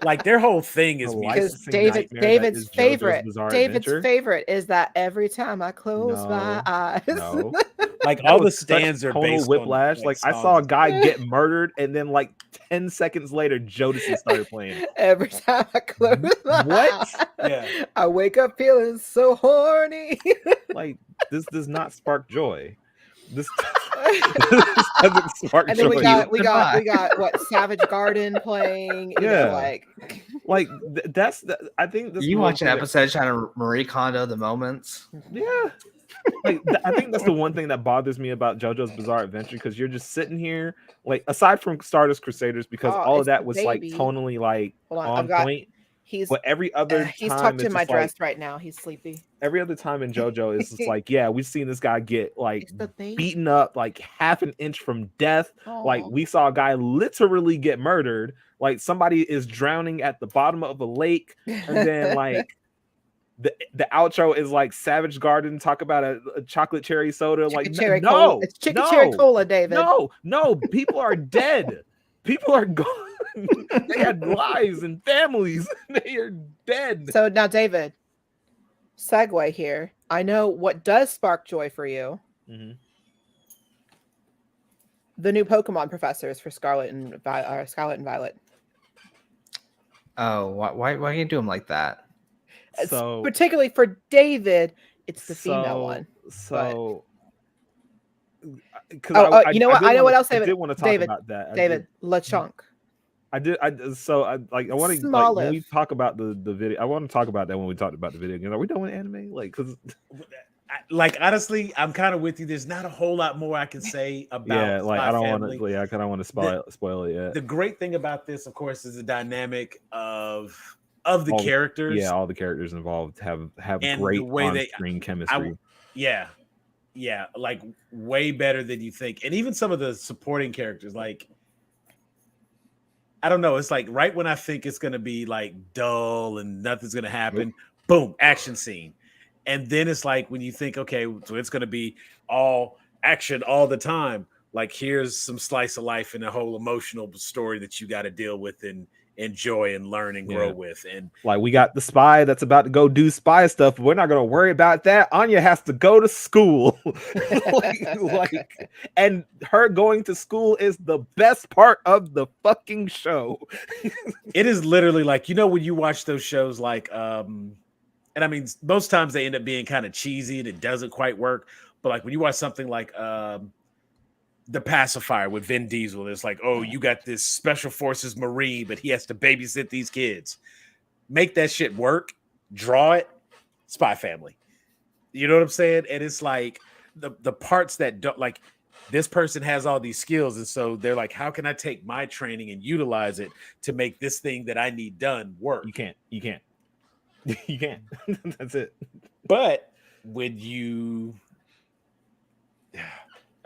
Like their whole thing is The music. Because licensing nightmare that is JoJo's Bizarre Adventure? favorite is that every time I close my eyes. No. Like That all the was such stands are tonal based whiplash. on Like I songs. saw a guy get murdered, and then like 10 seconds later, Jodeci started playing. Every time I close my What? eyes, Yeah. I wake up feeling so horny. Like this does not spark joy. This doesn't spark And then joy. we got what, Savage Garden playing. You know, Yeah. like That's I think this You one watch an thing that- episode trying to Marie Kondo the moments. Yeah. Like I think that's the one thing that bothers me about JoJo's Bizarre Adventure, because you're just sitting here, like aside from Stardust Crusaders, because Oh, all of it's that the was baby. like tonally like Hold on, on I've got- point. he's But every other he's time tucked it's in my just like- dress right now. He's sleepy. every other time in JoJo, it's just like, yeah, we've seen this guy get like It's the baby. beaten up like half an inch from death. Like Aw. we saw a guy literally get murdered. Like somebody is drowning at the bottom of a lake, and then like the outro is like Savage Garden talk about a chocolate cherry soda. Like Chicken cherry no, cola. It's chicken cherry cola, David. no, people are dead. People are gone. They had lives and families. They are dead. So now, David, segue here. I know what does spark joy for you. Mhm. The new Pokemon professors for Scarlet and Violet. Oh, why you do them like that? It's So particularly for David, it's the female So- one. So, You know what? I know what else, I David. did want to talk David, about that. David LeChonk. I did. I want to like when Smoliv. we talk about the video. I want to talk about that when we talked about the video game. Are we done with anime? Like, because Like honestly, I'm kind of with you. There's not a whole lot more I can say about. yeah, like Spy I don't Family. want to. Yeah, I kind of want to spoil it yet. The great thing about this, of course, is the dynamic of the All- characters. Yeah, all the characters involved have And great the way they- on-screen chemistry. Yeah, like way better than you think. And even some of the supporting characters, like I don't know, it's like right when I think it's gonna be like dull and nothing's gonna happen, boom, action scene. And then it's like when you think, okay, so it's gonna be all action all the time. Like here's some slice of life and a whole emotional story that you got to deal with and enjoy and learn and grow Yeah. with. And Like we got the spy that's about to go do spy stuff, but we're not gonna worry about that. Anya has to go to school. And her going to school is the best part of the fucking show. it is literally like, you know, when you watch those shows like and I mean most times they end up being kind of cheesy and it doesn't quite work, but like when you watch something like The Pacifier with Vin Diesel, it's like, oh, you got this special forces Marine, but he has to babysit these kids. Make that shit work, draw it, Spy Family. You know what I'm saying? And it's like the parts that don't, like, this person has all these skills, and so they're like, how can I take my training and utilize it to make this thing that I need done work? You can't. You can't. That's it. But when you All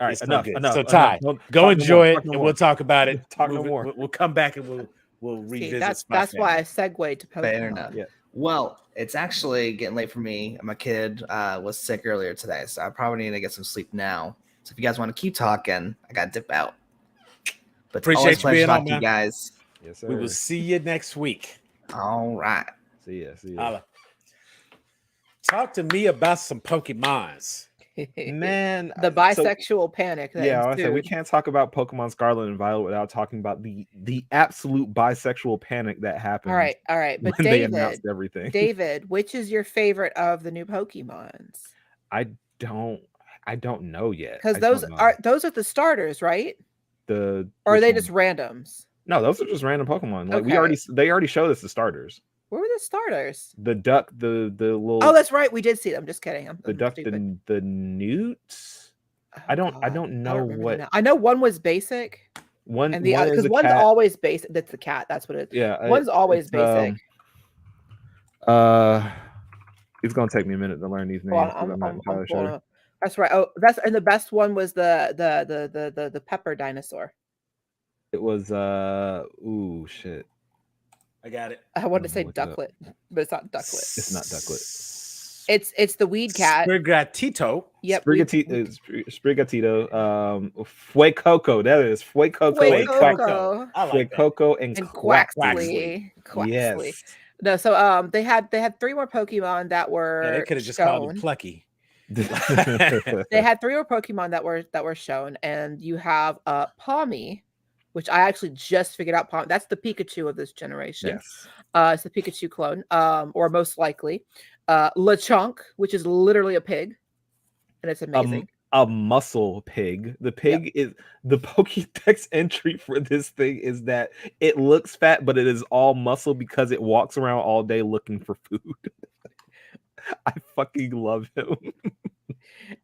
right, it's so enough. good. Enough. So enough. Ty, Don't go talk no enjoy more, it, talk no and more. we'll talk about it. Talk no more. We'll come back and we'll See, revisit. Spy that's why I Family. segued to Fair Pokemon. enough. Yeah. Well, it's actually getting late for me. My kid was sick earlier today, so I probably need to get some sleep now. So if you guys want to keep talking, I got to dip out. But it's Appreciate always you a pleasure being on, talking to you man. guys. Yes, sir. We will see you next week. All right. See ya. See ya. Holla. Talk to me about some Pokemons. Man, The so- bisexual panic. That yeah, I said we ensued. can't talk about Pokemon Scarlet and Violet without talking about the absolute bisexual panic that happened. All right. But when they announced everything. David, which is your favorite of the new Pokemons? I don't know yet. Because I those don't know. are the starters, right? the Or are which they one? just randoms? No, those are just random Pokemon. Like Okay. they already showed us the starters. Where were the starters? The duck, the little Oh, that's right. We did see them. Just kidding. I'm duck, stupid. the newt. Oh, I don't God. know remember what now. I know one was basic, one and the one is because a one's cat. always basic. That's the cat. That's what it is. Yeah, One's always it's, basic. It's gonna take me a minute to learn these names. Hold 'cause on, I'm not I'm entirely pulling sure. up. That's right. Oh, and the best one was the pepper dinosaur. It was ooh shit. I got it. I wanted to say Look it up. ducklet, but it's not ducklet. It's not ducklet. It's the weed cat. Sprigatito. Yep. Sprigatito, Fuecoco. That is Fuecoco and Quack. Fuecoco. I like that. Fuecoco and Quaxley. Yes. No, so they had 3 more Pokemon that were Yeah, they could have just called him shown. Plucky. They had 3 more Pokemon that were shown, and you have Palmy, which I actually just figured out. Palmy, that's the Pikachu of this generation. Yes. It's the Pikachu clone, or most likely. Lechonk, which is literally a pig, and it's amazing. A muscle pig. The pig is the Pokédex entry for this thing is that it looks fat, but it is all muscle because it walks around all day looking for food. I fucking love him.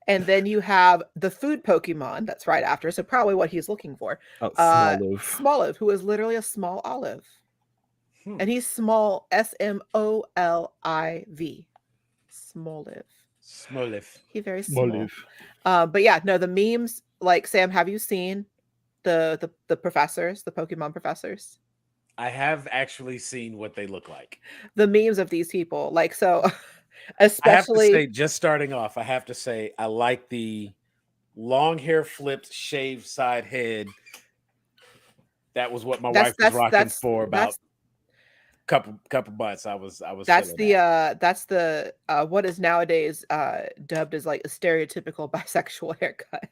And then you have the food Pokemon that's right after, so probably what he's looking for. Oh, Smoliv. Smoliv, who is literally a small olive. And he's small, Smoliv. Smoliv. He's very small. Smoliv. But yeah, no, the memes, like Sam, have you seen the professors, the Pokemon professors? I have actually seen what they look like. The memes of these people, like, so I have to especially say, just starting off, I have to say I like the long hair flipped, shaved side head. That was what my wife was rocking for about couple months. I was that's feeling that. that's the what is nowadays dubbed as like a stereotypical bisexual haircut.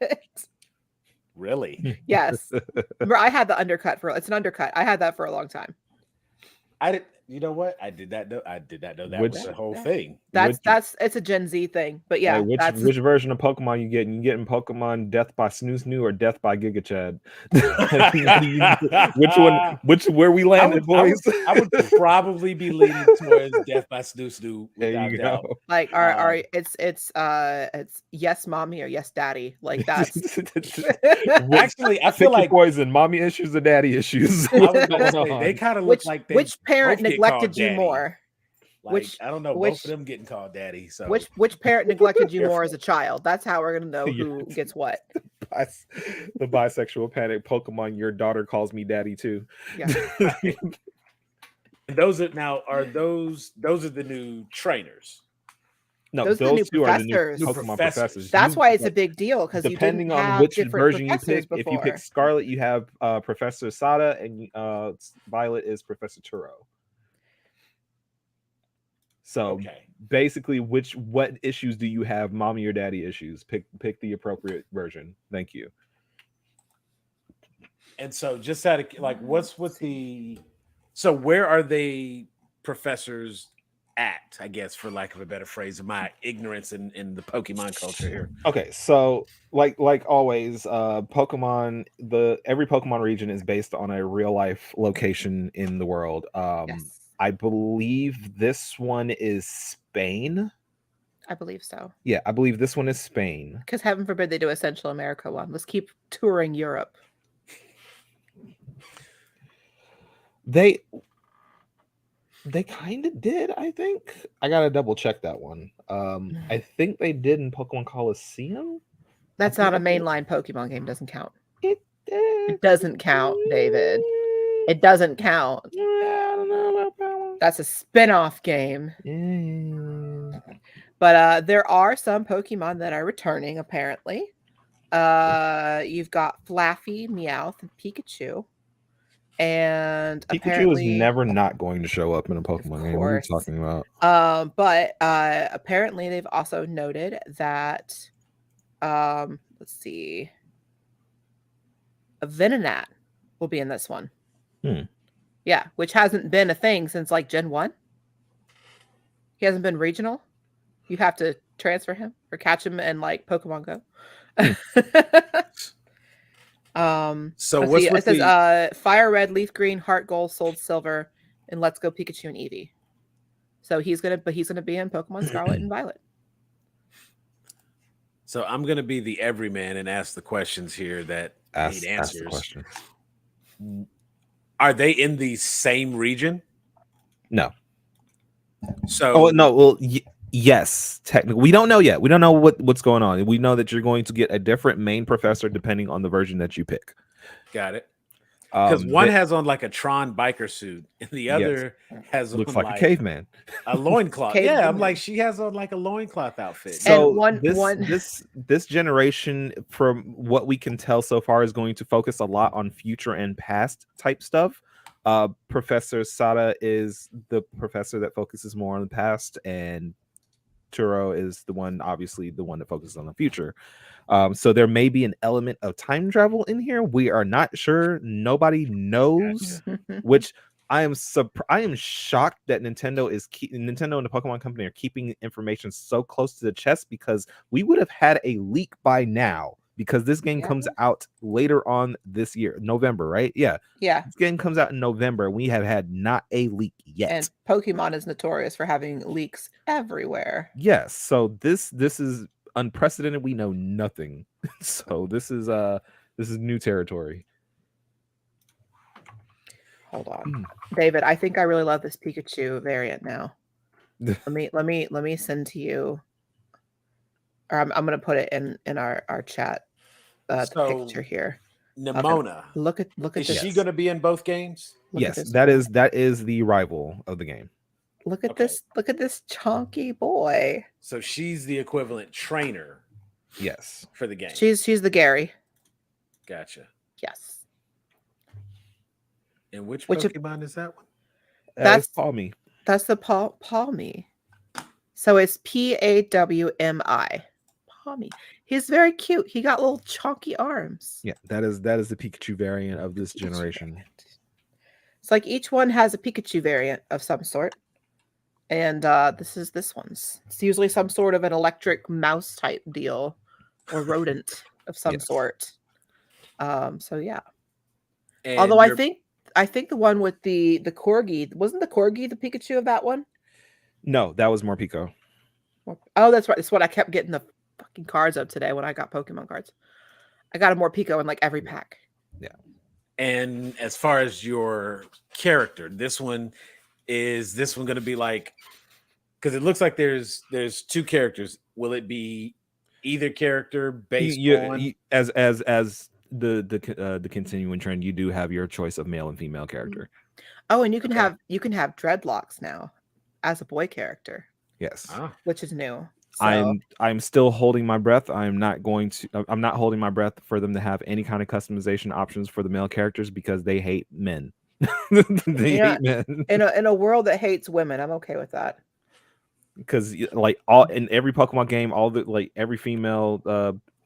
Really? Yes. Remember, I had the undercut it's an undercut. I had that for a long time. I did. You know what? I did not know that Which- was the whole thing. That's it's a Gen Z thing, but yeah, which version of Pokemon you getting? You getting Pokemon Death by Snoo Snoo or Death by Giga Chad? Which one? Where we landed, boys? I would probably be leaning towards Death by Snoo Snoo There without you doubt. go. like it's yes mommy or yes daddy, like that's Actually, I Pick feel your like poison, mommy issues or daddy issues. I was What's gonna going say, on? they kind of look like they which parent both get neglected called you daddy. more? Like, I don't know, both which- of them getting called daddy. So Which parent neglected you more as a child? That's how we're gonna know who Yes. gets what. The bisexual panic Pokemon, your daughter calls me daddy too. Yeah. those are the new trainers. No, Those are the new those two are the new professors. Pokemon Professors. professors. That's You- why it's a big deal, because you depending didn't on have which different version you professors pick. before. If you pick Scarlet, you have Professor Sada, and Violet is Professor Turo. So Okay. basically, what issues do you have, mommy or daddy issues? Pick the appropriate version. Thank you. And so just out of like, what's with the? So where are they professors at? I guess, for lack of a better phrase, of my ignorance in the Pokemon culture here. Okay, so like always, Pokemon, every Pokemon region is based on a real life location in the world. Yes, I believe this one is Spain. I believe so. Yeah, I believe this one is Spain. Because heaven forbid they do a Central America one. Let's keep touring Europe. They kind of did, I think. I gotta double check that one. I think they did in Pokemon Coliseum. That's I not a think mainline Pokemon game. Doesn't count. It It doesn't count, David. It doesn't count. Yeah, I don't know about that one. That's a spin-off game. Yeah. But there are some Pokemon that are returning, apparently. You've got Flaffy, Meowth, and Pikachu. And Pikachu apparently is never not going to show up in a Pokemon game. What are you course. talking about? But apparently they've also noted that let's see, a Venonat will be in this one. Yeah, which hasn't been a thing since like Gen 1. He hasn't been regional. You have to transfer him or catch him in like Pokemon Go. So let's what's see, with it says the Fire Red, Leaf Green, Heart Gold, Soul Silver, and Let's Go Pikachu and Eevee. So he's gonna be in Pokemon Scarlet and Violet. So I'm gonna be the everyman and ask the questions here that Ask need the answers. question. Are they in the same region? No. So Oh no. Well, yes. Technically, we don't know yet. We don't know what's going on. We know that you're going to get a different main professor depending on the version that you pick. got it. Because one that has on like a Tron biker suit, and the other has looks on like a caveman. a loincloth. Cave Yeah, I'm woman. like, she has on like a loincloth outfit. So one- this generation, from what we can tell so far, is going to focus a lot on future and past type stuff. Professor Sada is the professor that focuses more on the past, and Turo is obviously the one that focuses on the future. So there may be an element of time travel in here. We are not sure. Nobody knows. Which I am shocked that Nintendo and the Pokemon Company are keeping information so close to the chest, because we would have had a leak by now, because this game comes out later on this year, November, right? Yeah. This game comes out in November. We have had not a leak yet. And Pokemon is notorious for having leaks everywhere. Yes. So this is unprecedented. We know nothing. So this is new territory. Hold on, David. I think I really love this Pikachu variant now. let me send to you, or I'm gonna put it in our chat. The picture here. Nimona. Okay. Look at Is this. she going to be in both games? Yes, that is the rival of the game. Look at this. Look at this chunky boy. So she's the equivalent trainer. Yes. For the game. She's the Gary. Gotcha. Yes. And which Pokemon is that one? That's Palmy. That's the Palmy. So it's Pawmi. Palmy. He's very cute. He got little chunky arms. Yeah, that is the Pikachu variant of this generation. It's like each one has a Pikachu variant of some sort. And this one's. It's usually some sort of an electric mouse type deal or rodent of some sort. So yeah. And although I think the one with the corgi, wasn't the corgi the Pikachu of that one? No, that was Morpeko. Oh, that's right. That's what I kept getting the fucking cards of today when I got Pokemon cards. I got a Morpeko in like every pack. Yeah. And as far as your character, this one going to be like, because it looks like there's two characters. Will it be either character based on as the continuing trend? You do have your choice of male and female character. Oh, and you can have dreadlocks now as a boy character. Yes, which is new. So. I'm still holding my breath. I'm not holding my breath for them to have any kind of customization options for the male characters, because they hate men. They hate men. In a world that hates women, I'm okay with that. Because like in every Pokemon game, every female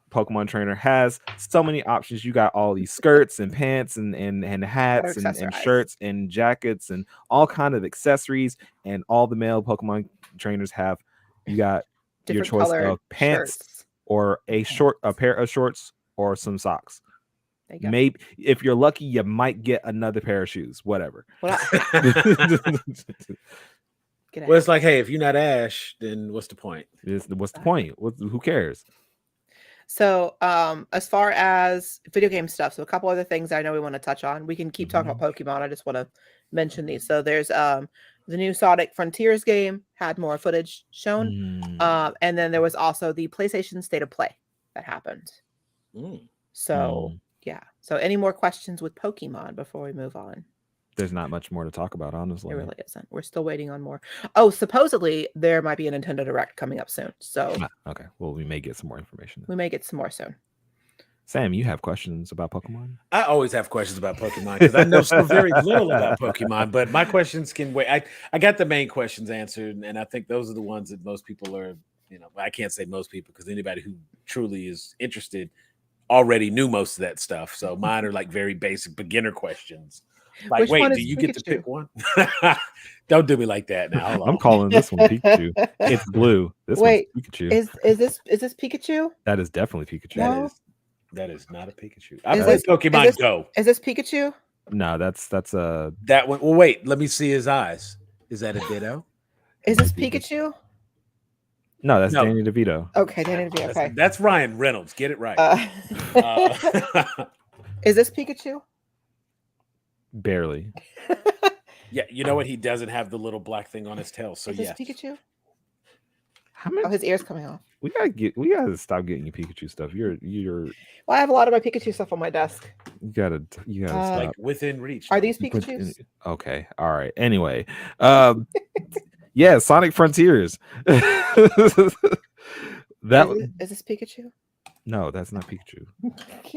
Pokemon trainer has so many options. You got all these skirts and pants and hats and shirts and jackets and all kind of accessories, and all the male Pokemon trainers have. You got your choice of pants shirts, or a pair of shorts, or some socks. Maybe if you're lucky, you might get another pair of shoes. Whatever. Well, it's like, hey, if you're not Ash, then what's the point? What's the point? Who cares? So, as far as video game stuff, so a couple other things I know we want to touch on. We can keep talking about Pokemon. I just want to mention these. So there's the new Sonic Frontiers game had more footage shown. And then there was also the PlayStation State of Play that happened. So yeah. So any more questions with Pokemon before we move on? There's not much more to talk about, honestly. It really isn't. We're still waiting on more. Oh, supposedly there might be a Nintendo Direct coming up soon. So okay. Well, we may get some more information. We may get some more soon. Sam, you have questions about Pokemon? I always have questions about Pokemon because I know so very little about Pokemon, but my questions can wait. I got the main questions answered, and I think those are the ones that most people are, I can't say most people because anybody who truly is interested already knew most of that stuff. So mine are like very basic beginner questions. Like, wait, do you get to pick one? Don't do me like that now. Hold on. I'm calling this one Pikachu. It's blue. This one's Pikachu. Is this Pikachu? That is definitely Pikachu. No. That is not a Pikachu. I played Pokemon Go. Is this Pikachu? No, that's a that one. Well, wait, let me see his eyes. Is that a Ditto? Is this Pikachu? No, that's Danny DeVito. Okay, Danny DeVito. Okay. That's Ryan Reynolds. Get it right. Is this Pikachu? Barely. Yeah, you know what? He doesn't have the little black thing on his tail. So is this Pikachu? How many? Oh, his ear's coming off. We gotta stop getting you Pikachu stuff. You're. Well, I have a lot of my Pikachu stuff on my desk. You gotta stop. Like within reach. Are these Pikachus? Okay. All right. Anyway, yeah, Sonic Frontiers. That is this Pikachu? No, that's not Pikachu.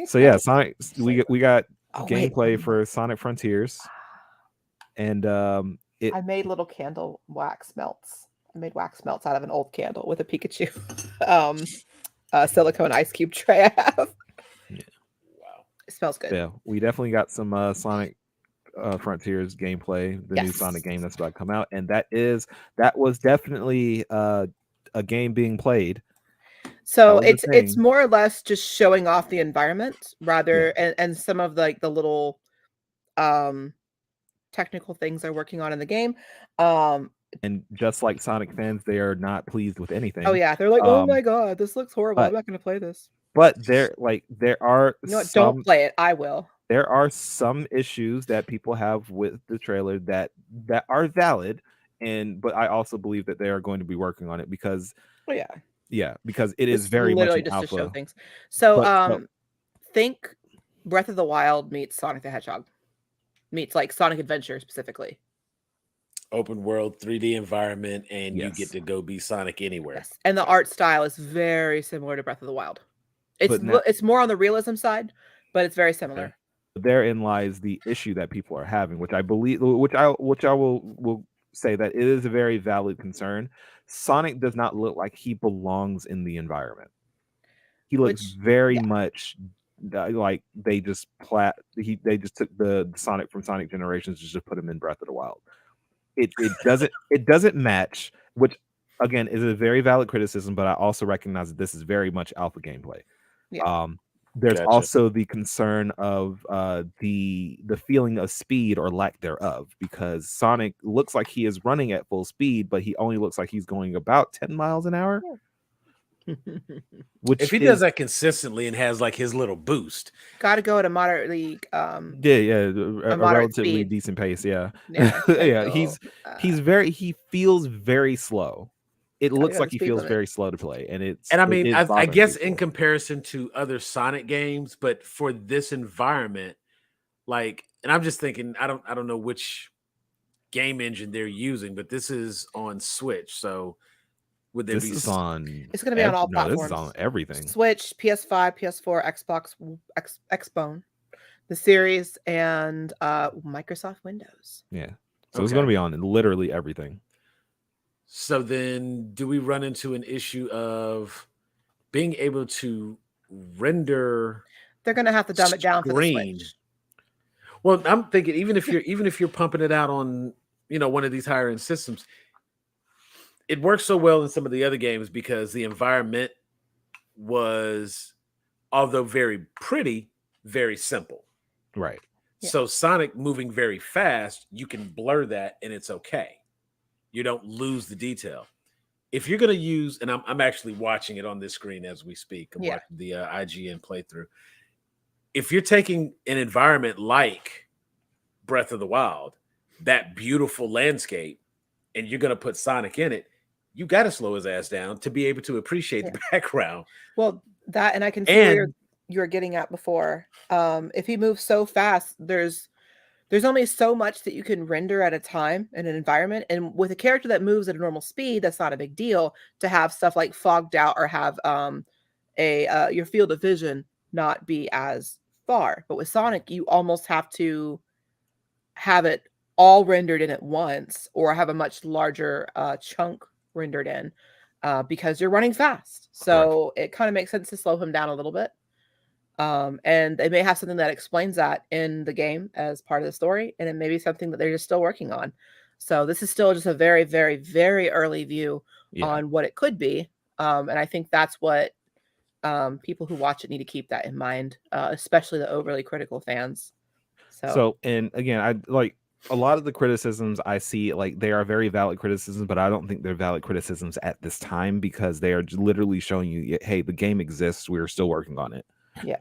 So yeah, Sonic. We got gameplay for Sonic Frontiers, and I made little candle wax melts. I made wax melts out of an old candle with a Pikachu silicone ice cube tray I have. Yeah. Wow. It smells good. Yeah, we definitely got some Sonic Frontiers gameplay, the new Sonic game that's about to come out, and that was definitely a game being played. So it's more or less just showing off the environment rather and some of the little technical things they're working on in the game. And just like Sonic fans, they are not pleased with anything. Oh yeah, they're like, oh my god, this looks horrible. I'm not going to play this. But there are don't play it. I will. There are some issues that people have with the trailer that are valid, but I also believe that they are going to be working on it because because it is very much an alpha. To show things. So think Breath of the Wild meets Sonic the Hedgehog meets like Sonic Adventure specifically. Open world 3D environment, and you get to go be Sonic anywhere. Yes. And the art style is very similar to Breath of the Wild. It's more on the realism side, but it's very similar. Therein lies the issue that people are having, which I believe, which I will say that it is a very valid concern. Sonic does not look like he belongs in the environment. He looks very much like they just took the Sonic from Sonic Generations to just put him in Breath of the Wild. It doesn't match, which again is a very valid criticism, but I also recognize that this is very much alpha gameplay. Yeah. There's also the concern of the feeling of speed or lack thereof, because Sonic looks like he is running at full speed, but he only looks like he's going about 10 miles an hour. Which if he does that consistently and has like his little boost, got to go at a moderately a relatively speed. Decent pace. Yeah. He feels very slow. It looks like he feels very slow to play, and I mean, I guess in comparison to other Sonic games, but for this environment, like, and I'm just thinking, I don't know which game engine they're using, but this is on Switch, so would there be? It's going to be on all platforms. This is on everything: Switch, PS5, PS4, Xbox, Xbone, the Series, and Microsoft Windows. Yeah, so it's going to be on literally everything. So then, do we run into an issue of being able to render? They're going to have to dumb it down for the Switch. Well, I'm thinking even if you're pumping it out on one of these higher end systems, it works so well in some of the other games because the environment was, although very pretty, very simple. Right. Yeah. So Sonic moving very fast, you can blur that and it's okay. You don't lose the detail. If you're going to use, and I'm actually watching it on this screen as we speak, I'm watching the IGN playthrough. If you're taking an environment like Breath of the Wild, that beautiful landscape, and you're gonna put Sonic in it, you got to slow his ass down to be able to appreciate the background. Well, that, and I can see where And you're getting at before. If he moves so fast, there's only so much that you can render at a time in an environment, and with a character that moves at a normal speed, that's not a big deal to have stuff like fogged out or have your field of vision not be as far. But with Sonic, you almost have to have it all rendered in at once, or have a much larger chunk rendered in, because you're running fast. So it kind of makes sense to slow him down a little bit. And they may have something that explains that in the game as part of the story, and it may be something that they're just still working on. So this is still just a very, very, very early view on what it could be. And I think that's what people who watch it need to keep that in mind, especially the overly critical fans. So, and again, I like a lot of the criticisms I see, like they are very valid criticisms, but I don't think they're valid criticisms at this time, because they are literally showing you, hey, the game exists. We're still working on it. Yeah.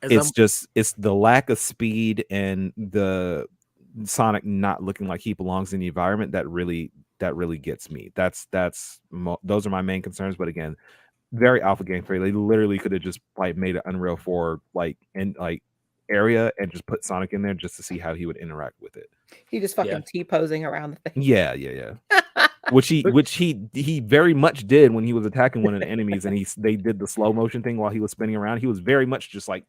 It's the lack of speed and the Sonic not looking like he belongs in the environment that really gets me. Those are my main concerns. But again, very Alpha Game 3. They literally could have just like made an Unreal 4 area and just put Sonic in there just to see how he would interact with it. He just fucking T-posing around the thing. Yeah. which he very much did when he was attacking one of the enemies, and they did the slow motion thing while he was spinning around. He was very much just like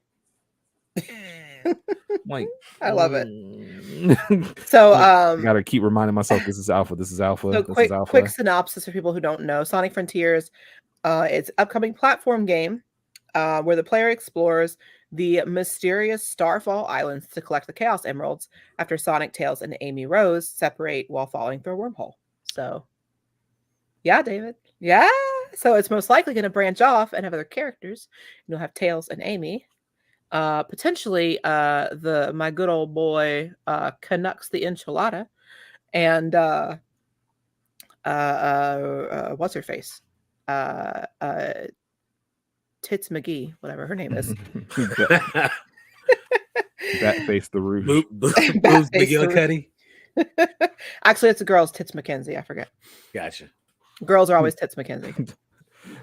I love it. So I gotta keep reminding myself this is alpha. So quick synopsis for people who don't know. Sonic Frontiers, it's an upcoming platform game where the player explores the mysterious Starfall Islands to collect the Chaos Emeralds after Sonic, Tails, and Amy Rose separate while falling through a wormhole. So, yeah, David. Yeah. So it's most likely going to branch off and have other characters. You'll have Tails and Amy. Potentially my good old boy Canucks the Enchilada. And what's her face? Tits McGee, whatever her name is. That face the roof. Boobs McGillicuddy. Actually, it's a girl's Tits McKenzie. I forget. Gotcha. Girls are always Tits McKenzie.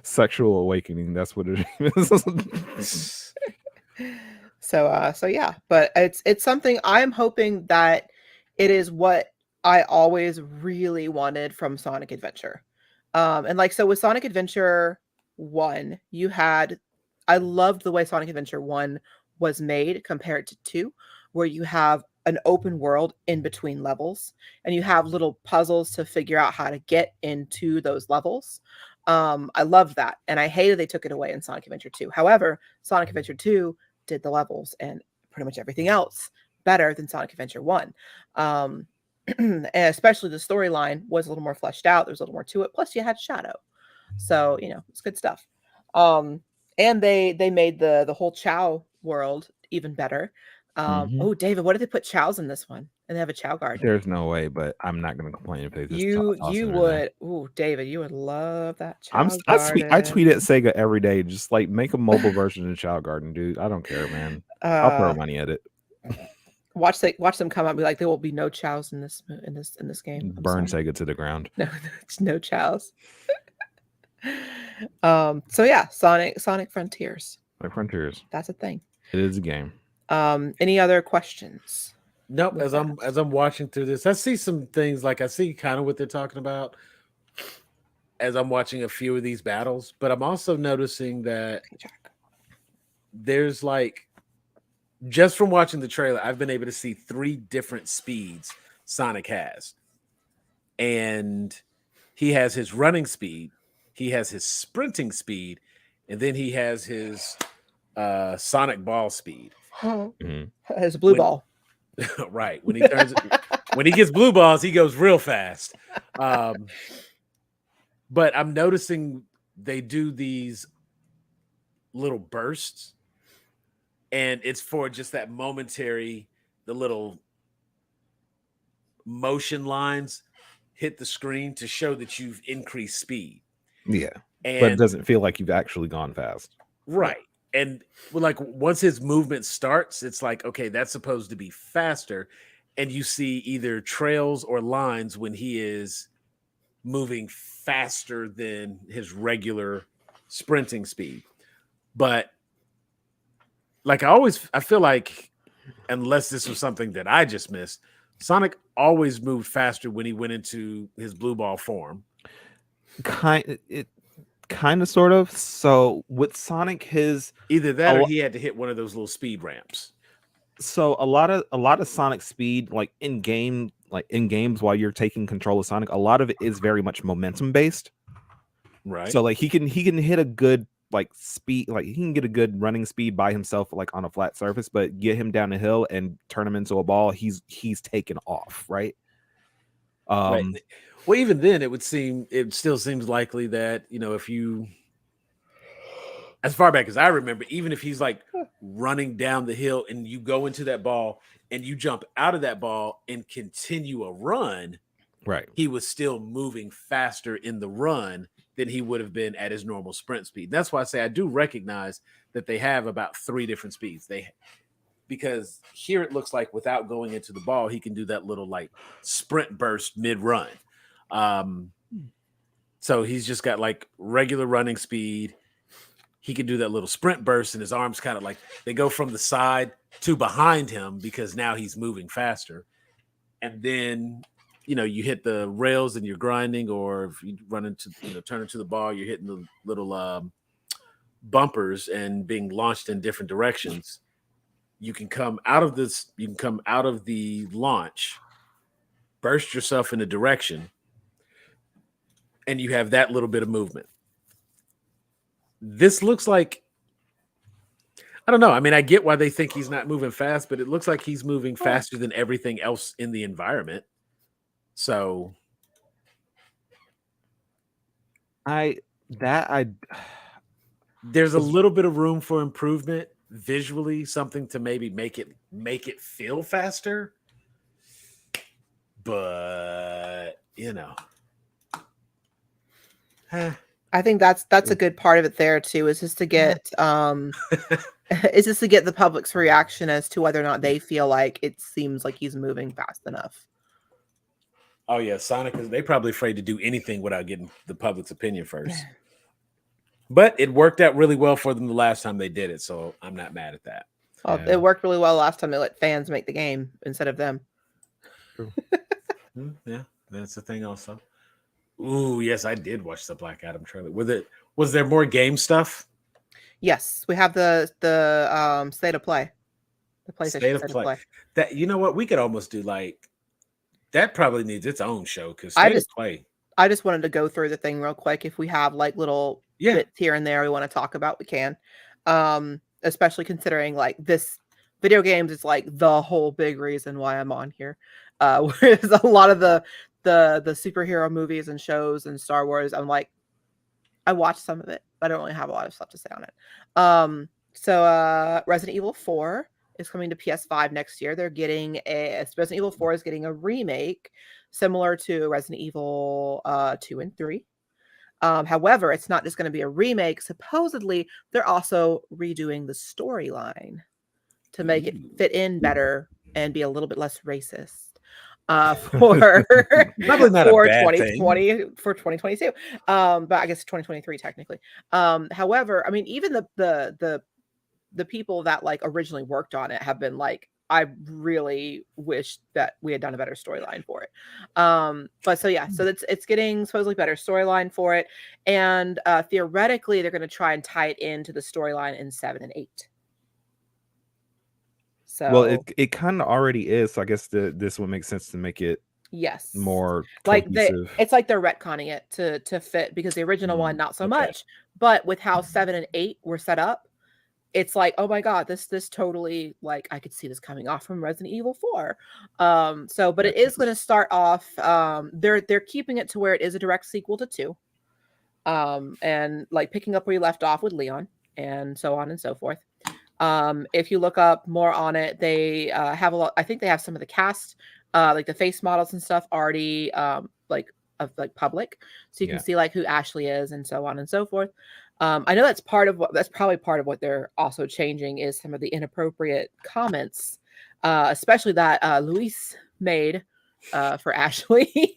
Sexual awakening. That's what it is. So yeah, but it's something I'm hoping that it is what I always really wanted from Sonic Adventure. And like, so with Sonic Adventure 1, I loved the way Sonic Adventure 1 was made compared to 2, where you have an open world in between levels and you have little puzzles to figure out how to get into those levels. I loved that, and I hated they took it away in Sonic Adventure 2. However, Sonic Adventure 2 did the levels and pretty much everything else better than Sonic Adventure 1. And especially the storyline was a little more fleshed out. There was a little more to it. Plus you had Shadow. So, it's good stuff. And they made the whole Chow world even better. Oh, David, what did they put Chows in this one? And they have a Chow garden. There's no way, but I'm not going to complain if they just you would. Oh, David, you would love that Chow garden. I tweet at Sega every day, just like make a mobile version of the Chow garden, dude. I don't care, man. I'll throw money at it. Watch them come out and be like, there will be no Chows in this game. Burn Sega to the ground. No Chows. So yeah, Sonic Frontiers. Sonic Frontiers. That's a thing. It is a game. Any other questions? Nope. As I'm watching through this, I see some things, like I see kind of what they're talking about as I'm watching a few of these battles, but I'm also noticing that there's like, just from watching the trailer, I've been able to see 3 different speeds Sonic has. And he has his running speed, he has his sprinting speed, and then he has his Sonic ball speed. His blue ball. Right. When he gets blue balls, he goes real fast. But I'm noticing they do these little bursts, and it's for just that momentary, the little motion lines hit the screen to show that you've increased speed. Yeah. But it doesn't feel like you've actually gone fast. Right. And like once his movement starts, it's like, okay, that's supposed to be faster. and you see either trails or lines when he is moving faster than his regular sprinting speed. But like I feel like, unless this was something that I just missed, Sonic always moved faster when he went into his blue ball form. Kind of sort of. So with Sonic, Either that or he had to hit one of those little speed ramps. so a lot of Sonic speed, like in games while you're taking control of Sonic, a lot of it is very much momentum based. Right. So like he can hit a good like speed, like he can get a good running speed by himself, like on a flat surface, but get him down a hill and turn him into a ball, he's taken off, right? Right. Well, even then, it still seems likely that, if you, as far back as I remember, even if he's like running down the hill and you go into that ball and you jump out of that ball and continue a run, right, he was still moving faster in the run than he would have been at his normal sprint speed. That's why I say I do recognize that they have about 3 different speeds. Because here it looks like without going into the ball, he can do that little like sprint burst mid-run. So he's just got like regular running speed. He can do that little sprint burst, and his arms kind of like they go from the side to behind him because now he's moving faster. And then, you hit the rails and you're grinding, or if you run into, turn into the ball, you're hitting the little bumpers and being launched in different directions. You can come out of the launch, burst yourself in a direction, and you have that little bit of movement. This looks like, I don't know. I mean, I get why they think he's not moving fast, but it looks like he's moving faster than everything else in the environment. So there's a little bit of room for improvement visually, something to maybe make it feel faster. But I think that's a good part of it there too, is just to get the public's reaction as to whether or not they feel like it seems like he's moving fast enough. Oh yeah, Sonic they probably afraid to do anything without getting the public's opinion first. But it worked out really well for them the last time they did it, so I'm not mad at that. Well, it worked really well last time they let fans make the game instead of them. Yeah, that's the thing also. Ooh, yes, I did watch the Black Adam trailer. Was there more game stuff? Yes, we have the state of play. The PlayStation state of play. That, you know what, we could almost do like that. Probably needs its own show because state of play. I just wanted to go through the thing real quick. If we have like little bits here and there we want to talk about, we can. Especially considering like this video games is like the whole big reason why I'm on here. Whereas a lot of the superhero movies and shows and Star Wars, I'm like, I watched some of it, but I don't really have a lot of stuff to say on it. So Resident Evil 4 is coming to PS5 next year. They're getting Resident Evil 4 is getting a remake similar to Resident Evil 2 and 3. However, it's not just going to be a remake. Supposedly, they're also redoing the storyline to make it fit in better and be a little bit less racist. For probably not for a bad 2020 thing. For 2022, but I guess 2023 technically. However, I mean, even the people that like originally worked on it have been like, I really wish that we had done a better storyline for it. But so yeah, so it's getting supposedly better storyline for it, and theoretically they're going to try and tie it into the storyline in 7 and 8. So well, it kind of already is. So I guess this would make sense to make it more like cohesive. it's like they're retconning it to fit, because the original one not so much, but with how 7 and 8 were set up, it's like, oh my god, this totally, like, I could see this coming off from Resident Evil 4. So but it is going to start off, they're keeping it to where it is a direct sequel to 2, and like picking up where you left off with Leon and so on and so forth. If you look up more on it, they have a lot. I think they have some of the cast, like the face models and stuff already like public, so you can see like who Ashley is and so on and so forth. I know that's probably part of what they're also changing is some of the inappropriate comments especially that Luis made for Ashley.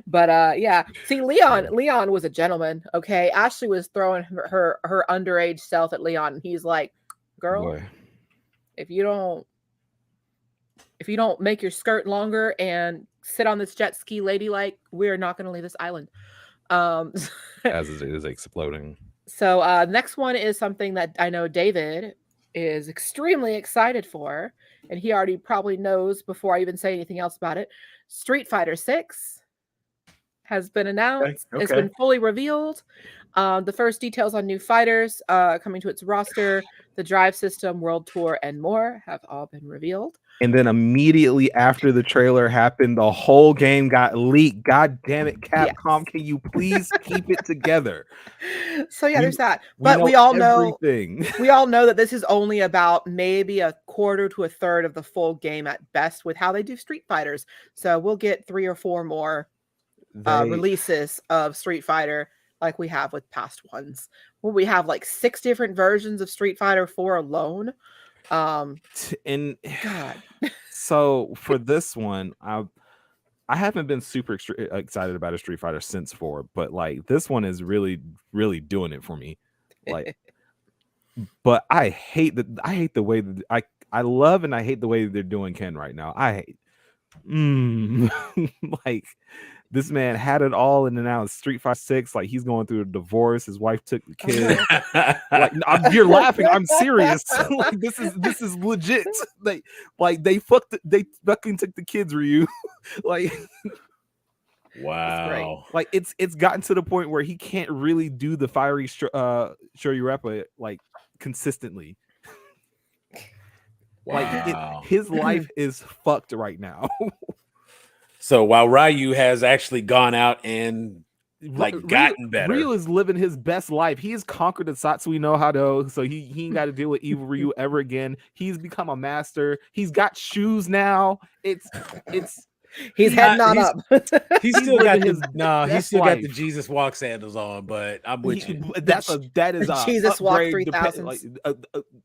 But yeah, see, Leon was a gentleman. Okay, Ashley was throwing her underage self at Leon, and he's like, "Girl, Boy. if you don't make your skirt longer and sit on this jet ski ladylike, we're not going to leave this island." As it is exploding. So next one is something that I know David is extremely excited for, and he already probably knows before I even say anything else about it. Street Fighter 6 has been announced. Okay. It's been fully revealed. The first details on new fighters coming to its roster, the drive system, world tour, and more have all been revealed. And then immediately after the trailer happened, the whole game got leaked. God damn it, Capcom! Yes. Can you please keep it together? So yeah, We- there's that. But we all know everything. we all know that this is only about maybe a quarter to a third of the full game at best with how they do Street Fighters. So we'll get 3 or 4 more releases of Street Fighter like we have with past ones. Well, we have like 6 different versions of Street Fighter 4 alone. And God. So for this one, I haven't been super excited about a Street Fighter since 4, but like this one is really, really doing it for me. Like, but I hate the way that I love and I hate the way that they're doing Ken right now. I hate, like this man had it all, and then now it's Street Fighter 6. Like he's going through a divorce. His wife took the kid. Like you're laughing. I'm serious. Like this is legit. They fucking took the kids, Ryu. Like Wow. like it's gotten to the point where he can't really do the fiery Shoryurepa like consistently. Wow. Like his life is fucked right now. So while Ryu has actually gone out and like gotten better, Ryu is living his best life. He has conquered the Satsui no Hado, so he ain't got to deal with evil Ryu ever again. He's become a master. He's got shoes now. It's he's heading on up. He's still got living his best got the life. Jesus walk sandals on, but I'm with you. That is a Jesus walk upgrade 3000s.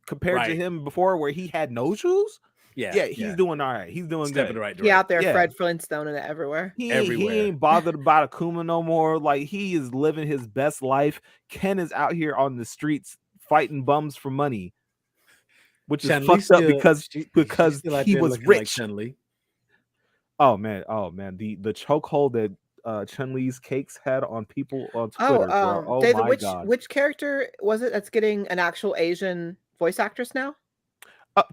compared to Right. him before, where he had no shoes. Yeah, He's doing all right. He's doing stepping good. the right He direction. out there, Yeah. Fred Flintstone and everywhere. He everywhere. ain't bothered about Akuma no more. Like he is living his best life. Ken is out here on the streets fighting bums for money, which is fucked up because he was rich. Like Chun-Li. Oh man, the chokehold that Chun-Li's cakes had on people on Twitter. bro. Oh David, my god. which character was it that's getting an actual Asian voice actress now?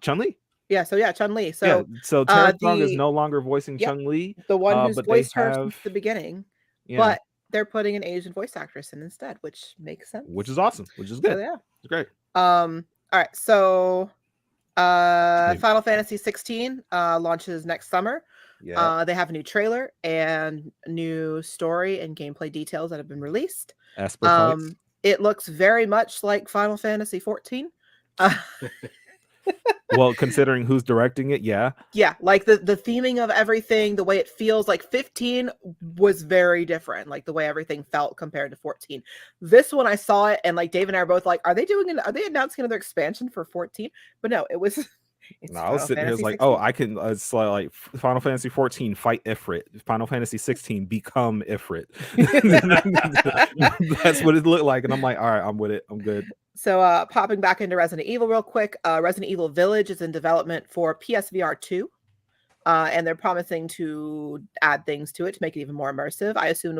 Chun-Li? Yeah, so yeah, Chun-Li. So yeah, so Tara Strong is the- no longer voicing Yep. Chun-Li. the one who's but they voiced her since have- the beginning, Yeah, but they're putting an Asian voice actress in instead, which makes sense. which is awesome, which is So, good. yeah. It's great. All right, so Good. Final Fantasy 16 launches next summer. Yeah, They have a new trailer and new story and gameplay details that have been released. Esper fights. It looks very much like Final Fantasy 14. Well, considering who's directing it, yeah. Yeah, like the theming of everything, the way it feels. Like 15 was very different, like the way everything felt compared to 14. This one, I saw it, and like Dave and I are both like, are they announcing another expansion for 14? But no, it was. It's No, I was Final sitting here Fantasy like, 16. oh, I can. It's like Final Fantasy 14 fight Ifrit. Final Fantasy 16 become Ifrit. That's what it looked like, and I'm like, all right, I'm with it. I'm good. So popping back into Resident Evil real quick, Resident Evil Village is in development for PSVR 2. And they're promising to add things to it to make it even more immersive. I assume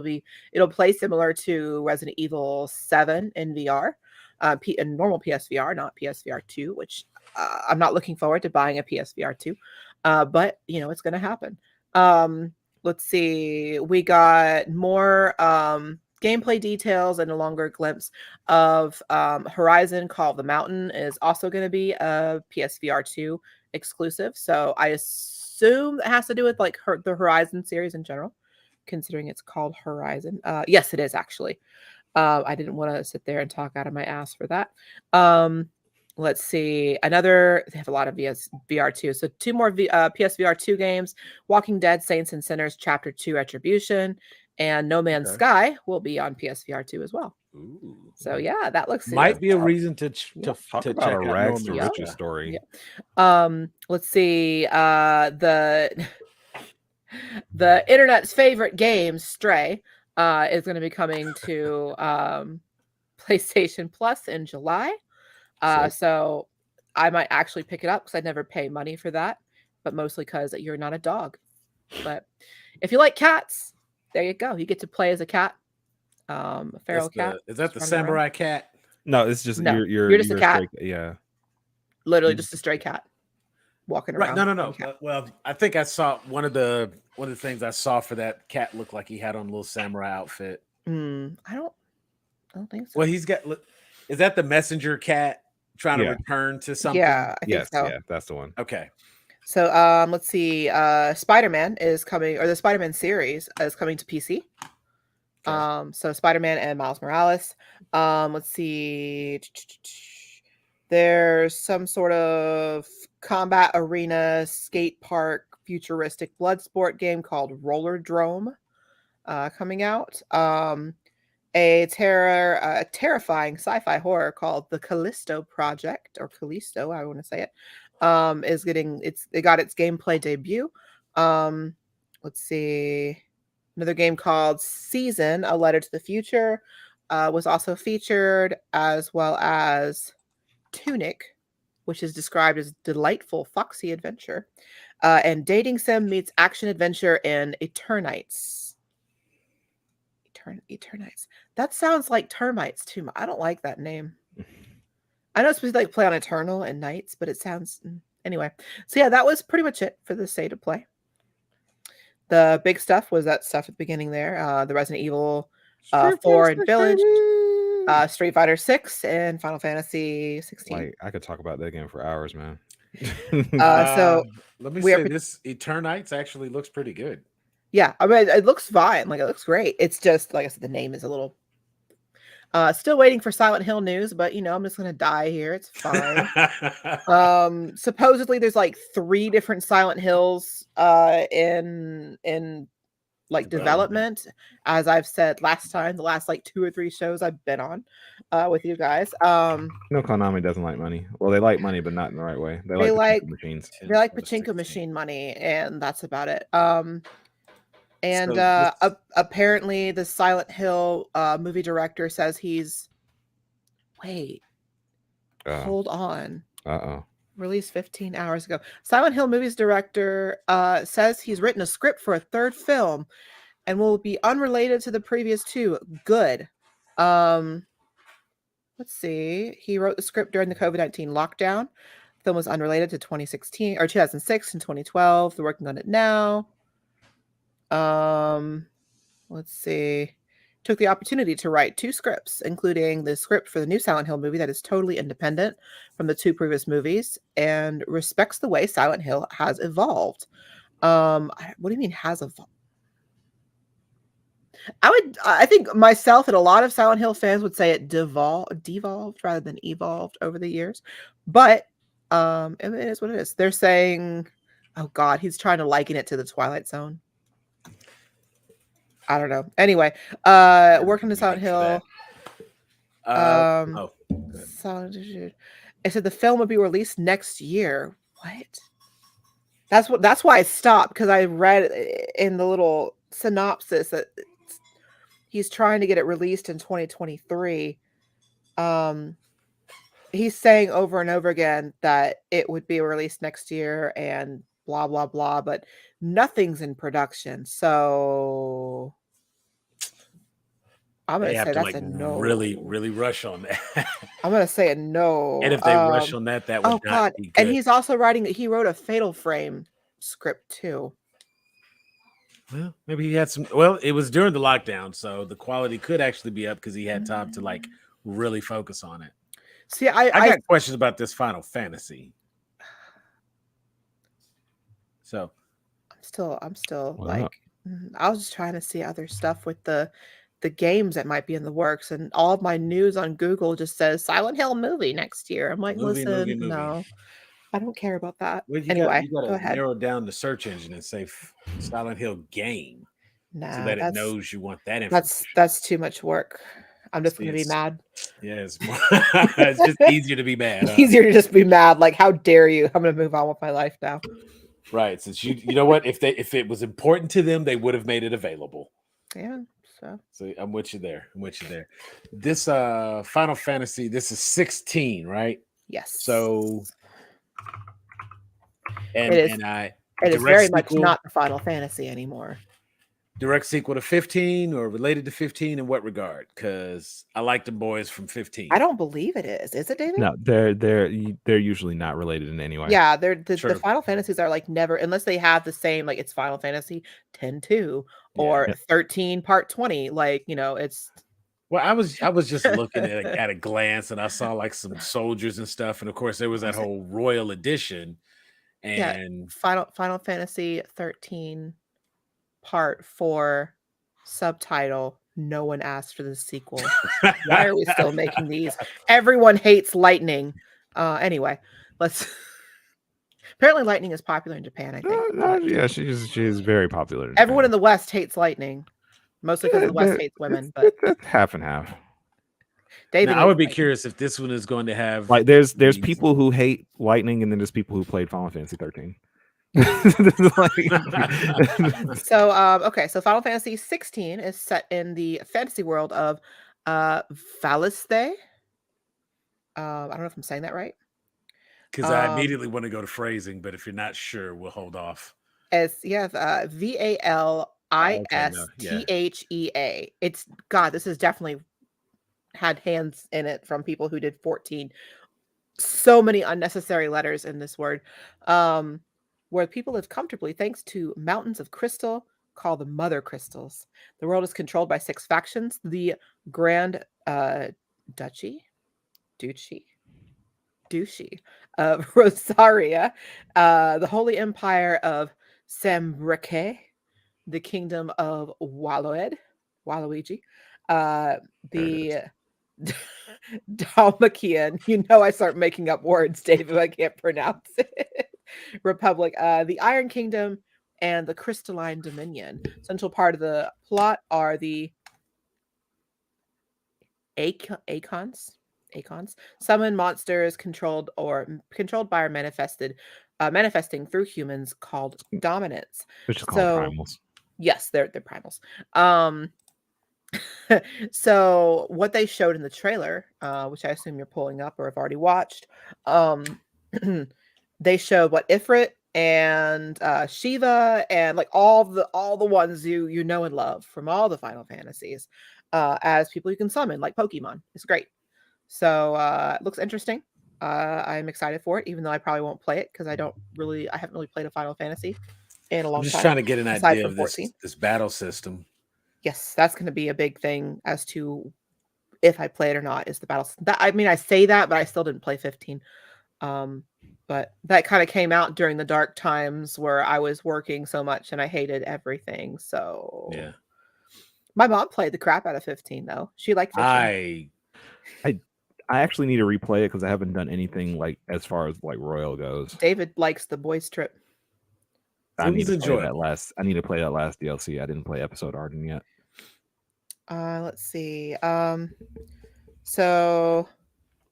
it'll play similar to Resident Evil 7 in VR, in normal PSVR, not PSVR 2, which I'm not looking forward to buying a PSVR 2. But it's going to happen. Let's see. We got more gameplay details and a longer glimpse of Horizon Call of the Mountain is also going to be a PSVR 2 exclusive. So I assume that has to do with like the Horizon series in general, considering it's called Horizon. Yes, it is actually. I didn't want to sit there and talk out of my ass for that. Let's see. They have a lot of VR 2. So 2 more PSVR 2 games, Walking Dead, Saints and Sinners, Chapter 2 Retribution, and No Man's Okay. Sky will be on PSVR 2 as well. Ooh. So yeah, that looks Might be a yeah. reason to Talk to about check a out rags to Norman. riches story. Yeah. Let's see. The internet's favorite game, Stray, is going to be coming to PlayStation Plus in July. Sick. So I might actually pick it up because I never pay money for that, but mostly because you're not a dog. But if you like cats, there you go. You get to play as a cat, a feral cat. Is that the just running around. samurai cat? No, it's just No, you're you're just a you're cat. straight. Yeah. Literally You just a stray cat walking Right. around. No. Well, I think I saw one of the things I saw for that cat looked like he had on a little samurai outfit. I don't think so. Well, he's got. Is that the messenger cat trying to Yeah. return to something? Yeah, I think Yes. so. Yeah, that's the one. Okay. So let's see. Spider-Man is coming, or the Spider-Man series is coming to PC. Okay. So Spider-Man and Miles Morales. Let's see. There's some sort of combat arena skate park futuristic blood sport game called Roller Drome coming out. A terrifying sci-fi horror called The Callisto Project, or Callisto, I want to say it, is getting it got its gameplay debut. Let's see. Another game called Season, A Letter to the Future, was also featured, as well as Tunic, which is described as delightful foxy adventure, and dating sim meets action adventure in Eternites. Eternites. That sounds like termites too much. I don't like that name. I know it's supposed to like play on Eternal and Nights, but it sounds anyway. So yeah, that was pretty much it for the state of play. The big stuff was that stuff at the beginning there. The Resident Evil 4 and Village, Street Fighter 6, and Final Fantasy 16. Like I could talk about that game for hours, man. So let me we are say pre- this Eternites actually looks pretty good. yeah, I mean it looks fine. Like it looks great. It's just like I said, the name is a little. Still waiting for Silent Hill news, but I'm just gonna die here. It's fine. Supposedly there's like 3 different Silent Hills in like development, as I've said last time, the last like 2 or 3 shows I've been on with you guys. No, Konami doesn't like money. Well, they like money, but not in the right way. They like pachinko machines. They like pachinko machine money, and that's about it. And So apparently the Silent Hill movie director says he's hold on. Released 15 hours ago. Silent Hill movies director says he's written a script for a 3rd film and will be unrelated to the previous 2. Good. Let's see. He wrote the script during the COVID-19 lockdown. The film was unrelated to 2016 or 2006 and 2012. They're working on it now. Let's see. Took the opportunity to write 2 scripts, including the script for the new Silent Hill movie that is totally independent from the 2 previous movies and respects the way Silent Hill has evolved. What do you mean has evolved? I think myself and a lot of Silent Hill fans would say it devolved rather than evolved over the years. But it is what it is. They're saying, oh God, he's trying to liken it to the Twilight Zone. I don't know. Anyway, working to Silent Hill. It said the film will be released next year. What? That's why I stopped, because I read in the little synopsis that he's trying to get it released in 2023. He's saying over and over again that it would be released next year and blah blah blah, but nothing's in production. So I'm gonna say that's a no. Really rush on that. I'm gonna say a no. And if they rush on that would not be good. And he's also he wrote a Fatal Frame script too. Well, maybe he had some. Well, it was during the lockdown, so the quality could actually be up because he had time to like really focus on it. See, I got questions about this Final Fantasy. So I'm still like, I was just trying to see other stuff with the games that might be in the works, and all of my news on Google just says Silent Hill movie next year. I'm like, listen, no, I don't care about that. Well, anyway, you gotta go ahead. narrow down the search engine and say Silent Hill game, so that it knows you want that information. That's too much work. I'm just going to be It's- mad. Yeah, it's more, it's just easier to be mad. Huh? Easier to just be mad. Like, how dare you? I'm going to move on with my life now. Right. Since you know what, if it was important to them, they would have made it available. Yeah. So I'm with you there. This Final Fantasy, this is 16, right? Yes. So it is. It is very much not the Final Fantasy anymore. Direct sequel to 15 or related to 15 in what regard? Because I like the boys from 15. I don't believe it is. Is it, David? No, they're usually not related in any way. Yeah, the Final Fantasies are like never, unless they have the same, like it's Final Fantasy 10-2 or 13 part 20. Like, it's. Well, I was just looking at a glance, and I saw like some soldiers and stuff, and of course there was that whole Royal Edition, and Final Fantasy 13 part 4 subtitle. No one asked for the sequel. Why are we still making these? Everyone hates lightning. Anyway, let's. Apparently, lightning is popular in Japan. I think. Yeah, she's very popular. Everyone in the West hates lightning, mostly because the West hates women. But it's half and half. David, now, I would be curious if this one is going to have like there's people who hate lightning, and then there's people who played Final Fantasy 13. So Final Fantasy 16 is set in the fantasy world of Valiste. I don't know if I'm saying that right. Because I immediately want to go to phrasing, but if you're not sure, we'll hold off. VALISTHEA. It's God, this has definitely had hands in it from people who did 14. So many unnecessary letters in this word. Where people live comfortably thanks to mountains of crystal called the Mother Crystals. The world is controlled by 6 factions: the Grand Duchy of Rosaria, the Holy Empire of Sambreke, the Kingdom of Waluigi, the Dalmakian. I start making up words, David. I can't pronounce it. Republic, the Iron Kingdom, and the Crystalline Dominion. Central part of the plot are the Acons. Summon monsters controlled by or manifesting through humans called dominants. Which is called primals. Yes, they're primals. So what they showed in the trailer, which I assume you're pulling up or have already watched, they showed what Ifrit and Shiva and like all the ones you know and love from all the Final Fantasies as people you can summon, like Pokemon. It's great. So it looks interesting. I'm excited for it, even though I probably won't play it because I haven't really played a Final Fantasy in a long time. I'm just trying to get an idea of this battle system. Yes, that's going to be a big thing as to if I play it or not. Is the battle? I say that, but I still didn't play 15. But that kind of came out during the dark times where I was working so much and I hated everything. So yeah, my mom played the crap out of 15 though. She liked 15. I actually need to replay it because I haven't done anything like as far as like Royal goes. David likes the boys trip. I need to play that last DLC. I didn't play episode Arden yet. Let's see. So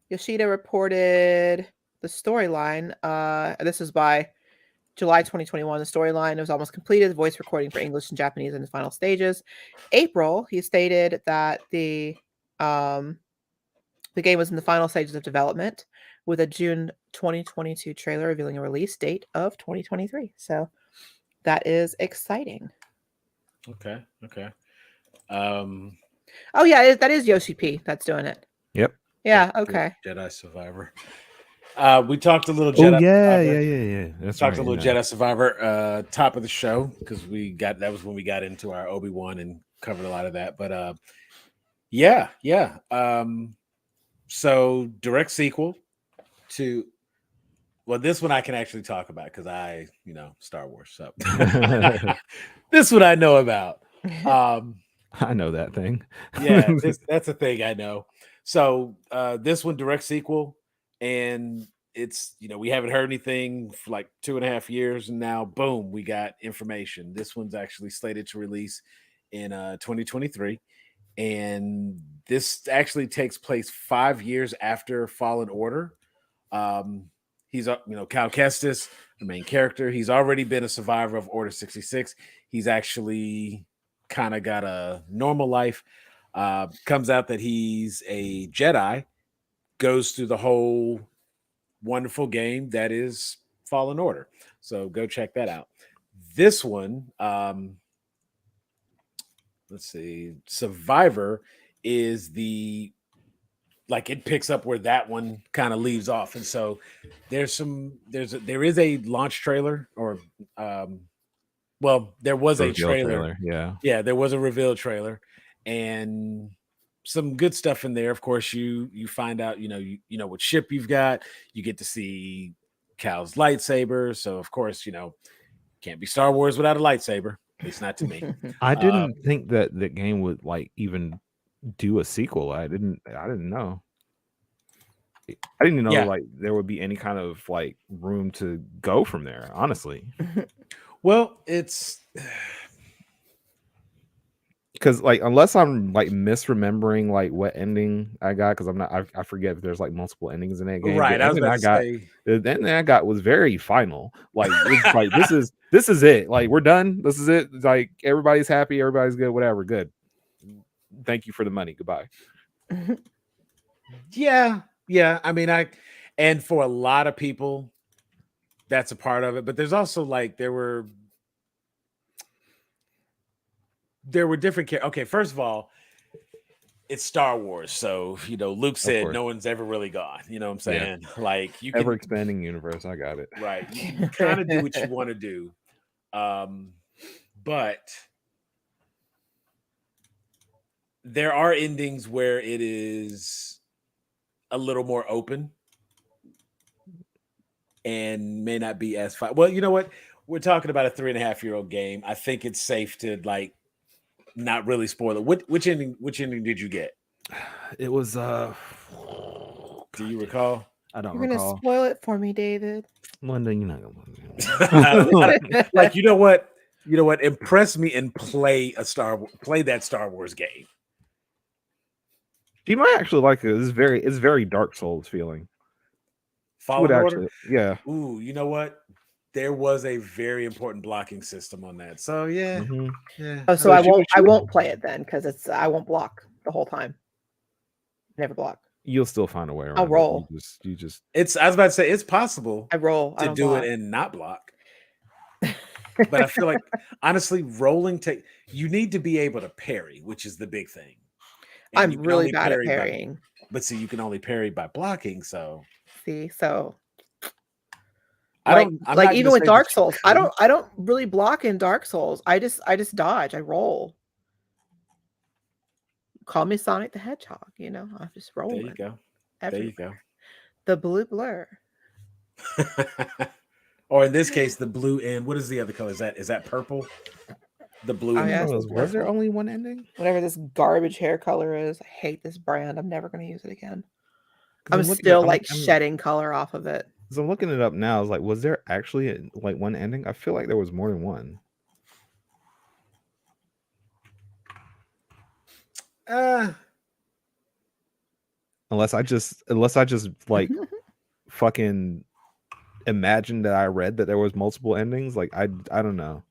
Yoshida reported the storyline. This is by July 2021. The storyline was almost completed. Voice recording for English and Japanese in the final stages. April, he stated that the game was in the final stages of development with a June 2022 trailer revealing a release date of 2023. So that is exciting. Okay. Oh yeah, that is Yoshi P that's doing it. Yep. Yeah. Okay. Jedi Survivor. We talked a little Jedi. Yeah. That's talked a little Jedi Survivor. Top of the show because that was when we got into our Obi-Wan and covered a lot of that. But yeah. So direct sequel to. Well, this one I can actually talk about because Star Wars. So this one I know about. I know that thing. Yeah, that's a thing I know. So this one direct sequel, and it's we haven't heard anything for like 2.5 years, and now boom, we got information. This one's actually slated to release in 2023, and this actually takes place 5 years after Fallen Order. He's Cal Kestis, the main character. He's already been a survivor of Order 66. He's actually kind of got a normal life. Comes out that he's a Jedi, goes through the whole wonderful game that is Fallen Order. So go check that out. This one, let's see, Survivor is it picks up where that one kind of leaves off, and so there is a launch trailer, or there was a Reveal trailer. Yeah. There was a reveal trailer, and some good stuff in there. Of course, you find out, you know what ship you've got. You get to see Cal's lightsaber. So of course, can't be Star Wars without a lightsaber. At least not to me. I didn't think that the game would even do a sequel. I didn't know. I didn't know there would be any kind of room to go from there, honestly. Well, it's because unless I'm misremembering what ending I got, because I forget if there's multiple endings in that game. Right. The ending I got was very final. It's this is it. We're done. This is it. Everybody's happy, everybody's good, whatever, good. Thank you for the money. Goodbye. Yeah. I mean, and for a lot of people, that's a part of it. But there's also there were different characters. Okay, first of all, it's Star Wars, so Luke said no one's ever really gone. You know what I'm saying? Yeah. You can, ever expanding universe. I got it. Right. You kind of do what you want to do, but there are endings where it is a little more open and may not be as fun. Well, you know what? We're talking about a 3.5-year-old game. I think it's safe to not really spoil it. Which ending did you get? It was do you recall? I don't You're recall. Gonna spoil it for me, David. London, you're not gonna you know what? Impress me and play that Star Wars game. You might actually like it. It's very Dark Souls feeling. Fallen Order? Yeah. Ooh, you know what? There was a very important blocking system on that. So yeah. Mm-hmm. Yeah. Oh, so I won't play it then, because I won't block the whole time. Never block. You'll still find a way around. I'll roll. You just. I was about to say it's possible. I roll to do block. It and not block. But I feel like honestly, rolling you need to be able to parry, which is the big thing. And I'm really bad at parrying. But see, you can only parry by blocking. So see, so. I'm even with Dark Souls, I don't really block in Dark Souls. I just dodge. I roll. Call me Sonic the Hedgehog. I just roll. There you go. There you go. The blue blur. Or in this case, the blue and what is the other color? Is that purple? The blue. Was there only one ending? Whatever this garbage hair color is, I hate this brand. I'm never going to use it again. I'm still shedding color off of it. So I'm looking it up now. I was was there actually one ending? I feel like there was more than one. Unless I just fucking imagined that I read that there was multiple endings. I don't know.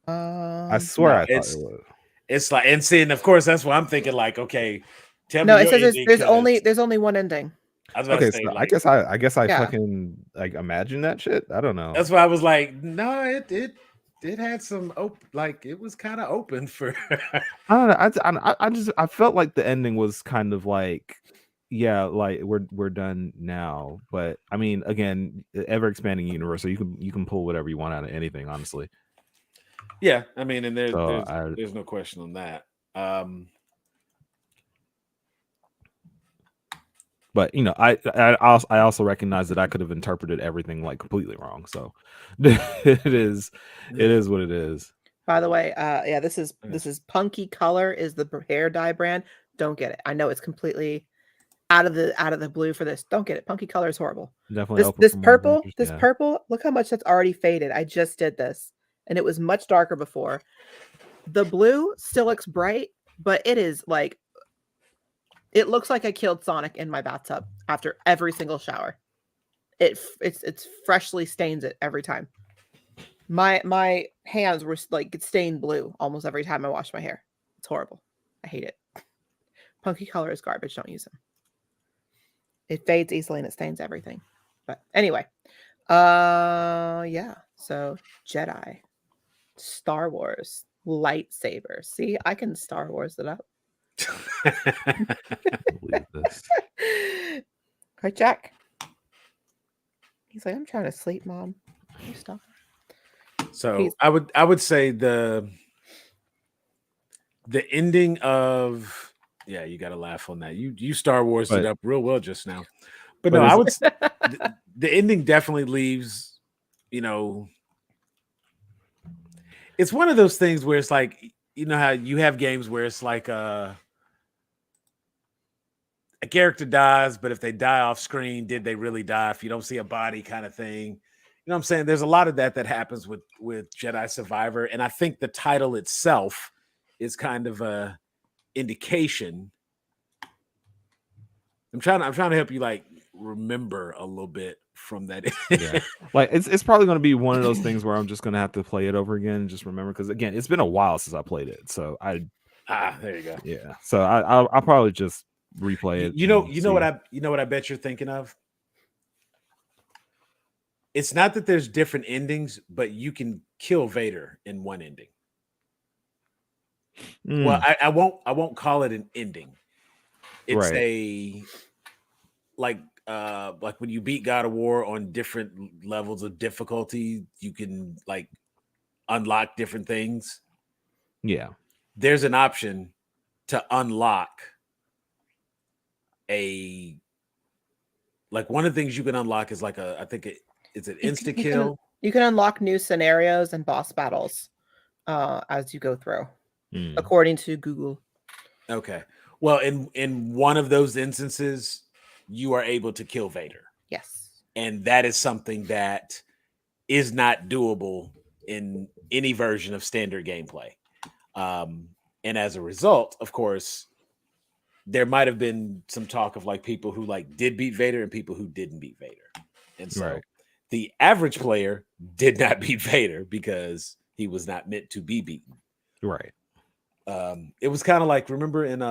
I swear I thought it was. It's and seeing, of course, that's why I'm thinking okay. Tell me it says there's only one ending. Okay, so I guess I fucking imagine that shit. I don't know. That's why I was no, it had some it was kind of open for. I don't know. I felt like the ending was kind of we're done now. But I mean, again, ever expanding universe, so you can pull whatever you want out of anything, honestly. Yeah, I mean, and there's no question on that. But I also recognize that I could have interpreted everything completely wrong. So it is what it is. By the way, this is Punky Color is the hair dye brand. Don't get it. I know it's completely out of the blue for this. Don't get it. Punky Color is horrible. Definitely. This purple. Look how much that's already faded. I just did this, and it was much darker before. The blue still looks bright, but it is like it looks like I killed Sonic in my bathtub after every single shower. It's freshly stains it every time. My hands were like stained blue almost every time I washed my hair. It's horrible. I hate it. Punky color is garbage. Don't use them. It fades easily and it stains everything. But anyway, yeah. So Jedi, Star Wars, lightsabers. See, I can Star Wars it up. Believe this. Right, Jack. He's like, I'm trying to sleep, Mom. You stop. So I would say the ending of you got to laugh on that. You Star Wars it up real well just now. But no, I would the ending definitely leaves, it's one of those things where it's like, you know how you have games where it's like a character dies, but if they die off screen, did they really die? If you don't see a body kind of thing. You know what I'm saying? There's a lot of that happens with Jedi Survivor. And I think the title itself is kind of a indication. I'm trying to help you like remember a little bit from that. Yeah. Like it's probably going to be one of those things where I'm just going to have to play it over again and just remember, because again, it's been a while since I played it. So there you go. Yeah. So I'll probably just replay it. You know what I bet you're thinking of? It's not that there's different endings, but you can kill Vader in one ending. Well, I won't call it an ending. It's a like when you beat God of War on different levels of difficulty, you can like unlock different things. Yeah. There's an option to unlock one of the things you can unlock is like I think it's an insta kill. You can unlock new scenarios and boss battles as you go through, according to Google. Okay. Well, in one of those instances, you are able to kill Vader. Yes. And that is something that is not doable in any version of standard gameplay. And as a result, of course, there might have been some talk of like people who like did beat Vader and people who didn't beat Vader. And so the average player did not beat Vader because he was not meant to be beaten. Right. It was kind of like, remember in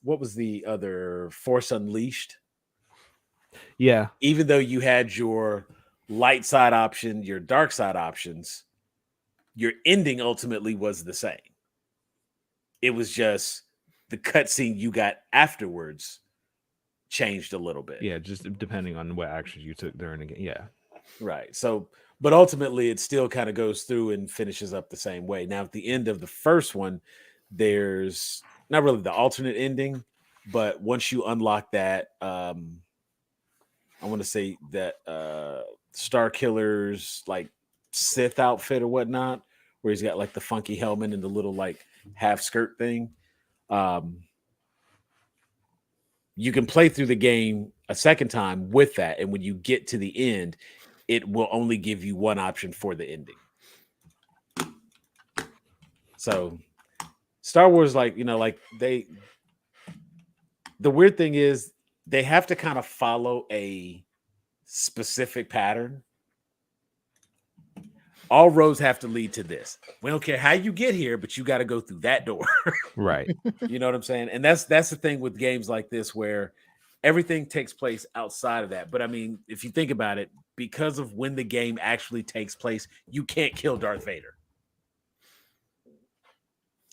what was the other Force Unleashed? Yeah. Even though you had your light side option, your dark side options, your ending ultimately was the same. It was just the cutscene you got afterwards changed a little bit. Yeah, just depending on what actions you took during the game. Yeah. Right. So, but ultimately it still kind of goes through and finishes up the same way. Now, at the end of the first one, there's not really the alternate ending, but once you unlock that, I want to say that Star Killer's like Sith outfit or whatnot, where he's got like the funky helmet and the little like half skirt thing. You can play through the game a second time with that, and when you get to the end, it will only give you one option for the ending. So Star Wars, like, the weird thing is they have to kind of follow a specific pattern. All roads have to lead to this. We don't care how you get here, but you got to go through that door. Right. You know what I'm saying? And that's the thing with games like this, where everything takes place outside of that. But I mean, if you think about it, because of when the game actually takes place, you can't kill Darth Vader.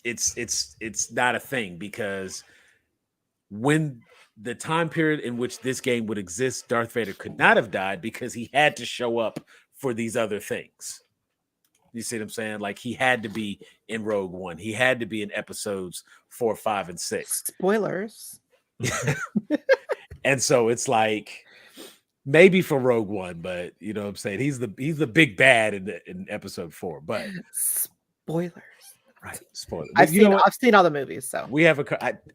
It's not a thing, because when the time period in which this game would exist, Darth Vader could not have died because he had to show up for these other things. You see what I'm saying? Like, he had to be in Rogue One. He had to be in episodes 4, 5, and 6. Spoilers. And so it's like, maybe for Rogue One, but you know what I'm saying? He's the big bad in episode 4. But spoilers. Right. Spoilers. I've seen all the movies, so we have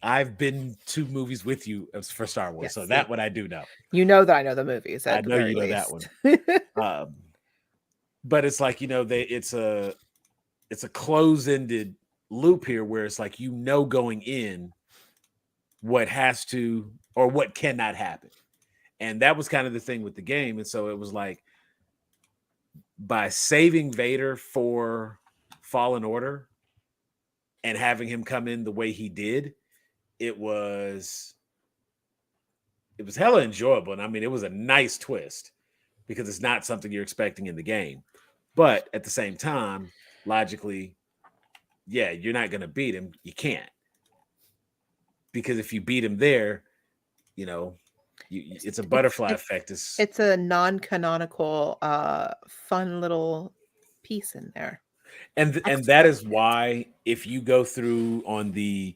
I've been to movies with you for Star Wars, so that one I do know. You know that I know the movies. I know you know that one. But it's like, it's a close-ended loop here where it's like going in what has to or what cannot happen. And that was kind of the thing with the game. And so it was like by saving Vader for Fallen Order and having him come in the way he did, it was hella enjoyable. And I mean, it was a nice twist because it's not something you're expecting in the game. But at the same time, logically, yeah, you're not going to beat him. You can't. Because if you beat him there, you know, it's a butterfly effect. It's a non-canonical, fun little piece in there. And that is why if you go through on the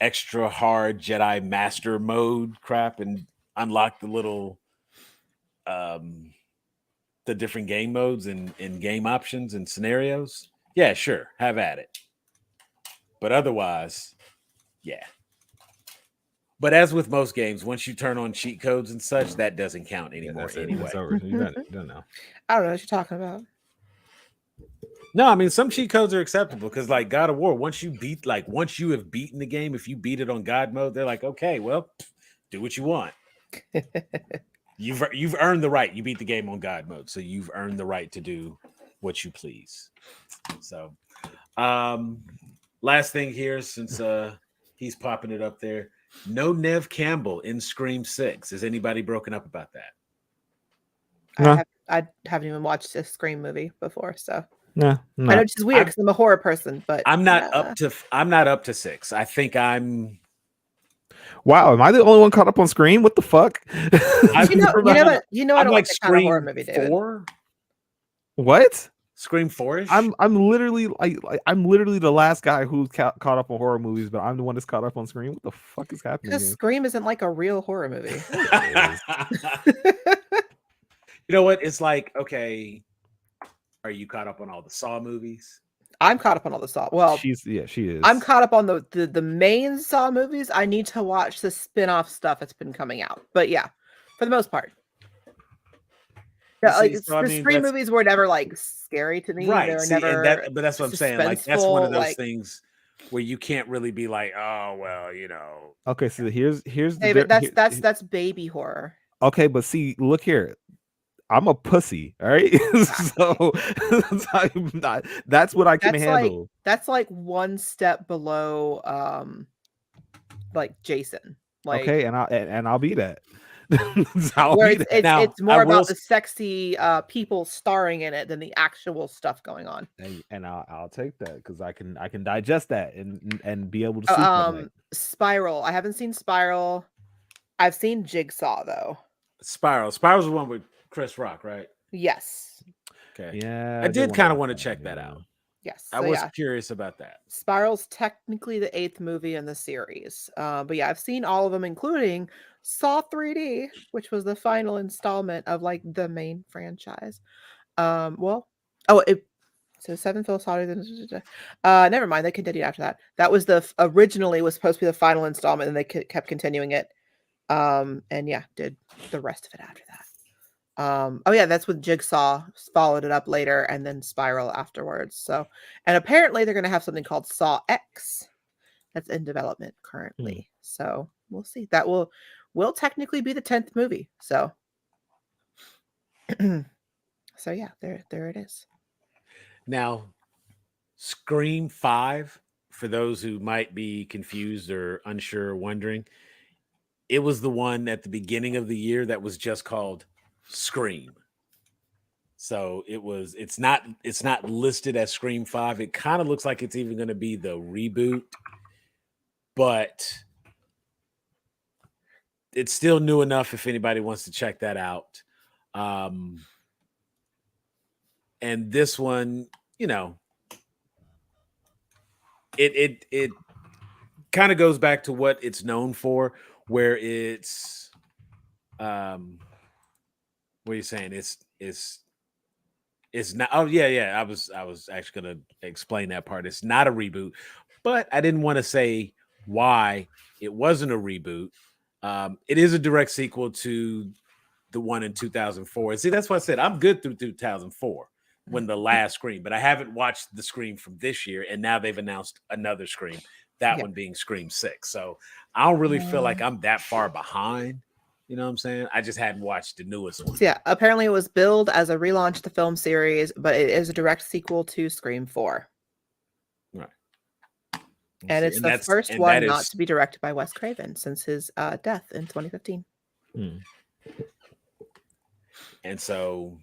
extra hard Jedi Master mode crap and unlock the little the different game modes and game options and scenarios, yeah, sure, have at it. But otherwise, yeah. But as with most games, once you turn on cheat codes and such, that doesn't count anymore anyway. It's over. You don't know. I don't know what you're talking about. No, I mean some cheat codes are acceptable because like God of War, once you have beaten the game, if you beat it on God mode, they're like, okay, well, do what you want. You've earned the right. You beat the game on God mode, so you've earned the right to do what you please. So, last thing here, since he's popping it up there. No Nev Campbell in Scream 6. Is anybody broken up about that? No. I haven't even watched a Scream movie before, so No. I know it's just weird because I'm a horror person, but I'm not up to 6. I think I'm. Wow, am I the only one caught up on Scream? What the fuck? You know what? I don't like that kind of horror Scream movie, David. 4. What? Scream 4-ish? I'm literally I'm literally the last guy who's caught up on horror movies, but I'm the one that's caught up on Scream. What the fuck is happening? Because Scream isn't like a real horror movie. You know what? It's like, okay, are you caught up on all the Saw movies? I'm caught up on all the Saw. Well, she is. I'm caught up on the main Saw movies. I need to watch the spin-off stuff that's been coming out. But yeah, for the most part. Yeah, like the Scream movies were never like scary to me. Right. They were never, but that's what I'm saying. Like that's one of those like, things where you can't really be like, oh well, you know. Okay, so here's David, that's baby horror. Okay, but see, look here. I'm a pussy, all right? So that's what I can handle. That's like one step below like Jason. Like, okay, and I'll be that. It's more about the sexy people starring in it than the actual stuff going on. And I'll take that because I can digest that and be able to sleep. Spiral. I haven't seen Spiral. I've seen Jigsaw though. Spiral's the one with Chris Rock, right? Yes. Okay. Yeah. I did kind of want to check that out. Yes. I was curious about that. Spiral's technically the 8th movie in the series. But yeah, I've seen all of them, including Saw 3D, which was the final installment of like the main franchise. So 7 Phil Saw. Never mind, they continued after that. That was originally was supposed to be the final installment, and they kept continuing it. And yeah, did the rest of it after that. That's with Jigsaw, followed it up later, and then Spiral afterwards. So, and apparently they're going to have something called Saw X that's in development currently. So we'll see. That will technically be the 10th movie. So, so yeah, there it is. Now, Scream 5, for those who might be confused or unsure or wondering, it was the one at the beginning of the year that was just called Scream. So it's not listed as Scream 5. It kind of looks like it's even going to be the reboot, but it's still new enough if anybody wants to check that out. And this one, you know, it kind of goes back to what it's known for, where it's what are you saying? It's not. Oh yeah. I was actually gonna explain that part. It's not a reboot, but I didn't want to say why it wasn't a reboot. It is a direct sequel to the one in 2004. See, that's why I said I'm good through 2004. when the last Scream, but I haven't watched the Scream from this year, and now they've announced another Scream, that Yeah. one being Scream 6. So I don't really feel like I'm that far behind. You know what I'm saying? I just hadn't watched the newest one. So yeah, apparently it was billed as a relaunch of the film series, but it is a direct sequel to Scream 4. Right. And it's the first one not to be directed by Wes Craven since his death in 2015. And so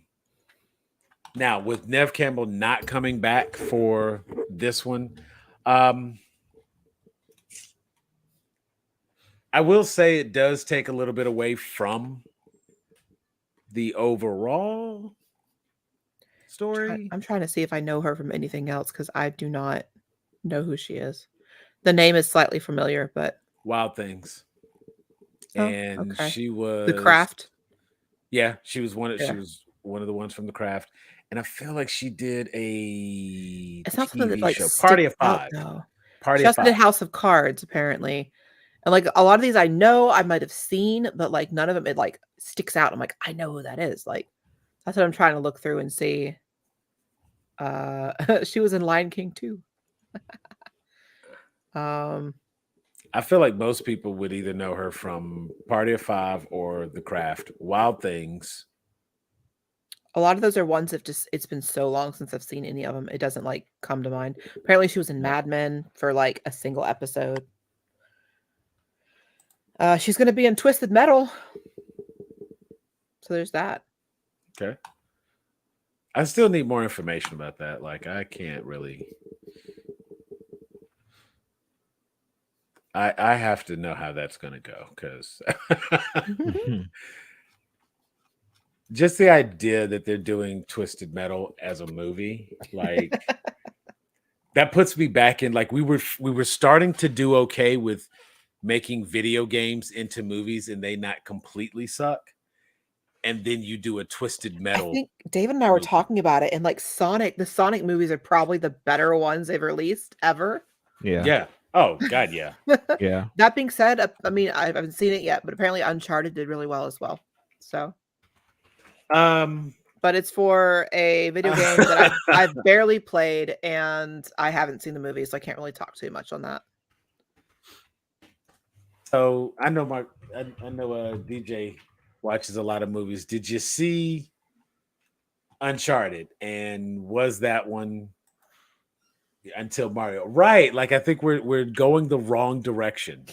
now with Nev Campbell not coming back for this one, I will say it does take a little bit away from the overall story. I'm trying to see if I know her from anything else because I do not know who she is. The name is slightly familiar, but Wild Things. Oh, And okay. she was The Craft. Yeah, she was one of Yeah. she was one of the ones from The Craft. And I feel like she did a It's not something that TV like show. Party of sticks out, Five. though. Party She of also did Five. House of Cards, apparently. And like a lot of these I know I might have seen, but like none of them it like sticks out. I'm like, I know who that is. Like that's what I'm trying to look through and see. She was in Lion King too. I feel like most people would either know her from Party of Five or The Craft. Wild Things. A lot of those are ones that just it's been so long since I've seen any of them. It doesn't like come to mind. Apparently she was in Mad Men for like a single episode. She's gonna be in Twisted Metal. So there's that. Okay. I still need more information about that. Like I can't really. I have to know how that's gonna go because just the idea that they're doing Twisted Metal as a movie, like that puts me back in like we were starting to do okay with making video games into movies and they not completely suck. And then you do a Twisted Metal. I think David and I were movie. talking about it, and like the Sonic movies are probably the better ones they've released ever. Yeah. Oh God, yeah. Yeah. That being said, I mean I haven't seen it yet, but apparently Uncharted did really well as well. So, but it's for a video game that I've barely played, and I haven't seen the movie, so I can't really talk too much on that. So I know DJ watches a lot of movies. Did you see Uncharted? And was that one until Mario? Right. Like I think we're going the wrong direction.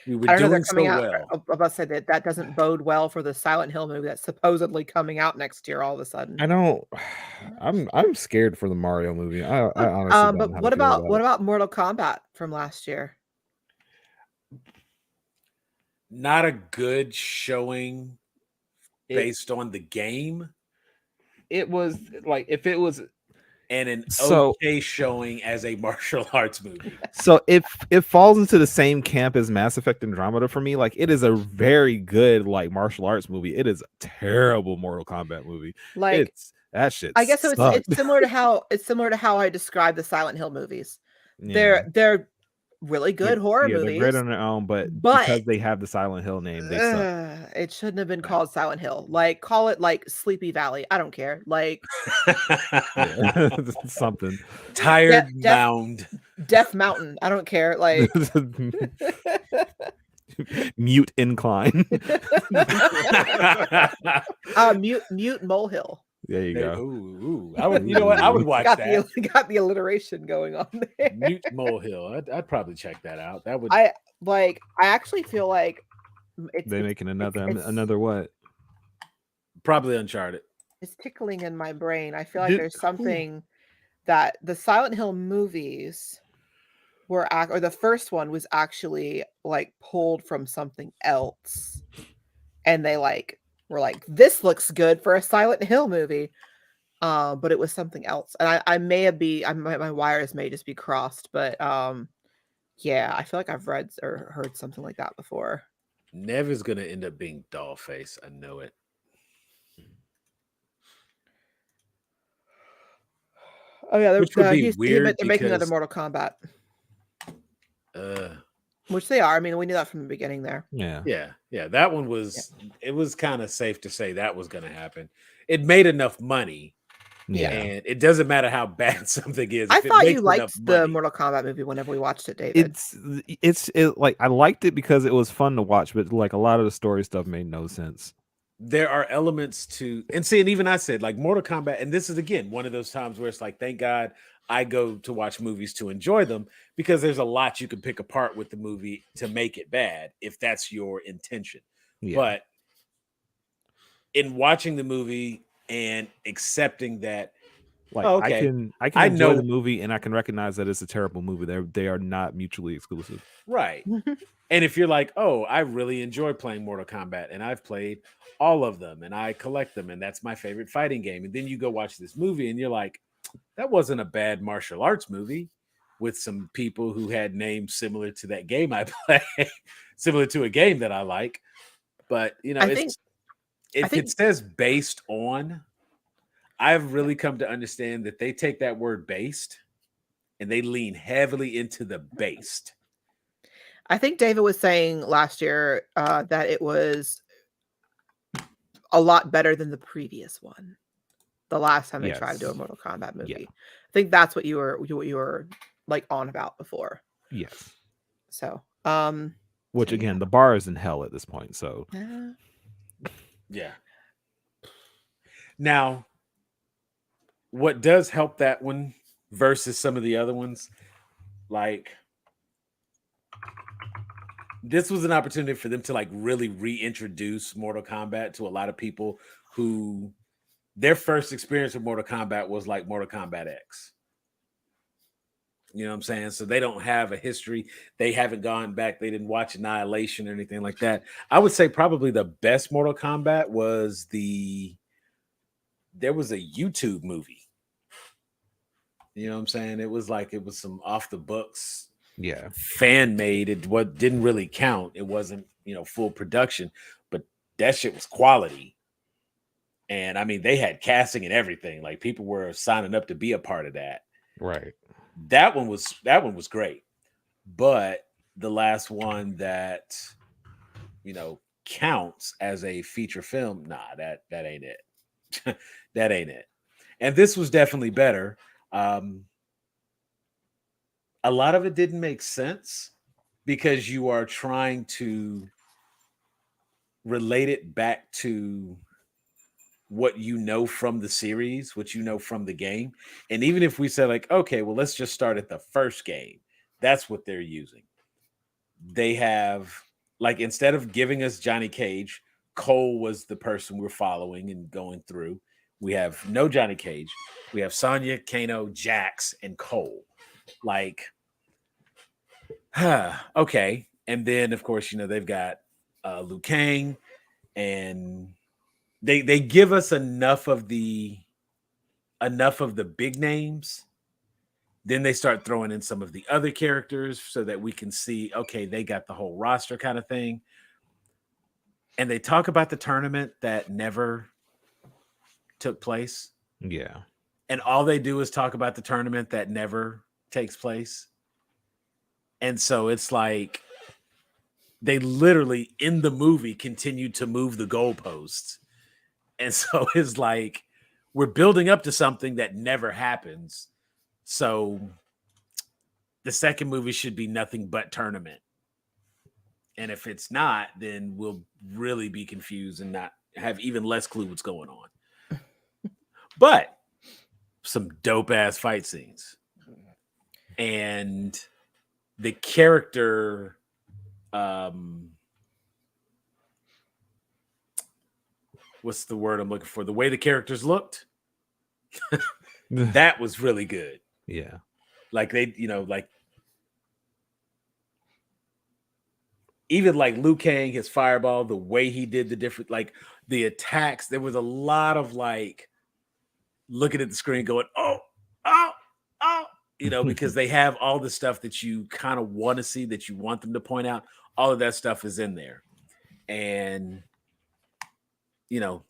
We were I don't know, they're doing so coming out. well. I'm about to say that doesn't bode well for the Silent Hill movie that's supposedly coming out next year. All of a sudden, I don't. I'm scared for the Mario movie. I honestly don't know but how what to feel about about it. what about Mortal Kombat from last year? Not a good showing It- based on the game, It was like if it was and an So- okay showing as a martial arts movie. so if it falls into the same camp as Mass Effect Andromeda for me, like it is a very good like martial arts movie. It is a terrible Mortal Kombat movie. Like It's that shit. I guess it's sucked. similar to how I describe the Silent Hill movies. Yeah. They're really good horror Yeah, movies. they're great on their own, but But- because they have the Silent Hill name, they suck. It shouldn't have been called Silent Hill. Like call it like Sleepy Valley. I don't care. Like Yeah. Something. Tired Death- Mound. Death Mountain. I don't care. Like Mute Incline. Mute Molehill. There you go. Ooh. I would, you know what? I would watch Got that. got the alliteration going on there. Mute Molehill. I'd probably check that out. That would. I actually feel like They making another it's- another what? Probably Uncharted. it's tickling in my brain. I feel like Did- there's something that the Silent Hill movies were or the first one was actually like pulled from something else, and they like were like, this looks good for a Silent Hill movie, but it was something else. And I may my wires may just be crossed, but yeah, I feel like I've read or heard something like that before. Nev is gonna end up being Dollface. I know it. Oh yeah, Which would be they're weird making another because- Mortal Kombat, Uh, which they are. I mean, we knew that from the beginning there. Yeah. yeah. That one was. It was kind of safe to say that was gonna happen. It made enough money Yeah. And it doesn't matter how bad something is. I if it thought you makes liked enough the money. Mortal Kombat movie whenever we watched it, David. It's like I liked it because it was fun to watch, but like a lot of the story stuff made no sense. There are elements to, and see, and even I said like Mortal Kombat, and this is again one of those times where it's like, thank God I go to watch movies to enjoy them, because there's a lot you can pick apart with the movie to make it bad if that's your intention. Yeah. But in watching the movie and accepting that, Like oh, I okay, can I enjoy know- the movie and I can recognize that it's a terrible movie. They are not mutually exclusive. right. And if you're like, oh, I really enjoy playing Mortal Kombat and I've played all of them and I collect them and that's my favorite fighting game, and then you go watch this movie and you're like, that wasn't a bad martial arts movie with some people who had names similar to that game I play, similar to a game that I like. But you know, I it's, think- if I think- it says based on, I've really come to understand that they take that word based and they lean heavily into the based. I think David was saying last year that it was a lot better than the previous one. The last time they tried to do a Yes. Mortal Kombat movie. Yeah. I think that's what you were like on about before. Yes. So, Which so, again, the bar is in hell at this point. So Yeah. Now, what does help that one versus some of the other ones, like this was an opportunity for them to like really reintroduce Mortal Kombat to a lot of people who their first experience with Mortal Kombat was like Mortal Kombat X. You know what I'm saying? So they don't have a history. They haven't gone back. They didn't watch Annihilation or anything like that. I would say probably the best Mortal Kombat was there was a YouTube movie. You know what I'm saying? It was some off the books, yeah. fan made. It what didn't really count. It wasn't, full production, but that shit was quality. And I mean, they had casting and everything. Like people were signing up to be a part of that. Right. That one was great. But the last one that counts as a feature film, nah, that ain't it. That ain't it. And this was definitely better. A lot of it didn't make sense because you are trying to relate it back to what you know from the series, what you know from the game. And even if we said like, okay, well, let's just start at the first game. That's what they're using. They have like, instead of giving us Johnny Cage, Cole was the person we're following and going through. We have no Johnny Cage. We have Sonya, Kano, Jax, and Cole. Like, okay. And then, of course, they've got Liu Kang, and they give us enough of the big names. Then they start throwing in some of the other characters so that we can see, okay, they got the whole roster kind of thing. And they talk about the tournament that never took place. Yeah. And all they do is talk about the tournament that never takes place. And so it's like they literally in the movie continue to move the goalposts. And so it's like we're building up to something that never happens. So the second movie should be nothing but tournament. And if it's not, then we'll really be confused and not have even less clue what's going on. But some dope ass fight scenes. And the character what's the word I'm looking for? The way the characters looked. That was really good. Yeah. Like they, like even like Liu Kang, his fireball, the way he did the different, like the attacks, there was a lot of like looking at the screen going, oh, because they have all the stuff that you kind of want to see, that you want them to point out. All of that stuff is in there. And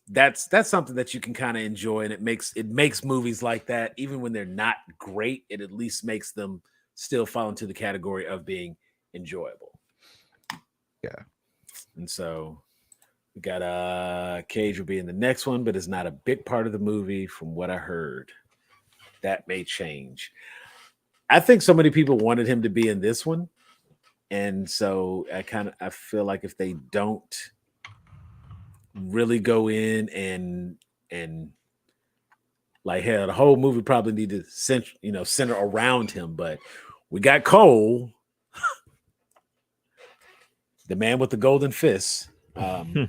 that's something that you can kind of enjoy, and it makes movies like that, even when they're not great, it at least makes them still fall into the category of being enjoyable. Yeah. And so We got Cage will be in the next one, but it's not a big part of the movie from what I heard. That may change. I think so many people wanted him to be in this one. And so I feel like if they don't really go in and like hell, the whole movie probably need to center around him. But we got Cole, the man with the golden fist. And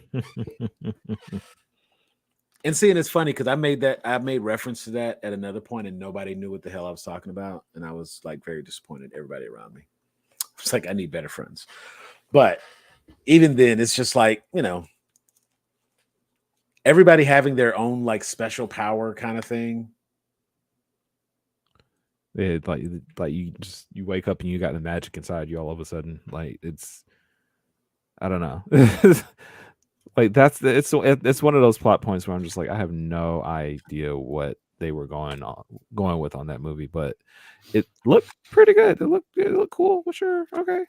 seeing it's funny because I made reference to that at another point and nobody knew what the hell I was talking about. And I was like very disappointed, everybody around me. It's like I need better friends. But even then, it's just like, everybody having their own like special power kind of thing. Yeah, like you wake up and you got the magic inside you all of a sudden. Like I don't know. Like it's one of those plot points where I'm just like, I have no idea what they were going with on that movie, but it looked pretty good. It looked cool. Well, sure, okay,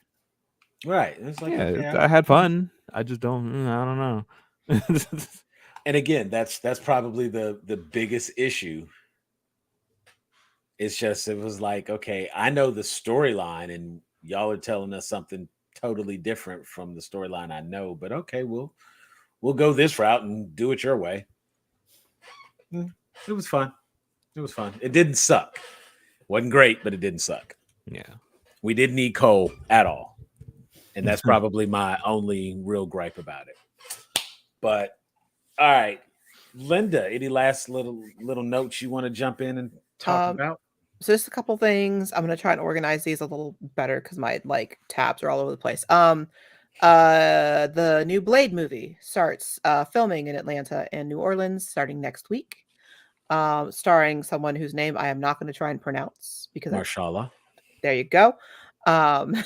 right. It's like, yeah, okay, I had fun. I just don't. I don't know. And again, that's probably the biggest issue. It's just it was like, okay, I know the storyline, and y'all are telling us something totally different from the storyline I know. But okay, we'll go this route and do it your way. It was fun. It was fun. It didn't suck. Wasn't great, but it didn't suck. Yeah. We didn't need Cole at all. And that's probably my only real gripe about it. But all right. Linda, any last little notes you want to jump in and talk about? So just a couple things. I'm gonna try and organize these a little better because my like tabs are all over the place. The new Blade movie starts filming in Atlanta and New Orleans starting next week. Starring someone whose name I am not going to try and pronounce because Marshala. There you go. And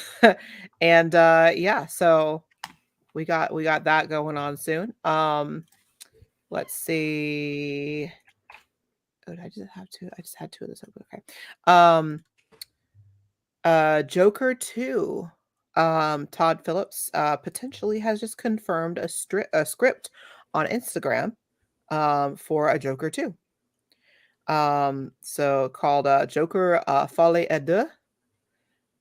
yeah, so we got that going on soon. Let's see. Oh, I just had two of those open. Okay. Joker 2. Todd Phillips potentially has just confirmed a script on Instagram for a Joker 2. So called Joker Folie à Deux,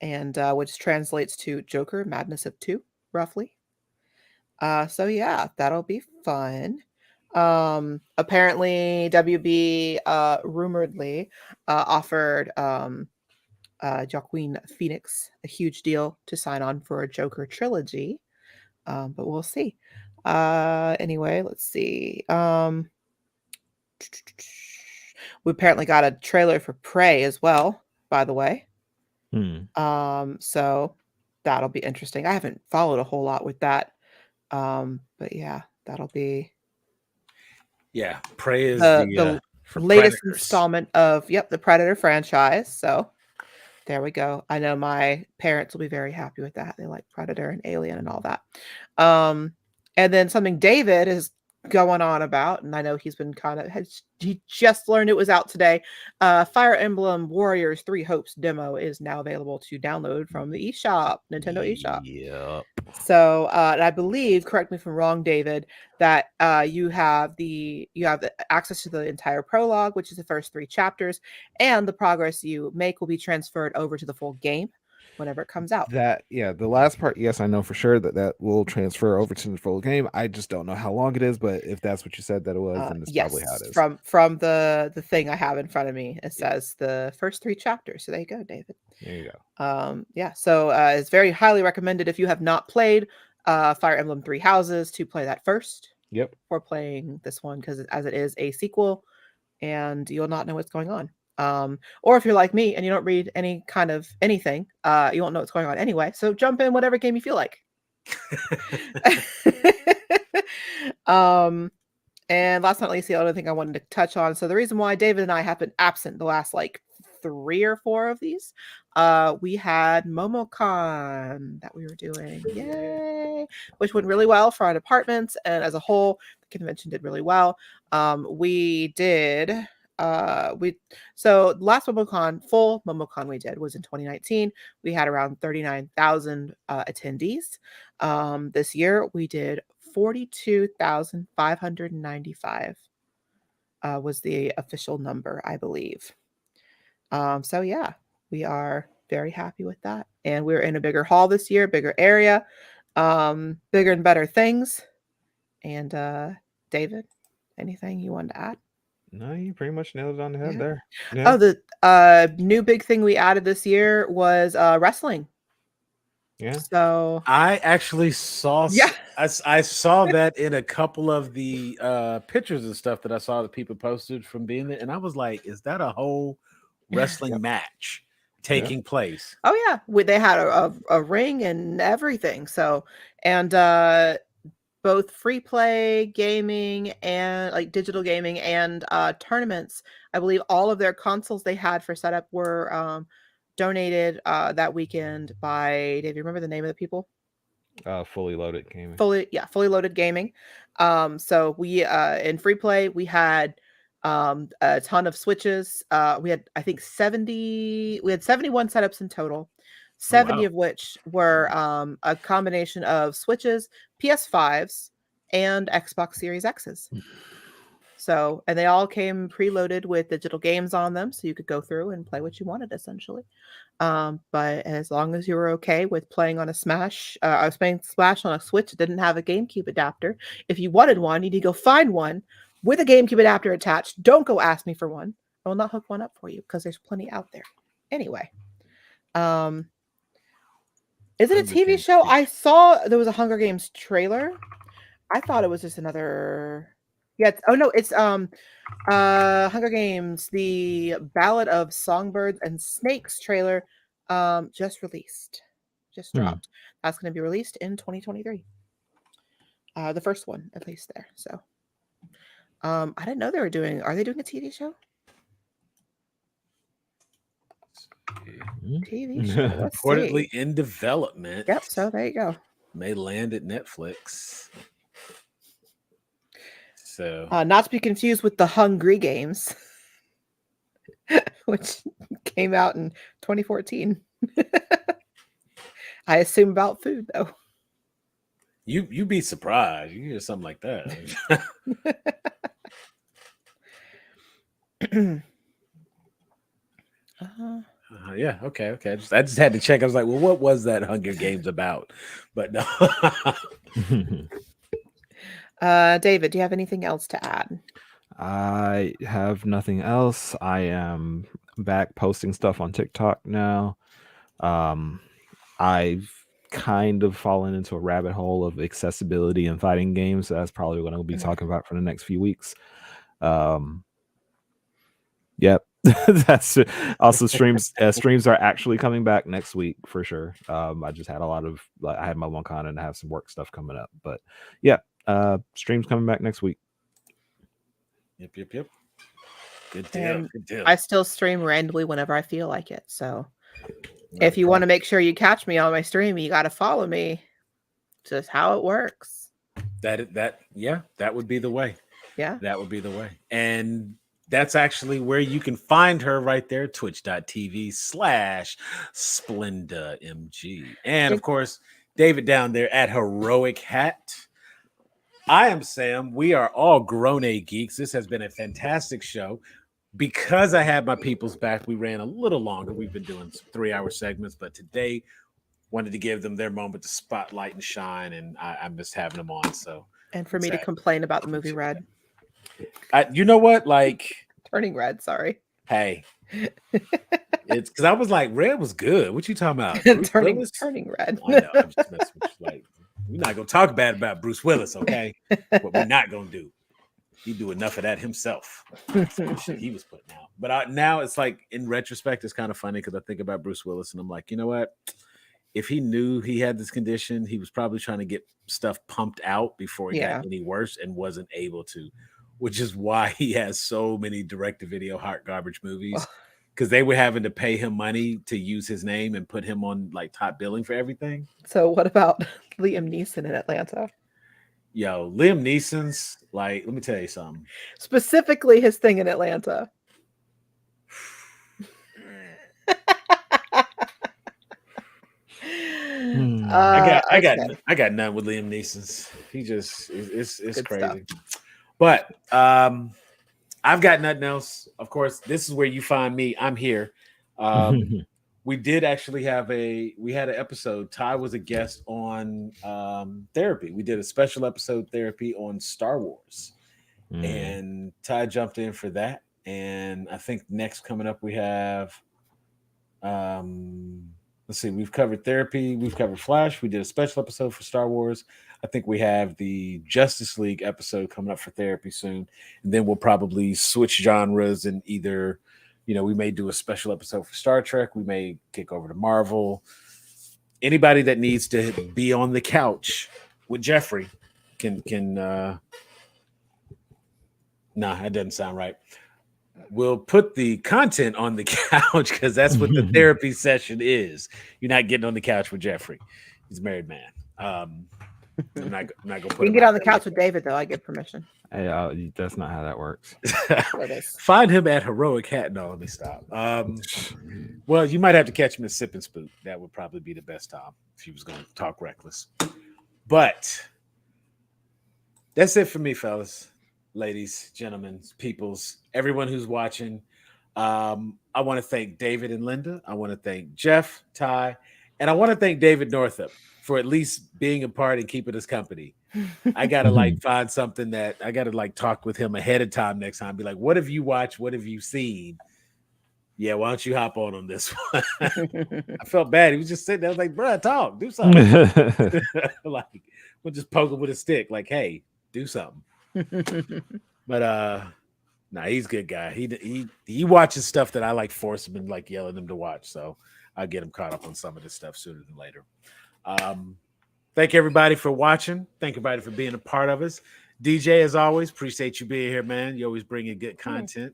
and which translates to Joker Madness of 2, roughly. So yeah, that'll be fun. Apparently WB rumoredly offered Joaquin Phoenix a huge deal to sign on for a Joker trilogy, but we'll see. Anyway, let's see. We apparently got a trailer for Prey as well, by the way. So that'll be interesting. I haven't followed a whole lot with that. But yeah, that'll be Prey is the latest installment of the Predator franchise. So there we go. I know my parents will be very happy with that. They like Predator and Alien and all that. And then something David is going on about, and I know he's been he just learned it was out today. Fire Emblem Warriors 3 Hopes demo is now available to download from the eShop, Nintendo eShop. Yep. So and I believe, correct me if I'm wrong, David, that you have the access to the entire prologue, which is the first 3 chapters, and the progress you make will be transferred over to the full game whenever it comes out. The last part, yes, I know for sure that will transfer over to the full game. I just don't know how long it is, but if that's what you said that it was, then it's probably how it is. From the thing I have in front of me, it says the first 3 chapters. So there you go, David. There you go. So it's very highly recommended if you have not played Fire Emblem 3 Houses to play that first. Yep. Before playing this one, because as it is a sequel, and you'll not know what's going on. Or if you're like me and you don't read any kind of anything, you won't know what's going on anyway. So jump in whatever game you feel like. And last but not least, the other thing I wanted to touch on. So the reason why David and I have been absent the last like 3 or 4 of these, we had MomoCon that we were doing, yay, which went really well for our departments, and as a whole, the convention did really well. We did. So last full MomoCon we did was in 2019. We had around 39,000 attendees. This year we did 42,595 was the official number, I believe. So yeah, we are very happy with that. And we're in a bigger hall this year, bigger area, bigger and better things. And David, anything you wanted to add? No, you pretty much nailed it on the head Yeah. there. Oh, the new big thing we added this year was wrestling. Yeah. So I actually saw Yeah. I saw that in a couple of the pictures and stuff that I saw that people posted from being there, and I was like, is that a whole wrestling match taking place? Oh yeah, they had a ring and everything. So and both free play gaming and like digital gaming and tournaments. I believe all of their consoles they had for setup were donated that weekend by Dave. You remember the name of the people? Fully loaded gaming. Fully loaded gaming. So we in free play we had a ton of switches. We had I think 71 setups in total. 70 wow. of which were a combination of switches, PS5s, and Xbox Series X's. So, and they all came preloaded with digital games on them, so you could go through and play what you wanted, essentially. But as long as you were okay with playing on a Smash, I was playing Smash on a Switch that didn't have a GameCube adapter. If you wanted one, you need to go find one with a GameCube adapter attached. Don't go ask me for one. I will not hook one up for you because there's plenty out there. Anyway, is it a Hunger TV Games show? TV. I saw there was a Hunger Games trailer. I thought it was just another. Yeah. Oh no, it's Hunger Games: The Ballad of Songbirds and Snakes trailer just released. Just dropped. That's going to be released in 2023. The first one at least there. So I didn't know they were doing. Are they doing a TV show? TV show. Let's Reportedly see. in development. Yep. So there you go. May land at Netflix. So Not to be confused with the Hungry Games, which came out in 2014. I assume about food though. you be surprised. You hear something like that. Yeah, okay. I just had to check. I was like, well, what was that Hunger Games about? But no. David, do you have anything else to add? I have nothing else. I am back posting stuff on TikTok now. I've kind of fallen into a rabbit hole of accessibility and fighting games. So that's probably what I'll be talking about for the next few weeks. Yep. That's also streams are actually coming back next week for sure. I just had I had my WonCon and I have some work stuff coming up, but yeah, streams coming back next week. Yep. Good deal. And Good deal. I still stream randomly whenever I feel like it. So if you want to make sure you catch me on my stream, you got to follow me. Just how it works. That would be the way. Yeah. That would be the way. And that's actually where you can find her right there, twitch.tv/SplendaMG. And of course, David down there at Heroic Hat. I am Sam. We are all grown A geeks. This has been a fantastic show. Because I had my people's back, we ran a little longer. We've been doing 3-hour segments, but today wanted to give them their moment to spotlight and shine, and I missed having them on. So, and for me to complain about the movie Red. You know what? Like Turning Red, sorry. Hey. It's because I was like, Red was good. What you talking about? Turning Red. I know. I'm just messing with you. Like, we're not gonna talk bad about Bruce Willis, okay? What we're not gonna do. He do enough of that himself. Shit he was putting out. But now it's like, in retrospect, it's kind of funny because I think about Bruce Willis and I'm like, you know what? If he knew he had this condition, he was probably trying to get stuff pumped out before it got any worse and wasn't able to, which is why he has so many direct-to-video hot garbage movies, because they were having to pay him money to use his name and put him on like top billing for everything. So what about Liam Neeson in Atlanta? Yo, Liam Neeson's, like, let me tell you something. Specifically his thing in Atlanta. I got none with Liam Neeson's. He just it's Good crazy. But I've got nothing else. Of course, this is where you find me. I'm here. We did actually have an episode. Ty was a guest on therapy. We did a special episode therapy on Star Wars. And Ty jumped in for that. And I think next coming up we have let's see, we've covered therapy, we've covered Flash, we did a special episode for Star Wars. I think we have the Justice League episode coming up for therapy soon. And then we'll probably switch genres and either, we may do a special episode for Star Trek, we may kick over to Marvel. Anybody that needs to be on the couch with Jeffrey can that doesn't sound right. We'll put the content on the couch because that's what the therapy session is. You're not getting on the couch with Jeffrey. He's a married man. I'm not gonna put. You can get on the couch with David, though. I give permission. Hey, that's not how that works. Find him at Heroic Hat. No, let me stop. Well, you might have to catch him at Sip and Spook. That would probably be the best time if he was going to talk reckless. But that's it for me, fellas, ladies, gentlemen, peoples, everyone who's watching. I want to thank David and Linda. I want to thank Jeff, Ty, and I want to thank David Northup for at least being a part and keeping us company. I gotta find something that I gotta talk with him ahead of time next time. Be like, what have you watched? What have you seen? Yeah, why don't you hop on this one? I felt bad. He was just sitting there. I was like, bro, talk, do something. We'll just poke him with a stick. Like, hey, do something. But he's a good guy. He watches stuff that I force him and yelling him to watch. So I'll get him caught up on some of this stuff sooner than later. Thank everybody for watching. Thank everybody for being a part of us. DJ, as always, appreciate you being here, man. You always bring in good content.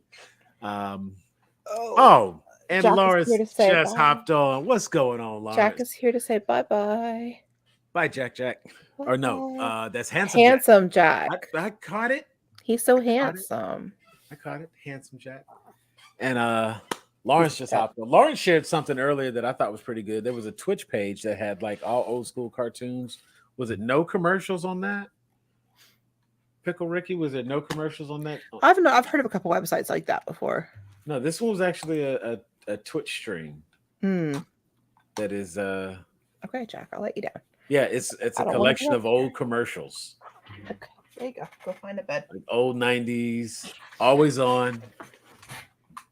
And Jack Lawrence just bye. Hopped on. What's going on, Lawrence? Jack is here to say bye-bye. Bye, Jack. Bye. Or no, that's Handsome Jack. I caught it. He's so handsome. I caught it. Handsome Jack. And Lawrence just hopped on. Lawrence shared something earlier that I thought was pretty good. There was a Twitch page that had all old school cartoons. Was it no commercials on that? Pickle Ricky, was there no commercials on that? I've heard of a couple websites like that before. No, this one was actually a Twitch stream. That is okay, Jack, I'll let you down. Yeah, it's a collection of old commercials. Okay, there you go. Go find a bed. Old 90s, always on.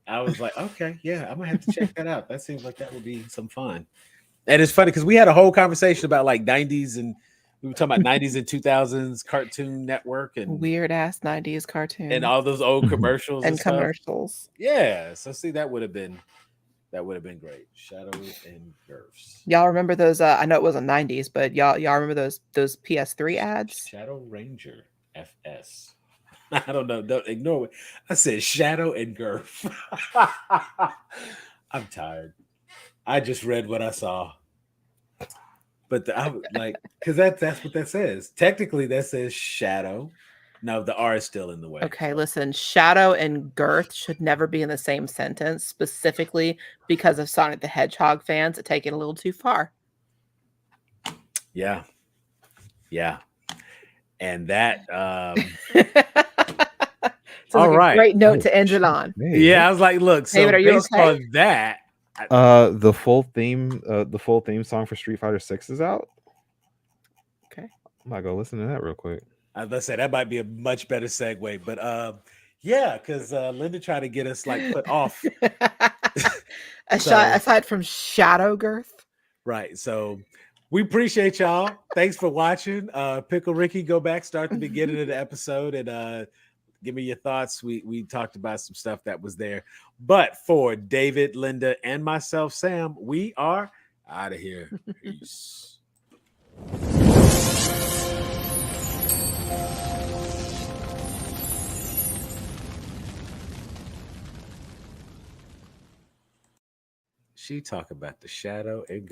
I was like, okay, yeah, I'm gonna have to check that out. That seems like that would be some fun. And it's funny because we had a whole conversation about 90s, and we were talking about 90s and 2000s Cartoon Network and weird ass 90s cartoons and all those old commercials and commercials. Yeah, so see, that would have been great. Shadow and Girths. Y'all remember those? I know it wasn't 90s, but y'all remember those PS3 ads? Shadow Ranger FS. I don't know. Don't ignore it. I said Shadow and Girth. I'm tired. I just read what I saw. But because that's what that says. Technically, that says Shadow. No, the R is still in the way. Okay, listen. Shadow and Girth should never be in the same sentence, specifically because of Sonic the Hedgehog fans that take it a little too far. Yeah. And that all right. Great note to end it on. Yeah, I was like, look, so David, are you based on that, the full theme song for Street Fighter 6 is out. Okay, I'm gonna go listen to that real quick. Let's say that might be a much better segue, but yeah, because Linda tried to get us put off. Aside from Shadow Girth, right? So we appreciate y'all. Thanks for watching. Pickle Ricky, go back, start the beginning of the episode, and give me your thoughts. We talked about some stuff that was there. But for David, Linda, and myself, Sam, we are out of here. Peace. She talk about the Shadow and